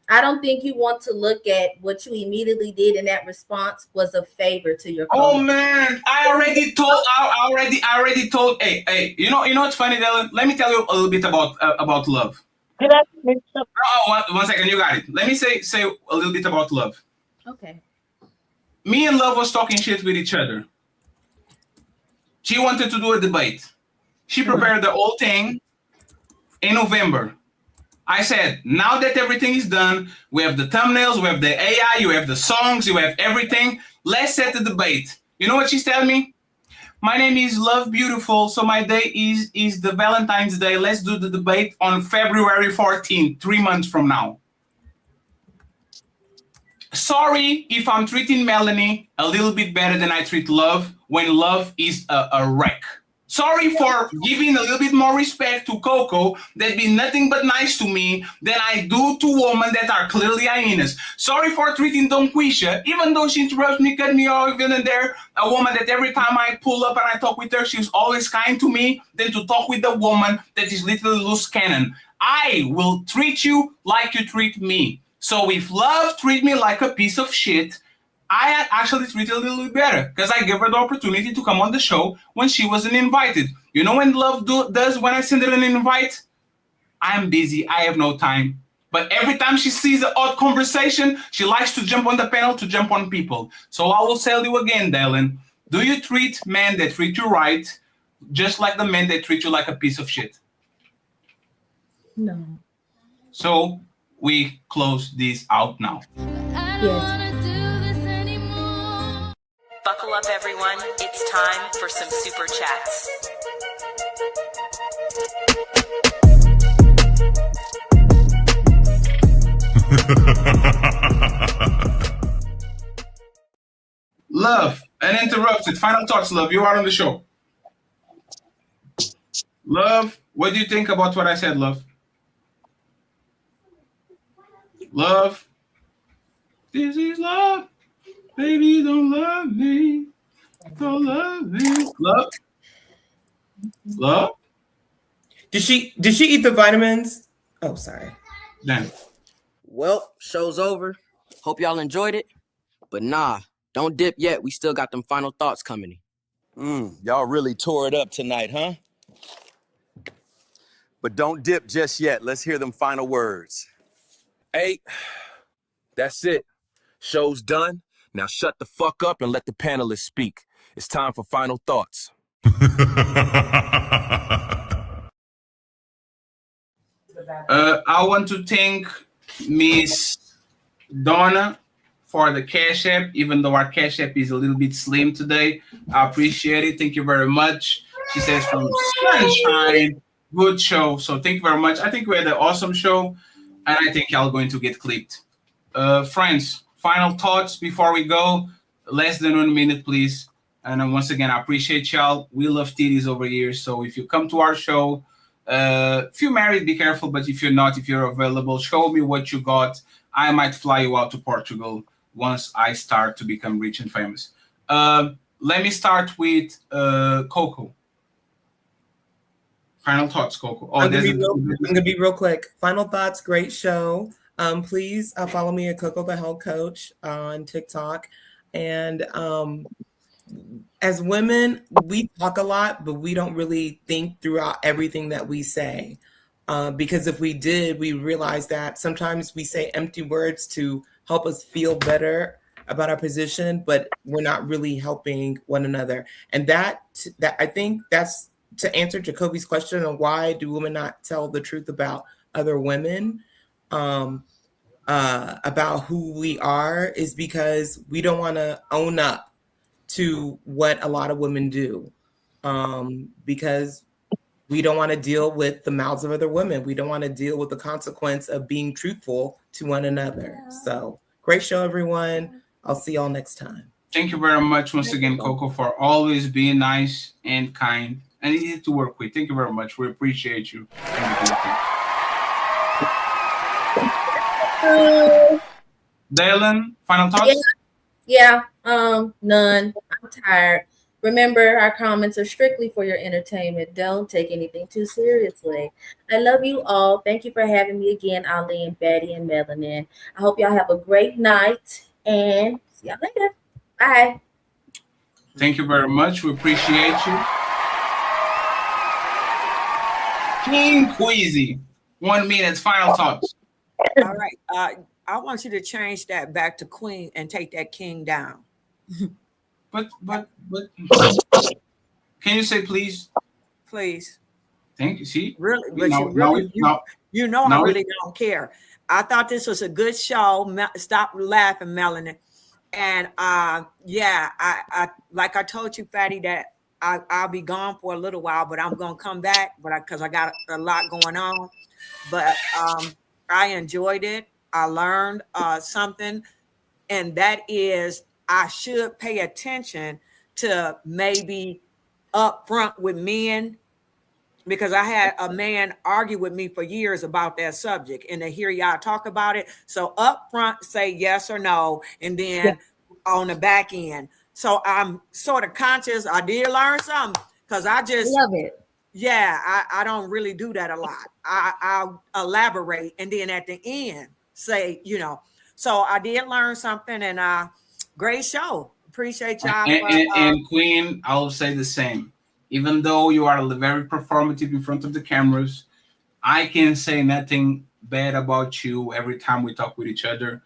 I don't think you want to look at what you immediately did in that response was a favor to your Oh man, I already told. Hey, you know what's funny, Dylan? Let me tell you a little bit about love. One second, you got it. Let me say a little bit about love. Okay. Me and Love was talking shit with each other. She wanted to do a debate. She prepared the whole thing in November. I said, now that everything is done, we have the thumbnails, we have the AI, you have the songs, you have everything. Let's set the debate. You know what she's telling me? My name is Love Beautiful, so my day is the Valentine's Day. Let's do the debate on February 14th, 3 months from now. Sorry if I'm treating Melanie a little bit better than I treat Love when Love is a wreck. Sorry for giving a little bit more respect to Coco that be nothing but nice to me than I do to women that are clearly hyenas. Sorry for treating Don Quisha, even though she interrupts me, cut me off, even and there, a woman that every time I pull up and I talk with her, she's always kind to me, than to talk with a woman that is literally loose cannon. I will treat you like you treat me. So if Love treat me like a piece of shit, I actually treat her a little bit better because I gave her the opportunity to come on the show when she wasn't invited. You know when Love does when I send her an invite? I'm busy. I have no time. But every time she sees an odd conversation, she likes to jump on the panel to jump on people. So I will tell you again, Dylan, do you treat men that treat you right just like the men that treat you like a piece of shit? No. So we close this out now. Yes. Buckle up, everyone. It's time for some super chats. Love, uninterrupted. Final thoughts, Love. You are on the show. Love, what do you think about what I said, Love? Love, this is love. Baby, don't love me. Don't love me. Love? Love? Did she eat the vitamins? Oh, sorry. Damn. Well, show's over. Hope y'all enjoyed it. But nah, don't dip yet. We still got them final thoughts coming. Y'all really tore it up tonight, huh? But don't dip just yet. Let's hear them final words. Hey, that's it. Show's done. Now shut the fuck up and let the panelists speak. It's time for final thoughts. I want to thank Miss Donna for the Cash App, even though our Cash App is a little bit slim today. I appreciate it. Thank you very much. She says from Sunshine, good show. So thank you very much. I think we had an awesome show, and I think y'all going to get clipped. Friends, final thoughts before we go. Less than 1 minute, please. And once again, I appreciate y'all. We love titties over here. So if you come to our show, if you're married, be careful. But if you're not, if you're available, show me what you got. I might fly you out to Portugal once I start to become rich and famous. Let me start with Coco. Final thoughts, Coco. I'm gonna be real quick. Final thoughts. Great show. Please follow me at Coco the Health Coach on TikTok. And as women, we talk a lot, but we don't really think throughout everything that we say. Because if we did, we realize that sometimes we say empty words to help us feel better about our position, but we're not really helping one another. And that I think that's to answer Jacoby's question on why do women not tell the truth about other women, about who we are, is because we don't want to own up to what a lot of women do, because we don't want to deal with the mouths of other women. We don't want to deal with the consequence of being truthful to one another. So great show, everyone. I'll see y'all next time. Thank you very much once again, Coco, for always being nice and kind and easy to work with. Thank you very much. We appreciate you. Dylan, final thoughts? Yeah, none. I'm tired. Remember, our comments are strictly for your entertainment. Don't take anything too seriously. I love you all. Thank you for having me again, Eileen, Betty, and Melanin. I hope y'all have a great night and see y'all later. Bye. Thank you very much. We appreciate you. King Queasy, 1 minute, final thoughts. All right. I want you to change that back to queen and take that king down. But can you say please? Please. Thank you. See? Really, but you know I really don't care. I thought this was a good show. Stop laughing, Melanin. And yeah, I like I told you, Fatty, that I'll be gone for a little while, but I'm gonna come back, but because I got a lot going on. But I enjoyed it. I learned something, and that is I should pay attention to maybe up front with men, because I had a man argue with me for years about that subject, and to hear y'all talk about it. So up front, say yes or no, and then on the back end. So I'm sort of conscious. I did learn something because I just love it. Yeah, I don't really do that a lot. I'll elaborate and then at the end say, So I did learn something, and great show. Appreciate y'all. And Queen, I'll say the same. Even though you are very performative in front of the cameras, I can say nothing bad about you every time we talk with each other.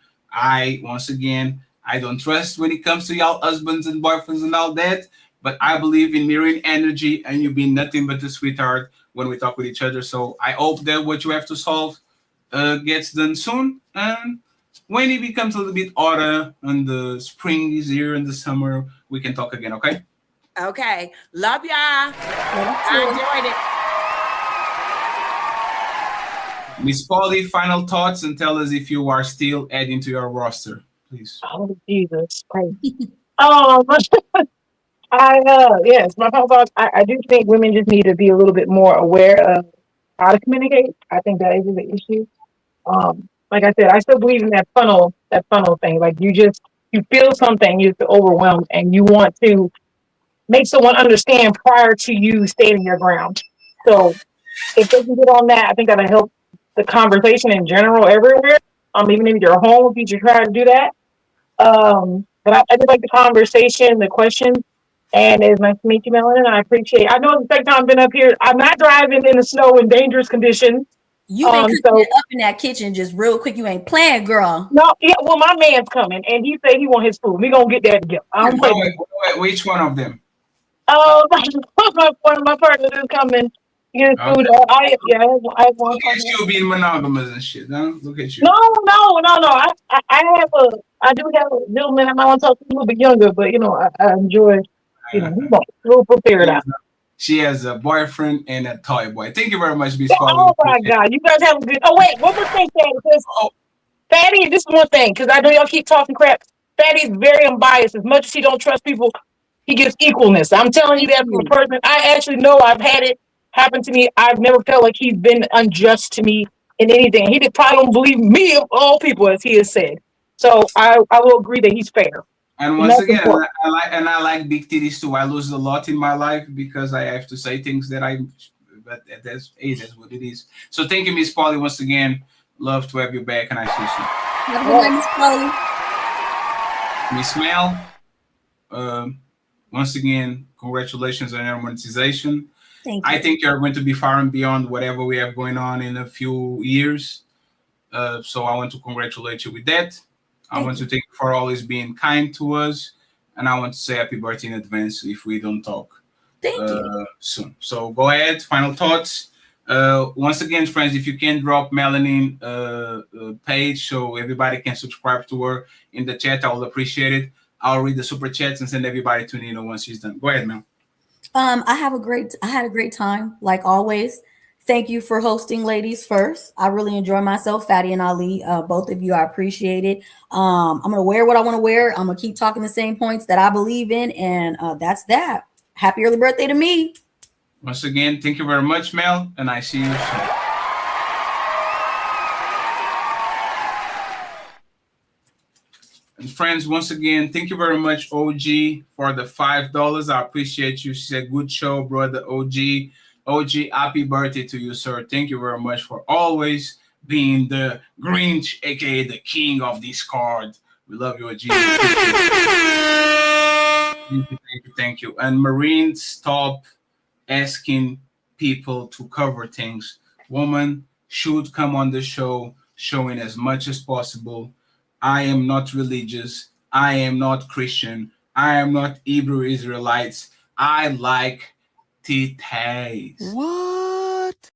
Once again, I don't trust when it comes to y'all husbands and boyfriends and all that, but I believe in mirroring energy and you being nothing but a sweetheart when we talk with each other. So I hope that what you have to solve gets done soon. And when it becomes a little bit hotter and the spring is here and the summer, we can talk again, okay? Okay. Love y'all. I enjoyed it. Miss Polly, final thoughts, and tell us if you are still adding to your roster, please. Oh, Jesus. Yes, my final thoughts. I do think women just need to be a little bit more aware of how to communicate. I think that is the issue. Like I said, I still believe in that funnel thing. Like you feel something, you feel overwhelmed, and you want to make someone understand prior to you standing your ground. So if they can get on that, I think that'll help the conversation in general everywhere. Even in your home, if you should try to do that. But I just like the conversation, the questions, and it's nice to meet you, Melanie. I appreciate. I know it's the second time I've been up here. I'm not driving in the snow in dangerous conditions. You been cooking it up in that kitchen just real quick. You ain't playing, girl. No, yeah. Well, my man's coming, and he said he want his food. We gonna get that together. I don't play. Which one of them? One of my partners is coming. Get his food. I want. Look at you being monogamous and shit. Huh? Look at you. No. I do have a gentleman. I might want to talk to a little bit younger, but I enjoy. We'll figure it out. She has a boyfriend and a toy boy. Thank you very much, Miss Polly. Oh my God, you guys have a good. Oh wait, one more thing, Fatty. Fatty, this is one thing because I know y'all keep talking crap. Fatty's very unbiased. As much as he don't trust people, he gives equalness. I'm telling you that from a person. I actually know I've had it happen to me. I've never felt like he's been unjust to me in anything. He probably don't believe me of all people, as he has said. So I will agree that he's fair. And once again, I like big titties too. I lose a lot in my life because I have to say things that but that's what it is. So thank you, Miss Polly, once again. Love to have you back, and I see you soon. Have a good night, Miss Chloe. Miss Mel, once again, congratulations on your monetization. Thank I you. think you're going to be far and beyond whatever we have going on in a few years. So I want to congratulate you with that. I want to thank you for always being kind to us. And I want to say happy birthday in advance if we don't talk soon. So go ahead, final thoughts. Once again, friends, if you can drop Melanin page so everybody can subscribe to her in the chat, I will appreciate it. I'll read the super chats and send everybody to Nino once she's done. Go ahead, Mel. I had a great time, like always. Thank you for hosting Ladies First. I really enjoy myself. Fatty and Ali, both of you, I appreciate it. I'm going to wear what I want to wear. I'm going to keep talking the same points that I believe in. And that's that. Happy early birthday to me. Once again, thank you very much, Mel. And I see you soon. And friends, once again, thank you very much, OG, for the $5. I appreciate you. She said, good show, brother, OG. OG, happy birthday to you, sir. Thank you very much for always being the Grinch, aka the king of this card. We love you, OG. Thank you. And Marine, stop asking people to cover things. Woman should come on the show showing as much as possible. I am not religious. I am not Christian. I am not Hebrew Israelites. I like titties. What?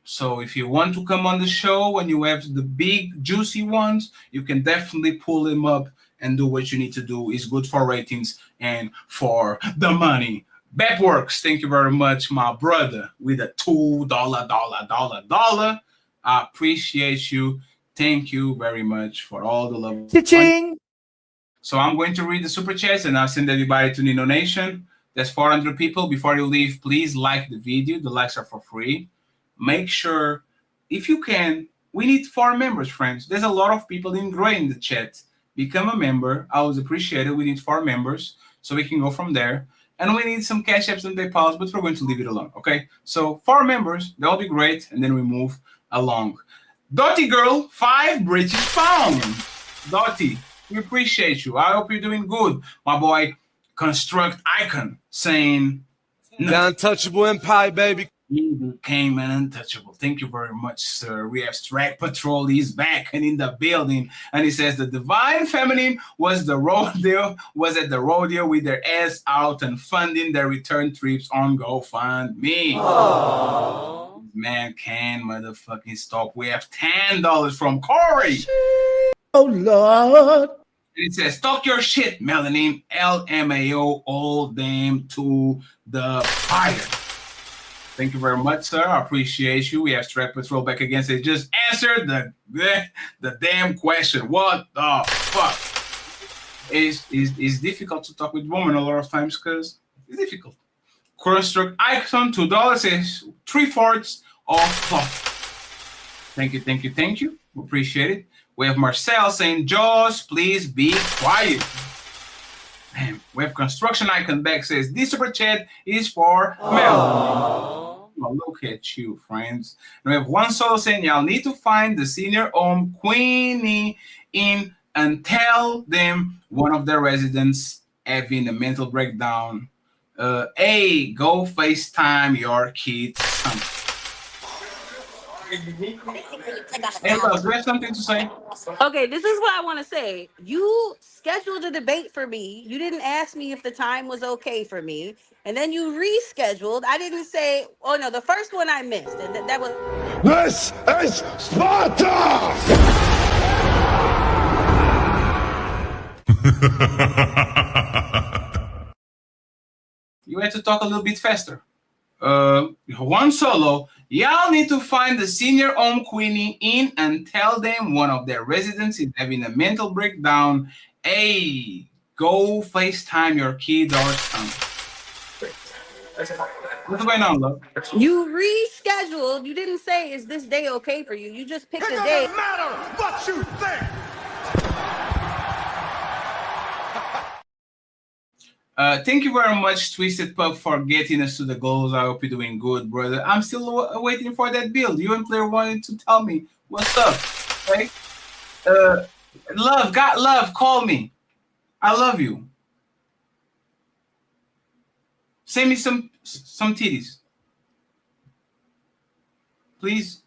So if you want to come on the show and you have the big juicy ones, you can definitely pull them up and do what you need to do. It's good for ratings and for the money. Betworks, thank you very much, my brother, with a $2. I appreciate you. Thank you very much for all the love. Cha-ching! So I'm going to read the super chats and I'll send everybody to Nino Nation. There's 400 people. Before you leave, please like the video. The likes are for free. Make sure, if you can, we need 4 members, friends. There's a lot of people in gray in the chat. Become a member. I would appreciate it. We need 4 members so we can go from there. And we need some cash apps and PayPals, but we're going to leave it alone, okay? So 4 members, that'll be great, and then we move along. Dottie girl, 5 British pounds. Dottie, we appreciate you. I hope you're doing good. My boy, Construct Icon, saying... The untouchable empire, baby. You became an untouchable. Thank you very much, sir. We have Strike Patrol. He's back and in the building. And he says the Divine Feminine was at the rodeo with their ass out and funding their return trips on GoFundMe. Aww. Man can motherfucking stop. We have $10 from Corey. Oh, Lord. It says, talk your shit, Melanin. LMAO, all them to the fire. Thank you very much, sir. I appreciate you. We have Strike Patrol back again. They just answered the damn question. What the fuck? It's difficult to talk with women a lot of times because it's difficult. Construct Icon, $2 says 3/4 of clock. Thank you. We appreciate it. We have Marcel saying, Jaws, please be quiet. Man, we have Construction Icon back says, this super chat is for Mel. Well, look at you, friends. And we have One Solo saying, y'all need to find the senior home Queenie in and tell them one of their residents having a mental breakdown. Hey, go FaceTime your kid. Hey, look, do you have something to say? Okay, this is what I want to say. You scheduled a debate for me. You didn't ask me if the time was okay for me. And then you rescheduled. I didn't say, oh no, the first one I missed. And that was... This is Sparta! You had to talk a little bit faster. One Solo, y'all need to find the senior home Queenie in and tell them one of their residents is having a mental breakdown. Hey, go FaceTime your kid or something. What's going on, love? You rescheduled. You didn't say, is this day okay for you? You just picked a day. It doesn't matter what you think! Thank you very much, Twisted Pup, for getting us to the goals. I hope you're doing good, brother. I'm still waiting for that build. You and Claire wanted to tell me What's up? Right? Love, got love. Call me. I love you. Send me some titties, please.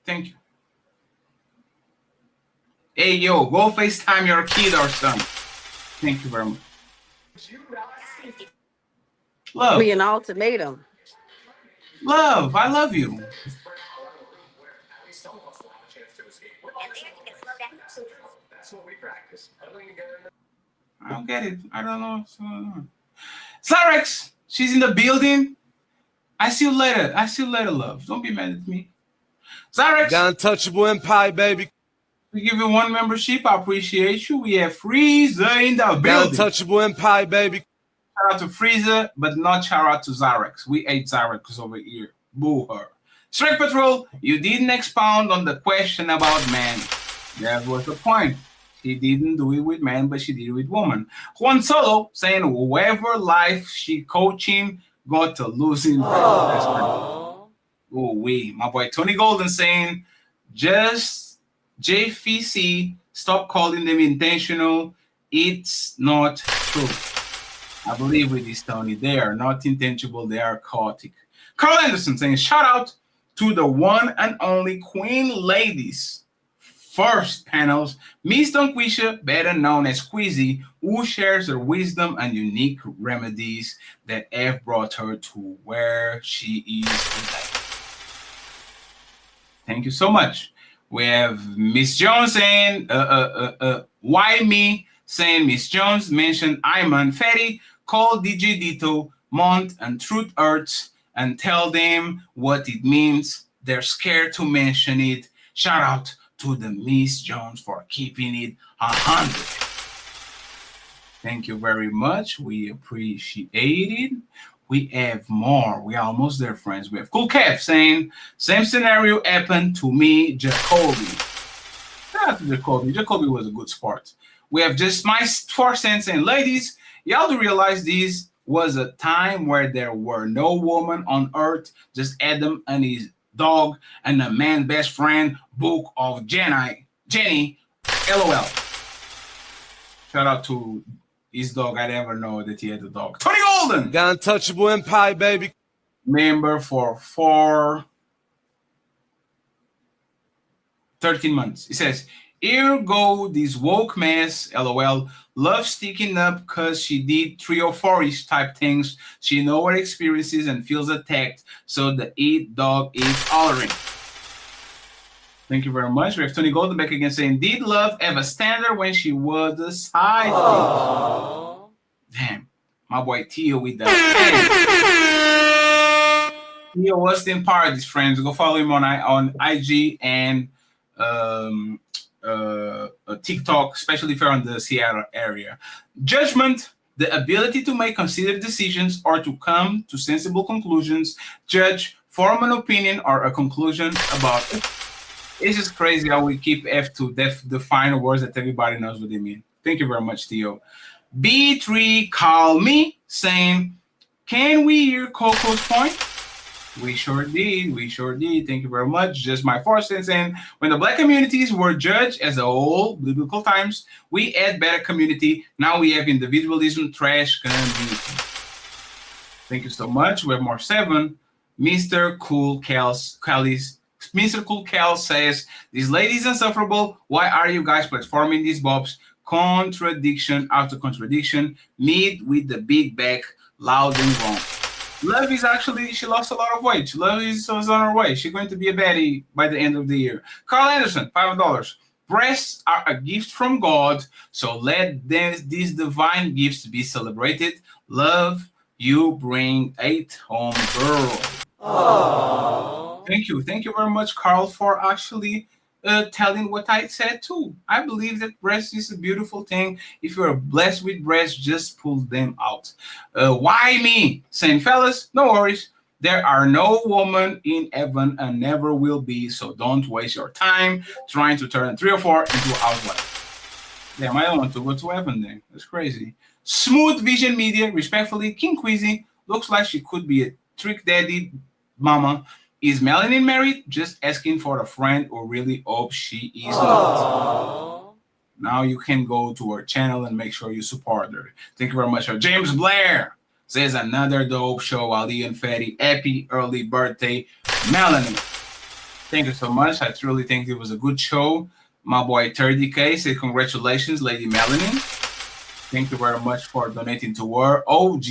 Thank you. Hey, yo, go FaceTime your kid or son. Thank you very much. Love. Me an ultimatum. Love, I love you. I don't get it. I don't know what's going on. Cyrex, she's in the building. I see you later. I see you later, love. Don't be mad at me. Cyrex. The untouchable empire, baby. We give you 1 membership. I appreciate you. We have Freezer in the building. The untouchable empire, baby. Shout out to Freezer, but not shout out to Cyrex. We ate Cyrex over here. Boo her. Strike Patrol, you didn't expound on the question about men. That was the point. She didn't do it with men, but she did it with women. Juan Solo saying whoever life she coaching got to losing. Oh, we. My boy Tony Golden saying just JVC, stop calling them intentional. It's not true. I believe with this, Tony. They are not intentional. They are chaotic. Carl Anderson saying shout out to the one and only Queen Ladies. First panels, Miss Donquisha, better known as Quizzy, who shares her wisdom and unique remedies that have brought her to where she is today. Thank you so much. We have Miss Jones saying, why me? Saying Miss Jones mentioned Iman Fetty, call DJ Dito, Mont, and Truth Earths and tell them what it means. They're scared to mention it. Shout out to the Miss Jones for keeping it 100. Thank you very much. We appreciate it. We have more. We are almost there, friends. We have Cool Kev saying, same scenario happened to me, Jacoby. Shout out to Jacoby. Jacoby was a good sport. We have just my 4 cents saying, ladies, y'all do realize this was a time where there were no woman on earth, just Adam and his dog and the man's best friend, Book of Jenny, LOL. Shout out to his dog. I never know that he had a dog. Tony Golden! The untouchable empire, baby. Member for 13 months. He says, here go this woke mess, LOL. Love sticking up because she did 3 or 4-ish type things. She know her experiences and feels attacked. So the eat dog is hollering. Thank you very much. We have Tony Golden back again saying, did love have a standard when she was a side piece? Damn. My boy Tio with that. Tio Austin Paradise, friends. Go follow him on IG and TikTok, especially if you're on the Seattle area. Judgment, the ability to make considered decisions or to come to sensible conclusions, judge, form an opinion or a conclusion about it. It's just crazy how we keep to define words that everybody knows what they mean. Thank you very much, Theo. B3 call me saying, can we hear Coco's point? We sure did. We sure did. Thank you very much. Just my 4 cents in. When the black communities were judged as a whole, biblical times, we had better community. Now we have individualism, trash community. Thank you so much. We have more 7. Mr. Cool Mr. Cool Cal says, this lady is insufferable. Why are you guys platforming these bobs? Contradiction after contradiction. Meet with the big back, loud and wrong. Love is actually, she lost a lot of weight. Love is on her way. She's going to be a baddie by the end of the year. Carl Anderson, $5. Breasts are a gift from God, so let these divine gifts be celebrated. Love, you bring 8 home, girl. Aww. Thank you very much, Carl, for actually telling what I said too. I believe that breast is a beautiful thing. If you're blessed with breasts, just pull them out. Why me? Saying, fellas, no worries. There are no women in heaven and never will be, so don't waste your time trying to turn 3 or 4 into a housewife. Damn, I don't want to go to heaven then. That's crazy. Smooth Vision Media, respectfully, King Quizzy looks like she could be a trick daddy mama. Is Melanin married? Just asking for a friend, or really hope she is not. Now you can go to our channel and make sure you support her. Thank you very much. James Blair says another dope show. Ali and Fatty, happy early birthday, Melanin. Thank you so much. I truly think it was a good show. My boy 30K says congratulations, Lady Melanin. Thank you very much for donating to her. OG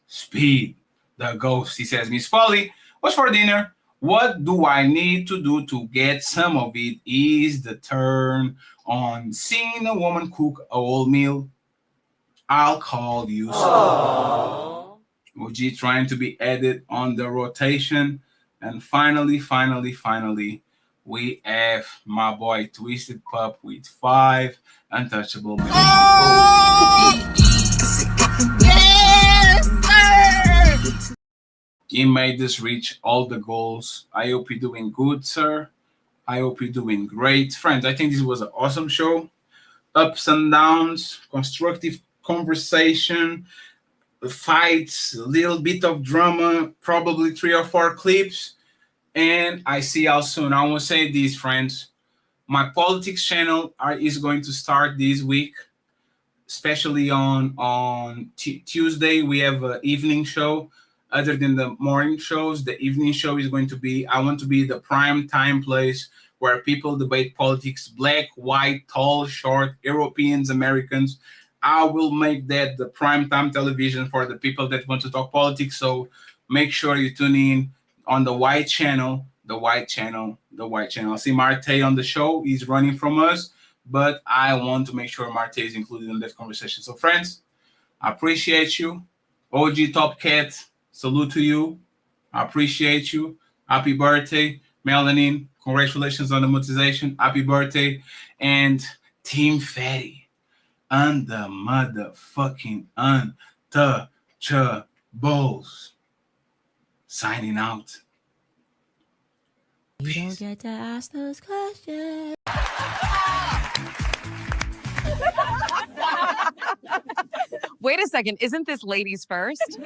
Speed, the ghost. He says, Miss Polly, what's for dinner? What do I need to do to get some of it? Is the turn on seeing a woman cook a whole meal? I'll call you soon. OG trying to be added on the rotation. And finally, we have my boy Twisted Pup with 5 untouchable minutes. He made us reach all the goals. I hope you're doing good, sir. I hope you're doing great. Friends, I think this was an awesome show. Ups and downs, constructive conversation, fights, a little bit of drama, probably 3 or 4 clips. And I see y'all soon. I want to say this, friends. My politics channel is going to start this week, especially on Tuesday. We have an evening show. Other than the morning shows, the evening show is going to be, I want to be the prime time place where people debate politics, black, white, tall, short, Europeans, Americans. I will make that the prime time television for the people that want to talk politics. So make sure you tune in on the white channel, I see Marte on the show. He's running from us, but I want to make sure Marte is included in that conversation. So friends, I appreciate you. OG Top Cat, salute to you. I appreciate you. Happy birthday, Melanin. Congratulations on the monetization. Happy birthday. And Team Fatty and the motherfucking untouchables. Signing out. You don't get to ask those questions. Wait a second, isn't this ladies first?